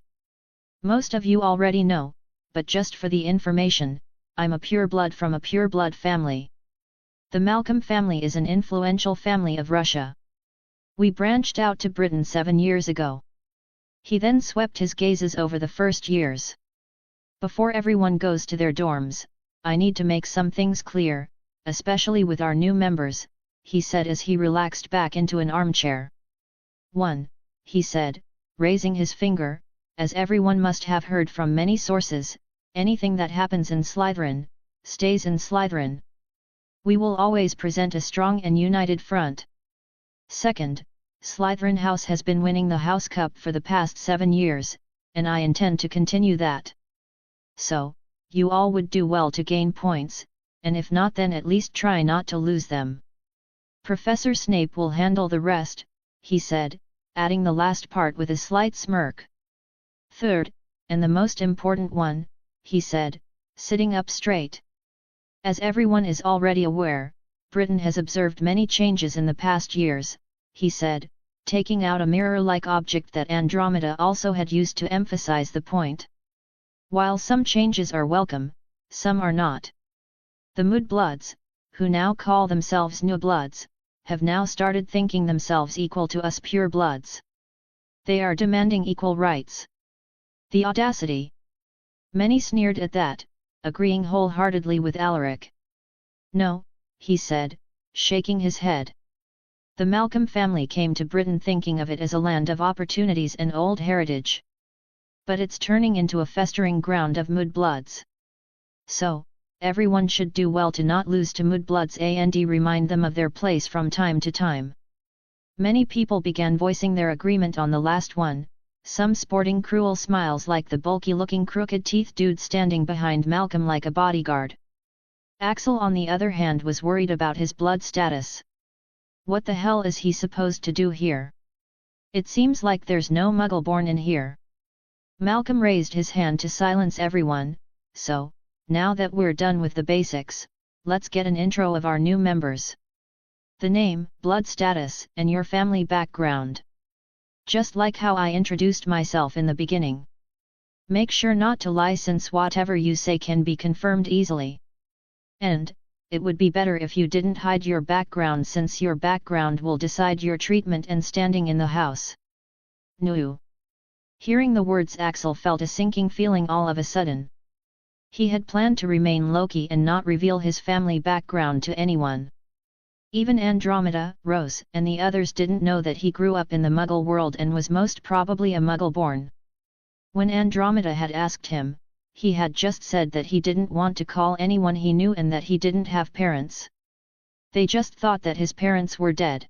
"Most of you already know, but just for the information, I'm a pureblood from a pureblood family. The Malcolm family is an influential family of Russia. We branched out to Britain 7 years ago." He then swept his gazes over the first years. "Before everyone goes to their dorms, I need to make some things clear, especially with our new members," he said as he relaxed back into an armchair. "1. He said, raising his finger, "as everyone must have heard from many sources, anything that happens in Slytherin, stays in Slytherin. We will always present a strong and united front. 2nd, Slytherin House has been winning the House Cup for the past 7 years, and I intend to continue that. So, you all would do well to gain points, and if not then at least try not to lose them. Professor Snape will handle the rest," he said, adding the last part with a slight smirk. "3rd, and the most important one," he said, sitting up straight. "As everyone is already aware, Britain has observed many changes in the past years," he said, taking out a mirror-like object that Andromeda also had used to emphasize the point. "While some changes are welcome, some are not. The Mudbloods, who now call themselves New Bloods, have now started thinking themselves equal to us purebloods. They are demanding equal rights. The audacity!" Many sneered at that, agreeing wholeheartedly with Alaric. "No," he said, shaking his head. "The Malcolm family came to Britain thinking of it as a land of opportunities and old heritage. But it's turning into a festering ground of Mudbloods. So, everyone should do well to not lose to Mudbloods and remind them of their place from time to time. Many people began voicing their agreement on the last one, some sporting cruel smiles like the bulky-looking crooked-teeth dude standing behind Malcolm like a bodyguard. Axel on the other hand was worried about his blood status. What the hell is he supposed to do here? It seems like there's no muggle born in here. Malcolm raised his hand to silence everyone, so, now that we're done with the basics, let's get an intro of our new members. The name, blood status, and your family background. Just like how I introduced myself in the beginning. Make sure not to lie since whatever you say can be confirmed easily. And, it would be better if you didn't hide your background since your background will decide your treatment and standing in the house. No. Hearing the words, Axel felt a sinking feeling all of a sudden. He had planned to remain low-key and not reveal his family background to anyone. Even Andromeda, Rose, and the others didn't know that he grew up in the Muggle world and was most probably a Muggle-born. When Andromeda had asked him, he had just said that he didn't want to call anyone he knew and that he didn't have parents. They just thought that his parents were dead.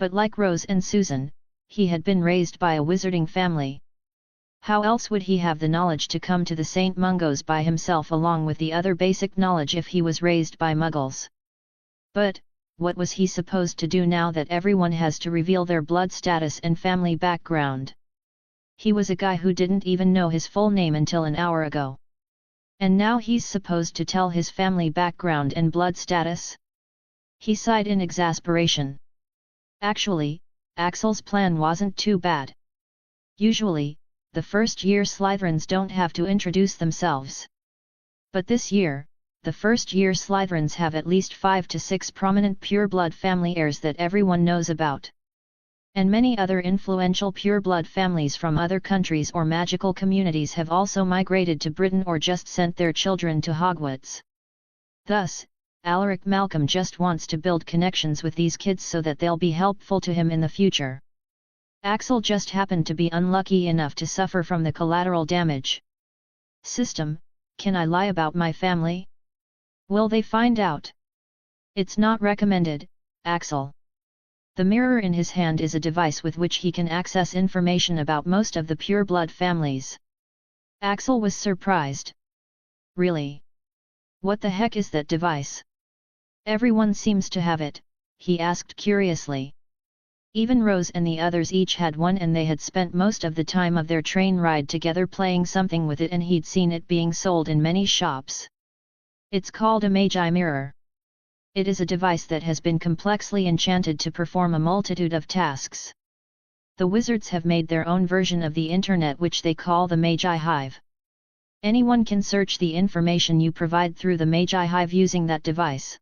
But like Rose and Susan, he had been raised by a wizarding family. How else would he have the knowledge to come to the St. Mungos by himself along with the other basic knowledge if he was raised by Muggles? But, what was he supposed to do now that everyone has to reveal their blood status and family background? He was a guy who didn't even know his full name until an hour ago. And now he's supposed to tell his family background and blood status? He sighed in exasperation. Actually, Axel's plan wasn't too bad. Usually, the first-year Slytherins don't have to introduce themselves. But this year, the first-year Slytherins have at least 5 to 6 prominent pure-blood family heirs that everyone knows about. And many other influential pure-blood families from other countries or magical communities have also migrated to Britain or just sent their children to Hogwarts. Thus, Alaric Malcolm just wants to build connections with these kids so that they'll be helpful to him in the future. Axel just happened to be unlucky enough to suffer from the collateral damage. System, can I lie about my family? Will they find out? It's not recommended, Axel. The mirror in his hand is a device with which he can access information about most of the pure-blood families. Axel was surprised. Really? What the heck is that device? Everyone seems to have it, he asked curiously. Even Rose and the others each had one and they had spent most of the time of their train ride together playing something with it and he'd seen it being sold in many shops. It's called a Magi mirror. It is a device that has been complexly enchanted to perform a multitude of tasks. The wizards have made their own version of the internet which they call the Magi Hive. Anyone can search the information you provide through the Magi Hive using that device.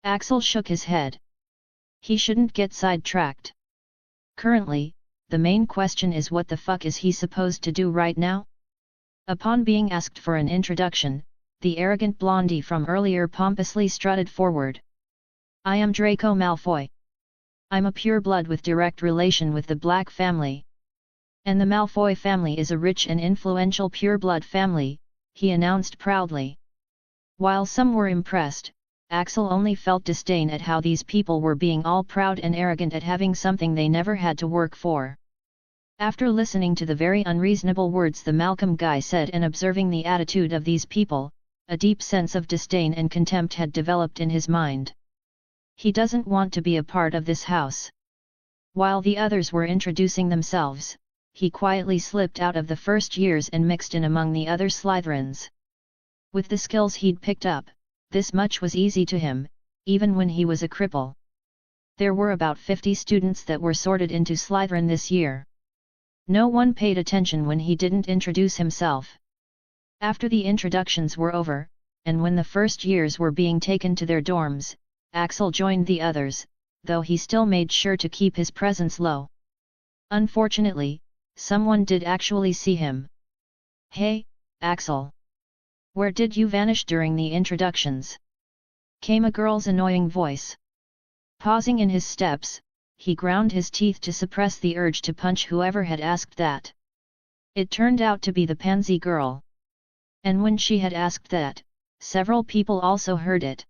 Axel shook his head. He shouldn't get sidetracked. Currently, the main question is what the fuck is he supposed to do right now? Upon being asked for an introduction, the arrogant blondie from earlier pompously strutted forward. I am Draco Malfoy. I'm a pureblood with direct relation with the Black family. And the Malfoy family is a rich and influential pureblood family, he announced proudly. While some were impressed, Axel only felt disdain at how these people were being all proud and arrogant at having something they never had to work for. After listening to the very unreasonable words the Malcolm guy said and observing the attitude of these people, a deep sense of disdain and contempt had developed in his mind. He doesn't want to be a part of this house. While the others were introducing themselves, he quietly slipped out of the first years and mixed in among the other Slytherins. With the skills he'd picked up, this much was easy to him, even when he was a cripple. There were about 50 students that were sorted into Slytherin this year. No one paid attention when he didn't introduce himself. After the introductions were over, and when the first years were being taken to their dorms, Axel joined the others, though he still made sure to keep his presence low. Unfortunately, someone did actually see him. Hey, Axel! Where did you vanish during the introductions? Came a girl's annoying voice. Pausing in his steps, he ground his teeth to suppress the urge to punch whoever had asked that. It turned out to be the pansy girl. And when she had asked that, several people also heard it.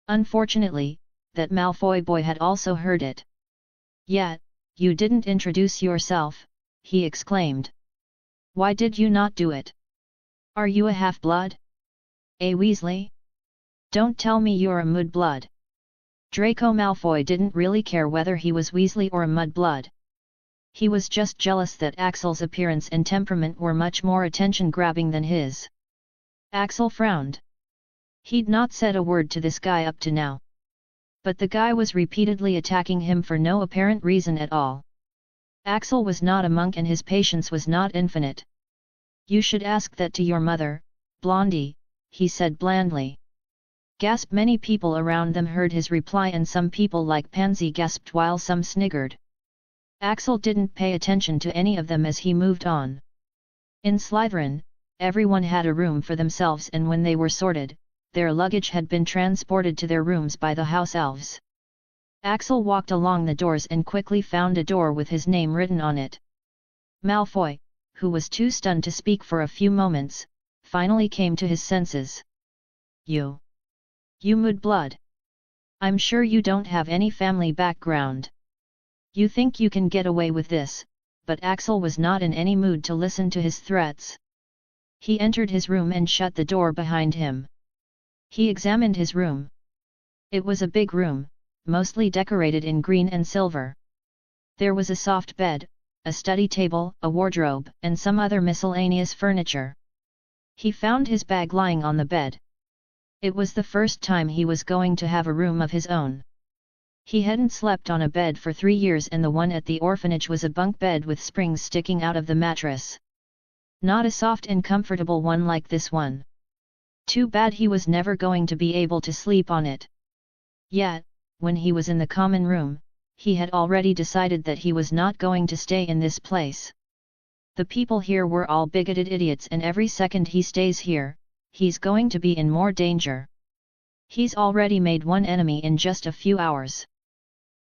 Unfortunately, that Malfoy boy had also heard it. Yet, you didn't introduce yourself, he exclaimed. Why did you not do it? Are you a half-blood? A Weasley? Don't tell me you're a mudblood. Draco Malfoy didn't really care whether he was Weasley or a mudblood. He was just jealous that Axel's appearance and temperament were much more attention-grabbing than his. Axel frowned. He'd not said a word to this guy up to now. But the guy was repeatedly attacking him for no apparent reason at all. Axel was not a monk and his patience was not infinite. You should ask that to your mother, Blondie, he said blandly. Gasp! Many people around them heard his reply and some people like Pansy gasped while some sniggered. Axel didn't pay attention to any of them as he moved on. In Slytherin, everyone had a room for themselves and when they were sorted, their luggage had been transported to their rooms by the house elves. Axel walked along the doors and quickly found a door with his name written on it. Malfoy, who was too stunned to speak for a few moments, finally came to his senses. You mudblood. I'm sure you don't have any family background. You think you can get away with this, but Axel was not in any mood to listen to his threats. He entered his room and shut the door behind him. He examined his room. It was a big room, mostly decorated in green and silver. There was a soft bed, a study table, a wardrobe, and some other miscellaneous furniture. He found his bag lying on the bed. It was the first time he was going to have a room of his own. He hadn't slept on a bed for 3 years and the one at the orphanage was a bunk bed with springs sticking out of the mattress. Not a soft and comfortable one like this one. Too bad he was never going to be able to sleep on it. Yet, when he was in the common room, he had already decided that he was not going to stay in this place. The people here were all bigoted idiots and every second he stays here, he's going to be in more danger. He's already made one enemy in just a few hours.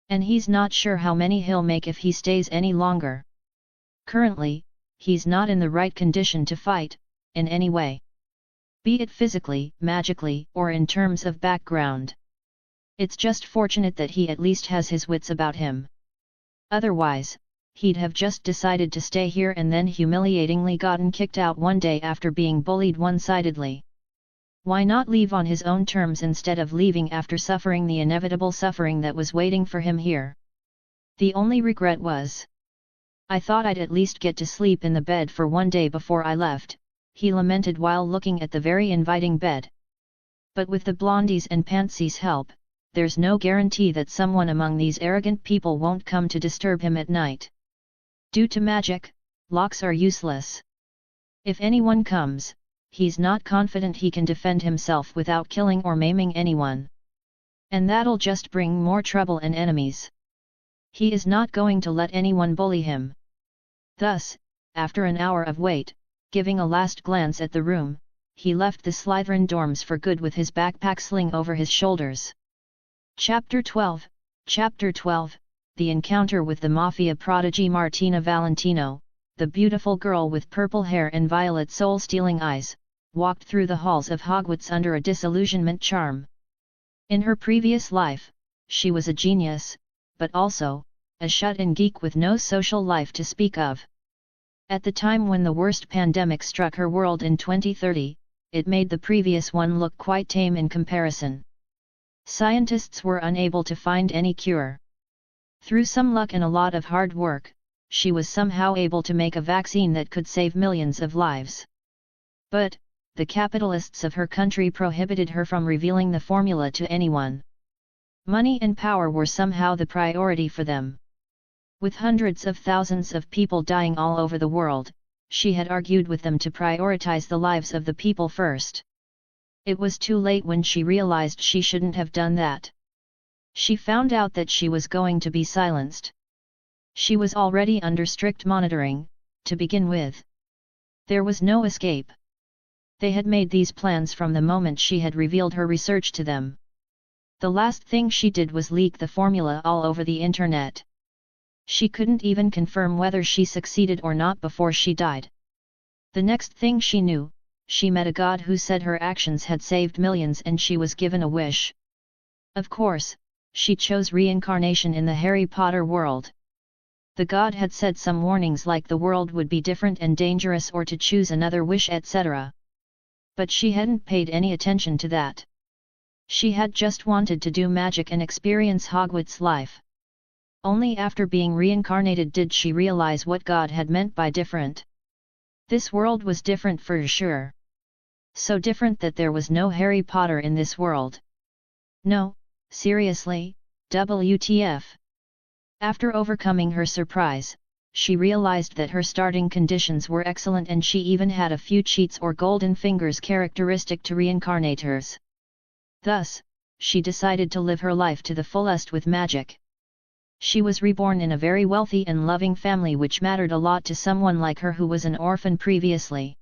And he's not sure how many he'll make if he stays any longer. Currently, he's not in the right condition to fight, in any way. Be it physically, magically, or in terms of background. It's just fortunate that he at least has his wits about him. Otherwise, he'd have just decided to stay here and then humiliatingly gotten kicked out one day after being bullied one-sidedly. Why not leave on his own terms instead of leaving after suffering the inevitable suffering that was waiting for him here? The only regret was, I thought I'd at least get to sleep in the bed for one day before I left, he lamented while looking at the very inviting bed. But with the Blondies and Pansy's help, there's no guarantee that someone among these arrogant people won't come to disturb him at night. Due to magic, locks are useless. If anyone comes, he's not confident he can defend himself without killing or maiming anyone. And that'll just bring more trouble and enemies. He is not going to let anyone bully him. Thus, after an hour of wait, giving a last glance at the room, he left the Slytherin dorms for good with his backpack sling over his shoulders. Chapter 12, The Encounter with the Mafia Prodigy. Martina Valentino, the beautiful girl with purple hair and violet soul-stealing eyes, walked through the halls of Hogwarts under a disillusionment charm. In her previous life, she was a genius, but also, a shut-in geek with no social life to speak of. At the time when the worst pandemic struck her world in 2030, it made the previous one look quite tame in comparison. Scientists were unable to find any cure. Through some luck and a lot of hard work, she was somehow able to make a vaccine that could save millions of lives. But, the capitalists of her country prohibited her from revealing the formula to anyone. Money and power were somehow the priority for them. With hundreds of thousands of people dying all over the world, she had argued with them to prioritize the lives of the people first. It was too late when she realized she shouldn't have done that. She found out that she was going to be silenced. She was already under strict monitoring, to begin with. There was no escape. They had made these plans from the moment she had revealed her research to them. The last thing she did was leak the formula all over the internet. She couldn't even confirm whether she succeeded or not before she died. The next thing she knew, she met a god who said her actions had saved millions and she was given a wish. Of course, she chose reincarnation in the Harry Potter world. The god had said some warnings like the world would be different and dangerous or to choose another wish etc. But she hadn't paid any attention to that. She had just wanted to do magic and experience Hogwarts life. Only after being reincarnated did she realize what God had meant by different. This world was different for sure. So different that there was no Harry Potter in this world. No, seriously, WTF. After overcoming her surprise, she realized that her starting conditions were excellent and she even had a few cheats or golden fingers characteristic to reincarnators. Thus, she decided to live her life to the fullest with magic. She was reborn in a very wealthy and loving family which mattered a lot to someone like her who was an orphan previously.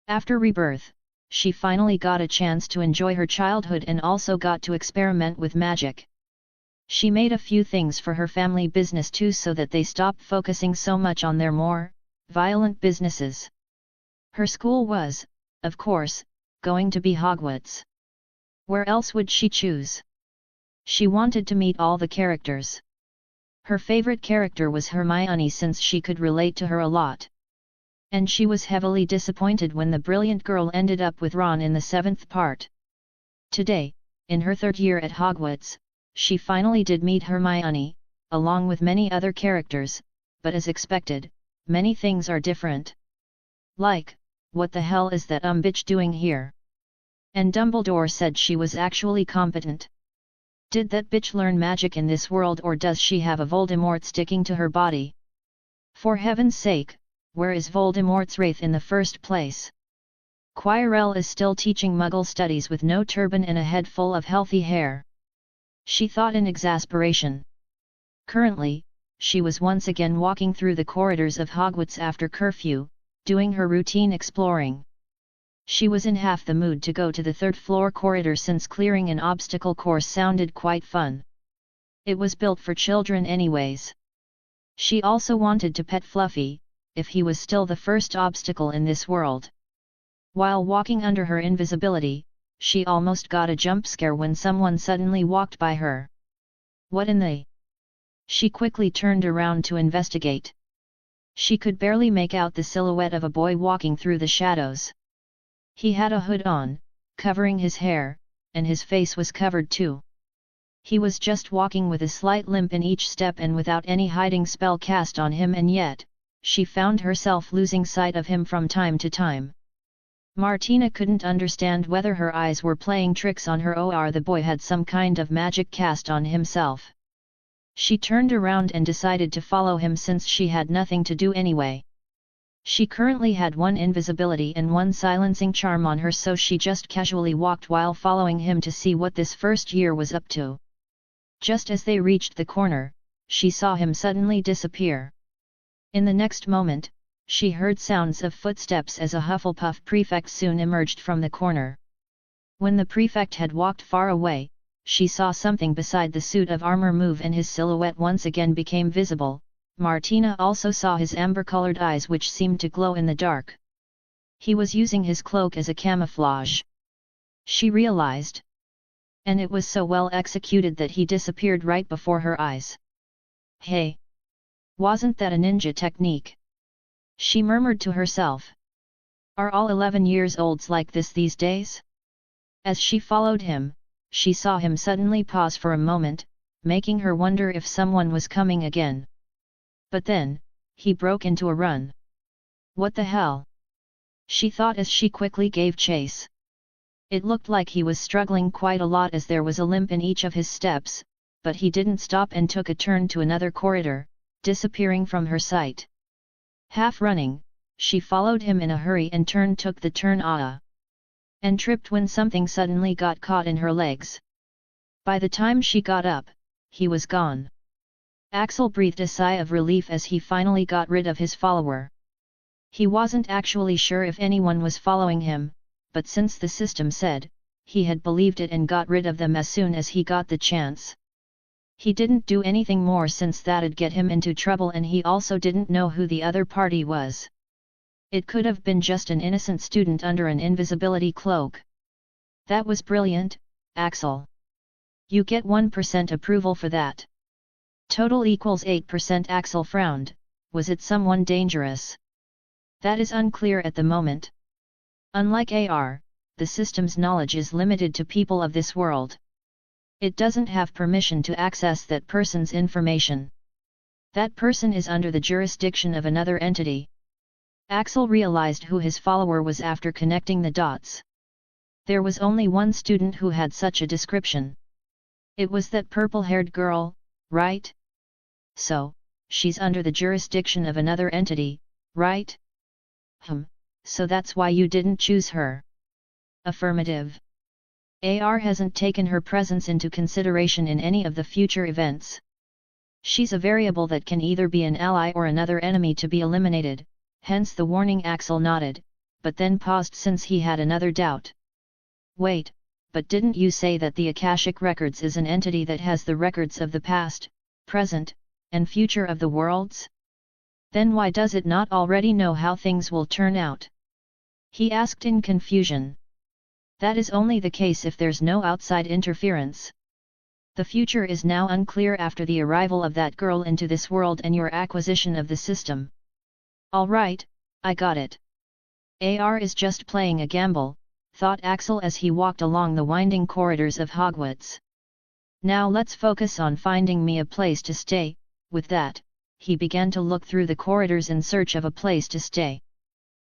After rebirth, she finally got a chance to enjoy her childhood and also got to experiment with magic. She made a few things for her family business too so that they stopped focusing so much on their more violent businesses. Her school was, of course, going to be Hogwarts. Where else would she choose? She wanted to meet all the characters. Her favorite character was Hermione since she could relate to her a lot. And she was heavily disappointed when the brilliant girl ended up with Ron in the 7th part. Today, in her 3rd year at Hogwarts, she finally did meet Hermione, along with many other characters, but as expected, many things are different. Like, what the hell is that bitch doing here? And Dumbledore said she was actually competent. Did that bitch learn magic in this world or does she have a Voldemort sticking to her body? For heaven's sake, where is Voldemort's wraith in the first place? Quirrell is still teaching Muggle studies with no turban and a head full of healthy hair. She thought in exasperation. Currently, she was once again walking through the corridors of Hogwarts after curfew, doing her routine exploring. She was in half the mood to go to the 3rd floor corridor since clearing an obstacle course sounded quite fun. It was built for children anyways. She also wanted to pet Fluffy, if he was still the first obstacle in this world. While walking under her invisibility, she almost got a jump scare when someone suddenly walked by her. What in the? She quickly turned around to investigate. She could barely make out the silhouette of a boy walking through the shadows. He had a hood on, covering his hair, and his face was covered too. He was just walking with a slight limp in each step and without any hiding spell cast on him, and yet, she found herself losing sight of him from time to time. Martina couldn't understand whether her eyes were playing tricks on her or the boy had some kind of magic cast on himself. She turned around and decided to follow him since she had nothing to do anyway. She currently had 1 invisibility and 1 silencing charm on her, so she just casually walked while following him to see what this first year was up to. Just as they reached the corner, she saw him suddenly disappear. In the next moment, she heard sounds of footsteps as a Hufflepuff prefect soon emerged from the corner. When the prefect had walked far away, she saw something beside the suit of armor move and his silhouette once again became visible. Martina also saw his amber-colored eyes which seemed to glow in the dark. He was using his cloak as a camouflage. She realized. And it was so well executed that he disappeared right before her eyes. Hey! Wasn't that a ninja technique? She murmured to herself. Are all 11-year-olds like this these days? As she followed him, she saw him suddenly pause for a moment, making her wonder if someone was coming again. But then, he broke into a run. What the hell? She thought as she quickly gave chase. It looked like he was struggling quite a lot as there was a limp in each of his steps, but he didn't stop and took a turn to another corridor, disappearing from her sight. Half running, she followed him in a hurry and took the turn and tripped when something suddenly got caught in her legs. By the time she got up, he was gone. Axel breathed a sigh of relief as he finally got rid of his follower. He wasn't actually sure if anyone was following him, but since the system said, he had believed it and got rid of them as soon as he got the chance. He didn't do anything more since that'd get him into trouble, and he also didn't know who the other party was. It could have been just an innocent student under an invisibility cloak. That was brilliant, Axel. You get 1% approval for that. Total equals 8%. Axel frowned. Was it someone dangerous? That is unclear at the moment. Unlike AR, the system's knowledge is limited to people of this world. It doesn't have permission to access that person's information. That person is under the jurisdiction of another entity. Axel realized who his follower was after connecting the dots. There was only one student who had such a description. It was that purple-haired girl, right? So, she's under the jurisdiction of another entity, right? So that's why you didn't choose her. Affirmative. AR hasn't taken her presence into consideration in any of the future events. She's a variable that can either be an ally or another enemy to be eliminated, hence the warning. Axel nodded, but then paused since he had another doubt. Wait, but didn't you say that the Akashic Records is an entity that has the records of the past, present, and future of the worlds? Then why does it not already know how things will turn out? He asked in confusion. That is only the case if there's no outside interference. The future is now unclear after the arrival of that girl into this world and your acquisition of the system. Alright, I got it. AR is just playing a gamble, thought Axel as he walked along the winding corridors of Hogwarts. Now let's focus on finding me a place to stay. With that, he began to look through the corridors in search of a place to stay.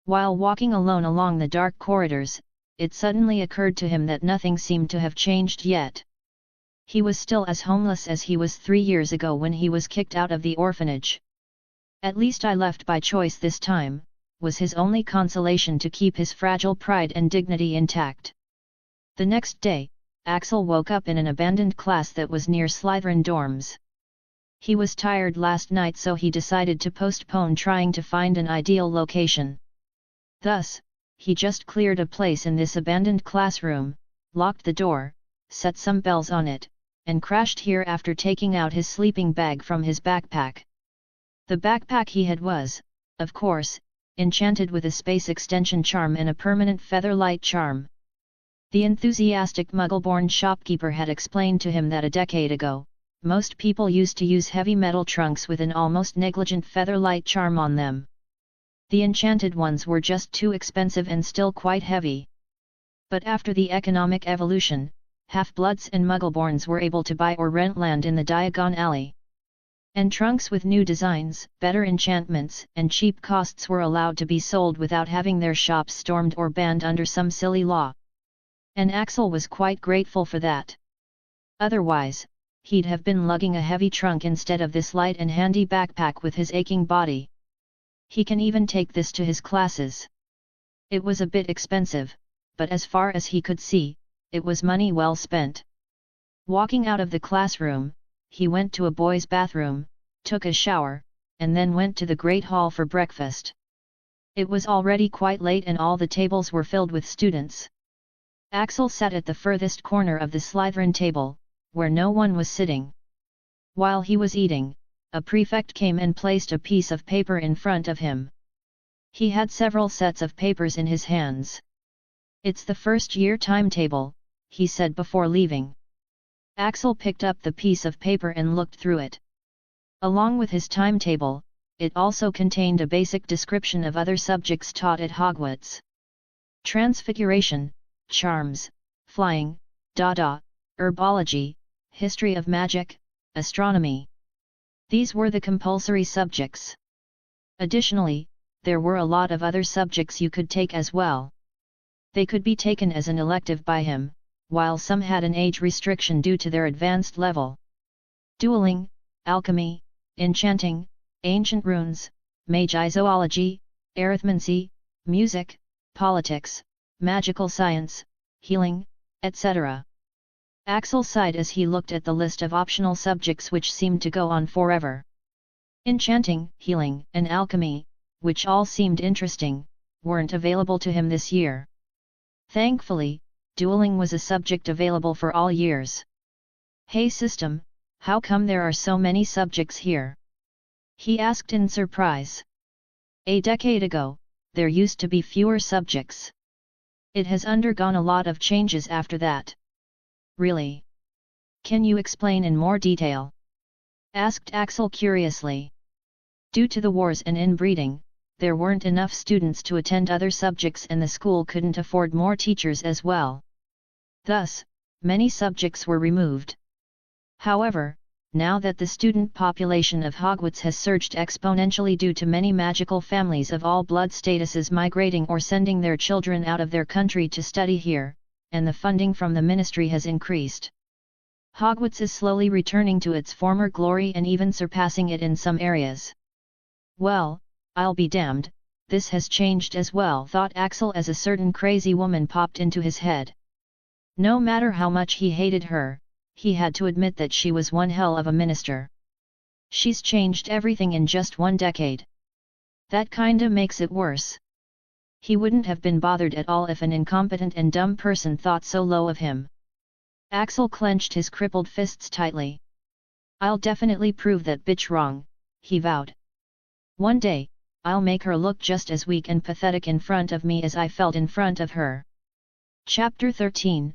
While walking alone along the dark corridors, it suddenly occurred to him that nothing seemed to have changed yet. He was still as homeless as he was 3 years ago when he was kicked out of the orphanage. At least I left by choice this time, was his only consolation to keep his fragile pride and dignity intact. The next day, Axel woke up in an abandoned class that was near Slytherin dorms. He was tired last night, so he decided to postpone trying to find an ideal location. Thus, he just cleared a place in this abandoned classroom, locked the door, set some bells on it, and crashed here after taking out his sleeping bag from his backpack. The backpack he had was, of course, enchanted with a space extension charm and a permanent featherlight charm. The enthusiastic Muggle-born shopkeeper had explained to him that a decade ago, most people used to use heavy metal trunks with an almost negligent featherlight charm on them. The enchanted ones were just too expensive and still quite heavy. But after the economic evolution, half-bloods and Muggleborns were able to buy or rent land in the Diagon Alley. And trunks with new designs, better enchantments, and cheap costs were allowed to be sold without having their shops stormed or banned under some silly law. And Axel was quite grateful for that. Otherwise, he'd have been lugging a heavy trunk instead of this light and handy backpack with his aching body. He can even take this to his classes. It was a bit expensive, but as far as he could see, it was money well spent. Walking out of the classroom, he went to a boys' bathroom, took a shower, and then went to the Great Hall for breakfast. It was already quite late and all the tables were filled with students. Axel sat at the furthest corner of the Slytherin table, where no one was sitting. While he was eating, a prefect came and placed a piece of paper in front of him. He had several sets of papers in his hands. "It's the first-year timetable," he said before leaving. Axel picked up the piece of paper and looked through it. Along with his timetable, it also contained a basic description of other subjects taught at Hogwarts. Transfiguration, charms, flying, Dada, herbology, history of magic, astronomy. These were the compulsory subjects. Additionally, there were a lot of other subjects you could take as well. They could be taken as an elective by him, while some had an age restriction due to their advanced level. Dueling, alchemy, enchanting, ancient runes, magi-zoology, arithmancy, music, politics, magical science, healing, etc. Axel sighed as he looked at the list of optional subjects which seemed to go on forever. Enchanting, healing, and alchemy, which all seemed interesting, weren't available to him this year. Thankfully, dueling was a subject available for all years. "Hey system, how come there are so many subjects here?" he asked in surprise. "A decade ago, there used to be fewer subjects. It has undergone a lot of changes after that." "Really? Can you explain in more detail?" asked Axel curiously. Due to the wars and inbreeding, there weren't enough students to attend other subjects and the school couldn't afford more teachers as well. Thus, many subjects were removed. However, now that the student population of Hogwarts has surged exponentially due to many magical families of all blood statuses migrating or sending their children out of their country to study here, and the funding from the ministry has increased, Hogwarts is slowly returning to its former glory and even surpassing it in some areas. Well, I'll be damned, this has changed as well, thought Axel as a certain crazy woman popped into his head. No matter how much he hated her, he had to admit that she was one hell of a minister. She's changed everything in just 1 decade. That kinda makes it worse. He wouldn't have been bothered at all if an incompetent and dumb person thought so low of him. Axel clenched his crippled fists tightly. I'll definitely prove that bitch wrong, he vowed. One day, I'll make her look just as weak and pathetic in front of me as I felt in front of her. Chapter 13,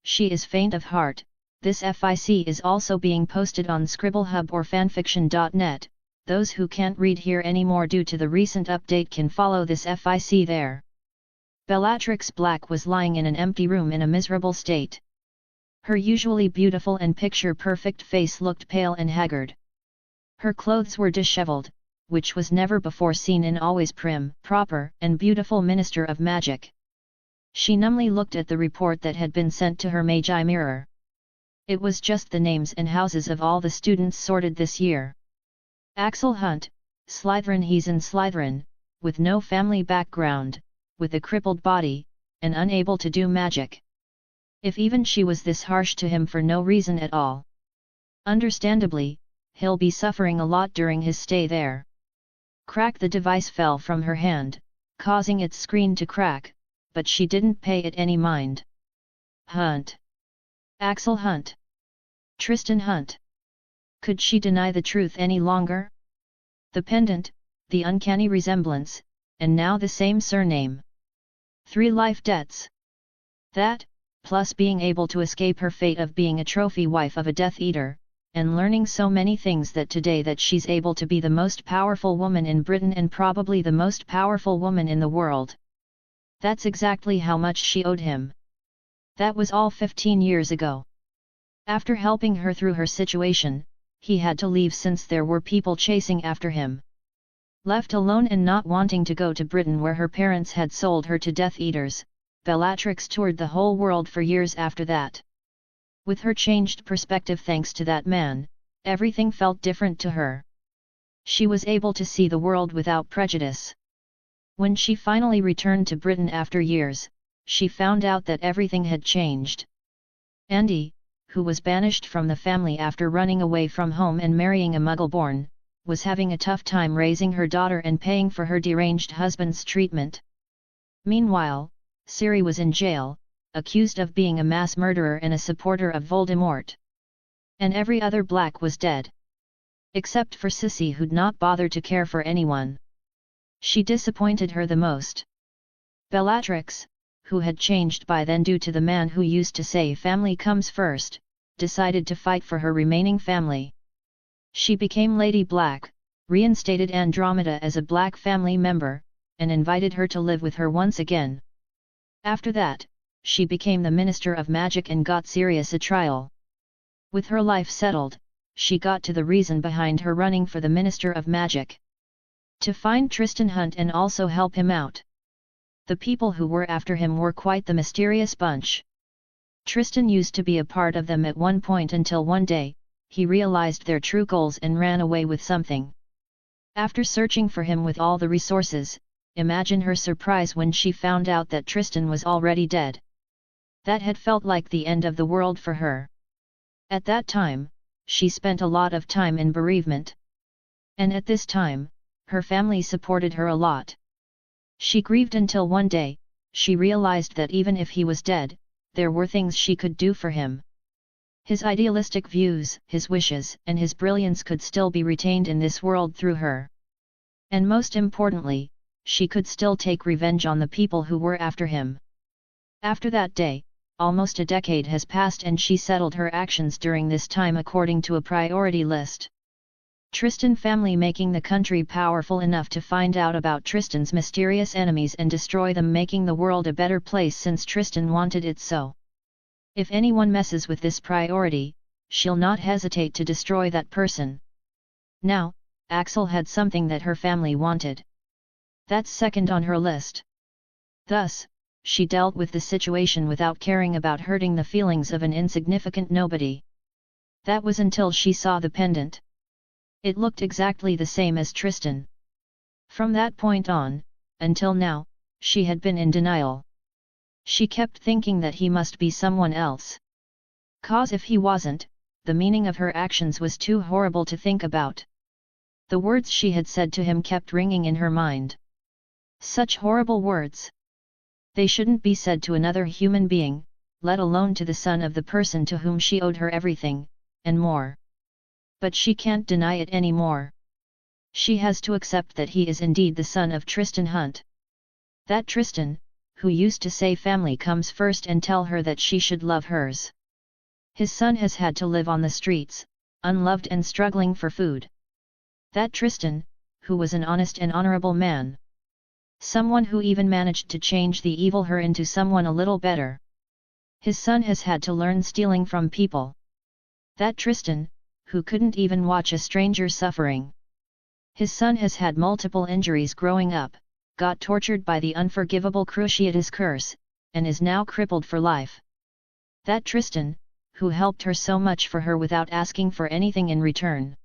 She is Faint of Heart. This FIC is also being posted on ScribbleHub or fanfiction.net, those who can't read here anymore due to the recent update can follow this FIC there. Bellatrix Black was lying in an empty room in a miserable state. Her usually beautiful and picture-perfect face looked pale and haggard. Her clothes were disheveled, which was never before seen in always prim, proper, and beautiful Minister of Magic. She numbly looked at the report that had been sent to her Magi mirror. It was just the names and houses of all the students sorted this year. Axel Hunt, Slytherin. He's in Slytherin, with no family background, with a crippled body, and unable to do magic. If even she was this harsh to him for no reason at all. Understandably, he'll be suffering a lot during his stay there. Crack! The device fell from her hand, causing its screen to crack, but she didn't pay it any mind. Hunt. Axel Hunt. Tristan Hunt. Could she deny the truth any longer? The pendant, the uncanny resemblance, and now the same surname. 3 life debts. That, plus being able to escape her fate of being a trophy wife of a Death Eater, and learning so many things that today that she's able to be the most powerful woman in Britain and probably the most powerful woman in the world. That's exactly how much she owed him. That was all 15 years ago. After helping her through her situation, he had to leave since there were people chasing after him. Left alone and not wanting to go to Britain where her parents had sold her to Death Eaters, Bellatrix toured the whole world for years after that. With her changed perspective thanks to that man, everything felt different to her. She was able to see the world without prejudice. When she finally returned to Britain after years, she found out that everything had changed. Andy, who was banished from the family after running away from home and marrying a Muggle-born, was having a tough time raising her daughter and paying for her deranged husband's treatment. Meanwhile, Ciri was in jail, accused of being a mass murderer and a supporter of Voldemort. And every other Black was dead. Except for Sissy, who'd not bothered to care for anyone. She disappointed her the most. Bellatrix, who had changed by then due to the man who used to say family comes first, decided to fight for her remaining family. She became Lady Black, reinstated Andromeda as a Black family member, and invited her to live with her once again. After that, she became the Minister of Magic and got Sirius a trial. With her life settled, she got to the reason behind her running for the Minister of Magic. To find Tristan Hunt and also help him out. The people who were after him were quite the mysterious bunch. Tristan used to be a part of them at one point until one day, he realized their true goals and ran away with something. After searching for him with all the resources, imagine her surprise when she found out that Tristan was already dead. That had felt like the end of the world for her. At that time, she spent a lot of time in bereavement. And at this time, her family supported her a lot. She grieved until one day, she realized that even if he was dead, there were things she could do for him. His idealistic views, his wishes, and his brilliance could still be retained in this world through her. And most importantly, she could still take revenge on the people who were after him. After that day, almost a decade has passed and she settled her actions during this time according to a priority list. Tristan family making the country powerful enough to find out about Tristan's mysterious enemies and destroy them, making the world a better place since Tristan wanted it so. If anyone messes with this priority, she'll not hesitate to destroy that person. Now, Axel had something that her family wanted. That's second on her list. Thus, she dealt with the situation without caring about hurting the feelings of an insignificant nobody. That was until she saw the pendant. It looked exactly the same as Tristan. From that point on, until now, she had been in denial. She kept thinking that he must be someone else. 'Cause if he wasn't, the meaning of her actions was too horrible to think about. The words she had said to him kept ringing in her mind. Such horrible words! They shouldn't be said to another human being, let alone to the son of the person to whom she owed her everything, and more. But she can't deny it anymore. She has to accept that he is indeed the son of Tristan Hunt. That Tristan, who used to say family comes first and tell her that she should love hers. His son has had to live on the streets, unloved and struggling for food. That Tristan, who was an honest and honorable man. Someone who even managed to change the evil her into someone a little better. His son has had to learn stealing from people. That Tristan, who couldn't even watch a stranger suffering. His son has had multiple injuries growing up, got tortured by the unforgivable Cruciatus curse, and is now crippled for life. That Tristan, who helped her so much for her without asking for anything in return.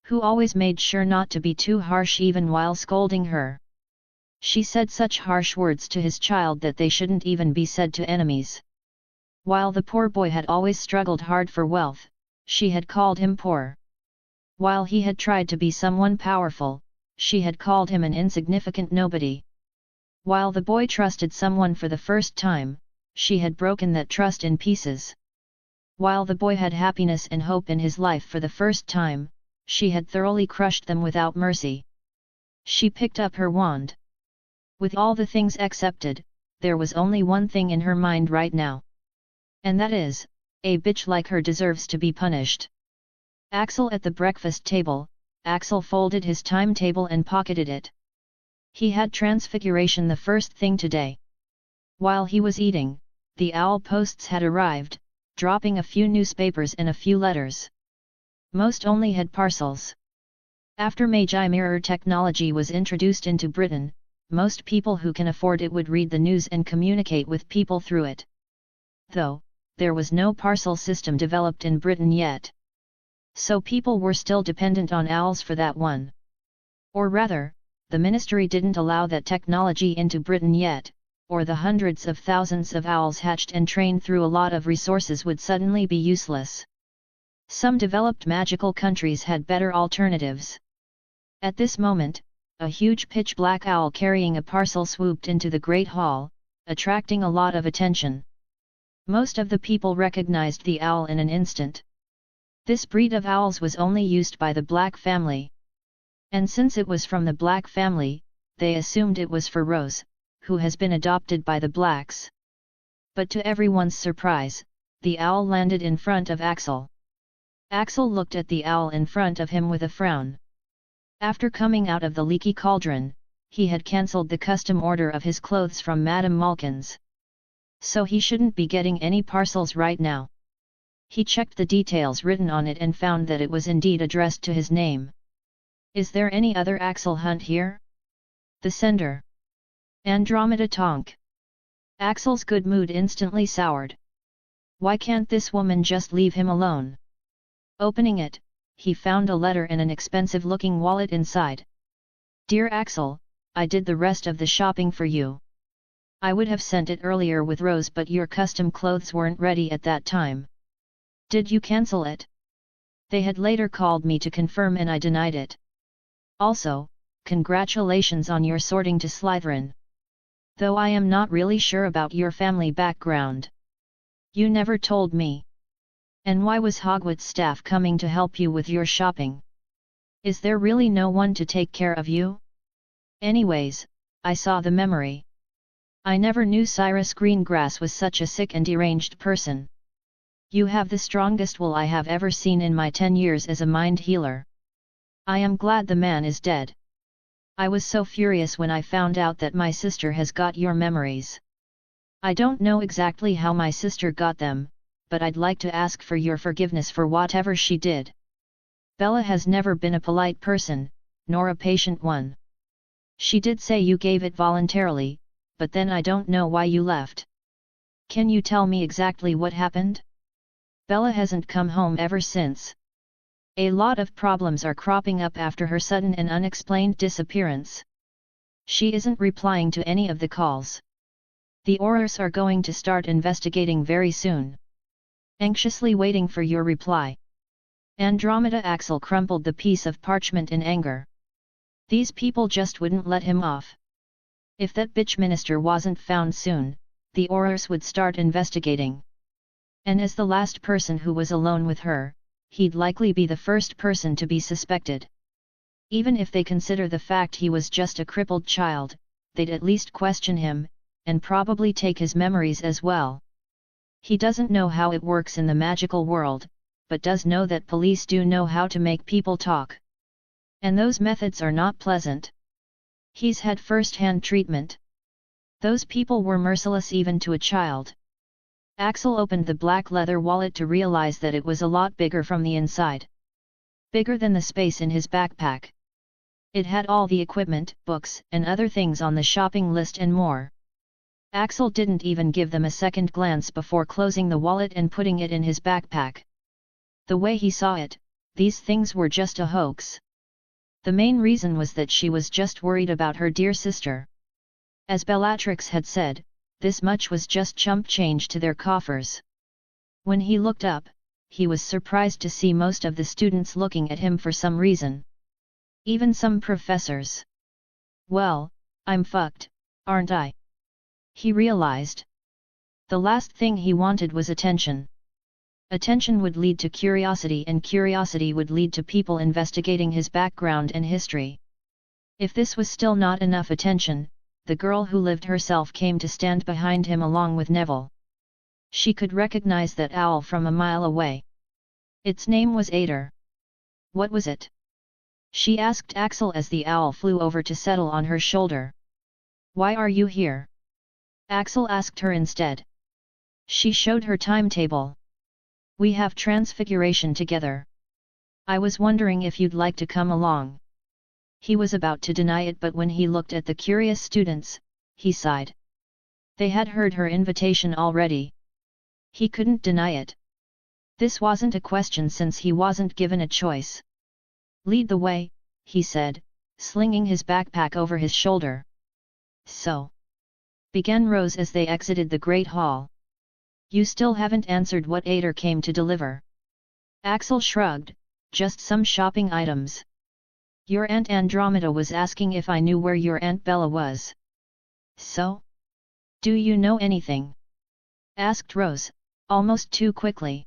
Who always made sure not to be too harsh even while scolding her. She said such harsh words to his child that they shouldn't even be said to enemies. While the poor boy had always struggled hard for wealth, she had called him poor. While he had tried to be someone powerful, she had called him an insignificant nobody. While the boy trusted someone for the first time, she had broken that trust in pieces. While the boy had happiness and hope in his life for the first time, she had thoroughly crushed them without mercy. She picked up her wand. With all the things accepted, there was only one thing in her mind right now. And that is, a bitch like her deserves to be punished. Axel at the breakfast table, Axel folded his timetable and pocketed it. He had transfiguration the first thing today. While he was eating, the owl posts had arrived, dropping a few newspapers and a few letters. Most only had parcels. After Magi mirror technology was introduced into Britain, most people who can afford it would read the news and communicate with people through it. Though, there was no parcel system developed in Britain yet. So people were still dependent on owls for that one. Or rather, the ministry didn't allow that technology into Britain yet, or the hundreds of thousands of owls hatched and trained through a lot of resources would suddenly be useless. Some developed magical countries had better alternatives. At this moment, a huge pitch-black owl carrying a parcel swooped into the Great Hall, attracting a lot of attention. Most of the people recognized the owl in an instant. This breed of owls was only used by the Black family. And since it was from the Black family, they assumed it was for Rose, who has been adopted by the Blacks. But to everyone's surprise, the owl landed in front of Axel. Axel looked at the owl in front of him with a frown. After coming out of the leaky cauldron, he had cancelled the custom order of his clothes from Madame Malkin's. So he shouldn't be getting any parcels right now. He checked the details written on it and found that it was indeed addressed to his name. Is there any other Axel Hunt here? The sender. Andromeda Tonk. Axel's good mood instantly soured. Why can't this woman just leave him alone? Opening it, he found a letter and an expensive-looking wallet inside. Dear Axel, I did the rest of the shopping for you. I would have sent it earlier with Rose, but your custom clothes weren't ready at that time. Did you cancel it? They had later called me to confirm and I denied it. Also, congratulations on your sorting to Slytherin. Though I am not really sure about your family background. You never told me. And why was Hogwarts staff coming to help you with your shopping? Is there really no one to take care of you? Anyways, I saw the memory. I never knew Cyrus Greengrass was such a sick and deranged person. You have the strongest will I have ever seen in my 10 years as a mind healer. I am glad the man is dead. I was so furious when I found out that my sister has got your memories. I don't know exactly how my sister got them, but I'd like to ask for your forgiveness for whatever she did. Bella has never been a polite person, nor a patient one. She did say you gave it voluntarily, but then I don't know why you left. Can you tell me exactly what happened? Bella hasn't come home ever since. A lot of problems are cropping up after her sudden and unexplained disappearance. She isn't replying to any of the calls. The Aurors are going to start investigating very soon. Anxiously waiting for your reply. Andromeda. Axel crumpled the piece of parchment in anger. These people just wouldn't let him off. If that bitch minister wasn't found soon, the Aurors would start investigating. And as the last person who was alone with her, he'd likely be the first person to be suspected. Even if they consider the fact he was just a crippled child, they'd at least question him, and probably take his memories as well. He doesn't know how it works in the magical world, but does know that police do know how to make people talk. And those methods are not pleasant. He's had first-hand treatment. Those people were merciless even to a child. Axel opened the black leather wallet to realize that it was a lot bigger from the inside. Bigger than the space in his backpack. It had all the equipment, books, and other things on the shopping list and more. Axel didn't even give them a second glance before closing the wallet and putting it in his backpack. The way he saw it, these things were just a hoax. The main reason was that she was just worried about her dear sister. As Bellatrix had said, this much was just chump change to their coffers. When he looked up, he was surprised to see most of the students looking at him for some reason. Even some professors. Well, I'm fucked, aren't I? He realized. The last thing he wanted was attention. Attention would lead to curiosity, and curiosity would lead to people investigating his background and history. If this was still not enough attention, the girl who lived herself came to stand behind him along with Neville. She could recognize that owl from a mile away. Its name was Ader. What was it? She asked Axel as the owl flew over to settle on her shoulder. Why are you here? Axel asked her instead. She showed her timetable. We have transfiguration together. I was wondering if you'd like to come along. He was about to deny it, but when he looked at the curious students, he sighed. They had heard her invitation already. He couldn't deny it. This wasn't a question since he wasn't given a choice. Lead the way, he said, slinging his backpack over his shoulder. So, began Rose as they exited the Great Hall. You still haven't answered what Ader came to deliver. Axel shrugged, just some shopping items. Your Aunt Andromeda was asking if I knew where your Aunt Bella was. So? Do you know anything? Asked Rose, almost too quickly.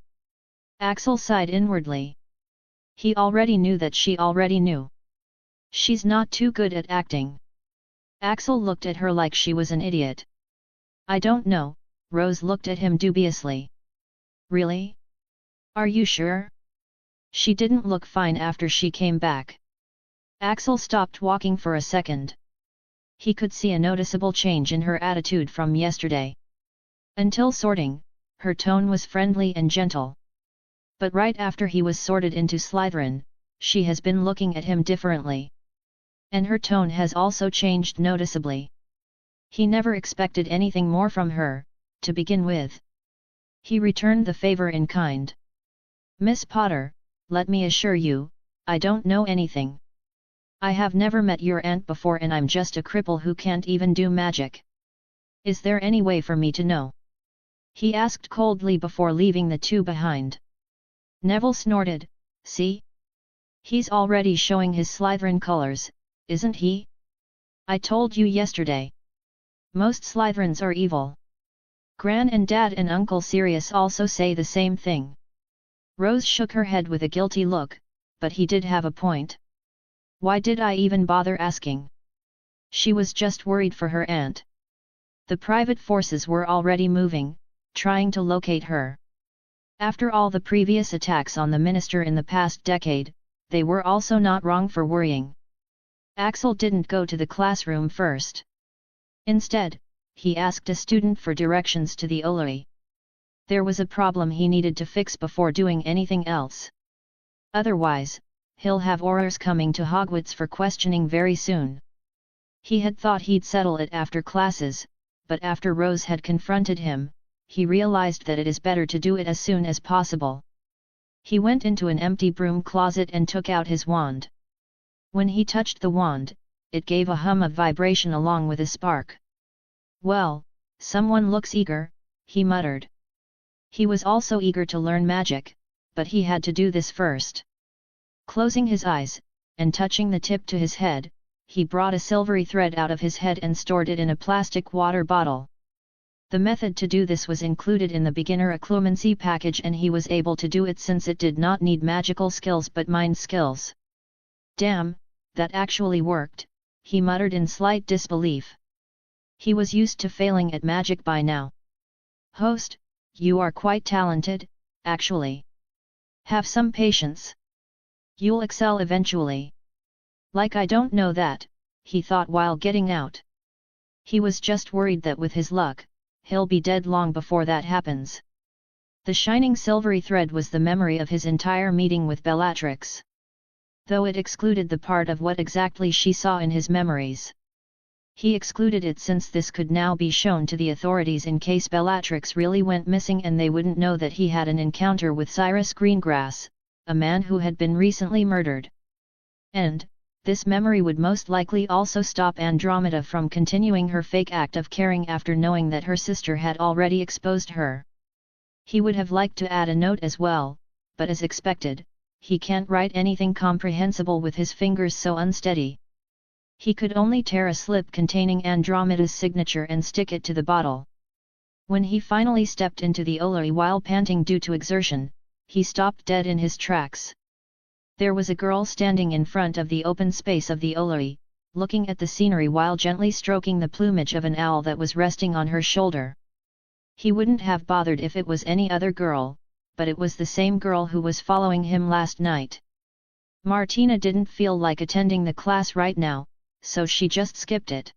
Axel sighed inwardly. He already knew that she already knew. She's not too good at acting. Axel looked at her like she was an idiot. I don't know, Rose looked at him dubiously. Really? Are you sure? She didn't look fine after she came back. Axel stopped walking for a second. He could see a noticeable change in her attitude from yesterday. Until sorting, her tone was friendly and gentle. But right after he was sorted into Slytherin, she has been looking at him differently. And her tone has also changed noticeably. He never expected anything more from her, to begin with. He returned the favor in kind. Miss Potter, let me assure you, I don't know anything. I have never met your aunt before and I'm just a cripple who can't even do magic. Is there any way for me to know? He asked coldly before leaving the two behind. Neville snorted, see? He's already showing his Slytherin colors, isn't he? I told you yesterday. Most Slytherins are evil. Gran and Dad and Uncle Sirius also say the same thing. Rose shook her head with a guilty look, but he did have a point. Why did I even bother asking? She was just worried for her aunt. The private forces were already moving, trying to locate her. After all the previous attacks on the minister in the past decade, they were also not wrong for worrying. Axel didn't go to the classroom first. Instead, he asked a student for directions to the Oloi. There was a problem he needed to fix before doing anything else. Otherwise, he'll have Aurors coming to Hogwarts for questioning very soon. He had thought he'd settle it after classes, but after Rose had confronted him, he realized that it is better to do it as soon as possible. He went into an empty broom closet and took out his wand. When he touched the wand, it gave a hum of vibration along with a spark. "Well, someone looks eager," he muttered. He was also eager to learn magic, but he had to do this first. Closing his eyes, and touching the tip to his head, he brought a silvery thread out of his head and stored it in a plastic water bottle. The method to do this was included in the beginner occlumency package, and he was able to do it since it did not need magical skills but mind skills. "Damn, that actually worked," he muttered in slight disbelief. He was used to failing at magic by now. "Host, you are quite talented, actually. Have some patience. You'll excel eventually." "Like I don't know that," he thought while getting out. He was just worried that with his luck, he'll be dead long before that happens. The shining silvery thread was the memory of his entire meeting with Bellatrix. Though it excluded the part of what exactly she saw in his memories. He excluded it since this could now be shown to the authorities in case Bellatrix really went missing and they wouldn't know that he had an encounter with Cyrus Greengrass, a man who had been recently murdered. And, this memory would most likely also stop Andromeda from continuing her fake act of caring after knowing that her sister had already exposed her. He would have liked to add a note as well, but as expected, he can't write anything comprehensible with his fingers so unsteady. He could only tear a slip containing Andromeda's signature and stick it to the bottle. When he finally stepped into the Oloi while panting due to exertion, he stopped dead in his tracks. There was a girl standing in front of the open space of the Oloi, looking at the scenery while gently stroking the plumage of an owl that was resting on her shoulder. He wouldn't have bothered if it was any other girl, but it was the same girl who was following him last night. Martina didn't feel like attending the class right now, so she just skipped it.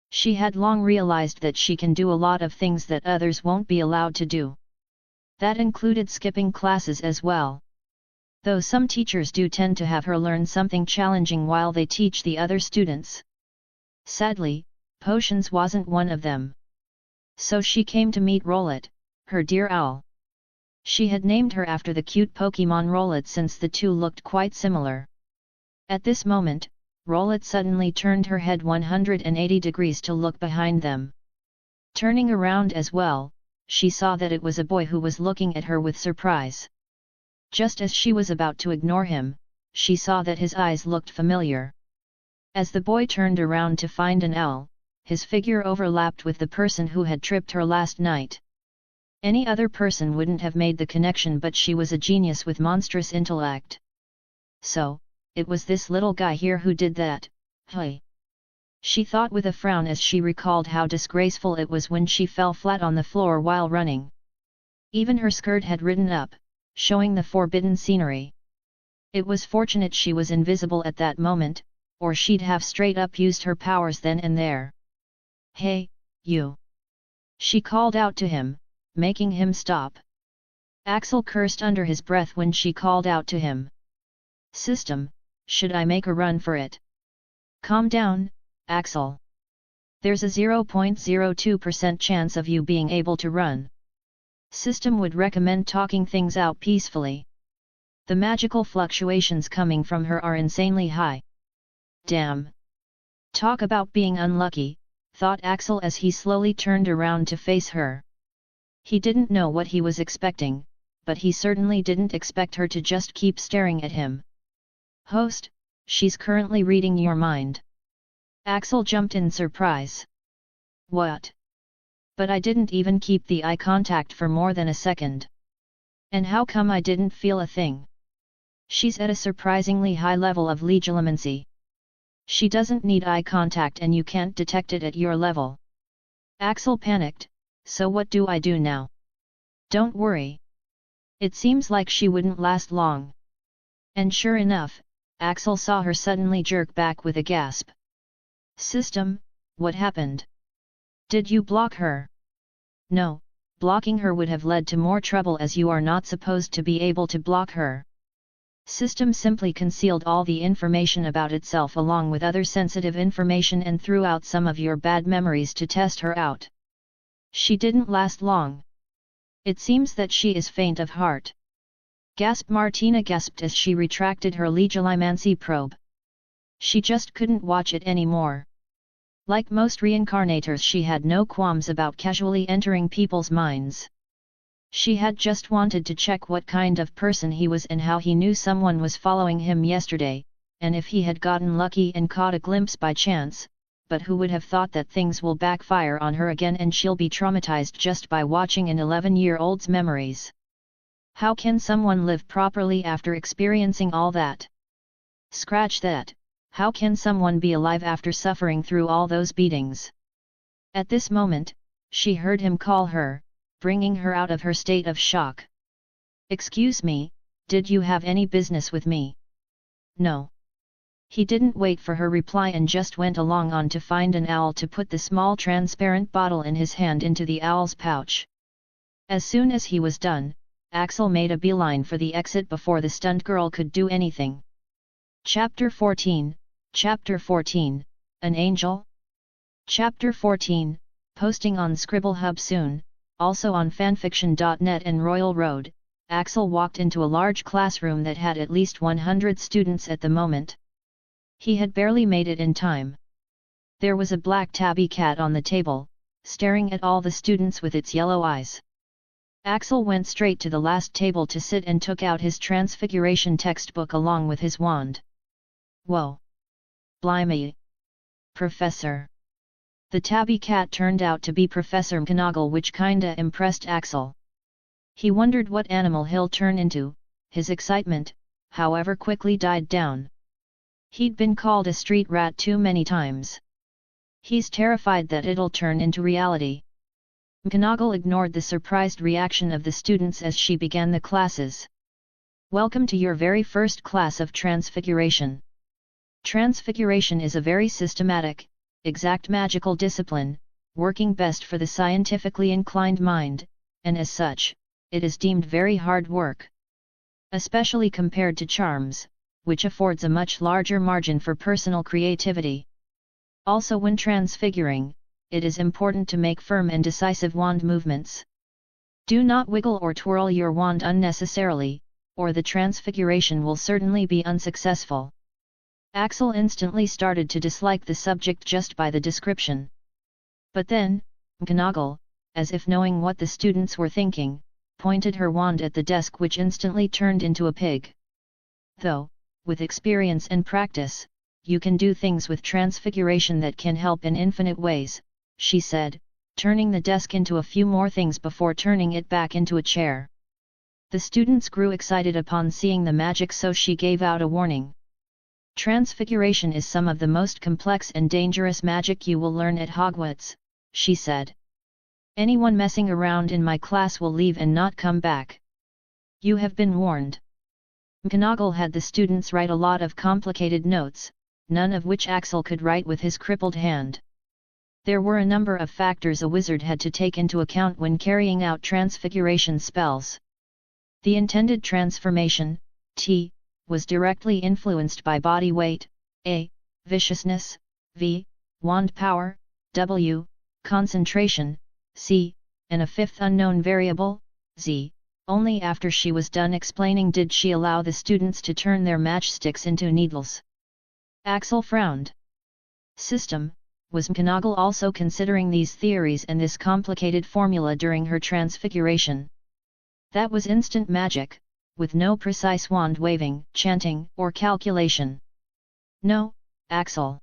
She had long realized that she can do a lot of things that others won't be allowed to do. That included skipping classes as well. Though some teachers do tend to have her learn something challenging while they teach the other students. Sadly, potions wasn't one of them. So she came to meet Rowlet, her dear owl. She had named her after the cute Pokémon Rowlet since the two looked quite similar. At this moment, Rowlet suddenly turned her head 180 degrees to look behind them. Turning around as well, she saw that it was a boy who was looking at her with surprise. Just as she was about to ignore him, she saw that his eyes looked familiar. As the boy turned around to find an owl, his figure overlapped with the person who had tripped her last night. Any other person wouldn't have made the connection, but she was a genius with monstrous intellect. So, it was this little guy here who did that, hey? She thought with a frown as she recalled how disgraceful it was when she fell flat on the floor while running. Even her skirt had ridden up, showing the forbidden scenery. It was fortunate she was invisible at that moment, or she'd have straight up used her powers then and there. "Hey, you!" she called out to him, making him stop. Axel cursed under his breath when she called out to him. "System, should I make a run for it?" "Calm down, Axel. There's a 0.02% chance of you being able to run. System would recommend talking things out peacefully. The magical fluctuations coming from her are insanely high." "Damn. Talk about being unlucky," thought Axel as he slowly turned around to face her. He didn't know what he was expecting, but he certainly didn't expect her to just keep staring at him. "Host, she's currently reading your mind." Axel jumped in surprise. "What? But I didn't even keep the eye contact for more than a second. And how come I didn't feel a thing?" "She's at a surprisingly high level of legilimency. She doesn't need eye contact and you can't detect it at your level." Axel panicked, so what do I do now? Don't worry. It seems like she wouldn't last long. And sure enough, Axel saw her suddenly jerk back with a gasp. System, what happened? Did you block her? No, blocking her would have led to more trouble as you are not supposed to be able to block her. System simply concealed all the information about itself along with other sensitive information and threw out some of your bad memories to test her out. She didn't last long. It seems that she is faint of heart. Martina gasped as she retracted her legilimancy probe. She just couldn't watch it anymore. Like most reincarnators, she had no qualms about casually entering people's minds. She had just wanted to check what kind of person he was and how he knew someone was following him yesterday, and if he had gotten lucky and caught a glimpse by chance, but who would have thought that things will backfire on her again and she'll be traumatized just by watching an 11-year-old's memories. How can someone live properly after experiencing all that? Scratch that, how can someone be alive after suffering through all those beatings? At this moment, she heard him call her, bringing her out of her state of shock. Excuse me, did you have any business with me? No. He didn't wait for her reply and just went along on to find an owl to put the small transparent bottle in his hand into the owl's pouch. As soon as he was done, Axel made a beeline for the exit before the stunned girl could do anything. Chapter 14, An Angel? Chapter 14, posting on Scribble Hub soon, also on fanfiction.net and Royal Road. Axel walked into a large classroom that had at least 100 students at the moment. He had barely made it in time. There was a black tabby cat on the table, staring at all the students with its yellow eyes. Axel went straight to the last table to sit and took out his Transfiguration textbook along with his wand. Whoa! Blimey! Professor! The tabby cat turned out to be Professor McGonagall, which kinda impressed Axel. He wondered what animal he'll turn into. His excitement, however, quickly died down. He'd been called a street rat too many times. He's terrified that it'll turn into reality. McGonagall ignored the surprised reaction of the students as she began the classes. Welcome to your very first class of Transfiguration. Transfiguration is a very systematic, exact magical discipline, working best for the scientifically inclined mind, and as such, it is deemed very hard work. Especially compared to charms, which affords a much larger margin for personal creativity. Also, when transfiguring, it is important to make firm and decisive wand movements. Do not wiggle or twirl your wand unnecessarily, or the transfiguration will certainly be unsuccessful. Axel instantly started to dislike the subject just by the description. But then, McGonagall, as if knowing what the students were thinking, pointed her wand at the desk, which instantly turned into a pig. Though, with experience and practice, you can do things with transfiguration that can help in infinite ways, she said, turning the desk into a few more things before turning it back into a chair. The students grew excited upon seeing the magic, so she gave out a warning. Transfiguration is some of the most complex and dangerous magic you will learn at Hogwarts, she said. Anyone messing around in my class will leave and not come back. You have been warned. McGonagall had the students write a lot of complicated notes, none of which Axel could write with his crippled hand. There were a number of factors a wizard had to take into account when carrying out transfiguration spells. The intended transformation, T, was directly influenced by body weight, A, viciousness, V, wand power, W, concentration, C, and a fifth unknown variable, Z. Only after she was done explaining did she allow the students to turn their matchsticks into needles. Axel frowned. System, was McGonagall also considering these theories and this complicated formula during her transfiguration? That was instant magic, with no precise wand waving, chanting, or calculation. No, Axel.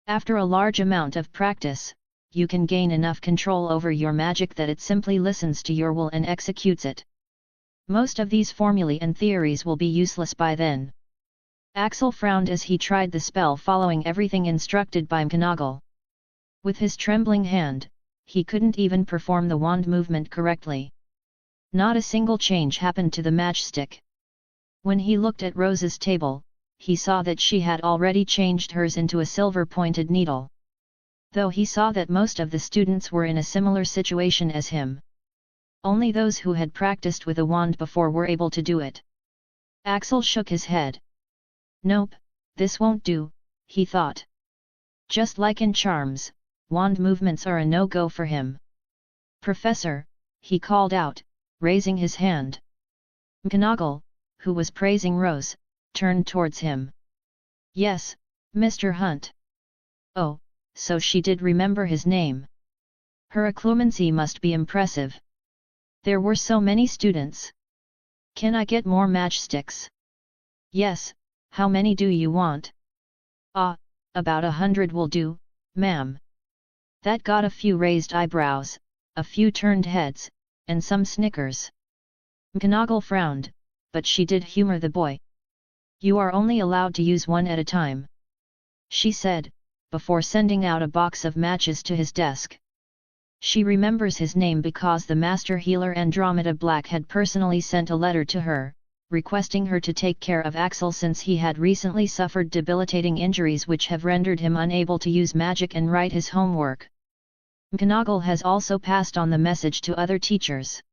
After a large amount of practice, you can gain enough control over your magic that it simply listens to your will and executes it. Most of these formulae and theories will be useless by then. Axel frowned as he tried the spell, following everything instructed by McGonagall. With his trembling hand, he couldn't even perform the wand movement correctly. Not a single change happened to the matchstick. When he looked at Rose's table, he saw that she had already changed hers into a silver-pointed needle. Though he saw that most of the students were in a similar situation as him. Only those who had practiced with a wand before were able to do it. Axel shook his head. Nope, this won't do, he thought. Just like in charms, wand movements are a no-go for him. Professor, he called out, raising his hand. McGonagall, who was praising Rose, turned towards him. Yes, Mr. Hunt. Oh, so she did remember his name. Her occlumency must be impressive. There were so many students. Can I get more matchsticks? Yes, how many do you want? Ah, about 100 will do, ma'am. That got a few raised eyebrows, a few turned heads, and some snickers. McGonagall frowned, but she did humor the boy. You are only allowed to use one at a time, she said, before sending out a box of matches to his desk. She remembers his name because the master healer Andromeda Black had personally sent a letter to her, requesting her to take care of Axel since he had recently suffered debilitating injuries which have rendered him unable to use magic and write his homework. McGonagall has also passed on the message to other teachers.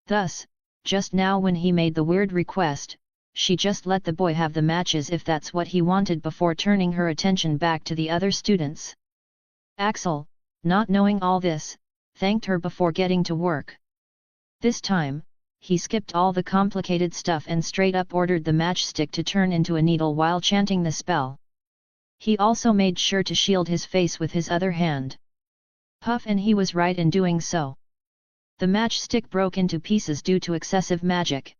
Thus, just now when he made the weird request, she just let the boy have the matches if that's what he wanted before turning her attention back to the other students. Axel, not knowing all this, thanked her before getting to work. This time, he skipped all the complicated stuff and straight up ordered the matchstick to turn into a needle while chanting the spell. He also made sure to shield his face with his other hand. Puff, and he was right in doing so. The matchstick broke into pieces due to excessive magic.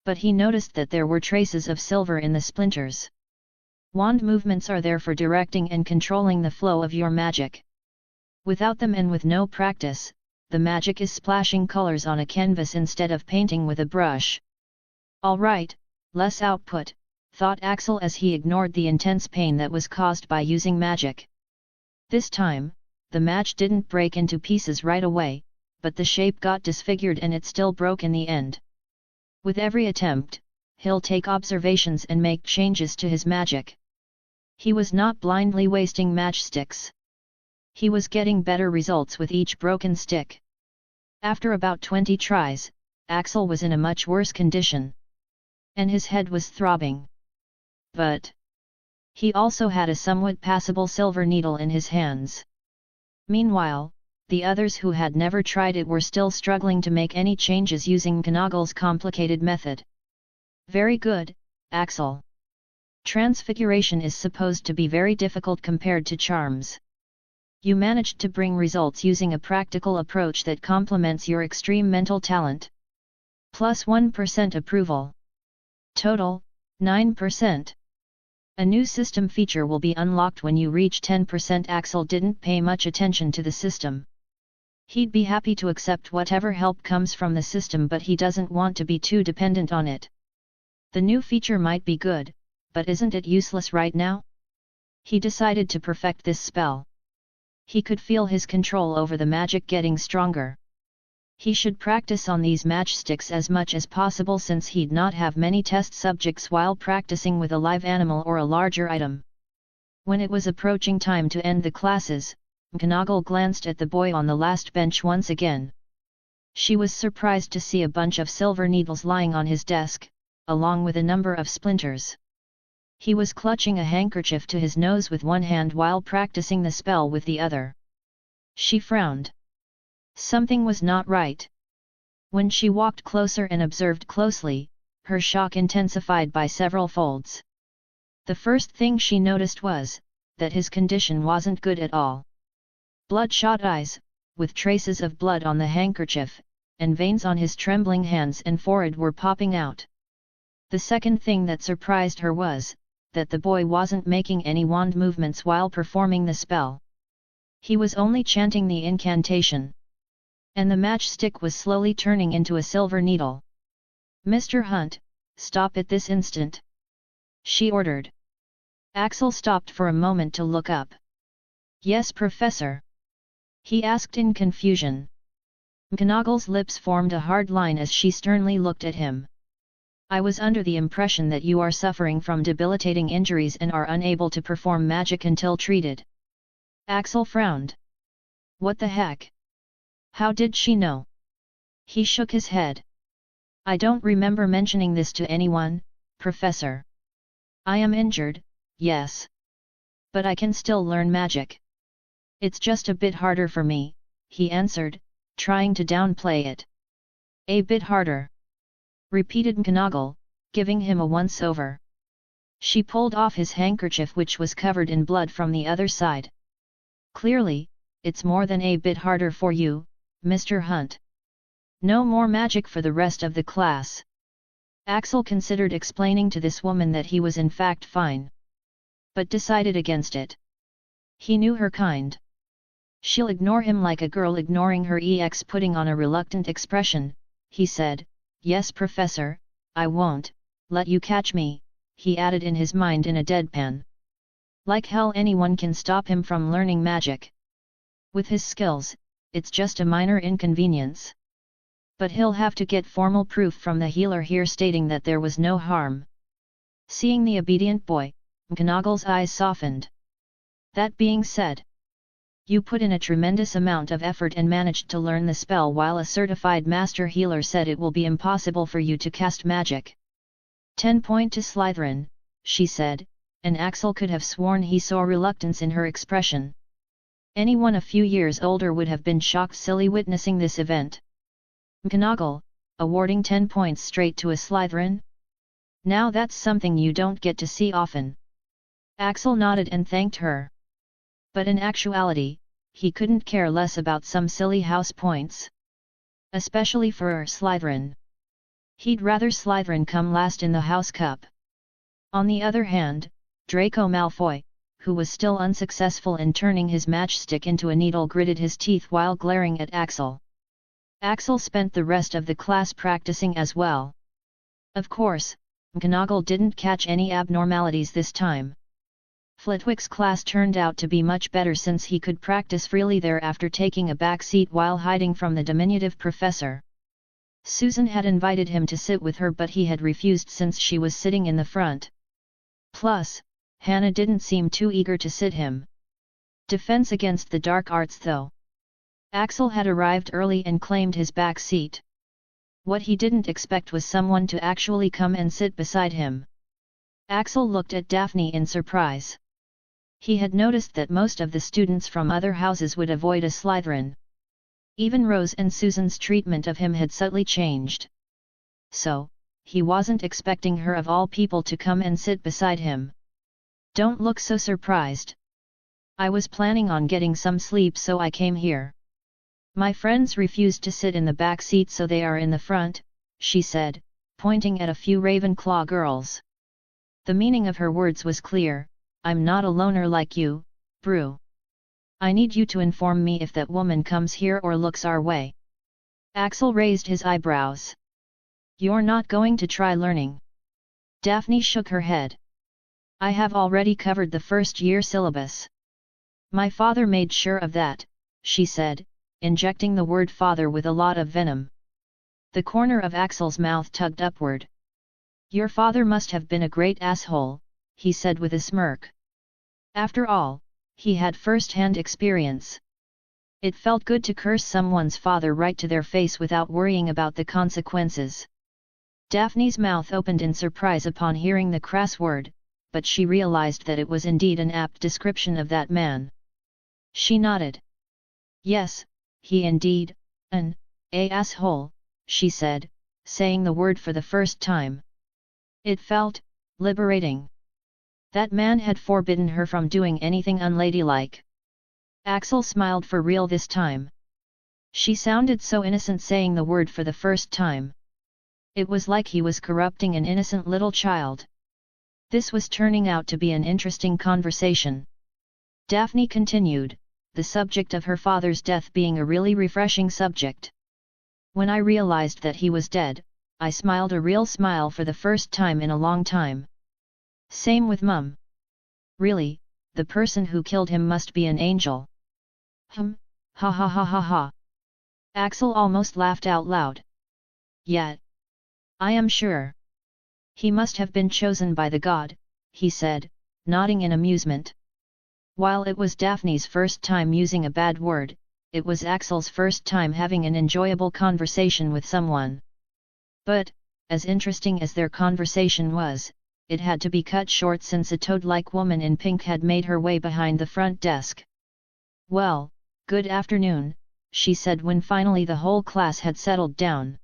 But he noticed that there were traces of silver in the splinters. Wand movements are there for directing and controlling the flow of your magic. Without them and with no practice, the magic is splashing colors on a canvas instead of painting with a brush. Alright, less output, thought Axel as he ignored the intense pain that was caused by using magic. This time, the match didn't break into pieces right away, but the shape got disfigured and it still broke in the end. With every attempt, he'll take observations and make changes to his magic. He was not blindly wasting matchsticks. He was getting better results with each broken stick. After about 20 tries, Axel was in a much worse condition. And his head was throbbing. But he also had a somewhat passable silver needle in his hands. Meanwhile, the others who had never tried it were still struggling to make any changes using McGonagall's complicated method. Very good, Axel. Transfiguration is supposed to be very difficult compared to charms. You managed to bring results using a practical approach that complements your extreme mental talent. Plus 1% approval. Total, 9%. A new system feature will be unlocked when you reach 10%. Axel didn't pay much attention to the system. He'd be happy to accept whatever help comes from the system, but he doesn't want to be too dependent on it. The new feature might be good, but isn't it useless right now? He decided to perfect this spell. He could feel his control over the magic getting stronger. He should practice on these matchsticks as much as possible since he'd not have many test subjects while practicing with a live animal or a larger item. When it was approaching time to end the classes, McGonagall glanced at the boy on the last bench once again. She was surprised to see a bunch of silver needles lying on his desk, along with a number of splinters. He was clutching a handkerchief to his nose with one hand while practicing the spell with the other. She frowned. Something was not right. When she walked closer and observed closely, her shock intensified by several folds. The first thing she noticed was that his condition wasn't good at all. Bloodshot eyes, with traces of blood on the handkerchief, and veins on his trembling hands and forehead were popping out. The second thing that surprised her was that the boy wasn't making any wand movements while performing the spell. He was only chanting the incantation. And the matchstick was slowly turning into a silver needle. Mr. Hunt, stop at this instant, she ordered. Axel stopped for a moment to look up. Yes, Professor. he asked in confusion. McGonagall's lips formed a hard line as she sternly looked at him. I was under the impression that you are suffering from debilitating injuries and are unable to perform magic until treated. Axel frowned. What the heck? How did she know? He shook his head. I don't remember mentioning this to anyone, Professor. I am injured, yes. But I can still learn magic. It's just a bit harder for me, he answered, trying to downplay it. A bit harder, repeated McGonagall, giving him a once-over. She pulled off his handkerchief which was covered in blood from the other side. Clearly, it's more than a bit harder for you, Mr. Hunt. No more magic for the rest of the class. Axel considered explaining to this woman that he was in fact fine, but decided against it. He knew her kind. She'll ignore him like a girl ignoring her ex. Putting on a reluctant expression, he said, Yes, Professor, I won't let you catch me, he added in his mind in a deadpan. Like hell anyone can stop him from learning magic. With his skills, it's just a minor inconvenience. But he'll have to get formal proof from the healer here stating that there was no harm. Seeing the obedient boy, McGonagall's eyes softened. That being said, you put in a tremendous amount of effort and managed to learn the spell while a certified master healer said it will be impossible for you to cast magic. 10 point to Slytherin, she said, and Axel could have sworn he saw reluctance in her expression. Anyone a few years older would have been shocked silly witnessing this event. McGonagall, awarding 10 points straight to a Slytherin? Now that's something you don't get to see often. Axel nodded and thanked her. But in actuality, he couldn't care less about some silly house points. Especially for Slytherin. He'd rather Slytherin come last in the House Cup. On the other hand, Draco Malfoy, who was still unsuccessful in turning his matchstick into a needle, gritted his teeth while glaring at Axel. Axel spent the rest of the class practicing as well. Of course, McGonagall didn't catch any abnormalities this time. Flitwick's class turned out to be much better since he could practice freely there after taking a back seat while hiding from the diminutive professor. Susan had invited him to sit with her but he had refused since she was sitting in the front. Plus, Hannah didn't seem too eager to sit him. Defense against the dark arts though. Axel had arrived early and claimed his back seat. What he didn't expect was someone to actually come and sit beside him. Axel looked at Daphne in surprise. He had noticed that most of the students from other houses would avoid a Slytherin. Even Rose and Susan's treatment of him had subtly changed. So, he wasn't expecting her of all people to come and sit beside him. Don't look so surprised. I was planning on getting some sleep so I came here. My friends refused to sit in the back seat so they are in the front, she said, pointing at a few Ravenclaw girls. The meaning of her words was clear. I'm not a loner like you, Brew. I need you to inform me if that woman comes here or looks our way. Axel raised his eyebrows. You're not going to try learning? Daphne shook her head. I have already covered the first-year syllabus. My father made sure of that, she said, injecting the word father with a lot of venom. The corner of Axel's mouth tugged upward. Your father must have been a great asshole, he said with a smirk. After all, he had first-hand experience. It felt good to curse someone's father right to their face without worrying about the consequences. Daphne's mouth opened in surprise upon hearing the crass word, but she realized that it was indeed an apt description of that man. She nodded. Yes, he indeed, an asshole, she said, saying the word for the first time. It felt liberating. That man had forbidden her from doing anything unladylike. Axel smiled for real this time. She sounded so innocent saying the word for the first time. It was like he was corrupting an innocent little child. This was turning out to be an interesting conversation. Daphne continued, the subject of her father's death being a really refreshing subject. When I realized that he was dead, I smiled a real smile for the first time in a long time. Same with Mum. Really, the person who killed him must be an angel. Ha ha ha ha ha. Axel almost laughed out loud. Yet, I am sure. He must have been chosen by the god, he said, nodding in amusement. While it was Daphne's first time using a bad word, it was Axel's first time having an enjoyable conversation with someone. But, as interesting as their conversation was, it had to be cut short since a toad-like woman in pink had made her way behind the front desk. Well, good afternoon, she said when finally the whole class had settled down.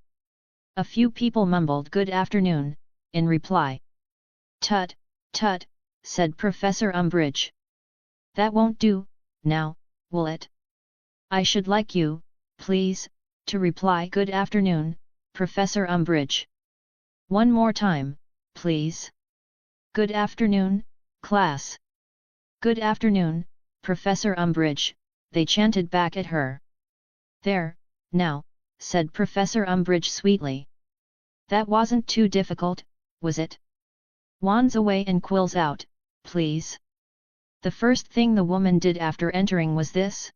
A few people mumbled good afternoon, in reply. Tut, tut, said Professor Umbridge. That won't do, now, will it? I should like you, please, to reply good afternoon, Professor Umbridge. One more time, please. Good afternoon, class. Good afternoon, Professor Umbridge, they chanted back at her. There, now, said Professor Umbridge sweetly. That wasn't too difficult, was it? Wands away and quills out, please. The first thing the woman did after entering was this.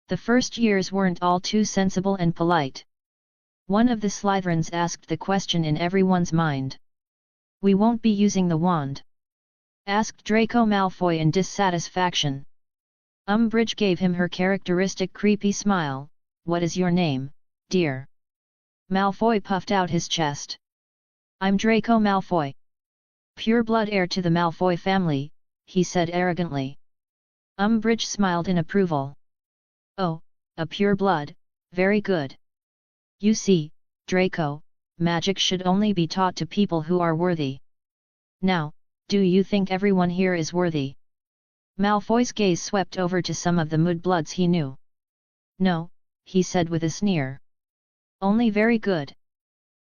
The first years weren't all too sensible and polite. One of the Slytherins asked the question in everyone's mind. We won't be using the wand? Asked Draco Malfoy in dissatisfaction. Umbridge gave him her characteristic creepy smile. What is your name, dear? Malfoy puffed out his chest. I'm Draco Malfoy. Pure-blood heir to the Malfoy family, he said arrogantly. Umbridge smiled in approval. Oh, a pure-blood, very good. You see, Draco, magic should only be taught to people who are worthy. Now, do you think everyone here is worthy? Malfoy's gaze swept over to some of the mudbloods he knew. No, he said with a sneer. Only very good.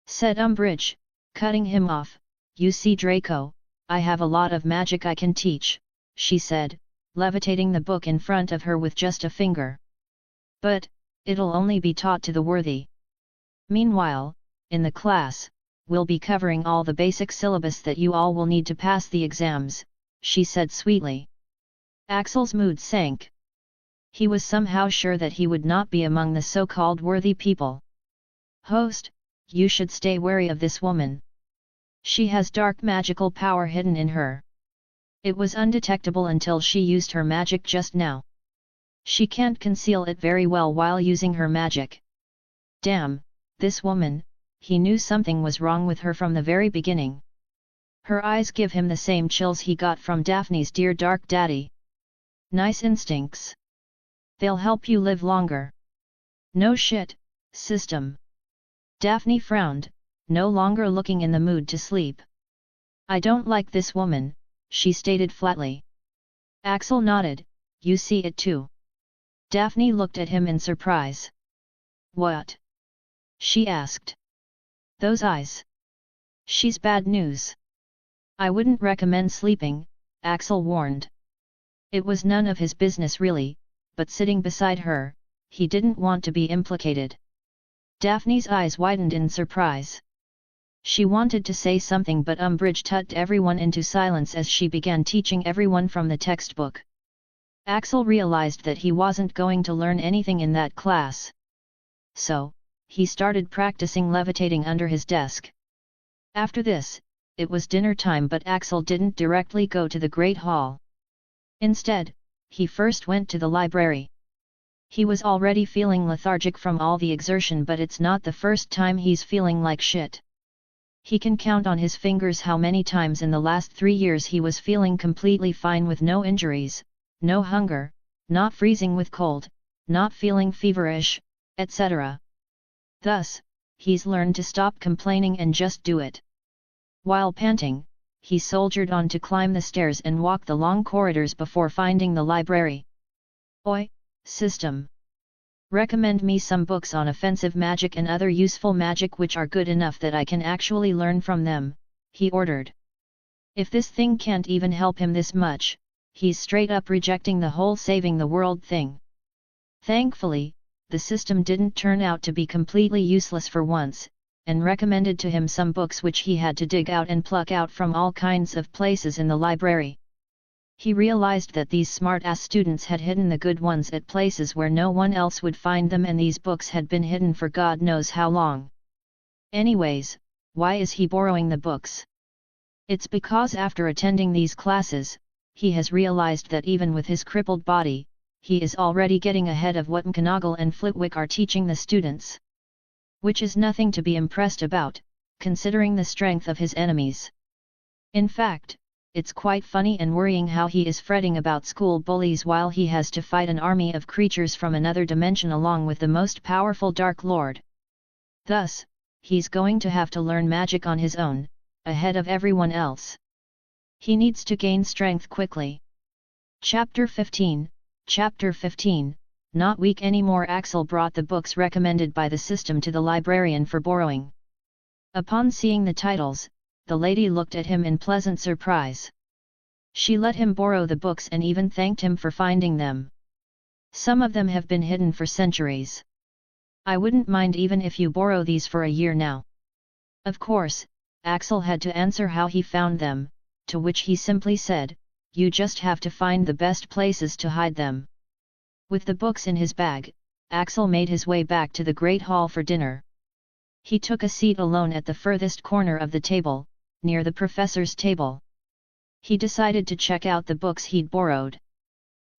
Said Umbridge, cutting him off. You see Draco, I have a lot of magic I can teach, she said, levitating the book in front of her with just a finger. But, it'll only be taught to the worthy. Meanwhile, in the class, we'll be covering all the basic syllabus that you all will need to pass the exams, she said sweetly. Axel's mood sank. He was somehow sure that he would not be among the so-called worthy people. Host, you should stay wary of this woman. She has dark magical power hidden in her. It was undetectable until she used her magic just now. She can't conceal it very well while using her magic. Damn, this woman, he knew something was wrong with her from the very beginning. Her eyes give him the same chills he got from Daphne's dear dark daddy. Nice instincts. They'll help you live longer. No shit, system. Daphne frowned, no longer looking in the mood to sleep. I don't like this woman, she stated flatly. Axel nodded, you see it too. Daphne looked at him in surprise. What? She asked. Those eyes. She's bad news. I wouldn't recommend sleeping, Axel warned. It was none of his business really, but sitting beside her, he didn't want to be implicated. Daphne's eyes widened in surprise. She wanted to say something but Umbridge tucked everyone into silence as she began teaching everyone from the textbook. Axel realized that he wasn't going to learn anything in that class. So, he started practicing levitating under his desk. After this, it was dinner time but Axel didn't directly go to the Great Hall. Instead, he first went to the library. He was already feeling lethargic from all the exertion but it's not the first time he's feeling like shit. He can count on his fingers how many times in the last 3 years he was feeling completely fine with no injuries, no hunger, not freezing with cold, not feeling feverish, etc. Thus, he's learned to stop complaining and just do it. While panting, he soldiered on to climb the stairs and walk the long corridors before finding the library. Oi, system! Recommend me some books on offensive magic and other useful magic which are good enough that I can actually learn from them, he ordered. If this thing can't even help him this much, he's straight up rejecting the whole saving the world thing. Thankfully, the system didn't turn out to be completely useless for once, and recommended to him some books which he had to dig out and pluck out from all kinds of places in the library. He realized that these smart-ass students had hidden the good ones at places where no one else would find them, and these books had been hidden for God knows how long. Anyways, why is he borrowing the books? It's because after attending these classes, he has realized that even with his crippled body, he is already getting ahead of what McGonagall and Flitwick are teaching the students. Which is nothing to be impressed about, considering the strength of his enemies. In fact, it's quite funny and worrying how he is fretting about school bullies while he has to fight an army of creatures from another dimension along with the most powerful Dark Lord. Thus, he's going to have to learn magic on his own, ahead of everyone else. He needs to gain strength quickly. Chapter 15, Not weak anymore. Axel brought the books recommended by the system to the librarian for borrowing. Upon seeing the titles, the lady looked at him in pleasant surprise. She let him borrow the books and even thanked him for finding them. Some of them have been hidden for centuries. I wouldn't mind even if you borrow these for a year now. Of course, Axel had to answer how he found them, to which he simply said, you just have to find the best places to hide them. With the books in his bag, Axel made his way back to the Great Hall for dinner. He took a seat alone at the furthest corner of the table, near the professor's table. He decided to check out the books he'd borrowed.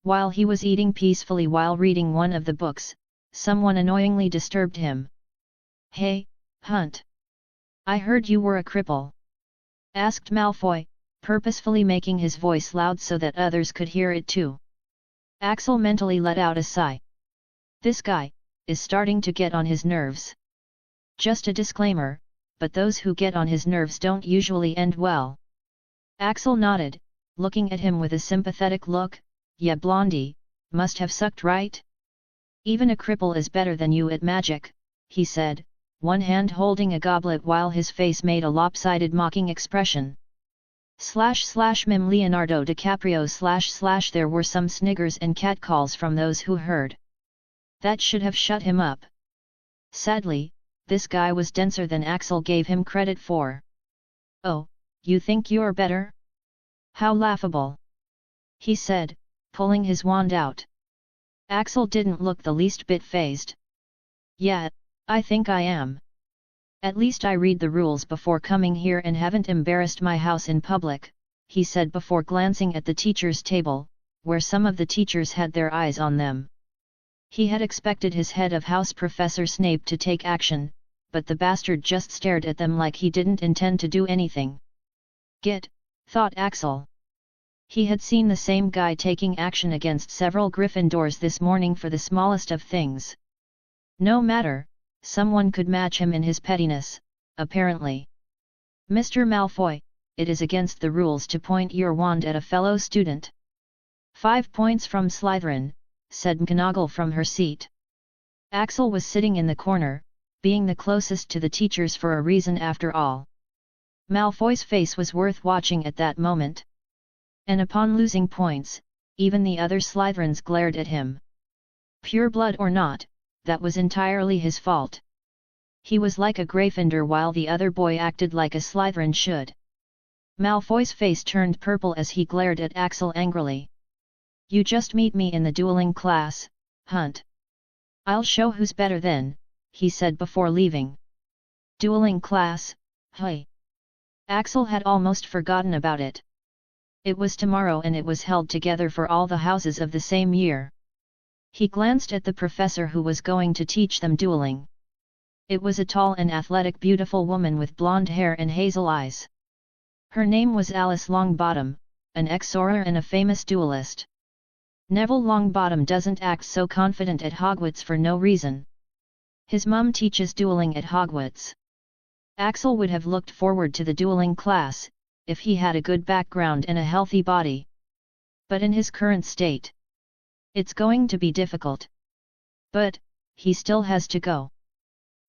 While he was eating peacefully while reading one of the books, someone annoyingly disturbed him. Hey, Hunt! I heard you were a cripple. Asked Malfoy, purposefully making his voice loud so that others could hear it too. Axel mentally let out a sigh. This guy is starting to get on his nerves. Just a disclaimer, but those who get on his nerves don't usually end well. Axel nodded, looking at him with a sympathetic look. Yeah, Blondie, must have sucked, right? Even a cripple is better than you at magic, he said, one hand holding a goblet while his face made a lopsided mocking expression. // Leonardo DiCaprio / There were some sniggers and catcalls from those who heard. That should have shut him up. Sadly, this guy was denser than Axel gave him credit for. Oh, you think you're better? How laughable! He said, pulling his wand out. Axel didn't look the least bit fazed. Yeah, I think I am. At least I read the rules before coming here and haven't embarrassed my house in public, he said before glancing at the teacher's table, where some of the teachers had their eyes on them. He had expected his head of house Professor Snape to take action, but the bastard just stared at them like he didn't intend to do anything. Git, thought Axel. He had seen the same guy taking action against several Gryffindors this morning for the smallest of things. No matter, someone could match him in his pettiness, apparently. Mr. Malfoy, it is against the rules to point your wand at a fellow student. 5 points from Slytherin, said McGonagall from her seat. Axel was sitting in the corner, being the closest to the teachers for a reason after all. Malfoy's face was worth watching at that moment. And upon losing points, even the other Slytherins glared at him. Pure blood or not, that was entirely his fault. He was like a Gryffindor while the other boy acted like a Slytherin should. Malfoy's face turned purple as he glared at Axel angrily. You just meet me in the dueling class, Hunt. I'll show who's better then, he said before leaving. Dueling class, hey. Axel had almost forgotten about it. It was tomorrow and it was held together for all the houses of the same year. He glanced at the professor who was going to teach them dueling. It was a tall and athletic beautiful woman with blonde hair and hazel eyes. Her name was Alice Longbottom, an ex-Auror and a famous duelist. Neville Longbottom doesn't act so confident at Hogwarts for no reason. His mum teaches dueling at Hogwarts. Axel would have looked forward to the dueling class, if he had a good background and a healthy body. But in his current state, it's going to be difficult. But, he still has to go.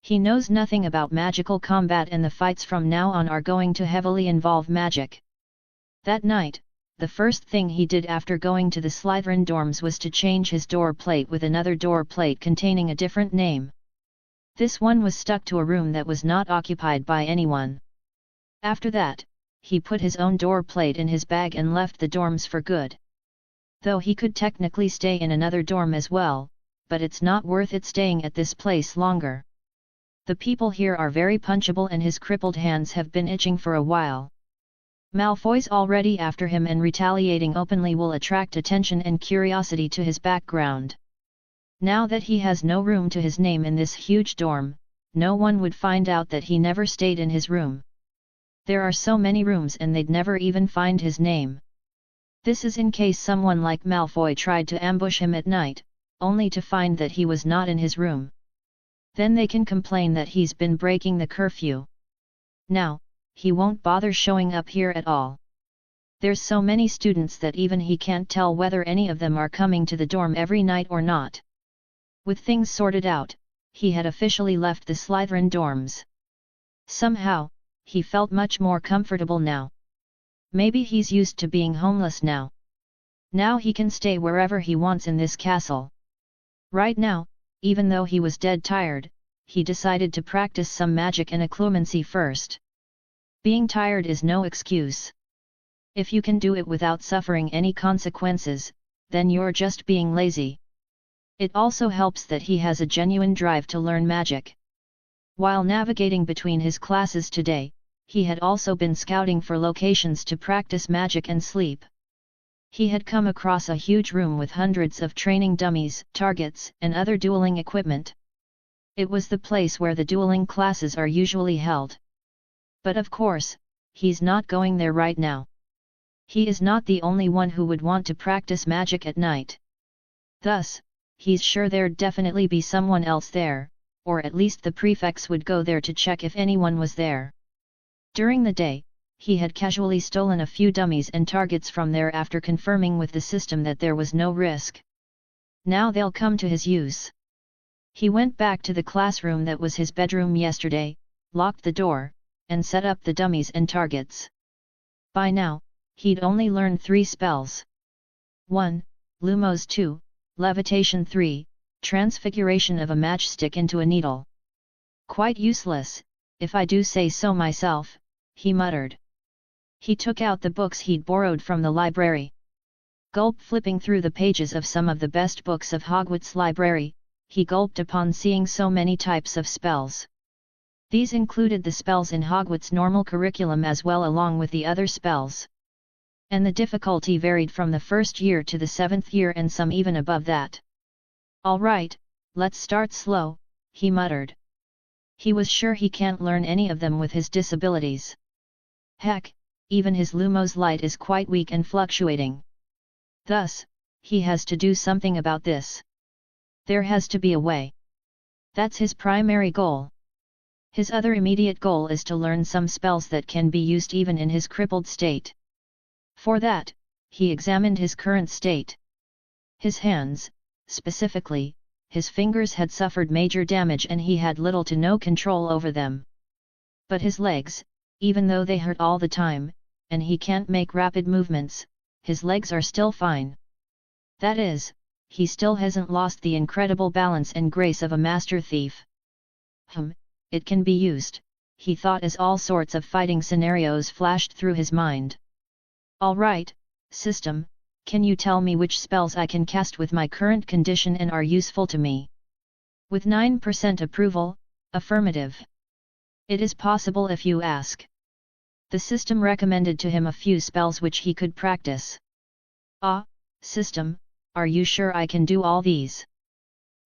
He knows nothing about magical combat and the fights from now on are going to heavily involve magic. That night, the first thing he did after going to the Slytherin dorms was to change his door plate with another door plate containing a different name. This one was stuck to a room that was not occupied by anyone. After that, he put his own door plate in his bag and left the dorms for good. Though he could technically stay in another dorm as well, but it's not worth it staying at this place longer. The people here are very punchable and his crippled hands have been itching for a while. Malfoy's already after him and retaliating openly will attract attention and curiosity to his background. Now that he has no room to his name in this huge dorm, no one would find out that he never stayed in his room. There are so many rooms and they'd never even find his name. This is in case someone like Malfoy tried to ambush him at night, only to find that he was not in his room. Then they can complain that he's been breaking the curfew. Now, he won't bother showing up here at all. There's so many students that even he can't tell whether any of them are coming to the dorm every night or not. With things sorted out, he had officially left the Slytherin dorms. Somehow, he felt much more comfortable now. Maybe he's used to being homeless now. Now he can stay wherever he wants in this castle. Right now, even though he was dead tired, he decided to practice some magic and occlumency first. Being tired is no excuse. If you can do it without suffering any consequences, then you're just being lazy. It also helps that he has a genuine drive to learn magic. While navigating between his classes today, he had also been scouting for locations to practice magic and sleep. He had come across a huge room with hundreds of training dummies, targets, and other dueling equipment. It was the place where the dueling classes are usually held. But of course, he's not going there right now. He is not the only one who would want to practice magic at night. Thus, he's sure there'd definitely be someone else there, or at least the prefects would go there to check if anyone was there. During the day, he had casually stolen a few dummies and targets from there after confirming with the system that there was no risk. Now they'll come to his use. He went back to the classroom that was his bedroom yesterday, locked the door, and set up the dummies and targets. By now, he'd only learned 3 spells. 1. Lumos. 2. Levitation. 3. Transfiguration of a matchstick into a needle. Quite useless, if I do say so myself, he muttered. He took out the books he'd borrowed from the library. Gulp. Flipping through the pages of some of the best books of Hogwarts library, he gulped upon seeing so many types of spells. These included the spells in Hogwarts' normal curriculum as well along with the other spells. And the difficulty varied from the first year to the 7th year and some even above that. All right, let's start slow, he muttered. He was sure he can't learn any of them with his disabilities. Heck, even his Lumos light is quite weak and fluctuating. Thus, he has to do something about this. There has to be a way. That's his primary goal. His other immediate goal is to learn some spells that can be used even in his crippled state. For that, he examined his current state. His hands, specifically, his fingers had suffered major damage and he had little to no control over them. But his legs, even though they hurt all the time, and he can't make rapid movements, his legs are still fine. That is, he still hasn't lost the incredible balance and grace of a master thief. It can be used, he thought as all sorts of fighting scenarios flashed through his mind. All right, system, can you tell me which spells I can cast with my current condition and are useful to me? With 9% approval, affirmative. It is possible if you ask. The system recommended to him a few spells which he could practice. Ah, system, are you sure I can do all these?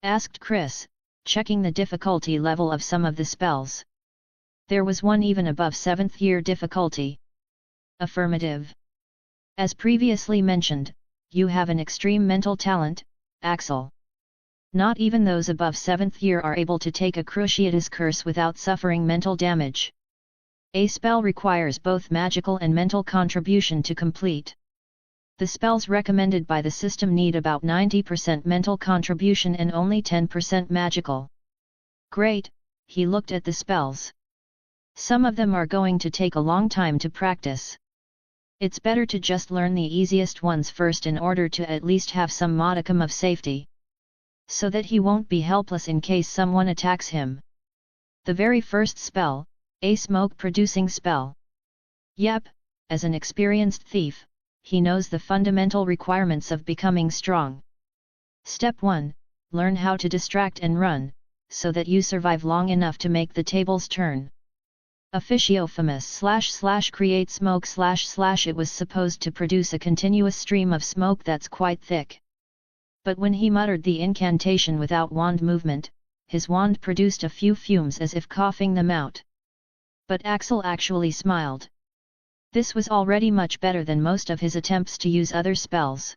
Asked Chris, checking the difficulty level of some of the spells. There was one even above 7th year difficulty. Affirmative. As previously mentioned, you have an extreme mental talent, Axel. Not even those above 7th year are able to take a Cruciatus curse without suffering mental damage. A spell requires both magical and mental contribution to complete. The spells recommended by the system need about 90% mental contribution and only 10% magical. Great, he looked at the spells. Some of them are going to take a long time to practice. It's better to just learn the easiest ones first in order to at least have some modicum of safety. So that he won't be helpless in case someone attacks him. The very first spell, a smoke-producing spell. Yep, as an experienced thief, he knows the fundamental requirements of becoming strong. Step 1. Learn how to distract and run, so that you survive long enough to make the tables turn. Officiofamous / create smoke / it was supposed to produce a continuous stream of smoke that's quite thick. But when he muttered the incantation without wand movement, his wand produced a few fumes as if coughing them out. But Axel actually smiled. This was already much better than most of his attempts to use other spells.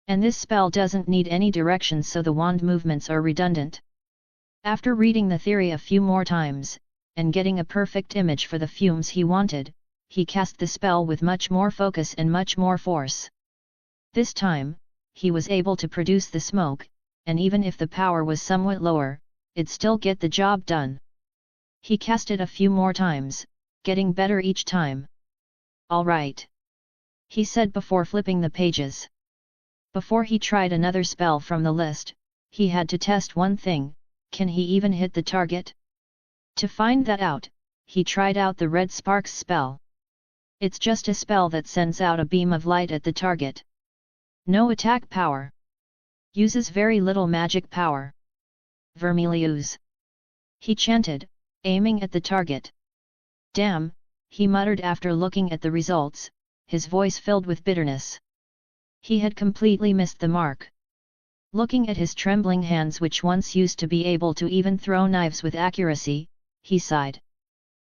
And this spell doesn't need any directions, so the wand movements are redundant. After reading the theory a few more times, and getting a perfect image for the fumes he wanted, he cast the spell with much more focus and much more force. This time, he was able to produce the smoke, and even if the power was somewhat lower, it'd still get the job done. He cast it a few more times, getting better each time. "All right," he said before flipping the pages. Before he tried another spell from the list, he had to test one thing: can he even hit the target? To find that out, he tried out the Red Sparks spell. It's just a spell that sends out a beam of light at the target. No attack power. Uses very little magic power. Vermilius, he chanted, aiming at the target. "Damn," he muttered after looking at the results, his voice filled with bitterness. He had completely missed the mark. Looking at his trembling hands, which once used to be able to even throw knives with accuracy, he sighed.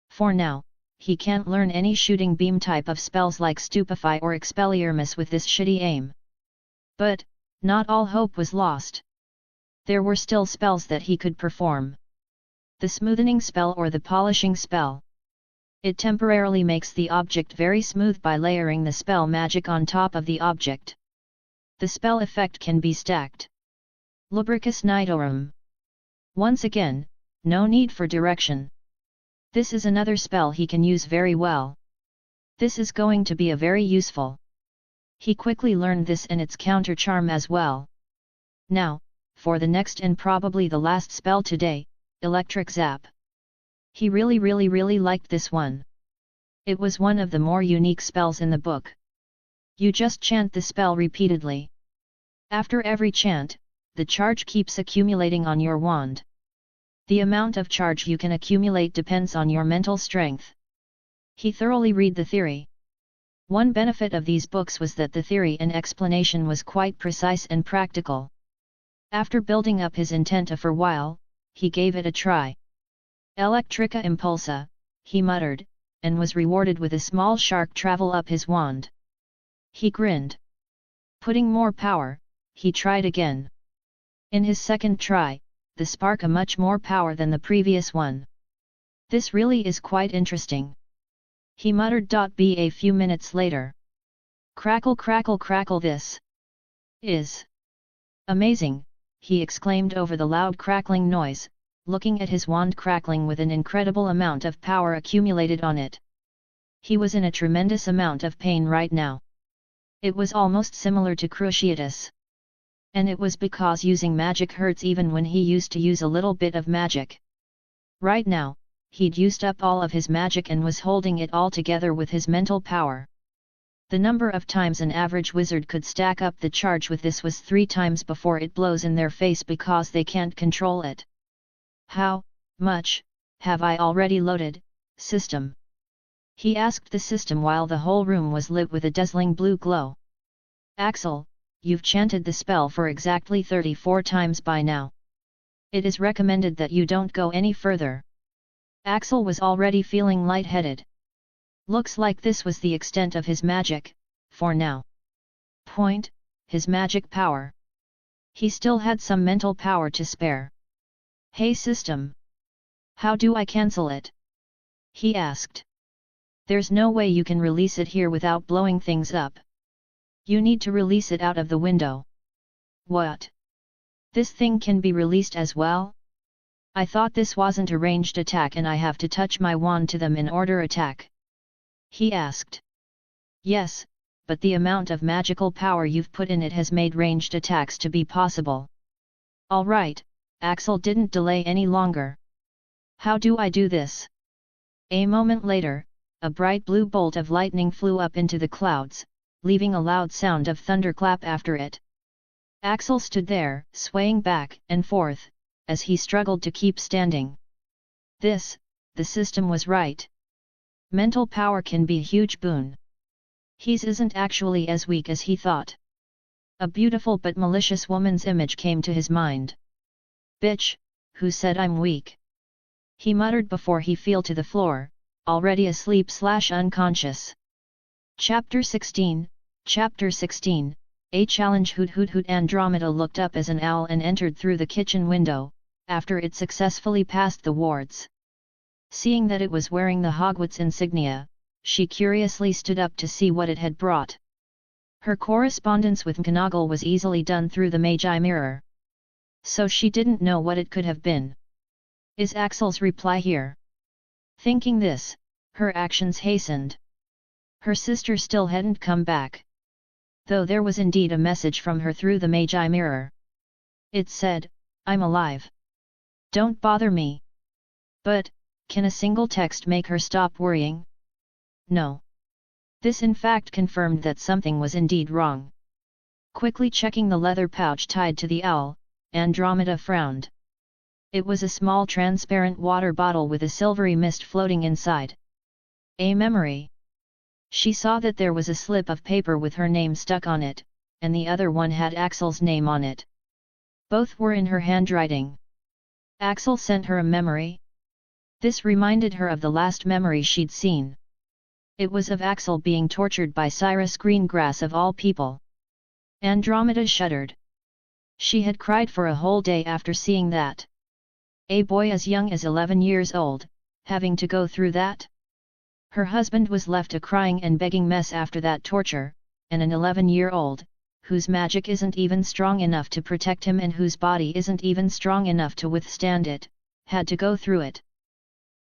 For now, he can't learn any shooting beam type of spells like Stupefy or Expelliarmus with this shitty aim. But, not all hope was lost. There were still spells that he could perform. The smoothing spell or the polishing spell. It temporarily makes the object very smooth by layering the spell magic on top of the object. The spell effect can be stacked. Lubricus Nidorum. Once again, no need for direction. This is another spell he can use very well. This is going to be a very useful. He quickly learned this and its counter charm as well. Now, for the next and probably the last spell today, Electric Zap. He really liked this one. It was one of the more unique spells in the book. You just chant the spell repeatedly. After every chant, the charge keeps accumulating on your wand. The amount of charge you can accumulate depends on your mental strength. He thoroughly read the theory. One benefit of these books was that the theory and explanation was quite precise and practical. After building up his intent for a while, he gave it a try. Electrica Impulsa, he muttered, and was rewarded with a small shark travel up his wand. He grinned. Putting more power, he tried again. In his second try, the spark a much more power than the previous one. This really is quite interesting, he muttered. Be a few minutes later. Crackle crackle crackle, this is amazing, he exclaimed over the loud crackling noise, looking at his wand crackling with an incredible amount of power accumulated on it. He was in a tremendous amount of pain right now. It was almost similar to cruciatus. And it was because using magic hurts even when he used to use a little bit of magic. Right now, he'd used up all of his magic and was holding it all together with his mental power. The number of times an average wizard could stack up the charge with this was 3 times before it blows in their face because they can't control it. How much have I already loaded, system? He asked the system while the whole room was lit with a dazzling blue glow. Axel, you've chanted the spell for exactly 34 times by now. It is recommended that you don't go any further. Axel was already feeling lightheaded. Looks like this was the extent of his magic, for now. His magic power. He still had some mental power to spare. Hey system! How do I cancel it? He asked. There's no way you can release it here without blowing things up. You need to release it out of the window. What? This thing can be released as well? I thought this wasn't a ranged attack and I have to touch my wand to them in order attack. He asked. Yes, but the amount of magical power you've put in it has made ranged attacks to be possible. Alright, Axel didn't delay any longer. How do I do this? A moment later, a bright blue bolt of lightning flew up into the clouds, leaving a loud sound of thunderclap after it. Axel stood there, swaying back and forth, as he struggled to keep standing. The system was right. Mental power can be a huge boon. He isn't actually as weak as he thought. A beautiful but malicious woman's image came to his mind. Bitch, who said I'm weak? He muttered before he fell to the floor, already asleep/unconscious. Chapter 16, A Challenge. Hoot. Andromeda looked up as an owl and entered through the kitchen window, after it successfully passed the wards. Seeing that it was wearing the Hogwarts insignia, she curiously stood up to see what it had brought. Her correspondence with McGonagall was easily done through the Magi mirror. So she didn't know what it could have been. Is Axel's reply here? Thinking this, her actions hastened. Her sister still hadn't come back. Though there was indeed a message from her through the Magi mirror. It said, I'm alive. Don't bother me. But, can a single text make her stop worrying? No. This in fact confirmed that something was indeed wrong. Quickly checking the leather pouch tied to the owl, Andromeda frowned. It was a small transparent water bottle with a silvery mist floating inside. A memory. She saw that there was a slip of paper with her name stuck on it, and the other one had Axel's name on it. Both were in her handwriting. Axel sent her a memory? This reminded her of the last memory she'd seen. It was of Axel being tortured by Cyrus Greengrass of all people. Andromeda shuddered. She had cried for a whole day after seeing that. A boy as young as 11 years old, having to go through that? Her husband was left a crying and begging mess after that torture, and an 11-year-old, whose magic isn't even strong enough to protect him and whose body isn't even strong enough to withstand it, had to go through it.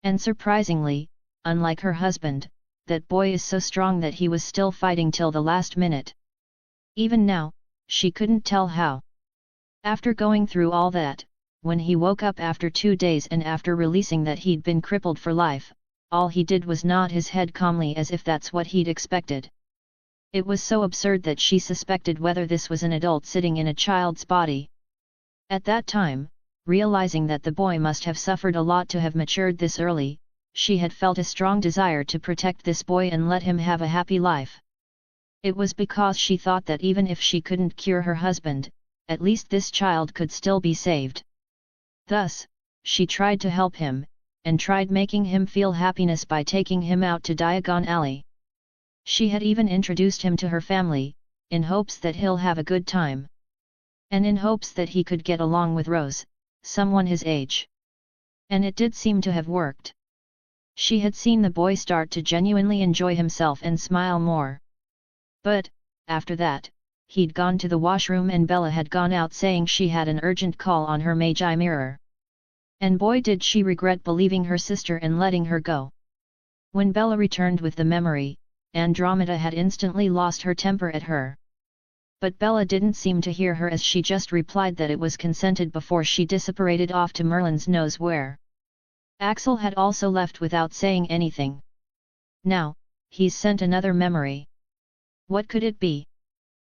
And surprisingly, unlike her husband, that boy is so strong that he was still fighting till the last minute. Even now, she couldn't tell how. After going through all that, when he woke up after 2 days and after releasing that he'd been crippled for life, all he did was nod his head calmly as if that's what he'd expected. It was so absurd that she suspected whether this was an adult sitting in a child's body. At that time, realizing that the boy must have suffered a lot to have matured this early, she had felt a strong desire to protect this boy and let him have a happy life. It was because she thought that even if she couldn't cure her husband, at least this child could still be saved. Thus, she tried to help him, and tried making him feel happiness by taking him out to Diagon Alley. She had even introduced him to her family, in hopes that he'll have a good time. And in hopes that he could get along with Rose, someone his age. And it did seem to have worked. She had seen the boy start to genuinely enjoy himself and smile more. But, after that, he'd gone to the washroom and Bella had gone out saying she had an urgent call on her Magi mirror. And boy did she regret believing her sister and letting her go. When Bella returned with the memory, Andromeda had instantly lost her temper at her. But Bella didn't seem to hear her as she just replied that it was consented before she disapparated off to Merlin's knows where. Axel had also left without saying anything. Now, he's sent another memory. What could it be?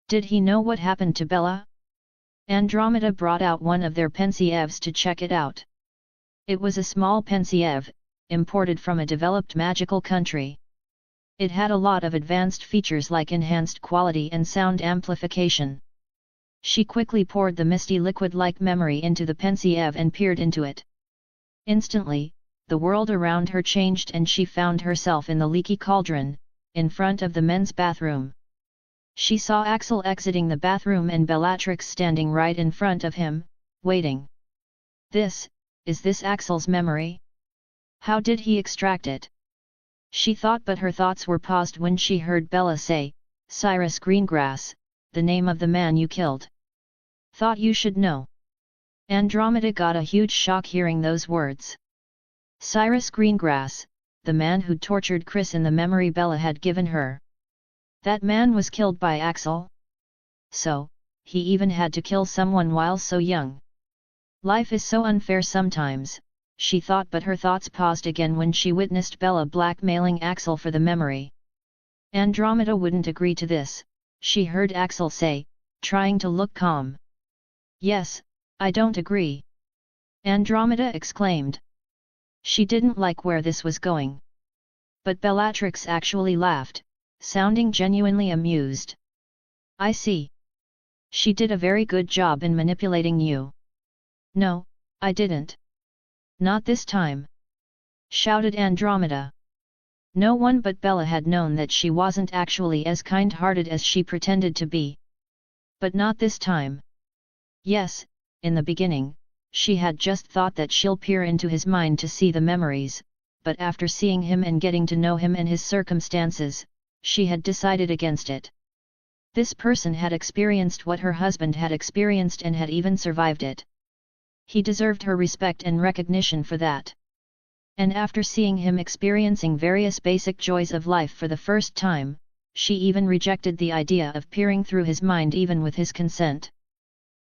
Did he know what happened to Bella? Andromeda brought out one of their pensieves to check it out. It was a small pensieve, imported from a developed magical country. It had a lot of advanced features like enhanced quality and sound amplification. She quickly poured the misty liquid-like memory into the pensieve and peered into it. Instantly, the world around her changed and she found herself in the leaky cauldron, in front of the men's bathroom. She saw Axel exiting the bathroom and Bellatrix standing right in front of him, waiting. Is this Axel's memory? How did he extract it? She thought, but her thoughts were paused when she heard Bella say, Cyrus Greengrass, the name of the man you killed. Thought you should know. Andromeda got a huge shock hearing those words. Cyrus Greengrass, the man who'd tortured Chris in the memory Bella had given her. That man was killed by Axel? So, he even had to kill someone while so young. Life is so unfair sometimes, she thought, but her thoughts paused again when she witnessed Bella blackmailing Axel for the memory. Andromeda wouldn't agree to this, she heard Axel say, trying to look calm. Yes, I don't agree. Andromeda exclaimed. She didn't like where this was going. But Bellatrix actually laughed, sounding genuinely amused. I see. She did a very good job in manipulating you. No, I didn't. Not this time. Shouted Andromeda. No one but Bella had known that she wasn't actually as kind-hearted as she pretended to be. But not this time. Yes, in the beginning, she had just thought that she'll peer into his mind to see the memories, but after seeing him and getting to know him and his circumstances, she had decided against it. This person had experienced what her husband had experienced and had even survived it. He deserved her respect and recognition for that. And after seeing him experiencing various basic joys of life for the first time, she even rejected the idea of peering through his mind even with his consent.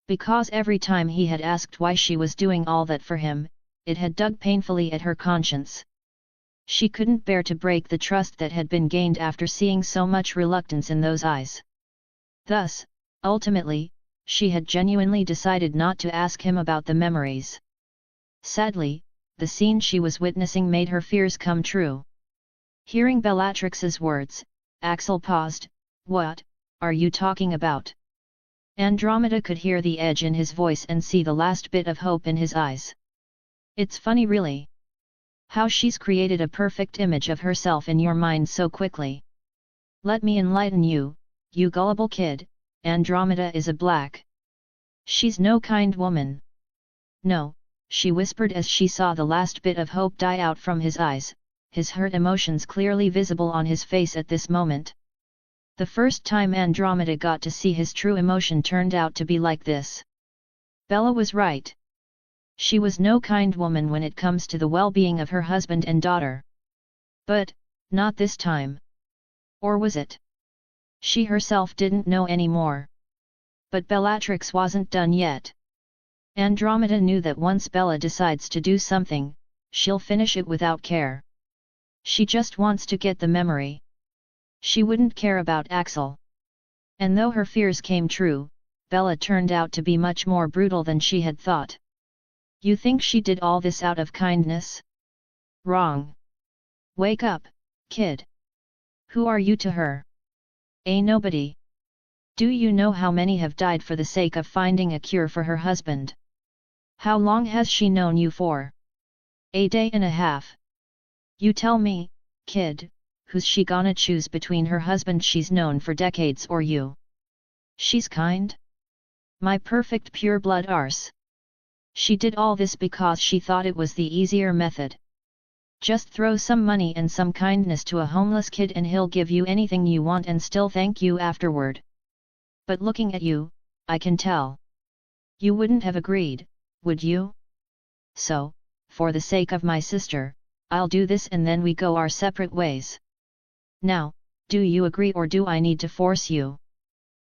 Because every time he had asked why she was doing all that for him, it had dug painfully at her conscience. She couldn't bear to break the trust that had been gained after seeing so much reluctance in those eyes. Thus, ultimately, she had genuinely decided not to ask him about the memories. Sadly, the scene she was witnessing made her fears come true. Hearing Bellatrix's words, Axel paused. What are you talking about? Andromeda could hear the edge in his voice and see the last bit of hope in his eyes. It's funny really. How she's created a perfect image of herself in your mind so quickly. Let me enlighten you, you gullible kid, Andromeda is a black. She's no kind woman. No, she whispered as she saw the last bit of hope die out from his eyes, his hurt emotions clearly visible on his face at this moment. The first time Andromeda got to see his true emotion turned out to be like this. Bella was right. She was no kind woman when it comes to the well-being of her husband and daughter. But, not this time. Or was it? She herself didn't know anymore. But Bellatrix wasn't done yet. Andromeda knew that once Bella decides to do something, she'll finish it without care. She just wants to get the memory. She wouldn't care about Axel. And though her fears came true, Bella turned out to be much more brutal than she had thought. You think she did all this out of kindness? Wrong. Wake up, kid. Who are you to her? A nobody. Do you know how many have died for the sake of finding a cure for her husband? How long has she known you for? A day and a half. You tell me, kid, who's she gonna choose between her husband she's known for decades or you? She's kind? My perfect pure blood arse. She did all this because she thought it was the easier method. Just throw some money and some kindness to a homeless kid and he'll give you anything you want and still thank you afterward. But looking at you, I can tell. You wouldn't have agreed, would you? So, for the sake of my sister, I'll do this and then we go our separate ways. Now, do you agree or do I need to force you?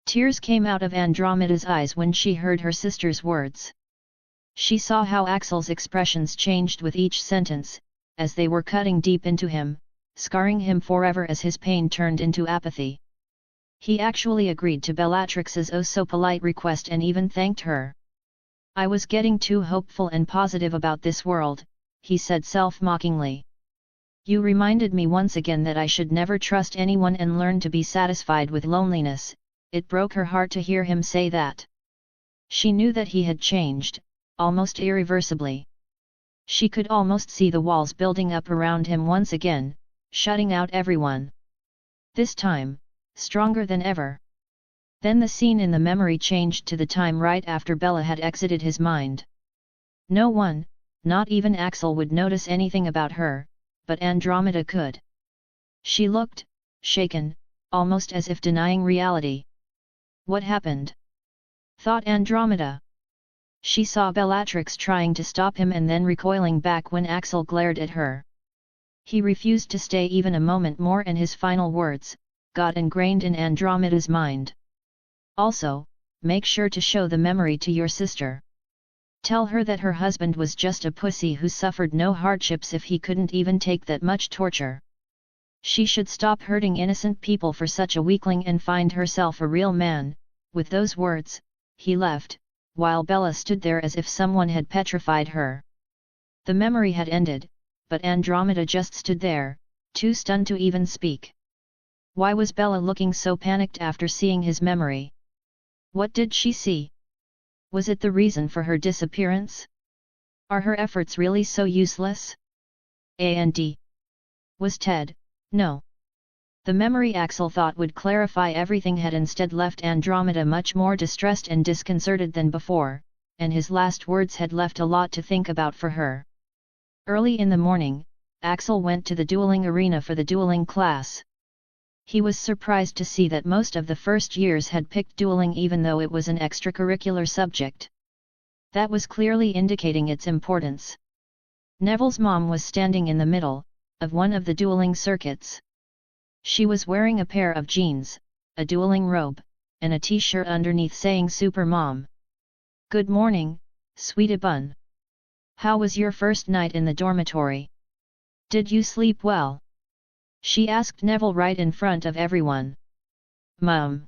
Tears came out of Andromeda's eyes when she heard her sister's words. She saw how Axel's expressions changed with each sentence, as they were cutting deep into him, scarring him forever as his pain turned into apathy. He actually agreed to Bellatrix's oh-so-polite request and even thanked her. I was getting too hopeful and positive about this world, he said self-mockingly. You reminded me once again that I should never trust anyone and learn to be satisfied with loneliness. It broke her heart to hear him say that. She knew that he had changed, almost irreversibly. She could almost see the walls building up around him once again, shutting out everyone. This time, stronger than ever. Then the scene in the memory changed to the time right after Bella had exited his mind. No one, not even Axel, would notice anything about her, but Andromeda could. She looked, shaken, almost as if denying reality. What happened? Thought Andromeda. She saw Bellatrix trying to stop him and then recoiling back when Axel glared at her. He refused to stay even a moment more and his final words, got ingrained in Andromeda's mind. Also, make sure to show the memory to your sister. Tell her that her husband was just a pussy who suffered no hardships if he couldn't even take that much torture. She should stop hurting innocent people for such a weakling and find herself a real man. With those words, he left, while Bella stood there as if someone had petrified her. The memory had ended, but Andromeda just stood there, too stunned to even speak. Why was Bella looking so panicked after seeing his memory? What did she see? Was it the reason for her disappearance? Are her efforts really so useless? And was Ted? No. The memory Axel thought would clarify everything had instead left Andromeda much more distressed and disconcerted than before, and his last words had left a lot to think about for her. Early in the morning, Axel went to the dueling arena for the dueling class. He was surprised to see that most of the first years had picked dueling even though it was an extracurricular subject. That was clearly indicating its importance. Neville's mom was standing in the middle of one of the dueling circuits. She was wearing a pair of jeans, a dueling robe, and a t-shirt underneath saying Super Mom. Good morning, sweetie bun. How was your first night in the dormitory? Did you sleep well? She asked Neville right in front of everyone. Mum.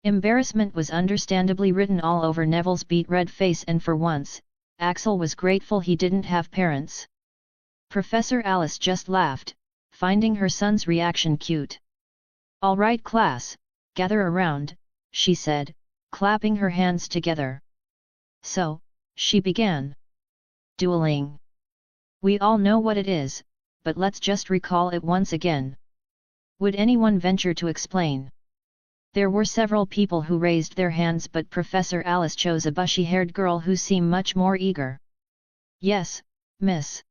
Embarrassment was understandably written all over Neville's beet red face, and for once, Axel was grateful he didn't have parents. Professor Alice just laughed, finding her son's reaction cute. All right class, gather around, she said, clapping her hands together. So, she began. Dueling. We all know what it is, but let's just recall it once again. Would anyone venture to explain? There were several people who raised their hands, but Professor Alice chose a bushy-haired girl who seemed much more eager. Yes, Miss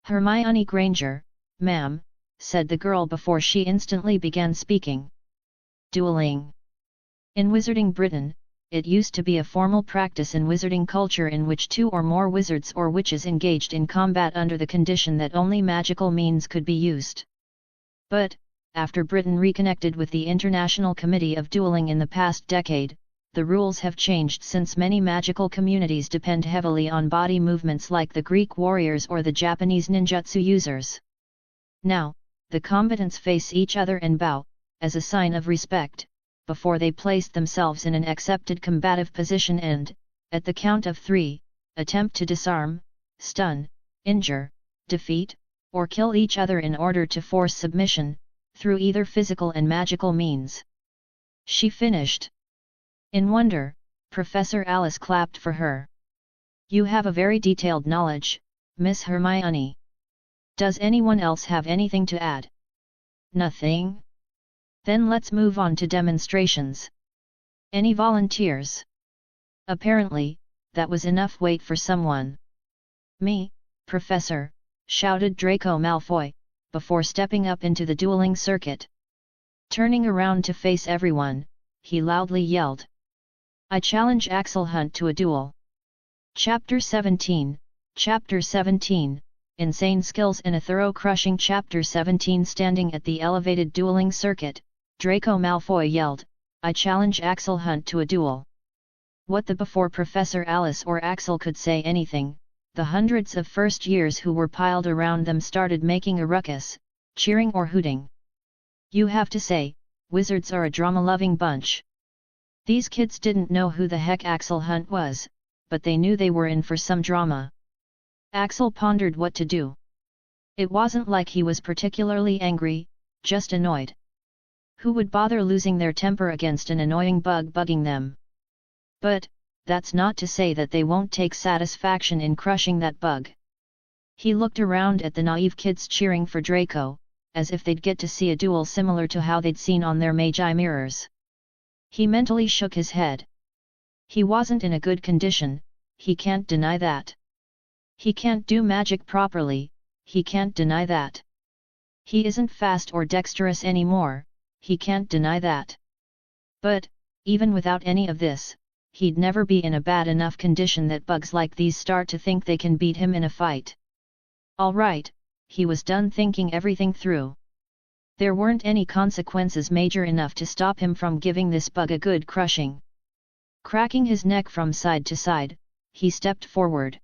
Hermione Granger, ma'am, said the girl before she instantly began speaking. Dueling. In Wizarding Britain, it used to be a formal practice in wizarding culture in which two or more wizards or witches engaged in combat under the condition that only magical means could be used. But, after Britain reconnected with the International Committee of Dueling in the past decade, the rules have changed since many magical communities depend heavily on body movements like the Greek warriors or the Japanese ninjutsu users. Now, the combatants face each other and bow, as a sign of respect, before they place themselves in an accepted combative position and, at the count of 3, attempt to disarm, stun, injure, defeat, or kill each other in order to force submission, through either physical and magical means. She finished. In wonder, Professor Alice clapped for her. You have a very detailed knowledge, Miss Hermione. Does anyone else have anything to add? Nothing? Then let's move on to demonstrations. Any volunteers? Apparently, that was enough weight for someone. Me, Professor, shouted Draco Malfoy, before stepping up into the dueling circuit. Turning around to face everyone, he loudly yelled. I challenge Axel Hunt to a duel. Chapter 17, Chapter 17, Insane Skills and a Thorough Crushing. Chapter 17. Standing at the elevated dueling circuit, Draco Malfoy yelled, I challenge Axel Hunt to a duel. What the? Before Professor Alice or Axel could say anything, the hundreds of first years who were piled around them started making a ruckus, cheering or hooting. You have to say, wizards are a drama-loving bunch. These kids didn't know who the heck Axel Hunt was, but they knew they were in for some drama. Axel pondered what to do. It wasn't like he was particularly angry, just annoyed. Who would bother losing their temper against an annoying bug bugging them? But, that's not to say that they won't take satisfaction in crushing that bug. He looked around at the naive kids cheering for Draco, as if they'd get to see a duel similar to how they'd seen on their magi mirrors. He mentally shook his head. He wasn't in a good condition, he can't deny that. He can't do magic properly, he can't deny that. He isn't fast or dexterous anymore, he can't deny that. But, even without any of this, he'd never be in a bad enough condition that bugs like these start to think they can beat him in a fight. All right, he was done thinking everything through. There weren't any consequences major enough to stop him from giving this bug a good crushing. Cracking his neck from side to side, he stepped forward.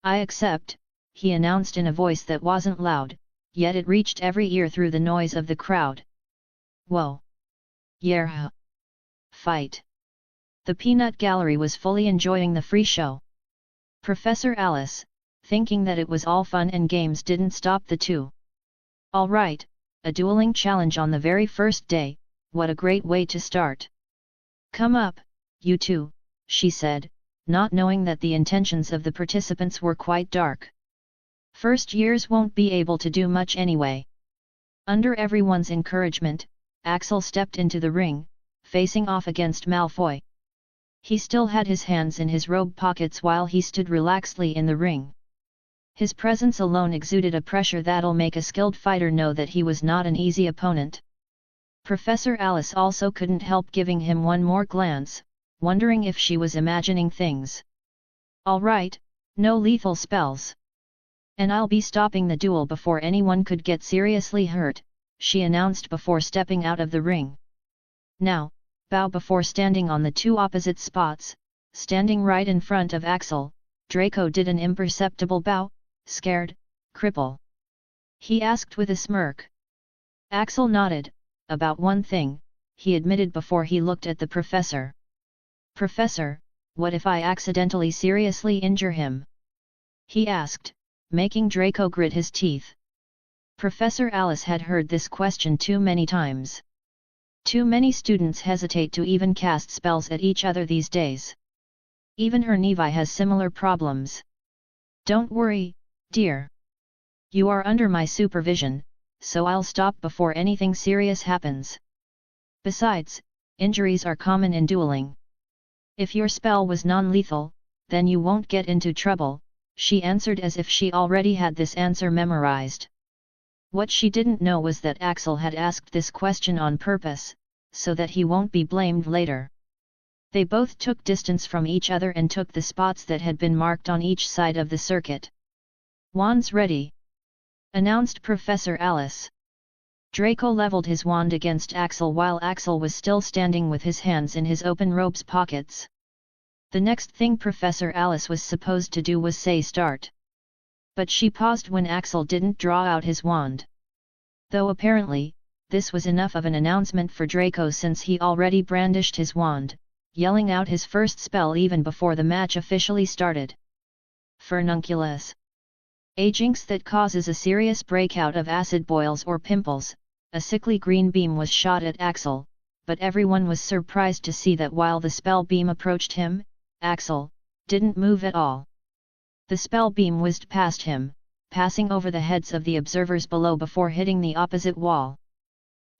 I accept, he announced in a voice that wasn't loud, yet it reached every ear through the noise of the crowd. Whoa! Yerha! Fight! The peanut gallery was fully enjoying the free show. Professor Alice, thinking that it was all fun and games, didn't stop the two. All right, a dueling challenge on the very first day, what a great way to start. Come up, you two, she said, not knowing that the intentions of the participants were quite dark. First years won't be able to do much anyway. Under everyone's encouragement, Axel stepped into the ring, facing off against Malfoy. He still had his hands in his robe pockets while he stood relaxedly in the ring. His presence alone exuded a pressure that'll make a skilled fighter know that he was not an easy opponent. Professor Alice also couldn't help giving him one more glance, wondering if she was imagining things. All right, no lethal spells. And I'll be stopping the duel before anyone could get seriously hurt, she announced before stepping out of the ring. Now, bow before standing on the two opposite spots. Standing right in front of Axel, Draco did an imperceptible bow. Scared, cripple? He asked with a smirk. Axel nodded. About one thing, he admitted before he looked at the professor. Professor, what if I accidentally seriously injure him? He asked, making Draco grit his teeth. Professor Alice had heard this question too many times. Too many students hesitate to even cast spells at each other these days. Even her Nevi has similar problems. Don't worry, dear. You are under my supervision, so I'll stop before anything serious happens. Besides, injuries are common in dueling. If your spell was non-lethal, then you won't get into trouble, she answered as if she already had this answer memorized. What she didn't know was that Axel had asked this question on purpose, so that he won't be blamed later. They both took distance from each other and took the spots that had been marked on each side of the circuit. Wands ready! Announced Professor Alice. Draco leveled his wand against Axel while Axel was still standing with his hands in his open robe's pockets. The next thing Professor Alice was supposed to do was say start. But she paused when Axel didn't draw out his wand. Though apparently, this was enough of an announcement for Draco since he already brandished his wand, yelling out his first spell even before the match officially started. Furnunculus. A jinx that causes a serious breakout of acid boils or pimples. A sickly green beam was shot at Axel, but everyone was surprised to see that while the spell beam approached him, Axel didn't move at all. The spell beam whizzed past him, passing over the heads of the observers below before hitting the opposite wall.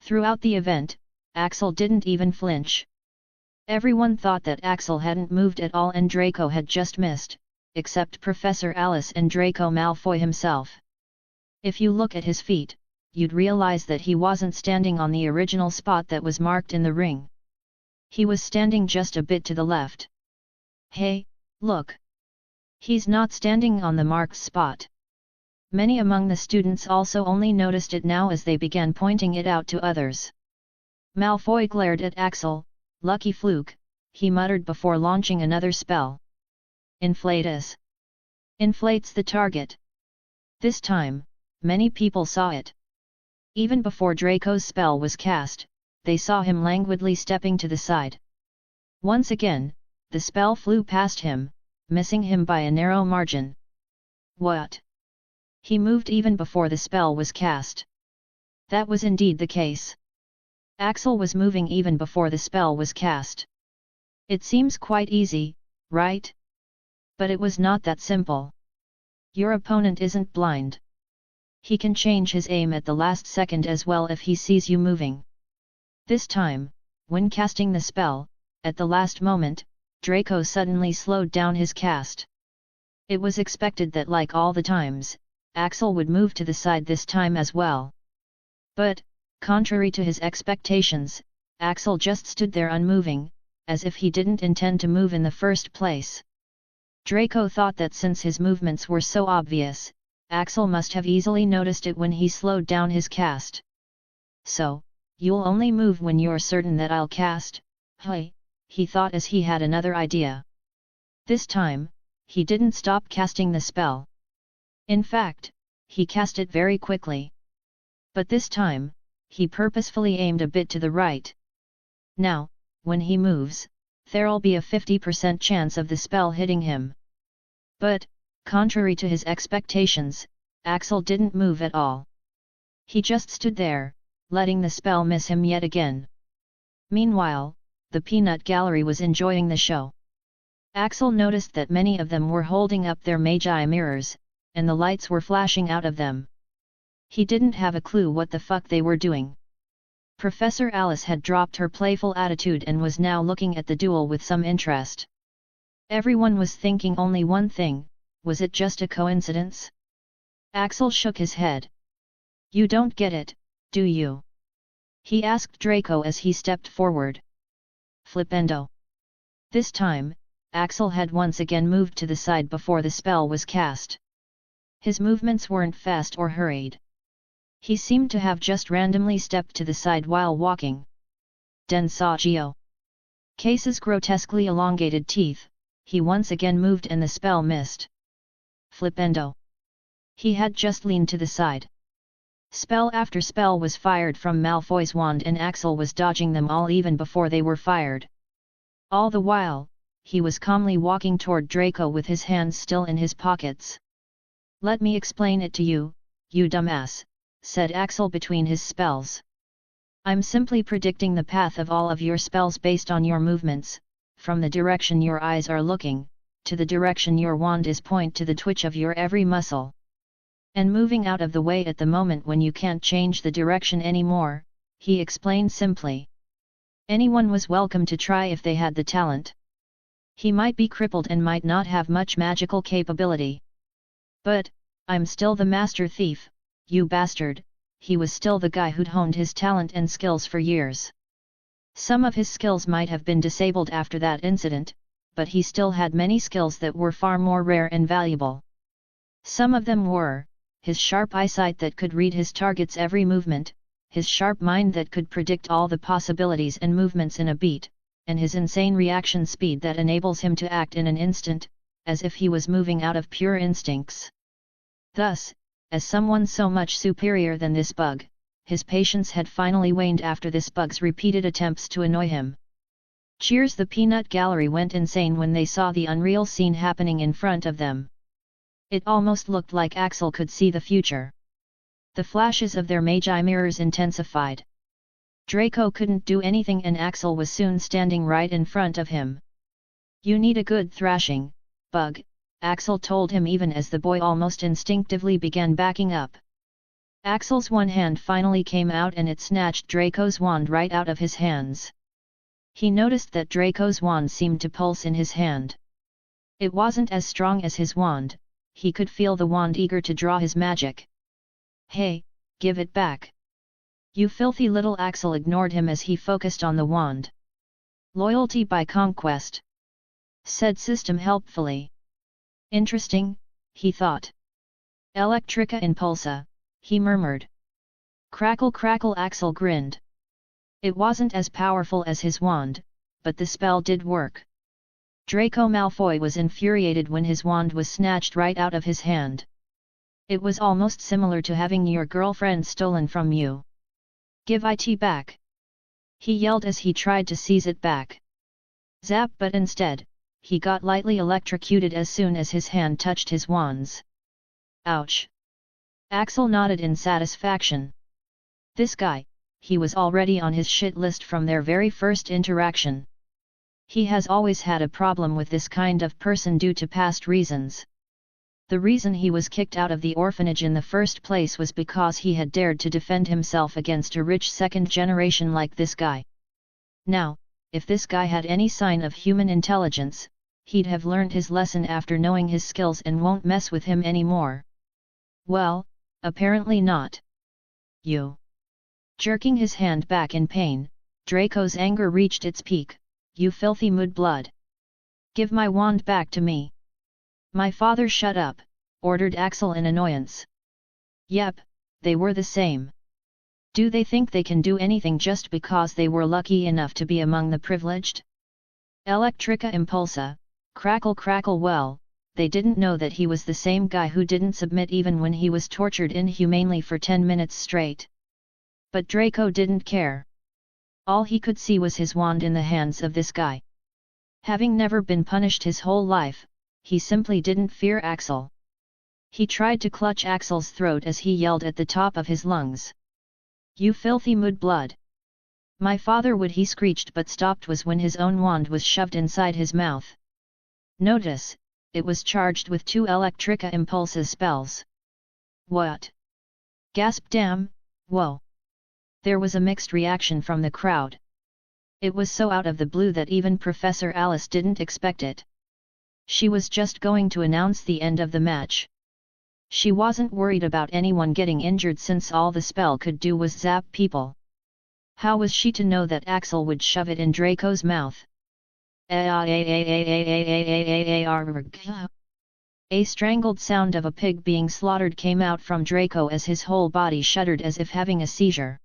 Throughout the event, Axel didn't even flinch. Everyone thought that Axel hadn't moved at all and Draco had just missed, except Professor Alice and Draco Malfoy himself. If you look at his feet, you'd realize that he wasn't standing on the original spot that was marked in the ring. He was standing just a bit to the left. Hey, look! He's not standing on the marked spot. Many among the students also only noticed it now as they began pointing it out to others. Malfoy glared at Axel. Lucky fluke, he muttered before launching another spell. Inflatus. Inflates the target. This time, many people saw it. Even before Draco's spell was cast, they saw him languidly stepping to the side. Once again, the spell flew past him, missing him by a narrow margin. What? He moved even before the spell was cast. That was indeed the case. Axel was moving even before the spell was cast. It seems quite easy, right? But it was not that simple. Your opponent isn't blind. He can change his aim at the last second as well if he sees you moving. This time, when casting the spell, at the last moment, Draco suddenly slowed down his cast. It was expected that like all the times, Axel would move to the side this time as well. But, contrary to his expectations, Axel just stood there unmoving, as if he didn't intend to move in the first place. Draco thought that since his movements were so obvious, Axel must have easily noticed it when he slowed down his cast. So, you'll only move when you're certain that I'll cast? Hey, he thought as he had another idea. This time, he didn't stop casting the spell. In fact, he cast it very quickly. But this time, he purposefully aimed a bit to the right. Now, when he moves, there'll be a 50% chance of the spell hitting him. But, contrary to his expectations, Axel didn't move at all. He just stood there, letting the spell miss him yet again. Meanwhile, the peanut gallery was enjoying the show. Axel noticed that many of them were holding up their magi mirrors, and the lights were flashing out of them. He didn't have a clue what the fuck they were doing. Professor Alice had dropped her playful attitude and was now looking at the duel with some interest. Everyone was thinking only one thing: was it just a coincidence? Axel shook his head. You don't get it, do you? He asked Draco as he stepped forward. Flipendo. This time, Axel had once again moved to the side before the spell was cast. His movements weren't fast or hurried. He seemed to have just randomly stepped to the side while walking. Densagio. Case's grotesquely elongated teeth, he once again moved and the spell missed. Flipendo. He had just leaned to the side. Spell after spell was fired from Malfoy's wand and Axel was dodging them all even before they were fired. All the while, he was calmly walking toward Draco with his hands still in his pockets. Let me explain it to you, you dumbass, said Axel between his spells. I'm simply predicting the path of all of your spells based on your movements, from the direction your eyes are looking, to the direction your wand is point to the twitch of your every muscle. And moving out of the way at the moment when you can't change the direction anymore, he explained simply. Anyone was welcome to try if they had the talent. He might be crippled and might not have much magical capability. But, I'm still the master thief, you bastard. He was still the guy who'd honed his talent and skills for years. Some of his skills might have been disabled after that incident, but he still had many skills that were far more rare and valuable. Some of them were, his sharp eyesight that could read his target's every movement, his sharp mind that could predict all the possibilities and movements in a beat, and his insane reaction speed that enables him to act in an instant, as if he was moving out of pure instincts. Thus, as someone so much superior than this bug, his patience had finally waned after this bug's repeated attempts to annoy him. Cheers! The peanut gallery went insane when they saw the unreal scene happening in front of them. It almost looked like Axel could see the future. The flashes of their magi mirrors intensified. Draco couldn't do anything and Axel was soon standing right in front of him. You need a good thrashing, bug, Axel told him even as the boy almost instinctively began backing up. Axel's one hand finally came out and it snatched Draco's wand right out of his hands. He noticed that Draco's wand seemed to pulse in his hand. It wasn't as strong as his wand. He could feel the wand eager to draw his magic. Hey, give it back. You filthy little. Axel ignored him as he focused on the wand. Loyalty by conquest, said System helpfully. Interesting, he thought. Electrica impulsa, he murmured. Crackle crackle. Axel grinned. It wasn't as powerful as his wand, but the spell did work. Draco Malfoy was infuriated when his wand was snatched right out of his hand. It was almost similar to having your girlfriend stolen from you. Give it back! He yelled as he tried to seize it back. Zap! But instead, he got lightly electrocuted as soon as his hand touched his wand's. Ouch! Axel nodded in satisfaction. This guy, he was already on his shit list from their very first interaction. He has always had a problem with this kind of person due to past reasons. The reason he was kicked out of the orphanage in the first place was because he had dared to defend himself against a rich second generation like this guy. Now, if this guy had any sign of human intelligence, he'd have learned his lesson after knowing his skills and won't mess with him anymore. Well, apparently not. You. Jerking his hand back in pain, Draco's anger reached its peak. You filthy mudblood! Give my wand back to me! My father. Shut up, ordered Axel in annoyance. Yep, they were the same. Do they think they can do anything just because they were lucky enough to be among the privileged? Electrica impulsa, crackle crackle. Well, they didn't know that he was the same guy who didn't submit even when he was tortured inhumanely for 10 minutes straight. But Draco didn't care. All he could see was his wand in the hands of this guy. Having never been punished his whole life, he simply didn't fear Axel. He tried to clutch Axel's throat as he yelled at the top of his lungs. "You filthy mudblood! My father would," he screeched, but stopped was when his own wand was shoved inside his mouth. Notice, it was charged with 2 Electrica Impulses spells. "What?" gasped Damn, whoa! There was a mixed reaction from the crowd. It was so out of the blue that even Professor Alice didn't expect it. She was just going to announce the end of the match. She wasn't worried about anyone getting injured since all the spell could do was zap people. How was she to know that Axel would shove it in Draco's mouth? A strangled sound of a pig being slaughtered came out from Draco as his whole body shuddered as if having a seizure.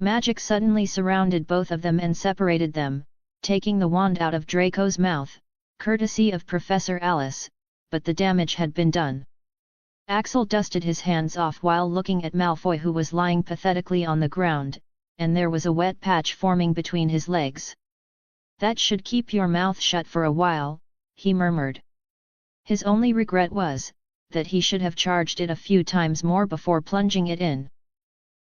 Magic suddenly surrounded both of them and separated them, taking the wand out of Draco's mouth, courtesy of Professor Alice, but the damage had been done. Axel dusted his hands off while looking at Malfoy, who was lying pathetically on the ground, and there was a wet patch forming between his legs. "That should keep your mouth shut for a while," he murmured. His only regret was, that he should have charged it a few times more before plunging it in.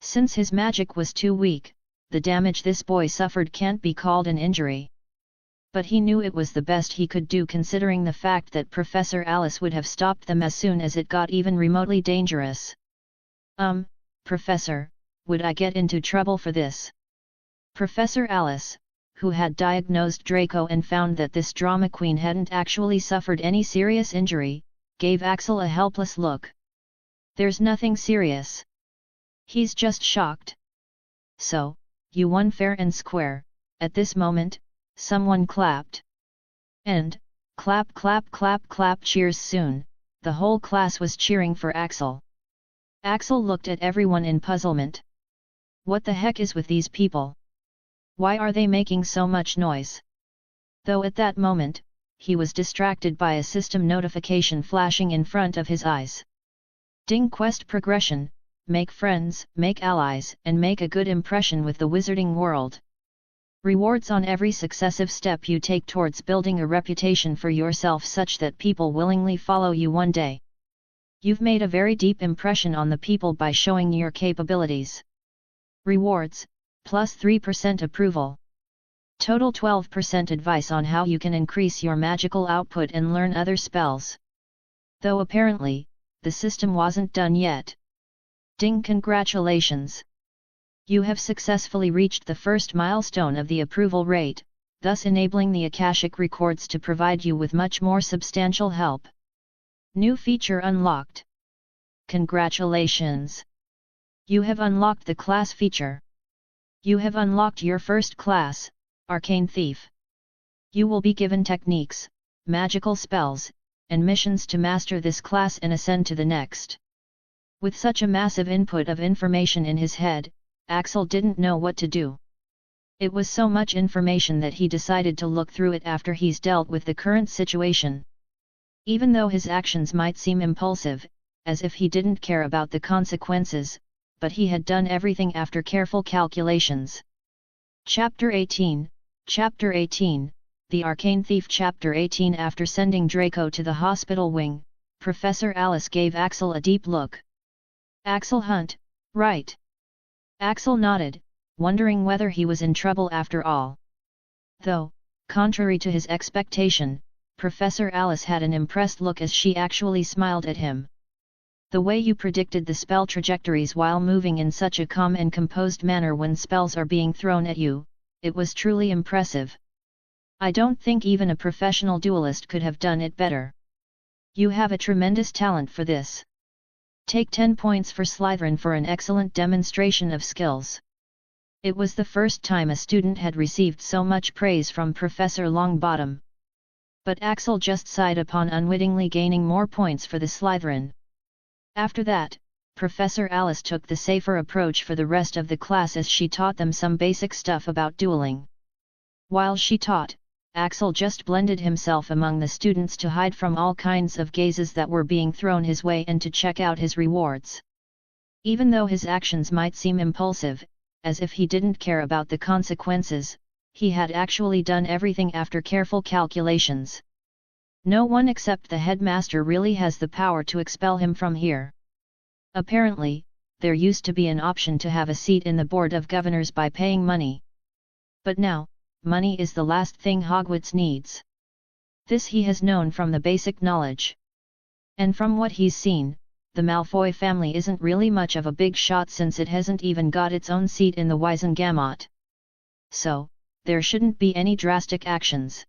Since his magic was too weak, the damage this boy suffered can't be called an injury. But he knew it was the best he could do considering the fact that Professor Alice would have stopped them as soon as it got even remotely dangerous. Professor, would I get into trouble for this?" Professor Alice, who had diagnosed Draco and found that this drama queen hadn't actually suffered any serious injury, gave Axel a helpless look. "There's nothing serious. He's just shocked." "So, you won fair and square." At this moment, someone clapped. And, clap clap clap clap cheers soon, the whole class was cheering for Axel. Axel looked at everyone in puzzlement. What the heck is with these people? Why are they making so much noise? Though at that moment, he was distracted by a system notification flashing in front of his eyes. Ding quest progression, make friends, make allies, and make a good impression with the wizarding world. Rewards on every successive step you take towards building a reputation for yourself such that people willingly follow you one day. You've made a very deep impression on the people by showing your capabilities. Rewards, plus 3% approval. Total 12% advice on how you can increase your magical output and learn other spells. Though apparently, the system wasn't done yet. Ding, congratulations! You have successfully reached the first milestone of the approval rate, thus enabling the Akashic records to provide you with much more substantial help. New feature unlocked. Congratulations! You have unlocked the class feature. You have unlocked your first class, Arcane Thief. You will be given techniques, magical spells, and missions to master this class and ascend to the next. With such a massive input of information in his head, Axel didn't know what to do. It was so much information that he decided to look through it after he's dealt with the current situation. Even though his actions might seem impulsive, as if he didn't care about the consequences, but he had done everything after careful calculations. Chapter 18, The Arcane Thief. Chapter 18. After sending Draco to the hospital wing, Professor Alice gave Axel a deep look. "Axel Hunt, right?" Axel nodded, wondering whether he was in trouble after all. Though, contrary to his expectation, Professor Alice had an impressed look as she actually smiled at him. "The way you predicted the spell trajectories while moving in such a calm and composed manner when spells are being thrown at you, it was truly impressive. I don't think even a professional duelist could have done it better. You have a tremendous talent for this. Take 10 points for Slytherin for an excellent demonstration of skills." It was the first time a student had received so much praise from Professor Longbottom. But Axel just sighed upon unwittingly gaining more points for the Slytherin. After that, Professor Alice took the safer approach for the rest of the class as she taught them some basic stuff about dueling. While she taught, Axel just blended himself among the students to hide from all kinds of gazes that were being thrown his way and to check out his rewards. Even though his actions might seem impulsive, as if he didn't care about the consequences, he had actually done everything after careful calculations. No one except the headmaster really has the power to expel him from here. Apparently, there used to be an option to have a seat in the Board of Governors by paying money. But now, money is the last thing Hogwarts needs. This he has known from the basic knowledge. And from what he's seen, the Malfoy family isn't really much of a big shot since it hasn't even got its own seat in the Wizengamot. So, there shouldn't be any drastic actions.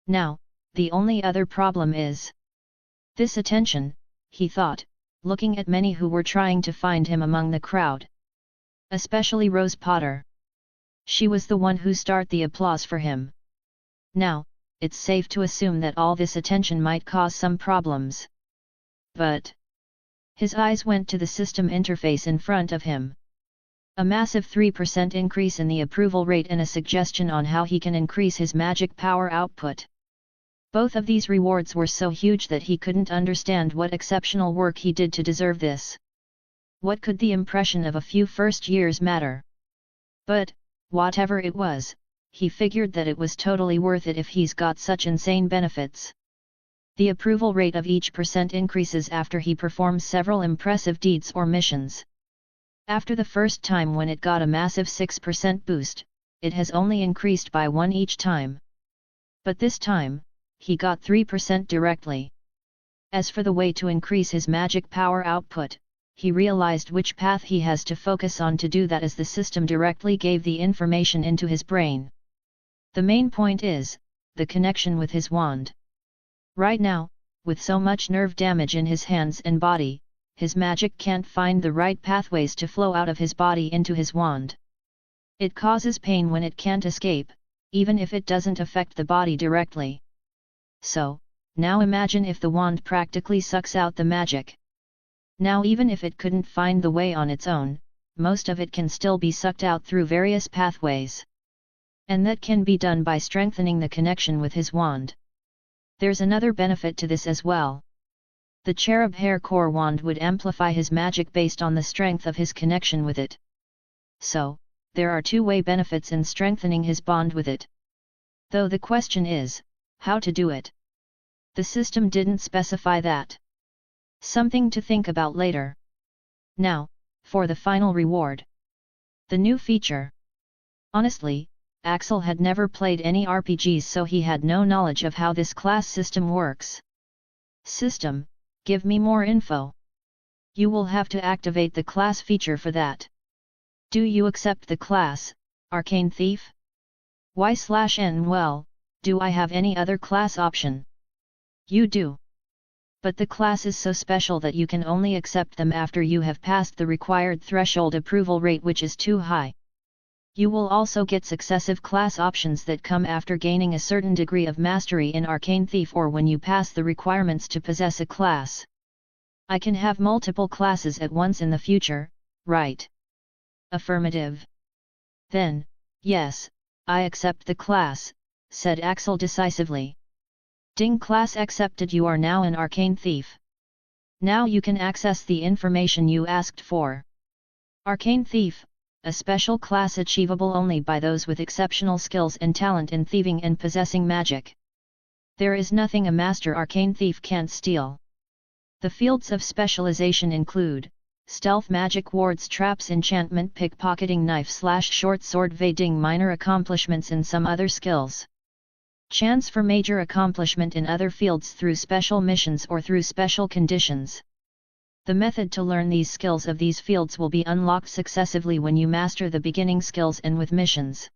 Now, the only other problem is this attention, he thought, looking at many who were trying to find him among the crowd. Especially Rose Potter. She was the one who started the applause for him. Now, it's safe to assume that all this attention might cause some problems. But his eyes went to the system interface in front of him. A massive 3% increase in the approval rate and a suggestion on how he can increase his magic power output. Both of these rewards were so huge that he couldn't understand what exceptional work he did to deserve this. What could the impression of a few first years matter? But, whatever it was, he figured that it was totally worth it if he's got such insane benefits. The approval rate of each percent increases after he performs several impressive deeds or missions. After the first time when it got a massive 6% boost, it has only increased by 1 each time. But this time, he got 3% directly. As for the way to increase his magic power output, he realized which path he has to focus on to do that as the system directly gave the information into his brain. The main point is, the connection with his wand. Right now, with so much nerve damage in his hands and body, his magic can't find the right pathways to flow out of his body into his wand. It causes pain when it can't escape, even if it doesn't affect the body directly. So, now imagine if the wand practically sucks out the magic. Now even if it couldn't find the way on its own, most of it can still be sucked out through various pathways. And that can be done by strengthening the connection with his wand. There's another benefit to this as well. The Cherub Hair Core wand would amplify his magic based on the strength of his connection with it. So, there are two-way benefits in strengthening his bond with it. Though the question is, how to do it? The system didn't specify that. Something to think about later. Now, for the final reward. The new feature. Honestly, Axel had never played any RPGs, so he had no knowledge of how this class system works. System, give me more info. You will have to activate the class feature for that. Do you accept the class, Arcane Thief? Y/N Well, do I have any other class option? You do. But the class is so special that you can only accept them after you have passed the required threshold approval rate, which is too high. You will also get successive class options that come after gaining a certain degree of mastery in Arcane Thief or when you pass the requirements to possess a class. I can have multiple classes at once in the future, right? Affirmative. Then, yes, I accept the class, said Axel decisively. Ding, class accepted. You are now an Arcane Thief. Now you can access the information you asked for. Arcane Thief, a special class achievable only by those with exceptional skills and talent in thieving and possessing magic. There is nothing a master Arcane Thief can't steal. The fields of specialization include stealth, magic, wards, traps, enchantment, pickpocketing, knife/short sword, evading, minor accomplishments, and some other skills. Chance for major accomplishment in other fields through special missions or through special conditions. The method to learn these skills of these fields will be unlocked successively when you master the beginning skills and with missions.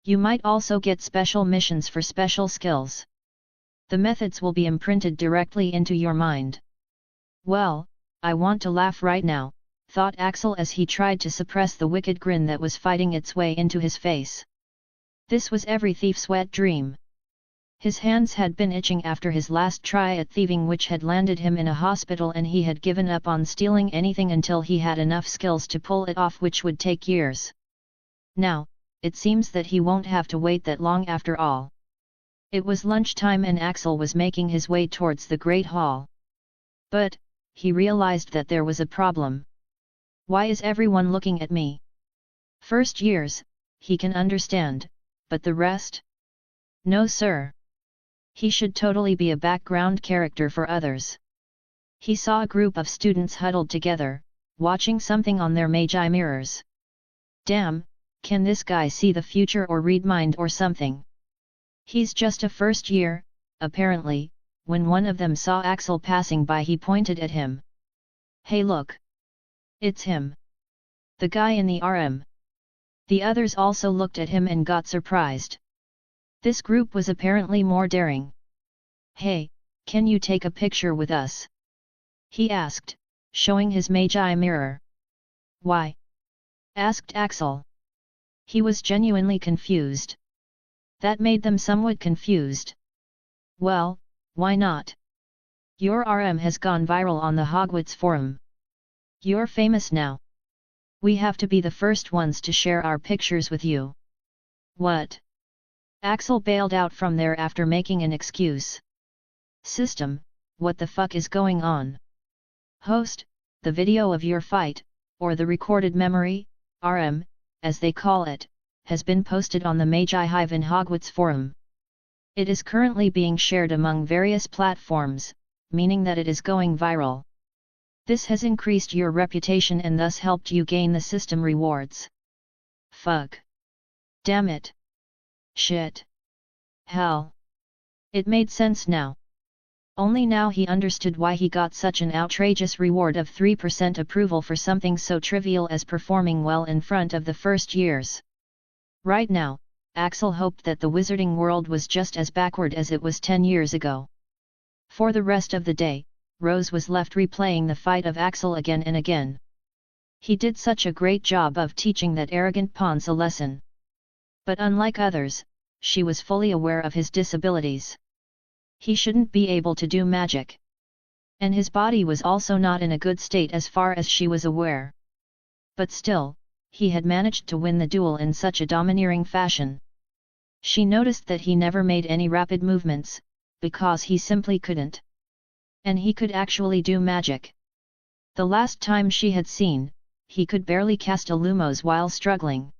You might also get special missions for special skills. The methods will be imprinted directly into your mind. Well, I want to laugh right now, thought Axel as he tried to suppress the wicked grin that was fighting its way into his face. This was every thief's wet dream. His hands had been itching after his last try at thieving, which had landed him in a hospital, and he had given up on stealing anything until he had enough skills to pull it off, which would take years. Now, it seems that he won't have to wait that long after all. It was lunchtime and Axel was making his way towards the Great Hall. But, he realized that there was a problem. Why is everyone looking at me? First years, he can understand, but the rest? No sir. He should totally be a background character for others. He saw a group of students huddled together, watching something on their magi mirrors. Damn, can this guy see the future or read mind or something? He's just a first year, apparently. When one of them saw Axel passing by, he pointed at him. Hey look! It's him! The guy in the RM! The others also looked at him and got surprised. This group was apparently more daring. Hey, can you take a picture with us? He asked, showing his magi mirror. Why? Asked Axel. He was genuinely confused. That made them somewhat confused. Well, why not? Your RM has gone viral on the Hogwarts forum. You're famous now. We have to be the first ones to share our pictures with you. What? Axel bailed out from there after making an excuse. System, what the fuck is going on? Host, the video of your fight, or the recorded memory, RM, as they call it, has been posted on the Magi Hive in Hogwarts forum. It is currently being shared among various platforms, meaning that it is going viral. This has increased your reputation and thus helped you gain the system rewards. Fuck. Damn it. Shit. Hell. It made sense now. Only now he understood why he got such an outrageous reward of 3% approval for something so trivial as performing well in front of the first years. Right now, Axel hoped that the wizarding world was just as backward as it was 10 years ago. For the rest of the day, Rose was left replaying the fight of Axel again and again. He did such a great job of teaching that arrogant pawns a lesson. But unlike others, she was fully aware of his disabilities. He shouldn't be able to do magic. And his body was also not in a good state as far as she was aware. But still, he had managed to win the duel in such a domineering fashion. She noticed that he never made any rapid movements, because he simply couldn't. And he could actually do magic. The last time she had seen, he could barely cast a Lumos while struggling.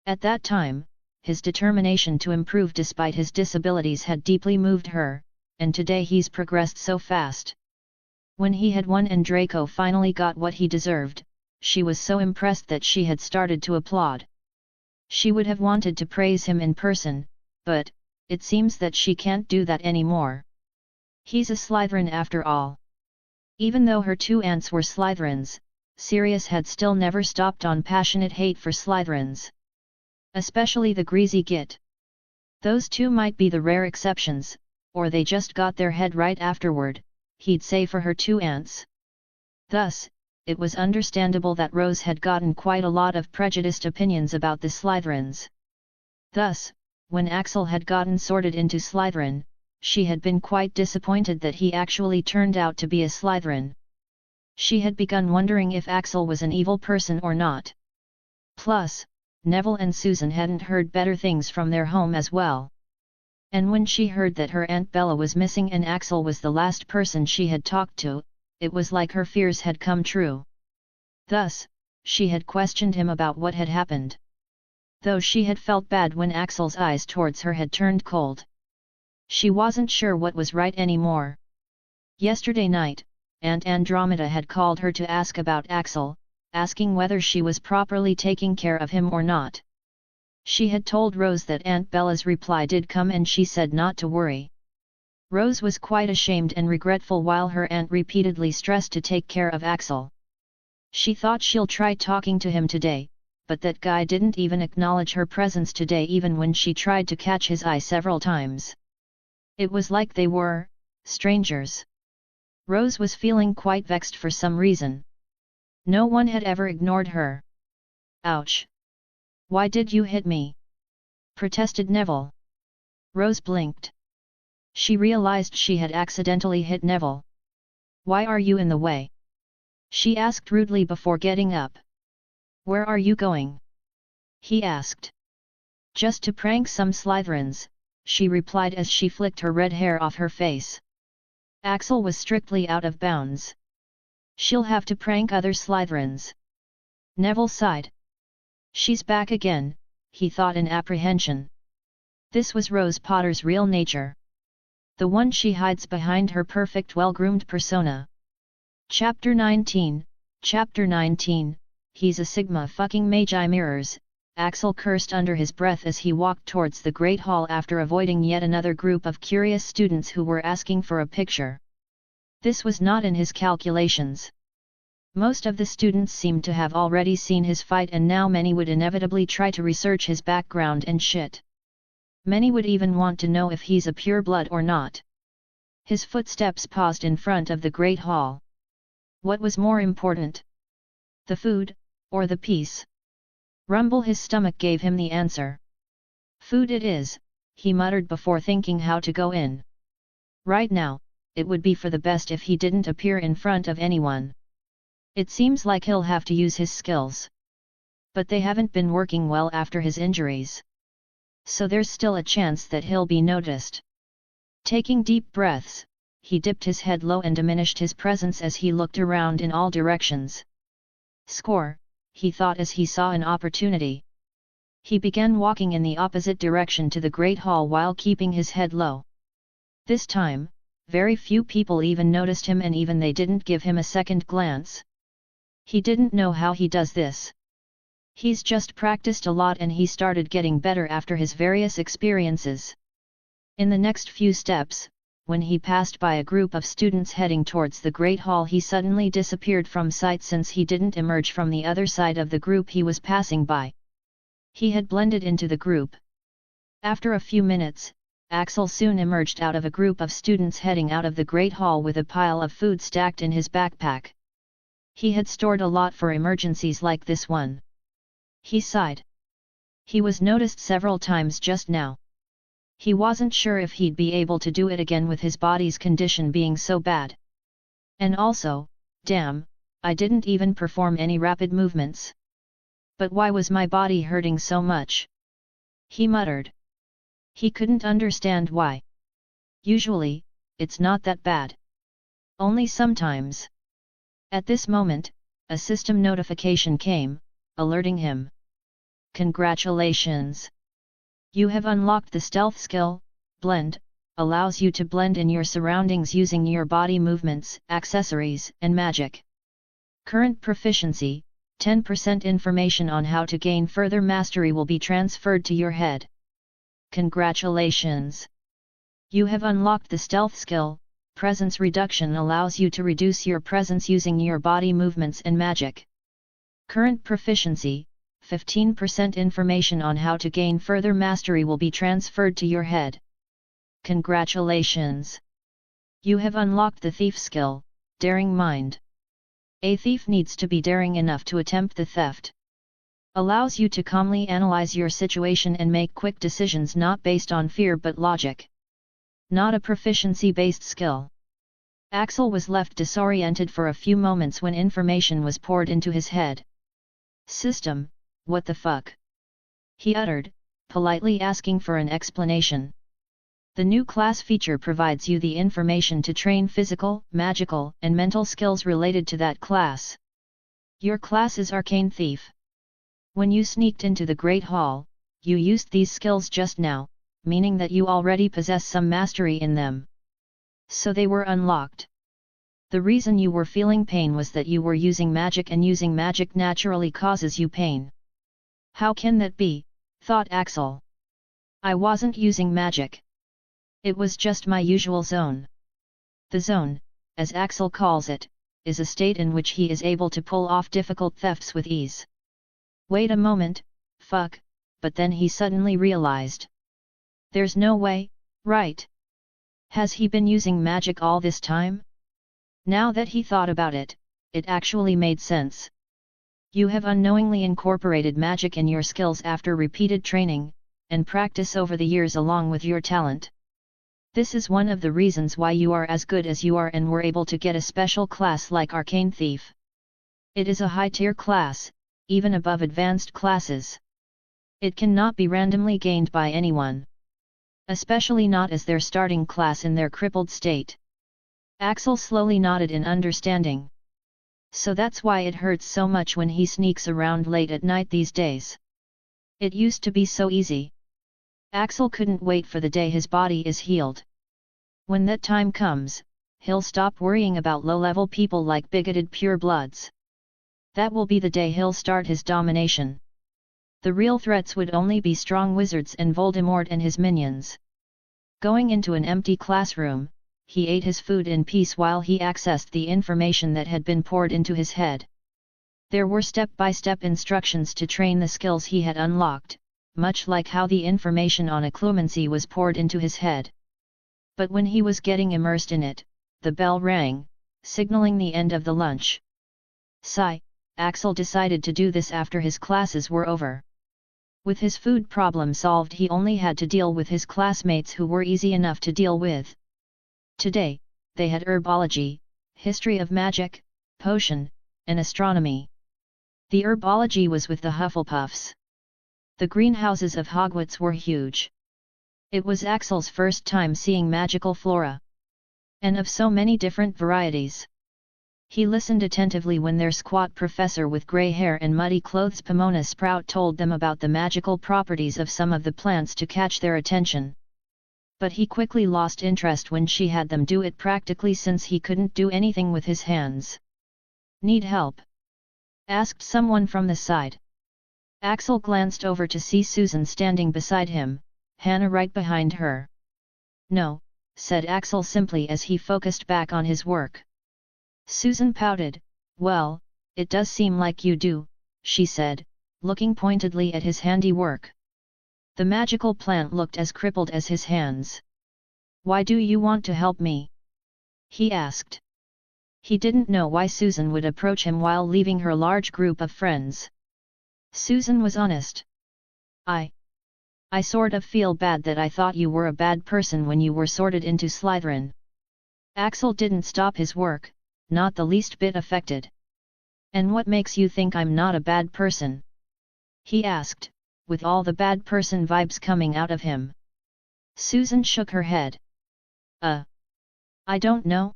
At that time, his determination to improve despite his disabilities had deeply moved her, and today he's progressed so fast. When he had won and Draco finally got what he deserved, she was so impressed that she had started to applaud. She would have wanted to praise him in person, but, it seems that she can't do that anymore. He's a Slytherin after all. Even though her two aunts were Slytherins, Sirius had still never stopped on passionate hate for Slytherins. Especially the greasy git. Those two might be the rare exceptions, or they just got their head right afterward, he'd say for her two aunts. Thus, it was understandable that Rose had gotten quite a lot of prejudiced opinions about the Slytherins. Thus, when Axel had gotten sorted into Slytherin, she had been quite disappointed that he actually turned out to be a Slytherin. She had begun wondering if Axel was an evil person or not. Plus, Neville and Susan hadn't heard better things from their home as well. And when she heard that her Aunt Bella was missing and Axel was the last person she had talked to, it was like her fears had come true. Thus, she had questioned him about what had happened. Though she had felt bad when Axel's eyes towards her had turned cold. She wasn't sure what was right anymore. Yesterday night, Aunt Andromeda had called her to ask about Axel, asking whether she was properly taking care of him or not. She had told Rose that Aunt Bella's reply did come and she said not to worry. Rose was quite ashamed and regretful while her aunt repeatedly stressed to take care of Axel. She thought she'll try talking to him today, but that guy didn't even acknowledge her presence today even when she tried to catch his eye several times. It was like they were strangers. Rose was feeling quite vexed for some reason. No one had ever ignored her. Ouch! Why did you hit me? Protested Neville. Rose blinked. She realized she had accidentally hit Neville. Why are you in the way? She asked rudely before getting up. Where are you going? He asked. Just to prank some Slytherins, she replied as she flicked her red hair off her face. Axel was strictly out of bounds. She'll have to prank other Slytherins. Neville sighed. She's back again, he thought in apprehension. This was Rose Potter's real nature. The one she hides behind her perfect well-groomed persona. Chapter 19, he's a Sigma fucking Magi Mirrors, Axel cursed under his breath as he walked towards the Great Hall after avoiding yet another group of curious students who were asking for a picture. This was not in his calculations. Most of the students seemed to have already seen his fight and now many would inevitably try to research his background and shit. Many would even want to know if he's a pureblood or not. His footsteps paused in front of the Great Hall. What was more important? The food, or the peace? Rumble his stomach gave him the answer. Food it is, he muttered before thinking how to go in. Right now, it would be for the best if he didn't appear in front of anyone. It seems like he'll have to use his skills. But they haven't been working well after his injuries. So there's still a chance that he'll be noticed. Taking deep breaths, he dipped his head low and diminished his presence as he looked around in all directions. Score, he thought as he saw an opportunity. He began walking in the opposite direction to the Great Hall while keeping his head low. This time, very few people even noticed him and even they didn't give him a second glance. He didn't know how he does this. He's just practiced a lot and he started getting better after his various experiences. In the next few steps, when he passed by a group of students heading towards the Great Hall, he suddenly disappeared from sight since he didn't emerge from the other side of the group he was passing by. He had blended into the group. After a few minutes, Axel soon emerged out of a group of students heading out of the Great Hall with a pile of food stacked in his backpack. He had stored a lot for emergencies like this one. He sighed. He was noticed several times just now. He wasn't sure if he'd be able to do it again with his body's condition being so bad. And also, damn, I didn't even perform any rapid movements. But why was my body hurting so much? He muttered. He couldn't understand why. Usually, it's not that bad. Only sometimes. At this moment, a system notification came, alerting him. Congratulations! You have unlocked the stealth skill, Blend, allows you to blend in your surroundings using your body movements, accessories, and magic. Current proficiency, 10% information on how to gain further mastery will be transferred to your head. Congratulations! You have unlocked the stealth skill, Presence reduction allows you to reduce your presence using your body movements and magic. Current proficiency, 15% information on how to gain further mastery will be transferred to your head. Congratulations! You have unlocked the thief skill, Daring Mind. A thief needs to be daring enough to attempt the theft. Allows you to calmly analyze your situation and make quick decisions not based on fear but logic. Not a proficiency-based skill. Axel was left disoriented for a few moments when information was poured into his head. System, what the fuck? He uttered, politely asking for an explanation. The new class feature provides you the information to train physical, magical, and mental skills related to that class. Your class is Arcane Thief. When you sneaked into the Great Hall, you used these skills just now, meaning that you already possess some mastery in them. So they were unlocked. The reason you were feeling pain was that you were using magic, and using magic naturally causes you pain. How can that be? Thought Axel. I wasn't using magic. It was just my usual zone. The zone, as Axel calls it, is a state in which he is able to pull off difficult thefts with ease. Wait a moment, fuck, but then he suddenly realized. There's no way, right? Has he been using magic all this time? Now that he thought about it, it actually made sense. You have unknowingly incorporated magic in your skills after repeated training, and practice over the years along with your talent. This is one of the reasons why you are as good as you are and were able to get a special class like Arcane Thief. It is a high-tier class, even above advanced classes. It cannot be randomly gained by anyone. Especially not as their starting class in their crippled state. Axel slowly nodded in understanding. So that's why it hurts so much when he sneaks around late at night these days. It used to be so easy. Axel couldn't wait for the day his body is healed. When that time comes, he'll stop worrying about low-level people like bigoted purebloods. That will be the day he'll start his domination. The real threats would only be strong wizards and Voldemort and his minions. Going into an empty classroom, he ate his food in peace while he accessed the information that had been poured into his head. There were step-by-step instructions to train the skills he had unlocked, much like how the information on occlumency was poured into his head. But when he was getting immersed in it, the bell rang, signaling the end of the lunch. Sigh, Axel decided to do this after his classes were over. With his food problem solved, he only had to deal with his classmates who were easy enough to deal with. Today, they had herbology, history of magic, potion, and astronomy. The herbology was with the Hufflepuffs. The greenhouses of Hogwarts were huge. It was Axel's first time seeing magical flora. And of so many different varieties. He listened attentively when their squat professor with grey hair and muddy clothes Pomona Sprout told them about the magical properties of some of the plants to catch their attention. But he quickly lost interest when she had them do it practically since he couldn't do anything with his hands. "Need help?" asked someone from the side. Axel glanced over to see Susan standing beside him, Hannah right behind her. "No," said Axel simply as he focused back on his work. Susan pouted. "Well, it does seem like you do," she said, looking pointedly at his handiwork. The magical plant looked as crippled as his hands. "Why do you want to help me?" he asked. He didn't know why Susan would approach him while leaving her large group of friends. Susan was honest. I sort of feel bad that I thought you were a bad person when you were sorted into Slytherin." Axel didn't stop his work, not the least bit affected. "And what makes you think I'm not a bad person?" he asked, with all the bad person vibes coming out of him. Susan shook her head. I don't know.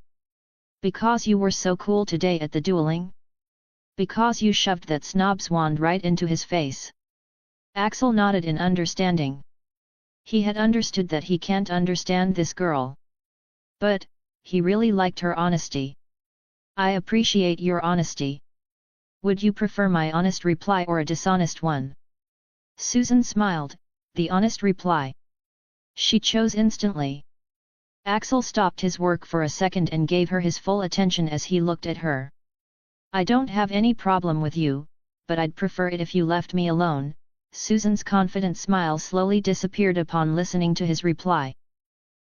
Because you were so cool today at the dueling? Because you shoved that snob's wand right into his face." Axel nodded in understanding. He had understood that he can't understand this girl. But, he really liked her honesty. "I appreciate your honesty. Would you prefer my honest reply or a dishonest one?" Susan smiled, the honest reply. She chose instantly. Axel stopped his work for a second and gave her his full attention as he looked at her. "I don't have any problem with you, but I'd prefer it if you left me alone." Susan's confident smile slowly disappeared upon listening to his reply.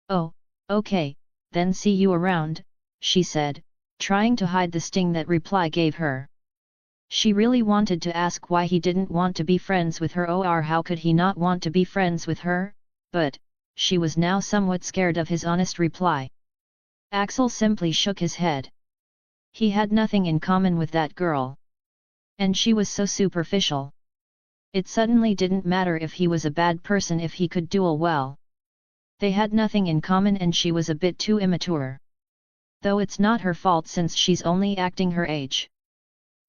"Oh, okay, then see you around," she said, trying to hide the sting that reply gave her. She really wanted to ask why he didn't want to be friends with her, or how could he not want to be friends with her, but she was now somewhat scared of his honest reply. Axel simply shook his head. He had nothing in common with that girl. And she was so superficial. It suddenly didn't matter if he was a bad person if he could duel well. They had nothing in common and she was a bit too immature. Though it's not her fault since she's only acting her age.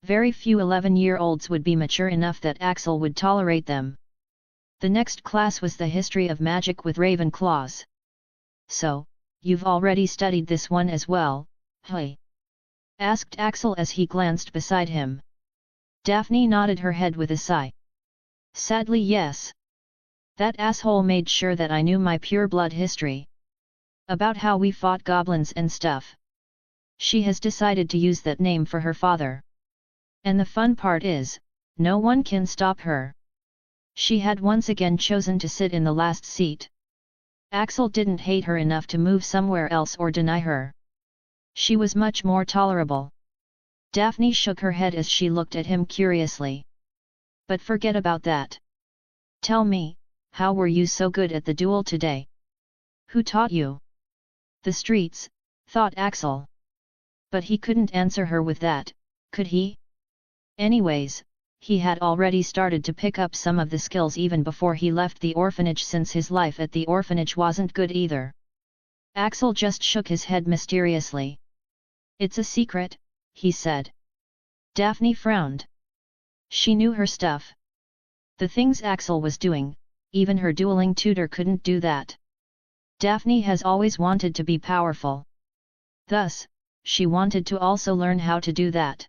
Very few 11-year-olds would be mature enough that Axel would tolerate them. The next class was the history of magic with Ravenclaws. "So, you've already studied this one as well, hey?" asked Axel as he glanced beside him. Daphne nodded her head with a sigh. "Sadly yes. That asshole made sure that I knew my pure-blood history. About how we fought goblins and stuff. She has decided to use that name for her father. And the fun part is, no one can stop her. She had once again chosen to sit in the last seat. Axel didn't hate her enough to move somewhere else or deny her. She was much more tolerable." Daphne shook her head as she looked at him curiously. "But forget about that. Tell me, how were you so good at the duel today? Who taught you?" "The streets," thought Axel. But he couldn't answer her with that, could he? Anyways, he had already started to pick up some of the skills even before he left the orphanage since his life at the orphanage wasn't good either. Axel just shook his head mysteriously. "It's a secret," he said. Daphne frowned. She knew her stuff. The things Axel was doing, even her dueling tutor couldn't do that. Daphne has always wanted to be powerful. Thus, she wanted to also learn how to do that.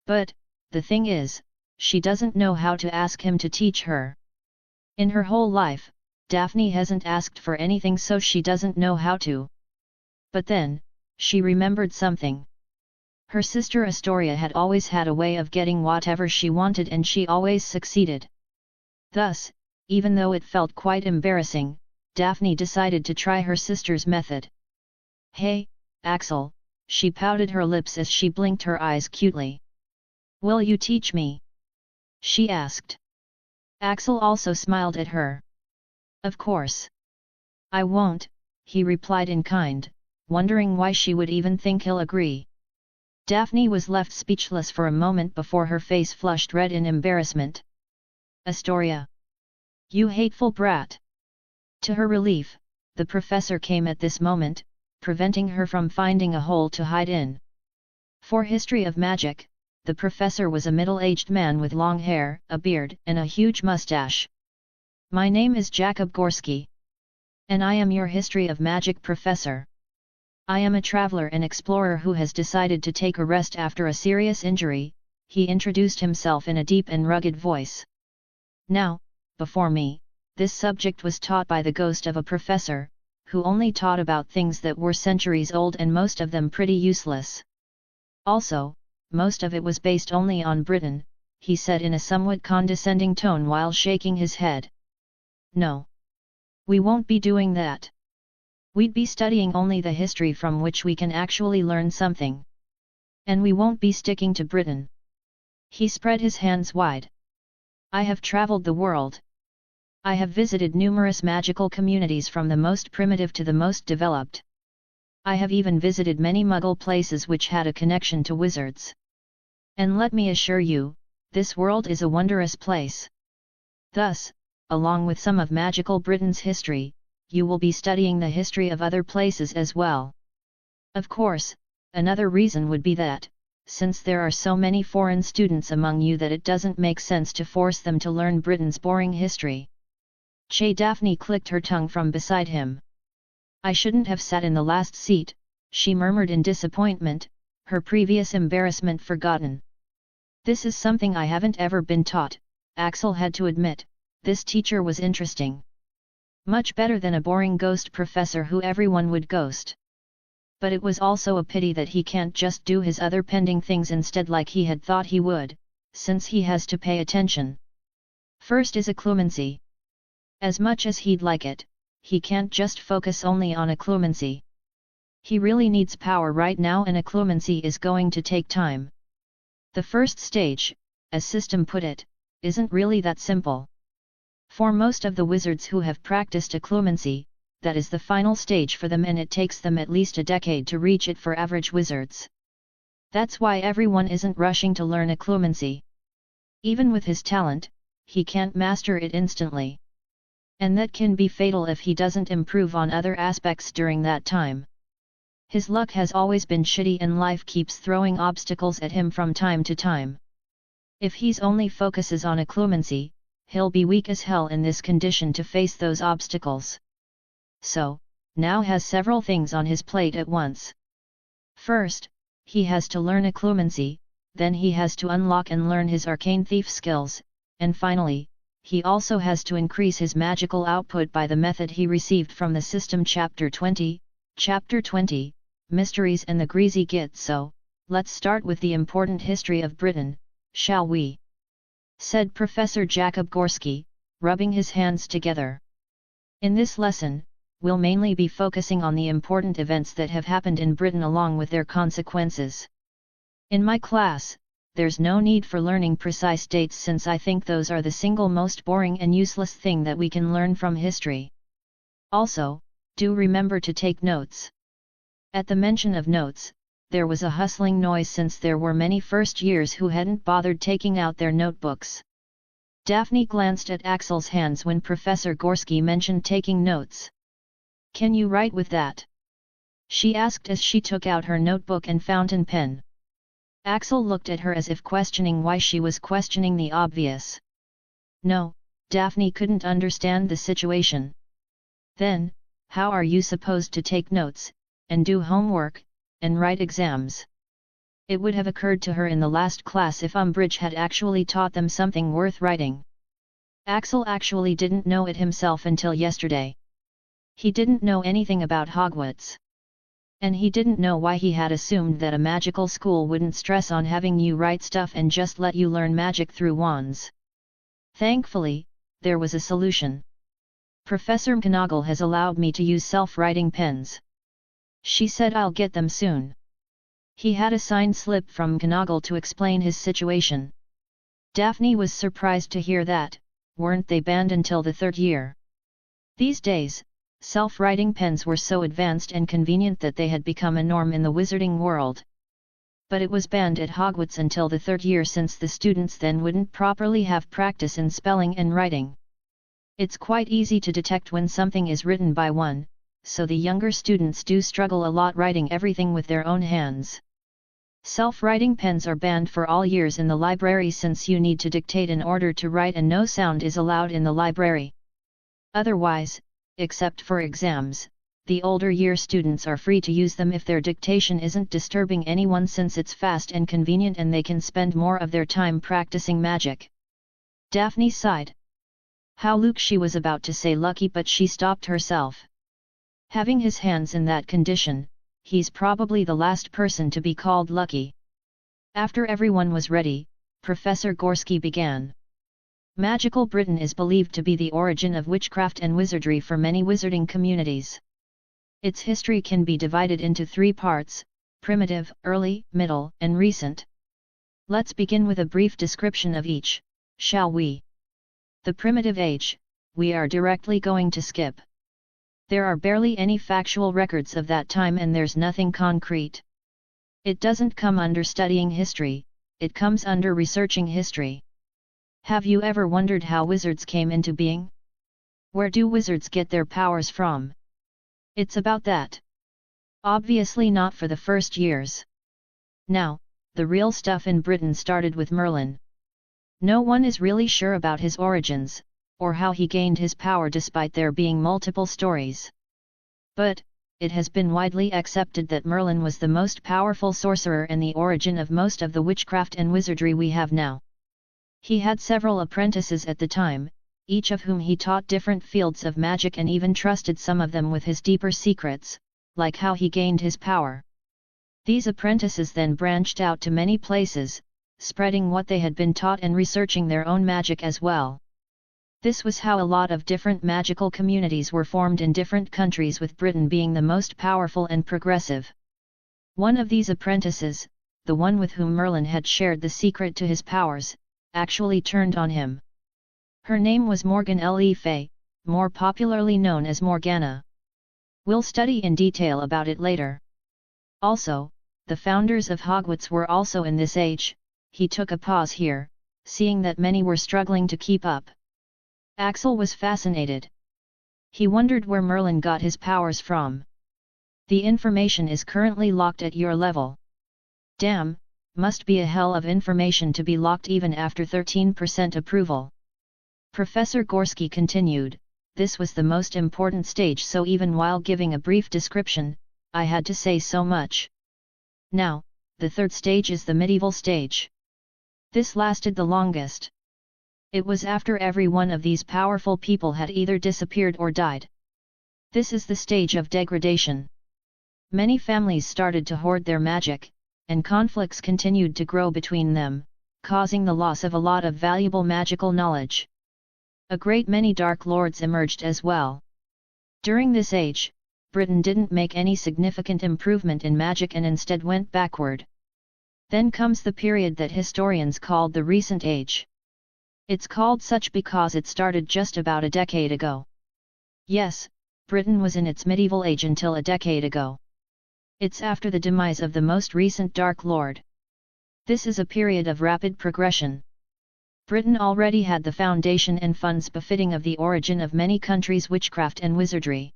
But, the thing is, she doesn't know how to ask him to teach her. In her whole life, Daphne hasn't asked for anything, so she doesn't know how to. But then, she remembered something. Her sister Astoria had always had a way of getting whatever she wanted, and she always succeeded. Thus, even though it felt quite embarrassing, Daphne decided to try her sister's method. "Hey, Axel," she pouted her lips as she blinked her eyes cutely. "Will you teach me?" she asked. Axel also smiled at her. "Of course. I won't," he replied in kind, wondering why she would even think he'll agree. Daphne was left speechless for a moment before her face flushed red in embarrassment. "Astoria! You hateful brat!" To her relief, the professor came at this moment, preventing her from finding a hole to hide in. For history of magic, the professor was a middle-aged man with long hair, a beard, and a huge mustache. "My name is Jakub Gorski. And I am your history of magic professor. I am a traveler and explorer who has decided to take a rest after a serious injury," he introduced himself in a deep and rugged voice. Now, before me, this subject was taught by the ghost of a professor, who only taught about things that were centuries old and most of them pretty useless. Also, most of it was based only on Britain, he said in a somewhat condescending tone while shaking his head. "No. We won't be doing that. We'd be studying only the history from which we can actually learn something. And we won't be sticking to Britain." He spread his hands wide. "I have traveled the world. I have visited numerous magical communities from the most primitive to the most developed. I have even visited many Muggle places which had a connection to wizards. And let me assure you, this world is a wondrous place. Thus, along with some of magical Britain's history, you will be studying the history of other places as well. Of course, another reason would be that, since there are so many foreign students among you, that it doesn't make sense to force them to learn Britain's boring history." Daphne clicked her tongue from beside him. "I shouldn't have sat in the last seat," she murmured in disappointment, her previous embarrassment forgotten. "This is something I haven't ever been taught," Axel had to admit. This teacher was interesting. Much better than a boring ghost professor who everyone would ghost. But it was also a pity that he can't just do his other pending things instead like he had thought he would, since he has to pay attention. First is occlumency. As much as he'd like it, he can't just focus only on occlumency. He really needs power right now, and occlumency is going to take time. The first stage, as System put it, isn't really that simple. For most of the wizards who have practiced occlumency, that is the final stage for them, and it takes them at least a decade to reach it for average wizards. That's why everyone isn't rushing to learn occlumency. Even with his talent, he can't master it instantly. And that can be fatal if he doesn't improve on other aspects during that time. His luck has always been shitty and life keeps throwing obstacles at him from time to time. If he's only focuses on occlumency, he'll be weak as hell in this condition to face those obstacles. So, now has several things on his plate at once. First, he has to learn occlumency, then he has to unlock and learn his arcane thief skills, and finally, he also has to increase his magical output by the method he received from the System Chapter 20, Chapter 20, Mysteries and the Greasy Git. So, let's start with the important history of Britain, shall we? Said Professor Jakub Gorski, rubbing his hands together. In this lesson, we'll mainly be focusing on the important events that have happened in Britain along with their consequences. In my class, there's no need for learning precise dates since I think those are the single most boring and useless thing that we can learn from history. Also, do remember to take notes. At the mention of notes, there was a hustling noise since there were many first years who hadn't bothered taking out their notebooks. Daphne glanced at Axel's hands when Professor Gorski mentioned taking notes. "Can you write with that?" she asked as she took out her notebook and fountain pen. Axel looked at her as if questioning why she was questioning the obvious. No, Daphne couldn't understand the situation. Then, how are you supposed to take notes, and do homework, and write exams? It would have occurred to her in the last class if Umbridge had actually taught them something worth writing. Axel actually didn't know it himself until yesterday. He didn't know anything about Hogwarts. And he didn't know why he had assumed that a magical school wouldn't stress on having you write stuff and just let you learn magic through wands. Thankfully, there was a solution. Professor McGonagall has allowed me to use self-writing pens. She said I'll get them soon. He had a signed slip from McGonagall to explain his situation. Daphne was surprised to hear that. Weren't they banned until the third year? These days, self-writing pens were so advanced and convenient that they had become a norm in the wizarding world. But it was banned at Hogwarts until the third year since the students then wouldn't properly have practice in spelling and writing. It's quite easy to detect when something is written by one, so the younger students do struggle a lot writing everything with their own hands. Self-writing pens are banned for all years in the library since you need to dictate in order to write and no sound is allowed in the library. Otherwise, except for exams, the older year students are free to use them if their dictation isn't disturbing anyone since it's fast and convenient and they can spend more of their time practicing magic. Daphne sighed. How Luke, she was about to say lucky, but she stopped herself. Having his hands in that condition, he's probably the last person to be called lucky. After everyone was ready, Professor Gorski began. Magical Britain is believed to be the origin of witchcraft and wizardry for many wizarding communities. Its history can be divided into three parts: primitive, early, middle, and recent. Let's begin with a brief description of each, shall we? The primitive age, we are directly going to skip. There are barely any factual records of that time and there's nothing concrete. It doesn't come under studying history, it comes under researching history. Have you ever wondered how wizards came into being? Where do wizards get their powers from? It's about that. Obviously not for the first years. Now, the real stuff in Britain started with Merlin. No one is really sure about his origins, or how he gained his power despite there being multiple stories. But, it has been widely accepted that Merlin was the most powerful sorcerer and the origin of most of the witchcraft and wizardry we have now. He had several apprentices at the time, each of whom he taught different fields of magic and even trusted some of them with his deeper secrets, like how he gained his power. These apprentices then branched out to many places, spreading what they had been taught and researching their own magic as well. This was how a lot of different magical communities were formed in different countries, with Britain being the most powerful and progressive. One of these apprentices, the one with whom Merlin had shared the secret to his powers, actually turned on him. Her name was Morgan Le Fay, more popularly known as Morgana. We'll study in detail about it later. Also, the founders of Hogwarts were also in this age. He took a pause here, seeing that many were struggling to keep up. Axel was fascinated. He wondered where Merlin got his powers from. The information is currently locked at your level. Damn, must be a hell of information to be locked even after 13% approval. Professor Gorski continued, this was the most important stage, so even while giving a brief description, I had to say so much. Now, the third stage is the medieval stage. This lasted the longest. It was after every one of these powerful people had either disappeared or died. This is the stage of degradation. Many families started to hoard their magic, and conflicts continued to grow between them, causing the loss of a lot of valuable magical knowledge. A great many Dark Lords emerged as well. During this age, Britain didn't make any significant improvement in magic and instead went backward. Then comes the period that historians called the Recent Age. It's called such because it started just about a decade ago. Yes, Britain was in its medieval age until a decade ago. It's after the demise of the most recent Dark Lord. This is a period of rapid progression. Britain already had the foundation and funds befitting of the origin of many countries' witchcraft and wizardry.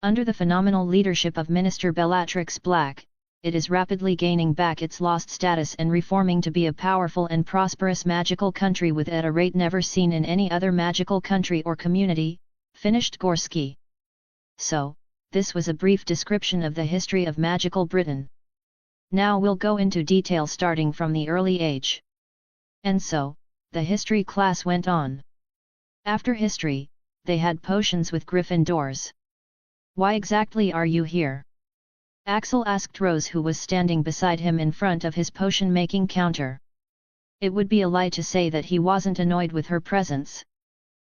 Under the phenomenal leadership of Minister Bellatrix Black, it is rapidly gaining back its lost status and reforming to be a powerful and prosperous magical country at a rate never seen in any other magical country or community, finished Gorski. So, this was a brief description of the history of magical Britain. Now we'll go into detail starting from the early age. And so, the history class went on. After history, they had potions with Gryffindors. Why exactly are you here? Axel asked Rose, who was standing beside him in front of his potion-making counter. It would be a lie to say that he wasn't annoyed with her presence.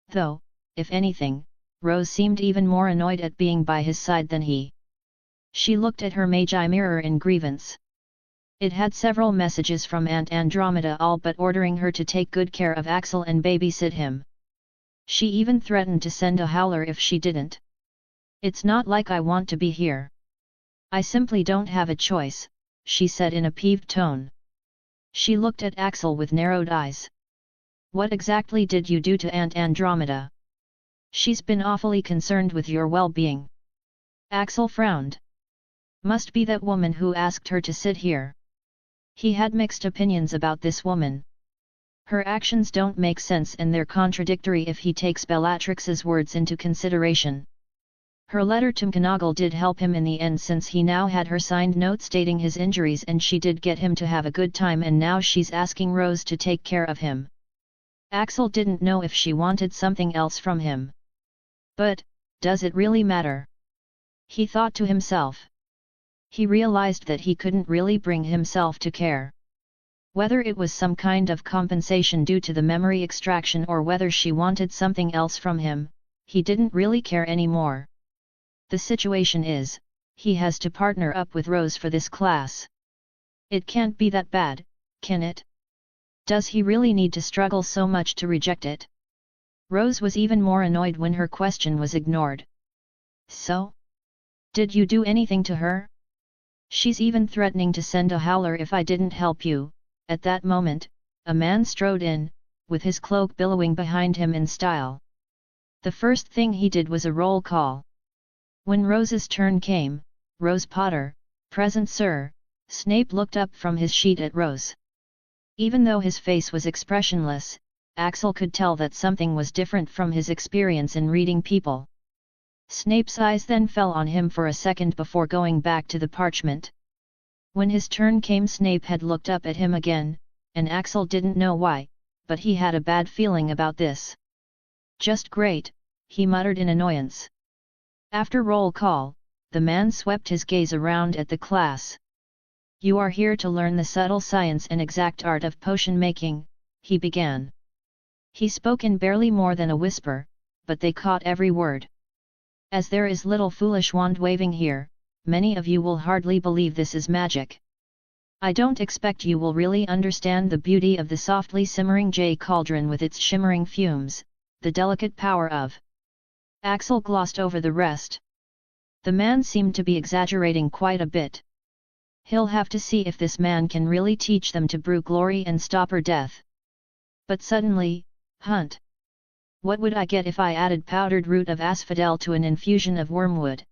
Though, if anything, Rose seemed even more annoyed at being by his side than he. She looked at her magi mirror in grievance. It had several messages from Aunt Andromeda, all but ordering her to take good care of Axel and babysit him. She even threatened to send a howler if she didn't. It's not like I want to be here. I simply don't have a choice, she said in a peeved tone. She looked at Axel with narrowed eyes. What exactly did you do to Aunt Andromeda? She's been awfully concerned with your well-being. Axel frowned. Must be that woman who asked her to sit here. He had mixed opinions about this woman. Her actions don't make sense and they're contradictory if he takes Bellatrix's words into consideration. Her letter to McGonagall did help him in the end, since he now had her signed note stating his injuries, and she did get him to have a good time, and now she's asking Rose to take care of him. Axel didn't know if she wanted something else from him. But, does it really matter? He thought to himself. He realized that he couldn't really bring himself to care. Whether it was some kind of compensation due to the memory extraction or whether she wanted something else from him, he didn't really care anymore. The situation is, he has to partner up with Rose for this class. It can't be that bad, can it? Does he really need to struggle so much to reject it? Rose was even more annoyed when her question was ignored. So? Did you do anything to her? She's even threatening to send a howler if I didn't help you. At that moment, a man strode in, with his cloak billowing behind him in style. The first thing he did was a roll call. When Rose's turn came, Rose Potter, present sir, Snape looked up from his sheet at Rose. Even though his face was expressionless, Axel could tell that something was different from his experience in reading people. Snape's eyes then fell on him for a second before going back to the parchment. When his turn came, Snape had looked up at him again, and Axel didn't know why, but he had a bad feeling about this. Just great, he muttered in annoyance. After roll call, the man swept his gaze around at the class. You are here to learn the subtle science and exact art of potion making, he began. He spoke in barely more than a whisper, but they caught every word. As there is little foolish wand waving here, many of you will hardly believe this is magic. I don't expect you will really understand the beauty of the softly simmering jade cauldron with its shimmering fumes, the delicate power of... Axel glossed over the rest. The man seemed to be exaggerating quite a bit. He'll have to see if this man can really teach them to brew glory and stop her death. But suddenly, Hunt! What would I get if I added powdered root of asphodel to an infusion of wormwood?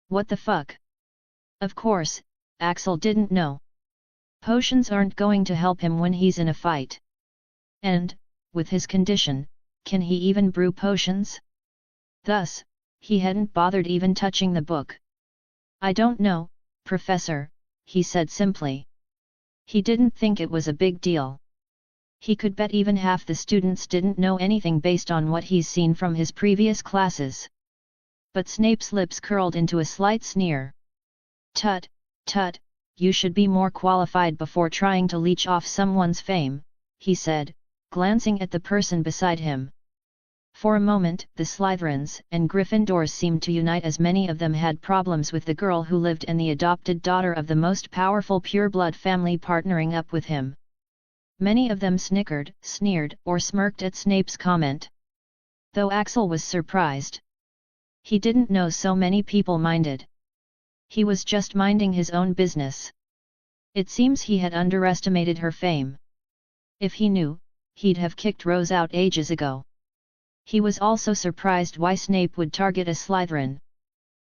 What the fuck? Of course, Axel didn't know. Potions aren't going to help him when he's in a fight. And, with his condition, can he even brew potions? Thus, he hadn't bothered even touching the book. I don't know, Professor, he said simply. He didn't think it was a big deal. He could bet even half the students didn't know anything based on what he's seen from his previous classes. But Snape's lips curled into a slight sneer. Tut, tut, you should be more qualified before trying to leech off someone's fame, he said, glancing at the person beside him. For a moment, the Slytherins and Gryffindors seemed to unite, as many of them had problems with the girl who lived and the adopted daughter of the most powerful pureblood family partnering up with him. Many of them snickered, sneered, or smirked at Snape's comment. Though Axel was surprised. He didn't know so many people minded. He was just minding his own business. It seems he had underestimated her fame. If he knew, he'd have kicked Rose out ages ago. He was also surprised why Snape would target a Slytherin.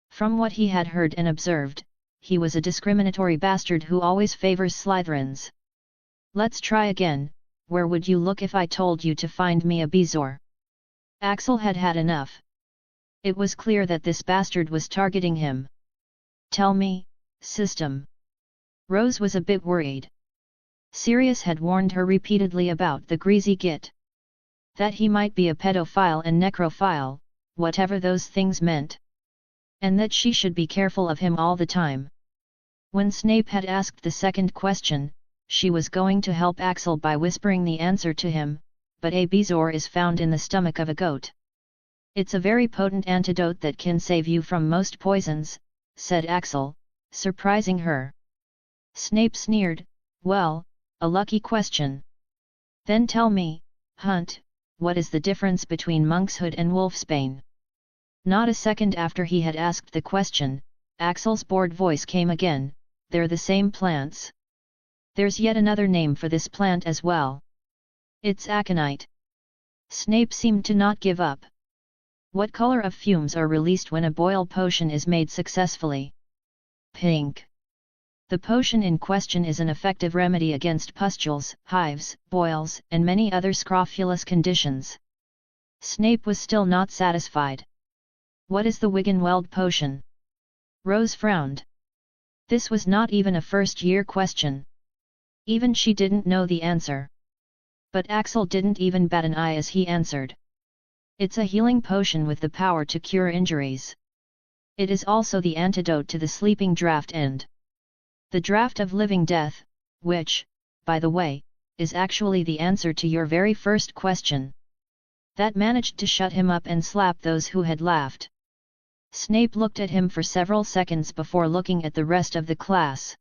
From what he had heard and observed, he was a discriminatory bastard who always favors Slytherins. Let's try again, where would you look if I told you to find me a bezoar? Axel had had enough. It was clear that this bastard was targeting him. Tell me, system. Rose was a bit worried. Sirius had warned her repeatedly about the greasy git. That he might be a pedophile and necrophile, whatever those things meant. And that she should be careful of him all the time. When Snape had asked the second question, she was going to help Axel by whispering the answer to him, but a bezoar is found in the stomach of a goat. It's a very potent antidote that can save you from most poisons, said Axel, surprising her. Snape sneered, well, a lucky question. Then tell me, Hunt, what is the difference between monkshood and wolfsbane? Not a second after he had asked the question, Axel's bored voice came again, they're the same plants. There's yet another name for this plant as well. It's aconite. Snape seemed to not give up. What color of fumes are released when a boil potion is made successfully? Pink. The potion in question is an effective remedy against pustules, hives, boils, and many other scrofulous conditions. Snape was still not satisfied. What is the Wiggenweld potion? Rose frowned. This was not even a first-year question. Even she didn't know the answer. But Axel didn't even bat an eye as he answered. It's a healing potion with the power to cure injuries. It is also the antidote to the sleeping draught and the draught of living death, which, by the way, is actually the answer to your very first question. That managed to shut him up and slap those who had laughed. Snape looked at him for several seconds before looking at the rest of the class.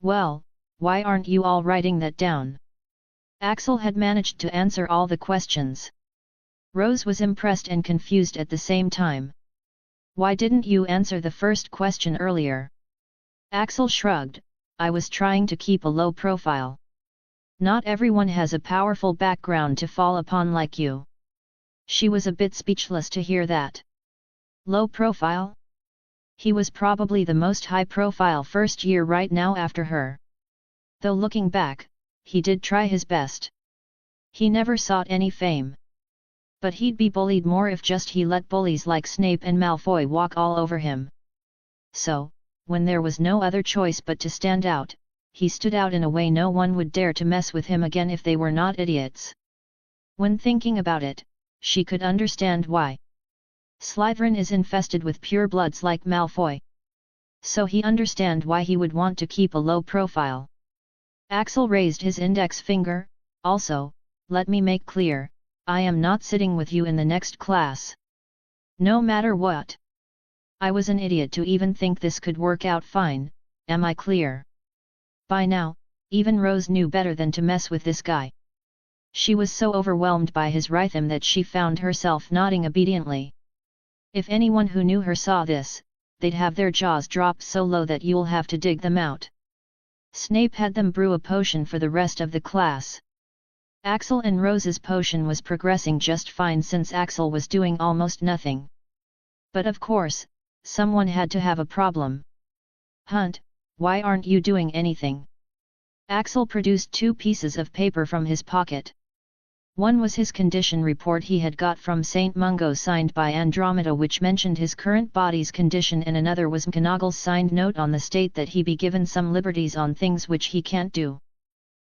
Well, why aren't you all writing that down? Axel had managed to answer all the questions. Rose was impressed and confused at the same time. Why didn't you answer the first question earlier? Axel shrugged, I was trying to keep a low profile. Not everyone has a powerful background to fall upon like you. She was a bit speechless to hear that. Low profile? He was probably the most high-profile first year right now after her. Though looking back, he did try his best. He never sought any fame. But he'd be bullied more if just he let bullies like Snape and Malfoy walk all over him. So, when there was no other choice but to stand out, he stood out in a way no one would dare to mess with him again if they were not idiots. When thinking about it, she could understand why. Slytherin is infested with purebloods like Malfoy. So he understand why he would want to keep a low profile. Axel raised his index finger, also, let me make clear, I am not sitting with you in the next class. No matter what. I was an idiot to even think this could work out fine, am I clear? By now, even Rose knew better than to mess with this guy. She was so overwhelmed by his rhythm that she found herself nodding obediently. If anyone who knew her saw this, they'd have their jaws drop so low that you'll have to dig them out. Snape had them brew a potion for the rest of the class. Axel and Rose's potion was progressing just fine since Axel was doing almost nothing. But of course, someone had to have a problem. Hunt, why aren't you doing anything? Axel produced 2 pieces of paper from his pocket. One was his condition report he had got from St. Mungo signed by Andromeda, which mentioned his current body's condition, and another was McGonagall's signed note on the state that he be given some liberties on things which he can't do.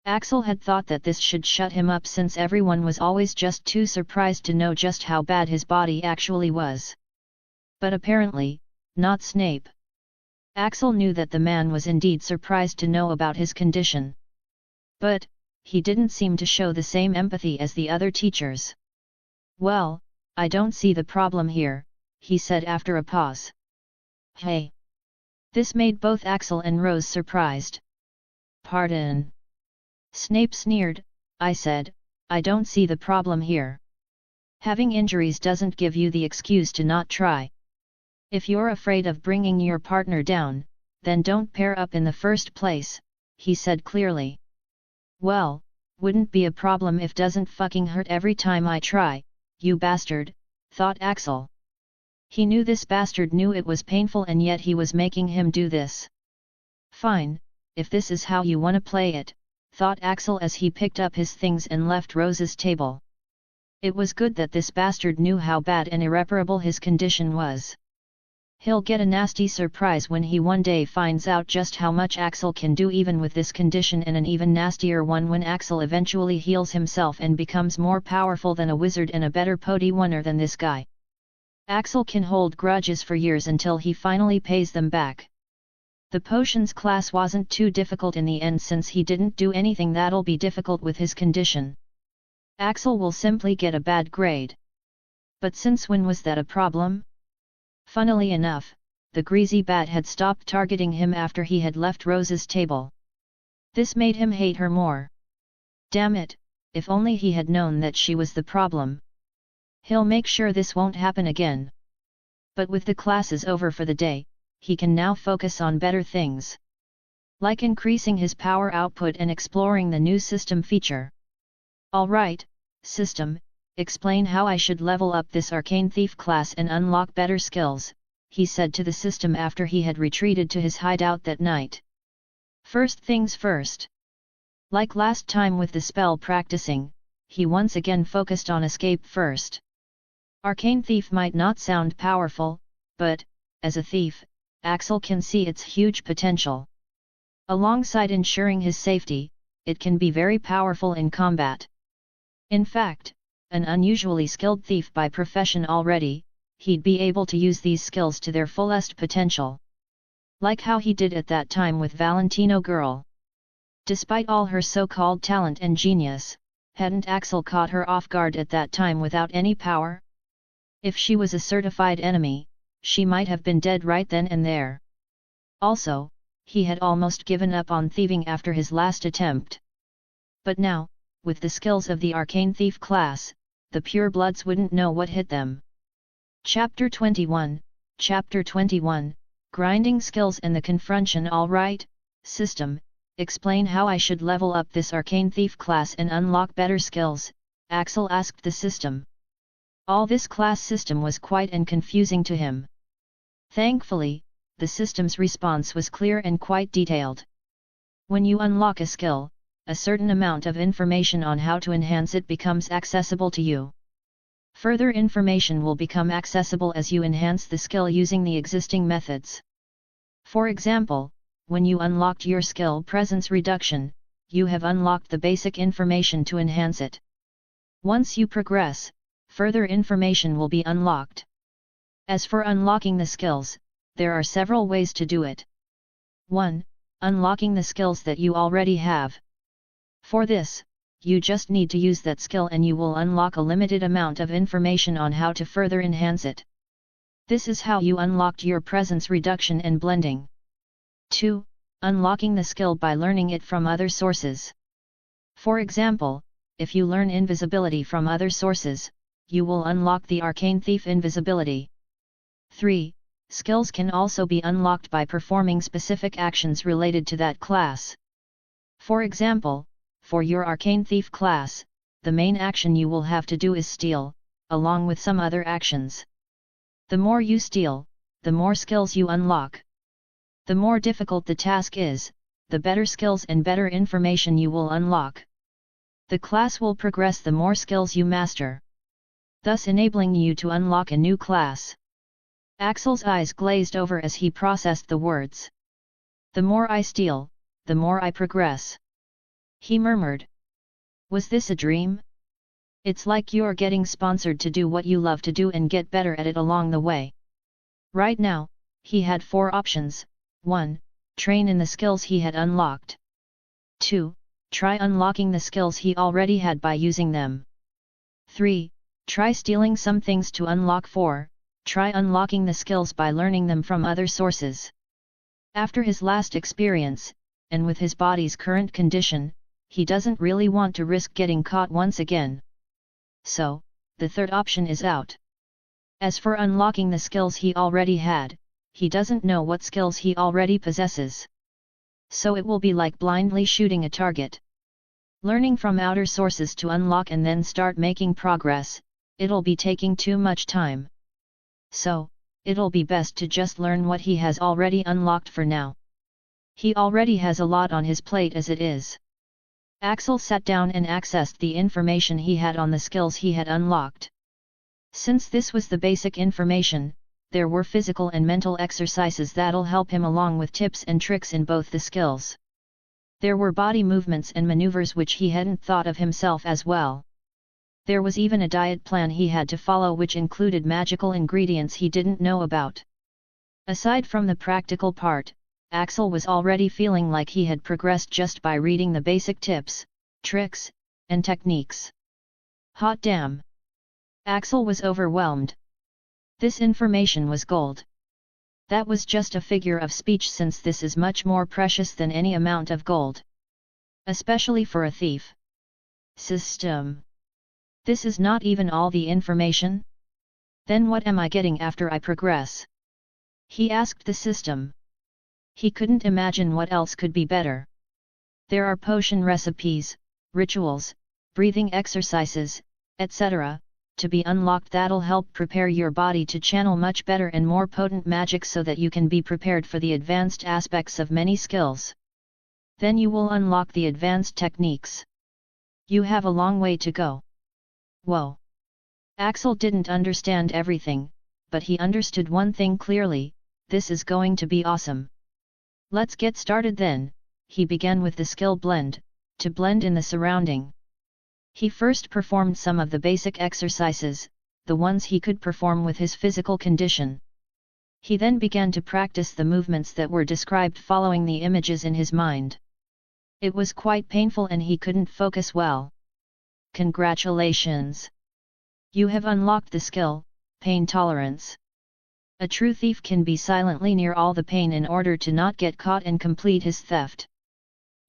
Axel had thought that this should shut him up since everyone was always just too surprised to know just how bad his body actually was. But apparently, not Snape. Axel knew that the man was indeed surprised to know about his condition. But, he didn't seem to show the same empathy as the other teachers. Well, I don't see the problem here, he said after a pause. Hey! This made both Axel and Rose surprised. Pardon? Snape sneered, I said, I don't see the problem here. Having injuries doesn't give you the excuse to not try. If you're afraid of bringing your partner down, then don't pair up in the first place, he said clearly. Well, wouldn't be a problem if doesn't fucking hurt every time I try, you bastard, thought Axel. He knew this bastard knew it was painful and yet he was making him do this. Fine, if this is how you wanna play it, thought Axel as he picked up his things and left Rose's table. It was good that this bastard knew how bad and irreparable his condition was. He'll get a nasty surprise when he one day finds out just how much Axel can do even with this condition, and an even nastier one when Axel eventually heals himself and becomes more powerful than a wizard and a better Pokemon than this guy. Axel can hold grudges for years until he finally pays them back. The potions class wasn't too difficult in the end since he didn't do anything that'll be difficult with his condition. Axel will simply get a bad grade. But since when was that a problem? Funnily enough, the greasy bat had stopped targeting him after he had left Rose's table. This made him hate her more. Damn it, if only he had known that she was the problem. He'll make sure this won't happen again. But with the classes over for the day, he can now focus on better things. Like increasing his power output and exploring the new system feature. Alright, system, explain how I should level up this Arcane Thief class and unlock better skills, he said to the system after he had retreated to his hideout that night. First things first. Like last time with the spell practicing, he once again focused on escape first. Arcane Thief might not sound powerful, but, as a thief, Axel can see its huge potential. Alongside ensuring his safety, it can be very powerful in combat. In fact, an unusually skilled thief by profession already, he'd be able to use these skills to their fullest potential. Like how he did at that time with Valentino Girl. Despite all her so-called talent and genius, hadn't Axel caught her off guard at that time without any power? If she was a certified enemy, she might have been dead right then and there. Also, he had almost given up on thieving after his last attempt. But now, with the skills of the Arcane Thief class, the purebloods wouldn't know what hit them. Chapter 21, Grinding Skills and the Confrontation. Alright, system, explain how I should level up this Arcane Thief class and unlock better skills, Axel asked the system. All this class system was quite confusing to him. Thankfully, the system's response was clear and quite detailed. When you unlock a skill, a certain amount of information on how to enhance it becomes accessible to you. Further information will become accessible as you enhance the skill using the existing methods. For example, when you unlocked your skill Presence Reduction, you have unlocked the basic information to enhance it. Once you progress, further information will be unlocked. As for unlocking the skills, there are several ways to do it. 1. Unlocking the skills that you already have. For this, you just need to use that skill and you will unlock a limited amount of information on how to further enhance it. This is how you unlocked your Presence Reduction and Blending. 2. Unlocking the skill by learning it from other sources. For example, if you learn invisibility from other sources, you will unlock the Arcane Thief Invisibility. 3. Skills can also be unlocked by performing specific actions related to that class. For example, for your Arcane Thief class, the main action you will have to do is steal, along with some other actions. The more you steal, the more skills you unlock. The more difficult the task is, the better skills and better information you will unlock. The class will progress the more skills you master, thus enabling you to unlock a new class. Axel's eyes glazed over as he processed the words. The more I steal, the more I progress. He murmured. Was this a dream? It's like you're getting sponsored to do what you love to do and get better at it along the way. Right now, he had 4 options. 1. Train in the skills he had unlocked. 2. Try unlocking the skills he already had by using them. 3. Try stealing some things to unlock. 4. Try unlocking the skills by learning them from other sources. After his last experience, and with his body's current condition, he doesn't really want to risk getting caught once again. So, the third option is out. As for unlocking the skills he already had, he doesn't know what skills he already possesses. So it will be like blindly shooting a target. Learning from outer sources to unlock and then start making progress, it'll be taking too much time. So, it'll be best to just learn what he has already unlocked for now. He already has a lot on his plate as it is. Axel sat down and accessed the information he had on the skills he had unlocked. Since this was the basic information, there were physical and mental exercises that'll help him along with tips and tricks in both the skills. There were body movements and maneuvers which he hadn't thought of himself as well. There was even a diet plan he had to follow which included magical ingredients he didn't know about. Aside from the practical part, Axel was already feeling like he had progressed just by reading the basic tips, tricks, and techniques. Hot damn! Axel was overwhelmed. This information was gold. That was just a figure of speech since this is much more precious than any amount of gold. Especially for a thief. System. This is not even all the information? Then what am I getting after I progress? He asked the system. He couldn't imagine what else could be better. There are potion recipes, rituals, breathing exercises, etc., to be unlocked that'll help prepare your body to channel much better and more potent magic so that you can be prepared for the advanced aspects of many skills. Then you will unlock the advanced techniques. You have a long way to go. Whoa! Axel didn't understand everything, but he understood one thing clearly: this is going to be awesome. Let's get started then. He began with the skill blend, to blend in the surrounding. He first performed some of the basic exercises, the ones he could perform with his physical condition. He then began to practice the movements that were described following the images in his mind. It was quite painful and he couldn't focus well. Congratulations! You have unlocked the skill, pain tolerance. A true thief can be silently near all the pain in order to not get caught and complete his theft.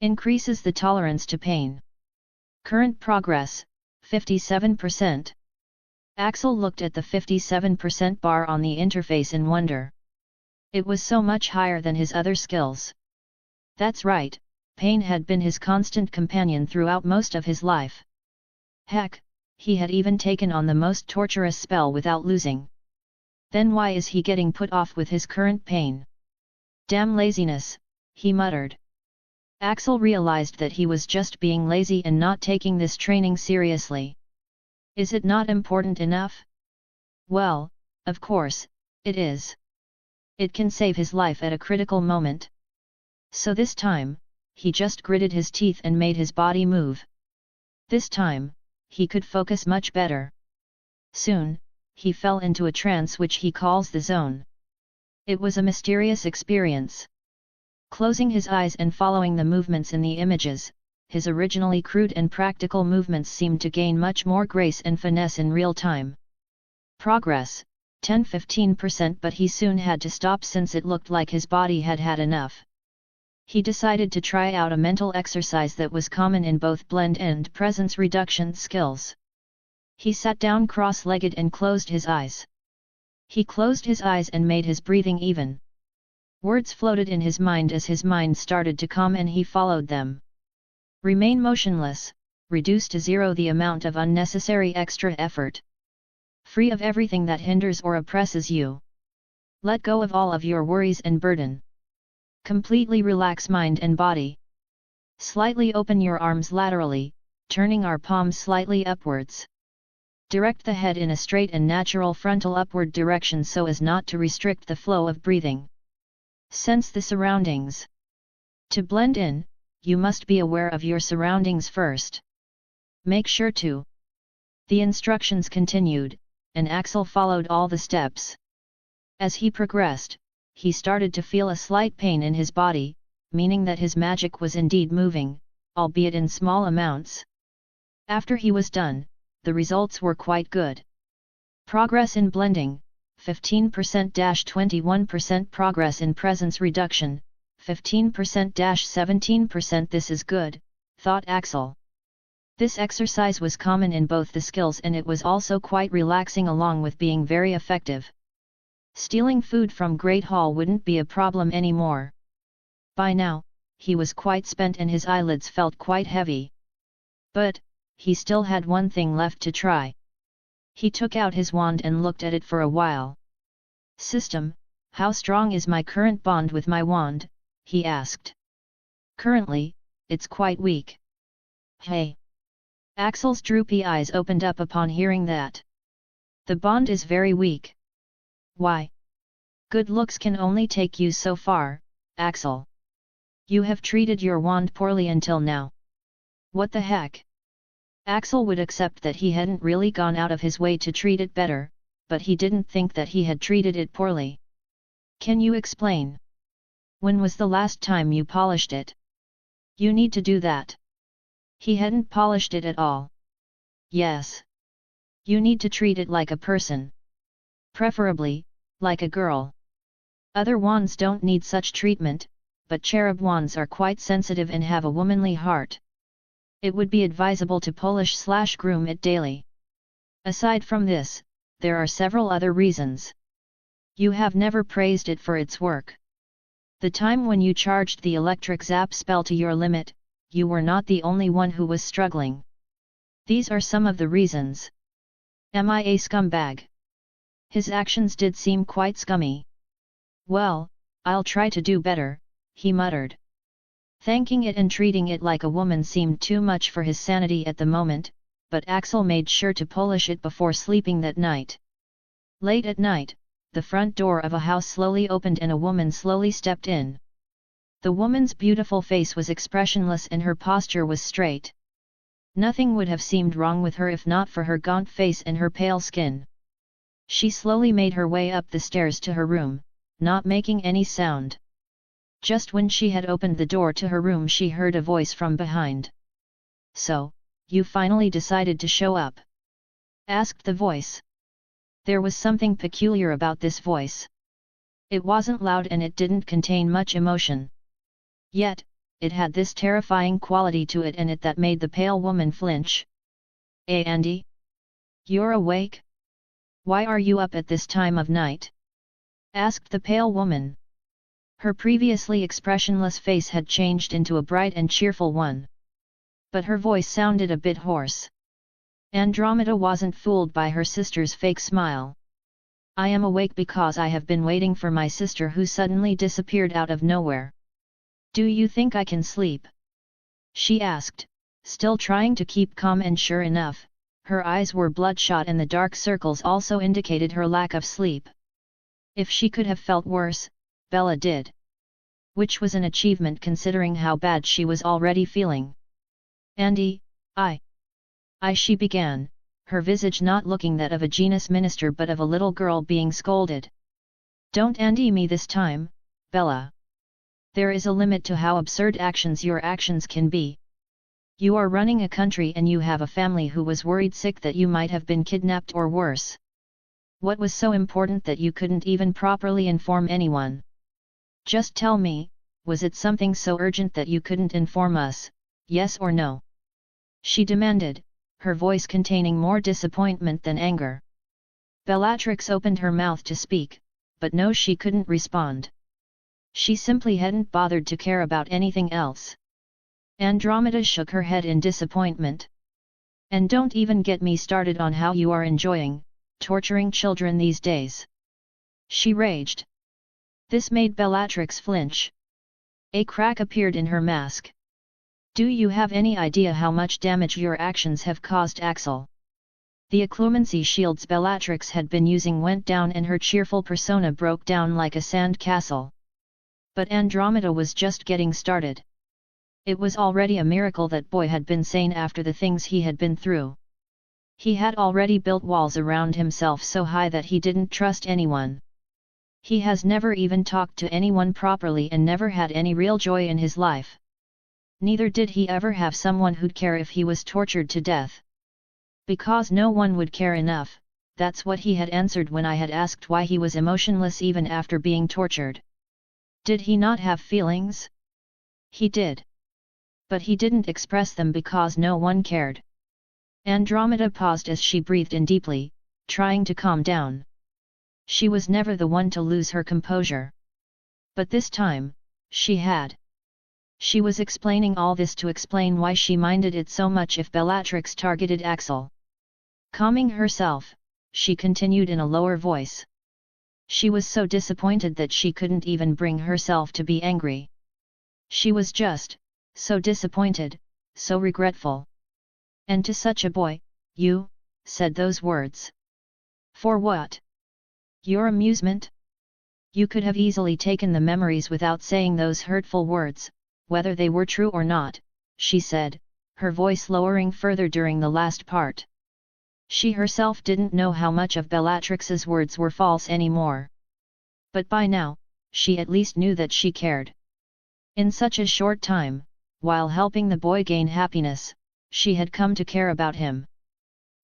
Increases the tolerance to pain. Current progress, 57%. Axel looked at the 57% bar on the interface in wonder. It was so much higher than his other skills. That's right, pain had been his constant companion throughout most of his life. Heck, he had even taken on the most torturous spell without losing. Then why is he getting put off with his current pain? Damn laziness, he muttered. Axel realized that he was just being lazy and not taking this training seriously. Is it not important enough? Well, of course, it is. It can save his life at a critical moment. So this time, he just gritted his teeth and made his body move. This time, he could focus much better. Soon, he fell into a trance which he calls the zone. It was a mysterious experience. Closing his eyes and following the movements in the images, his originally crude and practical movements seemed to gain much more grace and finesse in real time. Progress, 10–15%, but he soon had to stop since it looked like his body had had enough. He decided to try out a mental exercise that was common in both blend and presence reduction skills. He sat down cross-legged and closed his eyes. He closed his eyes and made his breathing even. Words floated in his mind as his mind started to calm and he followed them. Remain motionless, reduce to zero the amount of unnecessary extra effort. Free of everything that hinders or oppresses you. Let go of all of your worries and burden. Completely relax mind and body. Slightly open your arms laterally, turning our palms slightly upwards. Direct the head in a straight and natural frontal upward direction so as not to restrict the flow of breathing. Sense the surroundings. To blend in, you must be aware of your surroundings first. Make sure to. The instructions continued, and Axel followed all the steps. As he progressed, he started to feel a slight pain in his body, meaning that his magic was indeed moving, albeit in small amounts. After he was done, the results were quite good. Progress in blending, 15%–21%. Progress in presence reduction, 15%–17%. This is good, thought Axel. This exercise was common in both the skills and it was also quite relaxing along with being very effective. Stealing food from Great Hall wouldn't be a problem anymore. By now, he was quite spent and his eyelids felt quite heavy. But, he still had one thing left to try. He took out his wand and looked at it for a while. System, how strong is my current bond with my wand? He asked. Currently, it's quite weak. Hey! Axel's droopy eyes opened up upon hearing that. The bond is very weak. Why? Good looks can only take you so far, Axel. You have treated your wand poorly until now. What the heck? Axel would accept that he hadn't really gone out of his way to treat it better, but he didn't think that he had treated it poorly. Can you explain? When was the last time you polished it? You need to do that. He hadn't polished it at all. Yes. You need to treat it like a person. Preferably, like a girl. Other wands don't need such treatment, but cherub wands are quite sensitive and have a womanly heart. It would be advisable to polish/groom it daily. Aside from this, there are several other reasons. You have never praised it for its work. The time when you charged the electric zap spell to your limit, you were not the only one who was struggling. These are some of the reasons. Am I a scumbag? His actions did seem quite scummy. Well, I'll try to do better, he muttered. Thanking it and treating it like a woman seemed too much for his sanity at the moment, but Axel made sure to polish it before sleeping that night. Late at night, the front door of a house slowly opened and a woman slowly stepped in. The woman's beautiful face was expressionless and her posture was straight. Nothing would have seemed wrong with her if not for her gaunt face and her pale skin. She slowly made her way up the stairs to her room, not making any sound. Just when she had opened the door to her room she heard a voice from behind. "So, you finally decided to show up?" asked the voice. There was something peculiar about this voice. It wasn't loud and it didn't contain much emotion. Yet, it had this terrifying quality to it and it that made the pale woman flinch. "Hey Andy? You're awake? Why are you up at this time of night?" asked the pale woman. Her previously expressionless face had changed into a bright and cheerful one. But her voice sounded a bit hoarse. Andromeda wasn't fooled by her sister's fake smile. "I am awake because I have been waiting for my sister who suddenly disappeared out of nowhere. Do you think I can sleep?" she asked, still trying to keep calm, and sure enough, her eyes were bloodshot and the dark circles also indicated her lack of sleep. If she could have felt worse, Bella did. Which was an achievement considering how bad she was already feeling. "Andy, she began, her visage not looking that of a genus minister but of a little girl being scolded. "Don't Andy me this time, Bella. There is a limit to how absurd your actions can be. You are running a country and you have a family who was worried sick that you might have been kidnapped or worse. What was so important that you couldn't even properly inform anyone? Just tell me, was it something so urgent that you couldn't inform us, yes or no?" she demanded, her voice containing more disappointment than anger. Bellatrix opened her mouth to speak, but no, she couldn't respond. She simply hadn't bothered to care about anything else. Andromeda shook her head in disappointment. "And don't even get me started on how you are enjoying torturing children these days," she raged. This made Bellatrix flinch. A crack appeared in her mask. "Do you have any idea how much damage your actions have caused, Axel?" The occlumency shields Bellatrix had been using went down and her cheerful persona broke down like a sand castle. But Andromeda was just getting started. It was already a miracle that boy had been sane after the things he had been through. He had already built walls around himself so high that he didn't trust anyone. He has never even talked to anyone properly and never had any real joy in his life. Neither did he ever have someone who'd care if he was tortured to death. "Because no one would care enough," that's what he had answered when I had asked why he was emotionless even after being tortured. Did he not have feelings? He did. But he didn't express them because no one cared. Andromeda paused as she breathed in deeply, trying to calm down. She was never the one to lose her composure. But this time, she had. She was explaining all this to explain why she minded it so much if Bellatrix targeted Axel. Calming herself, she continued in a lower voice. She was so disappointed that she couldn't even bring herself to be angry. She was just, so disappointed, so regretful. And to such a boy, you said those words. For what? Your amusement? You could have easily taken the memories without saying those hurtful words, whether they were true or not, she said, her voice lowering further during the last part. She herself didn't know how much of Bellatrix's words were false anymore. But by now, she at least knew that she cared. In such a short time, while helping the boy gain happiness, she had come to care about him.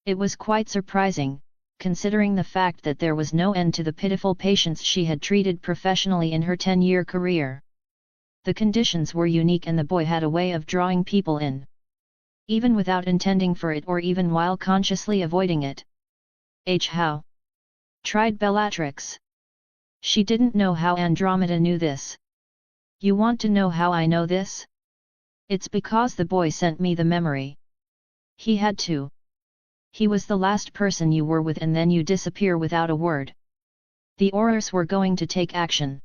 It was quite surprising, considering the fact that there was no end to the pitiful patients she had treated professionally in her 10-year career. The conditions were unique and the boy had a way of drawing people in. Even without intending for it or even while consciously avoiding it. How? Tried Bellatrix. She didn't know how Andromeda knew this. You want to know how I know this? It's because the boy sent me the memory. He had to. He was the last person you were with and then you disappear without a word. The Aurors were going to take action.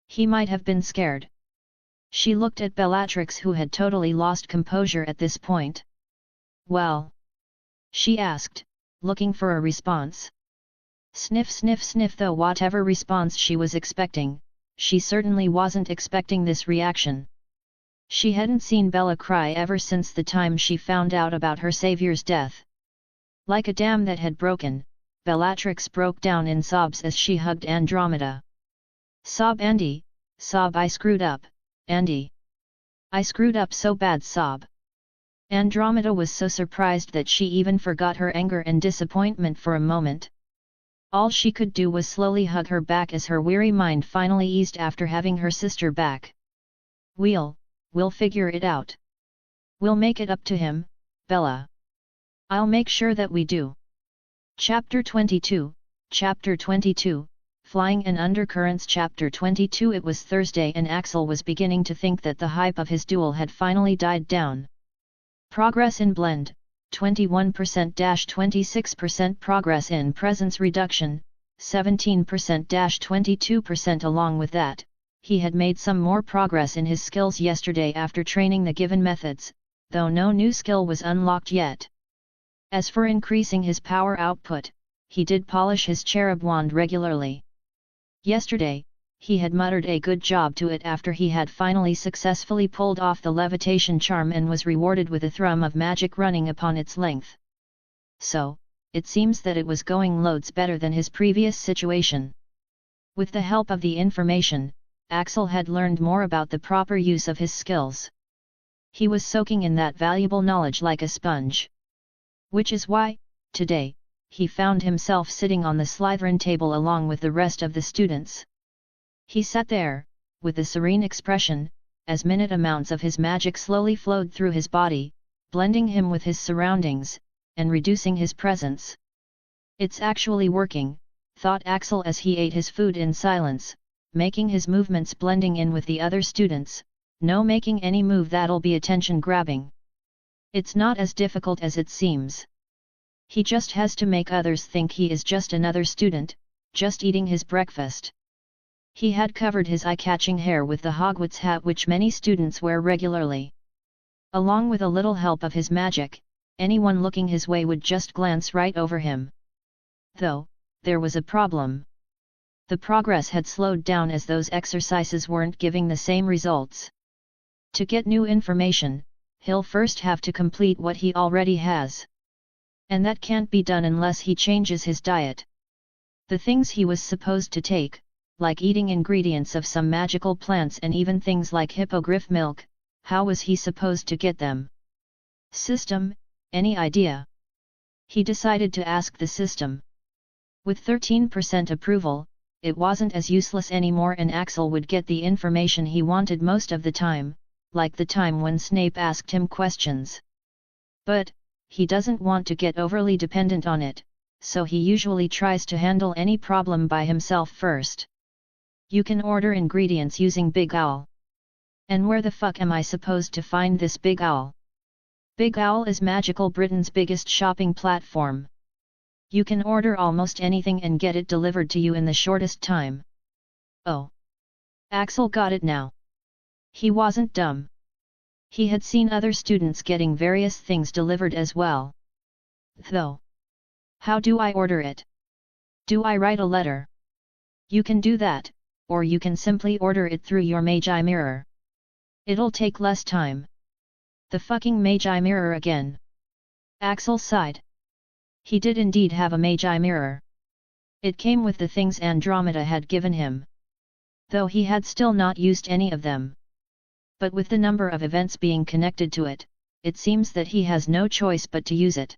He might have been scared. She looked at Bellatrix who had totally lost composure at this point. Well? She asked, looking for a response. Sniff sniff sniff though whatever response she was expecting, she certainly wasn't expecting this reaction. She hadn't seen Bella cry ever since the time she found out about her savior's death. Like a dam that had broken, Bellatrix broke down in sobs as she hugged Andromeda. Sob Andy, sob I screwed up, Andy. I screwed up so bad sob. Andromeda was so surprised that she even forgot her anger and disappointment for a moment. All she could do was slowly hug her back as her weary mind finally eased after having her sister back. We'll figure it out. We'll make it up to him, Bella. I'll make sure that we do. Chapter 22, Flying and Undercurrents. Chapter 22. It was Thursday and Axel was beginning to think that the hype of his duel had finally died down. Progress in blend, 21%-26%. Progress in presence reduction, 17%-22%. Along with that, he had made some more progress in his skills yesterday after training the given methods, though no new skill was unlocked yet. As for increasing his power output, he did polish his cherub wand regularly. Yesterday, he had muttered a good job to it after he had finally successfully pulled off the levitation charm and was rewarded with a thrum of magic running upon its length. So, it seems that it was going loads better than his previous situation. With the help of the information, Axel had learned more about the proper use of his skills. He was soaking in that valuable knowledge like a sponge. Which is why, today, he found himself sitting on the Slytherin table along with the rest of the students. He sat there, with a serene expression, as minute amounts of his magic slowly flowed through his body, blending him with his surroundings, and reducing his presence. It's actually working, thought Axel as he ate his food in silence, making his movements blending in with the other students, no making any move that'll be attention-grabbing. It's not as difficult as it seems. He just has to make others think he is just another student, just eating his breakfast. He had covered his eye-catching hair with the Hogwarts hat which many students wear regularly. Along with a little help of his magic, anyone looking his way would just glance right over him. Though, there was a problem. The progress had slowed down as those exercises weren't giving the same results. To get new information, he'll first have to complete what he already has. And that can't be done unless he changes his diet. The things he was supposed to take, like eating ingredients of some magical plants and even things like hippogriff milk, how was he supposed to get them? System, any idea? He decided to ask the system. With 13% approval, it wasn't as useless anymore and Axel would get the information he wanted most of the time, like the time when Snape asked him questions. But, he doesn't want to get overly dependent on it, so he usually tries to handle any problem by himself first. You can order ingredients using Big Owl. And where the fuck am I supposed to find this Big Owl? Big Owl is Magical Britain's biggest shopping platform. You can order almost anything and get it delivered to you in the shortest time. Oh! Axel got it now. He wasn't dumb. He had seen other students getting various things delivered as well. Though. How do I order it? Do I write a letter? You can do that, or you can simply order it through your Magi mirror. It'll take less time. The fucking Magi mirror again. Axel sighed. He did indeed have a Magi mirror. It came with the things Andromeda had given him. Though he had still not used any of them. But with the number of events being connected to it, it seems that he has no choice but to use it.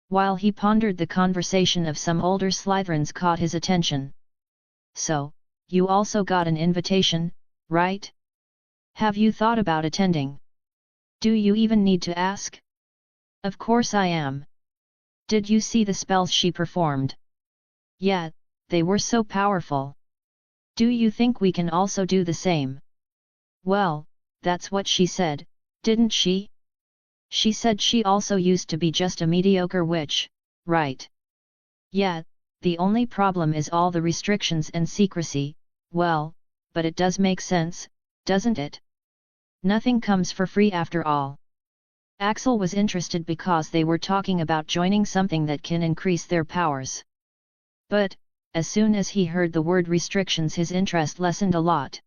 While he pondered, the conversation of some older Slytherins caught his attention. So, you also got an invitation, right? Have you thought about attending? Do you even need to ask? Of course I am. Did you see the spells she performed? Yeah, they were so powerful. Do you think we can also do the same? Well, that's what she said, didn't she? She said she also used to be just a mediocre witch, right? Yeah, the only problem is all the restrictions and secrecy. Well, but it does make sense, doesn't it? Nothing comes for free after all. Axel was interested because they were talking about joining something that can increase their powers. But, as soon as he heard the word restrictions, his interest lessened a lot.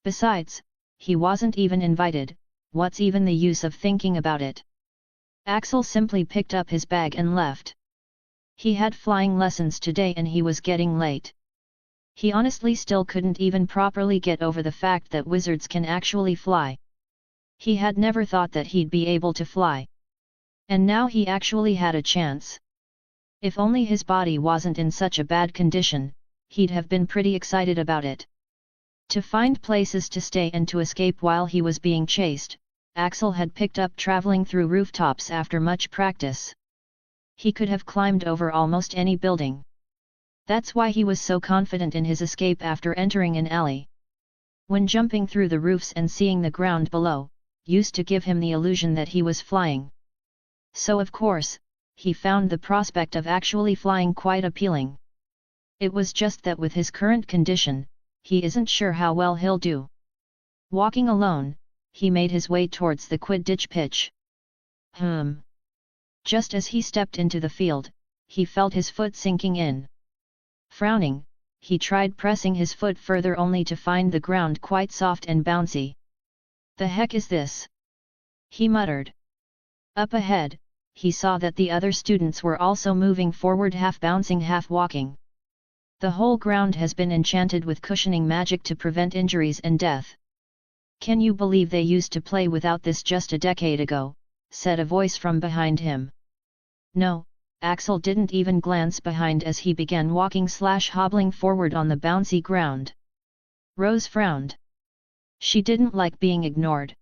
Besides, he wasn't even invited. What's even the use of thinking about it? Axel simply picked up his bag and left. He had flying lessons today and he was getting late. He honestly still couldn't even properly get over the fact that wizards can actually fly. He had never thought that he'd be able to fly. And now he actually had a chance. If only his body wasn't in such a bad condition, he'd have been pretty excited about it. To find places to stay and to escape while he was being chased, Axel had picked up traveling through rooftops after much practice. He could have climbed over almost any building. That's why he was so confident in his escape after entering an alley. When jumping through the roofs and seeing the ground below, used to give him the illusion that he was flying. So of course, he found the prospect of actually flying quite appealing. It was just that with his current condition, he isn't sure how well he'll do. Walking alone, he made his way towards the Quidditch pitch. Just as he stepped into the field, he felt his foot sinking in. Frowning, he tried pressing his foot further only to find the ground quite soft and bouncy. The heck is this? He muttered. Up ahead, he saw that the other students were also moving forward, half bouncing, half walking. The whole ground has been enchanted with cushioning magic to prevent injuries and death. Can you believe they used to play without this just a decade ago? Said a voice from behind him. No, Axel didn't even glance behind as he began walking/hobbling forward on the bouncy ground. Rose frowned. She didn't like being ignored.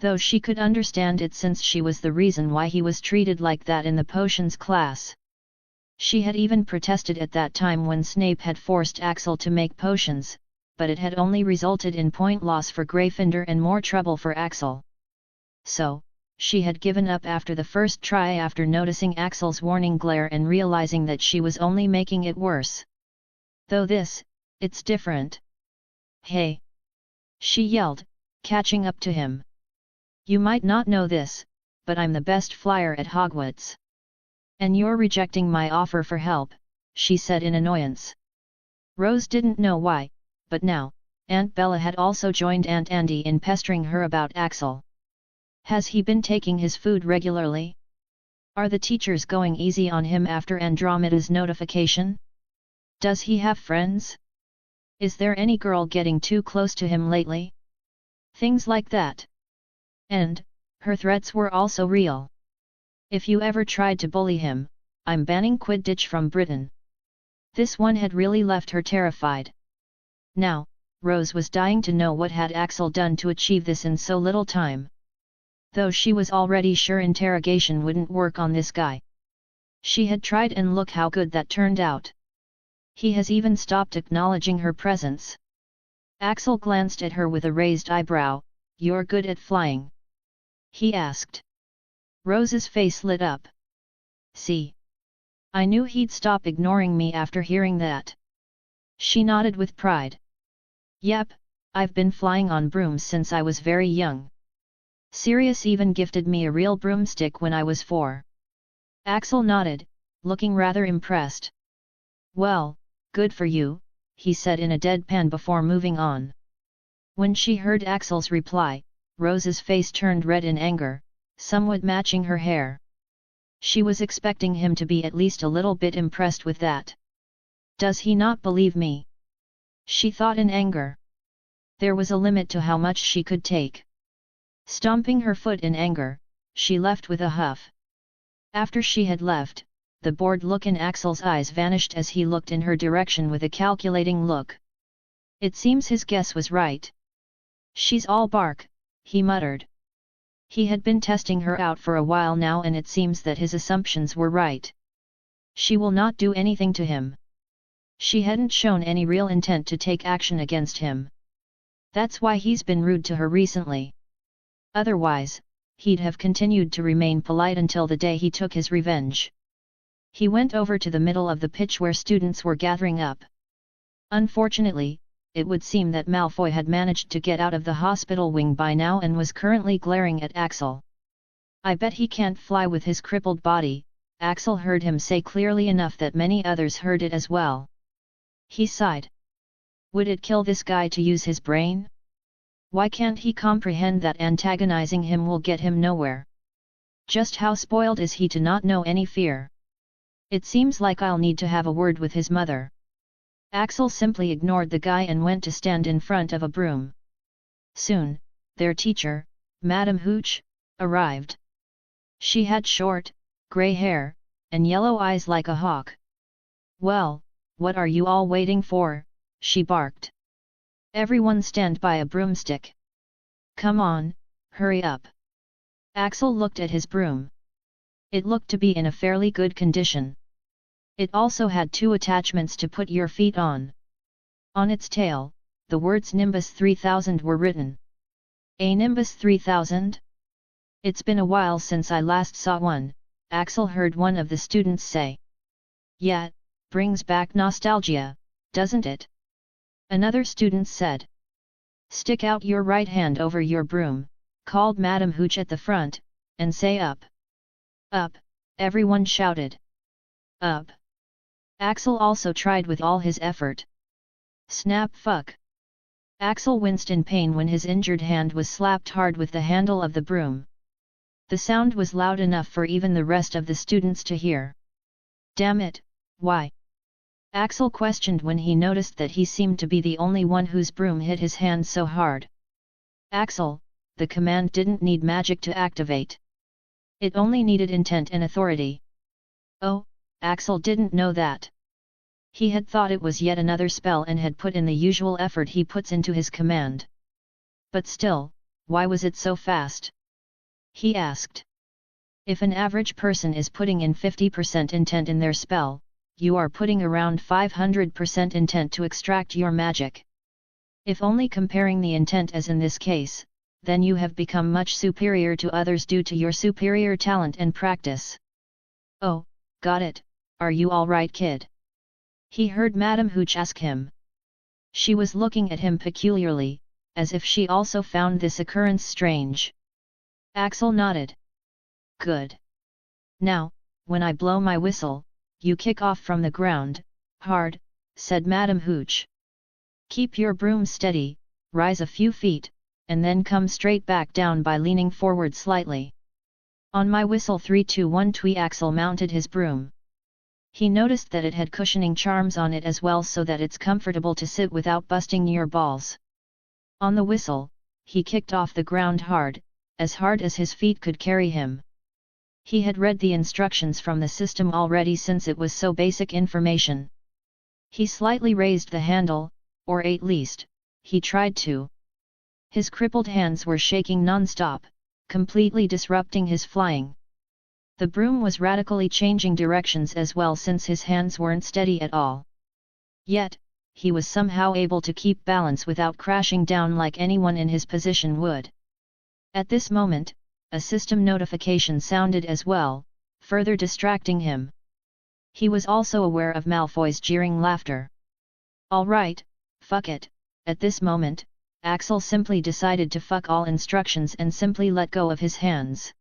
Though she could understand it since she was the reason why he was treated like that in the potions class. She had even protested at that time when Snape had forced Axel to make potions, but it had only resulted in point loss for Gryffindor and more trouble for Axel. So, she had given up after the first try after noticing Axel's warning glare and realizing that she was only making it worse. Though it's different. Hey! She yelled, catching up to him. You might not know this, but I'm the best flyer at Hogwarts. And you're rejecting my offer for help, she said in annoyance. Rose didn't know why, but now, Aunt Bella had also joined Aunt Andy in pestering her about Axel. Has he been taking his food regularly? Are the teachers going easy on him after Andromeda's notification? Does he have friends? Is there any girl getting too close to him lately? Things like that. And, her threats were also real. If you ever tried to bully him, I'm banning Quidditch from Britain. This one had really left her terrified. Now, Rose was dying to know what had Axel done to achieve this in so little time. Though she was already sure interrogation wouldn't work on this guy. She had tried and look how good that turned out. He has even stopped acknowledging her presence. Axel glanced at her with a raised eyebrow. You're good at flying? He asked. Rose's face lit up. See? I knew he'd stop ignoring me after hearing that. She nodded with pride. Yep, I've been flying on brooms since I was very young. Sirius even gifted me a real broomstick when I was 4. Axel nodded, looking rather impressed. Well, good for you, he said in a deadpan before moving on. When she heard Axel's reply, Rose's face turned red in anger, somewhat matching her hair. She was expecting him to be at least a little bit impressed with that. Does he not believe me? She thought in anger. There was a limit to how much she could take. Stomping her foot in anger, she left with a huff. After she had left, the bored look in Axel's eyes vanished as he looked in her direction with a calculating look. It seems his guess was right. She's all bark, he muttered. He had been testing her out for a while now and it seems that his assumptions were right. She will not do anything to him. She hadn't shown any real intent to take action against him. That's why he's been rude to her recently. Otherwise, he'd have continued to remain polite until the day he took his revenge. He went over to the middle of the pitch where students were gathering up. Unfortunately, it would seem that Malfoy had managed to get out of the hospital wing by now and was currently glaring at Axel. I bet he can't fly with his crippled body, Axel heard him say clearly enough that many others heard it as well. He sighed. Would it kill this guy to use his brain? Why can't he comprehend that antagonizing him will get him nowhere? Just how spoiled is he to not know any fear? It seems like I'll need to have a word with his mother. Axel simply ignored the guy and went to stand in front of a broom. Soon, their teacher, Madame Hooch, arrived. She had short, grey hair, and yellow eyes like a hawk. Well, what are you all waiting for? She barked. Everyone stand by a broomstick. Come on, hurry up. Axel looked at his broom. It looked to be in a fairly good condition. It also had 2 attachments to put your feet on. On its tail, the words Nimbus 3000 were written. A Nimbus 3000? It's been a while since I last saw one, Axel heard one of the students say. Yeah, brings back nostalgia, doesn't it? Another student said. Stick out your right hand over your broom, called Madame Hooch at the front, and say up. Up, everyone shouted. Up. Axel also tried with all his effort. Snap fuck. Axel winced in pain when his injured hand was slapped hard with the handle of the broom. The sound was loud enough for even the rest of the students to hear. Damn it, why? Axel questioned when he noticed that he seemed to be the only one whose broom hit his hand so hard. Axel, the command didn't need magic to activate. It only needed intent and authority. Oh, Axel didn't know that. He had thought it was yet another spell and had put in the usual effort he puts into his command. But still, why was it so fast? He asked. If an average person is putting in 50% intent in their spell, you are putting around 500% intent to extract your magic. If only comparing the intent as in this case, then you have become much superior to others due to your superior talent and practice. Oh, got it, are you all right, kid? He heard Madame Hooch ask him. She was looking at him peculiarly, as if she also found this occurrence strange. Axel nodded. Good. Now, when I blow my whistle, you kick off from the ground, hard, said Madame Hooch. Keep your broom steady, rise a few feet, and then come straight back down by leaning forward slightly. On my whistle 3 2 1 twee Axel mounted his broom. He noticed that it had cushioning charms on it as well so that it's comfortable to sit without busting your balls. On the whistle, he kicked off the ground hard as his feet could carry him. He had read the instructions from the system already since it was so basic information. He slightly raised the handle, or at least, he tried to. His crippled hands were shaking non-stop, completely disrupting his flying. The broom was radically changing directions as well since his hands weren't steady at all. Yet, he was somehow able to keep balance without crashing down like anyone in his position would. At this moment, a system notification sounded as well, further distracting him. He was also aware of Malfoy's jeering laughter. All right, fuck it, at this moment, Axel simply decided to fuck all instructions and simply let go of his hands.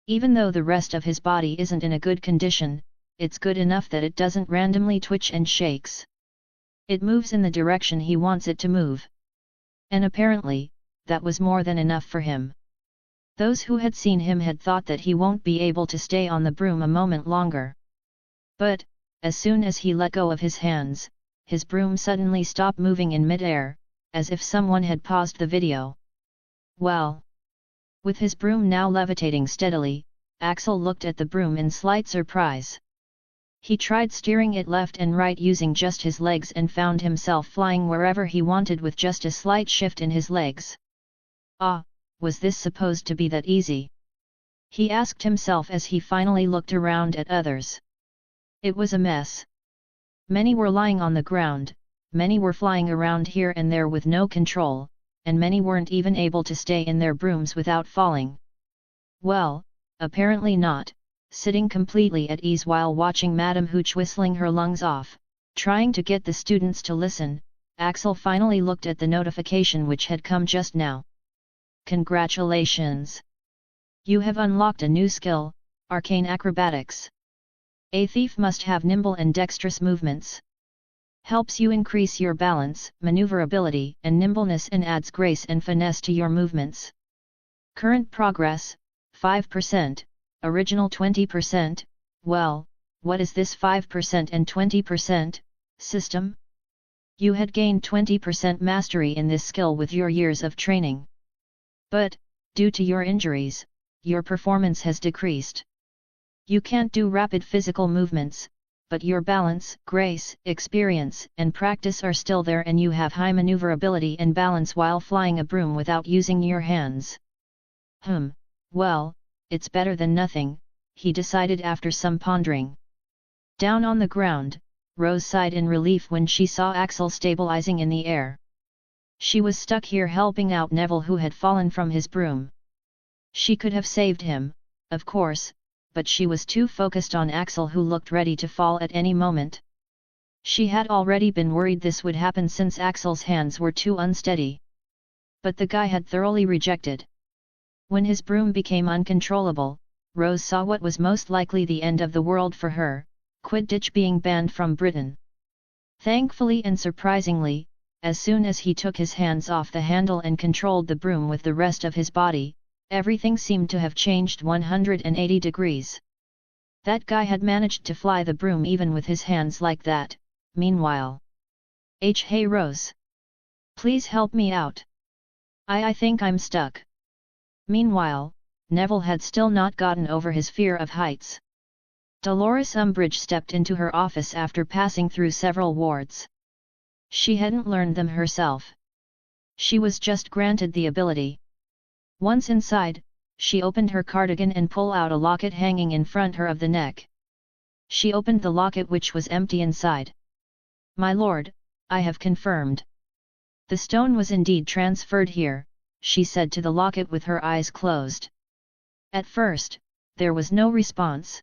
Even though the rest of his body isn't in a good condition, it's good enough that it doesn't randomly twitch and shakes. It moves in the direction he wants it to move. And apparently, that was more than enough for him. Those who had seen him had thought that he won't be able to stay on the broom a moment longer. But, as soon as he let go of his hands, his broom suddenly stopped moving in mid-air, as if someone had paused the video. Well! With his broom now levitating steadily, Axel looked at the broom in slight surprise. He tried steering it left and right using just his legs and found himself flying wherever he wanted with just a slight shift in his legs. Ah, was this supposed to be that easy? He asked himself as he finally looked around at others. It was a mess. Many were lying on the ground, many were flying around here and there with no control, and many weren't even able to stay in their brooms without falling. Well, apparently not, sitting completely at ease while watching Madame Hooch whistling her lungs off, trying to get the students to listen, Axel finally looked at the notification which had come just now. Congratulations! You have unlocked a new skill, Arcane Acrobatics. A thief must have nimble and dexterous movements. Helps you increase your balance, maneuverability, and nimbleness and adds grace and finesse to your movements. Current progress, 5%, original 20%, well, what is this 5% and 20%, system? You had gained 20% mastery in this skill with your years of training. But, due to your injuries, your performance has decreased. You can't do rapid physical movements, but your balance, grace, experience, and practice are still there and you have high maneuverability and balance while flying a broom without using your hands. Well, it's better than nothing, he decided after some pondering. Down on the ground, Rose sighed in relief when she saw Axel stabilizing in the air. She was stuck here helping out Neville who had fallen from his broom. She could have saved him, of course, but she was too focused on Axel who looked ready to fall at any moment. She had already been worried this would happen since Axel's hands were too unsteady. But the guy had thoroughly rejected. When his broom became uncontrollable, Rose saw what was most likely the end of the world for her, Quidditch being banned from Britain. Thankfully and surprisingly, as soon as he took his hands off the handle and controlled the broom with the rest of his body, everything seemed to have changed 180 degrees. That guy had managed to fly the broom even with his hands like that. Meanwhile, Hey Rose! Please help me out. I think I'm stuck. Meanwhile, Neville had still not gotten over his fear of heights. Dolores Umbridge stepped into her office after passing through several wards. She hadn't learned them herself. She was just granted the ability. Once inside, she opened her cardigan and pulled out a locket hanging in front her of the neck. She opened the locket which was empty inside. My lord, I have confirmed. The stone was indeed transferred here, she said to the locket with her eyes closed. At first, there was no response.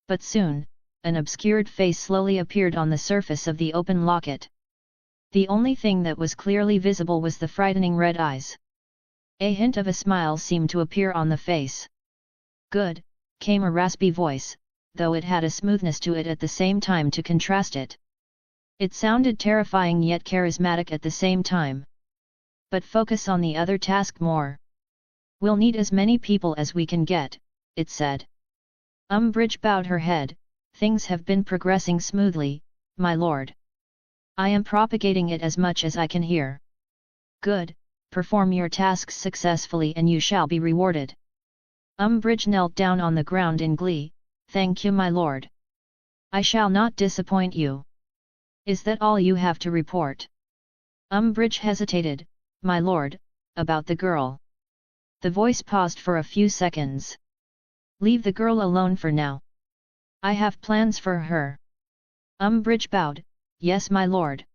But soon, an obscured face slowly appeared on the surface of the open locket. The only thing that was clearly visible was the frightening red eyes. A hint of a smile seemed to appear on the face. Good, came a raspy voice, though it had a smoothness to it at the same time to contrast it. It sounded terrifying yet charismatic at the same time. But focus on the other task more. We'll need as many people as we can get, it said. Umbridge bowed her head. Things have been progressing smoothly, my lord. I am propagating it as much as I can here. Good. Perform your tasks successfully and you shall be rewarded. Umbridge knelt down on the ground in glee. Thank you, my lord. I shall not disappoint you. Is that all you have to report? Umbridge hesitated. My lord, about the girl. The voice paused for a few seconds. Leave the girl alone for now. I have plans for her. Umbridge bowed. Yes, my lord.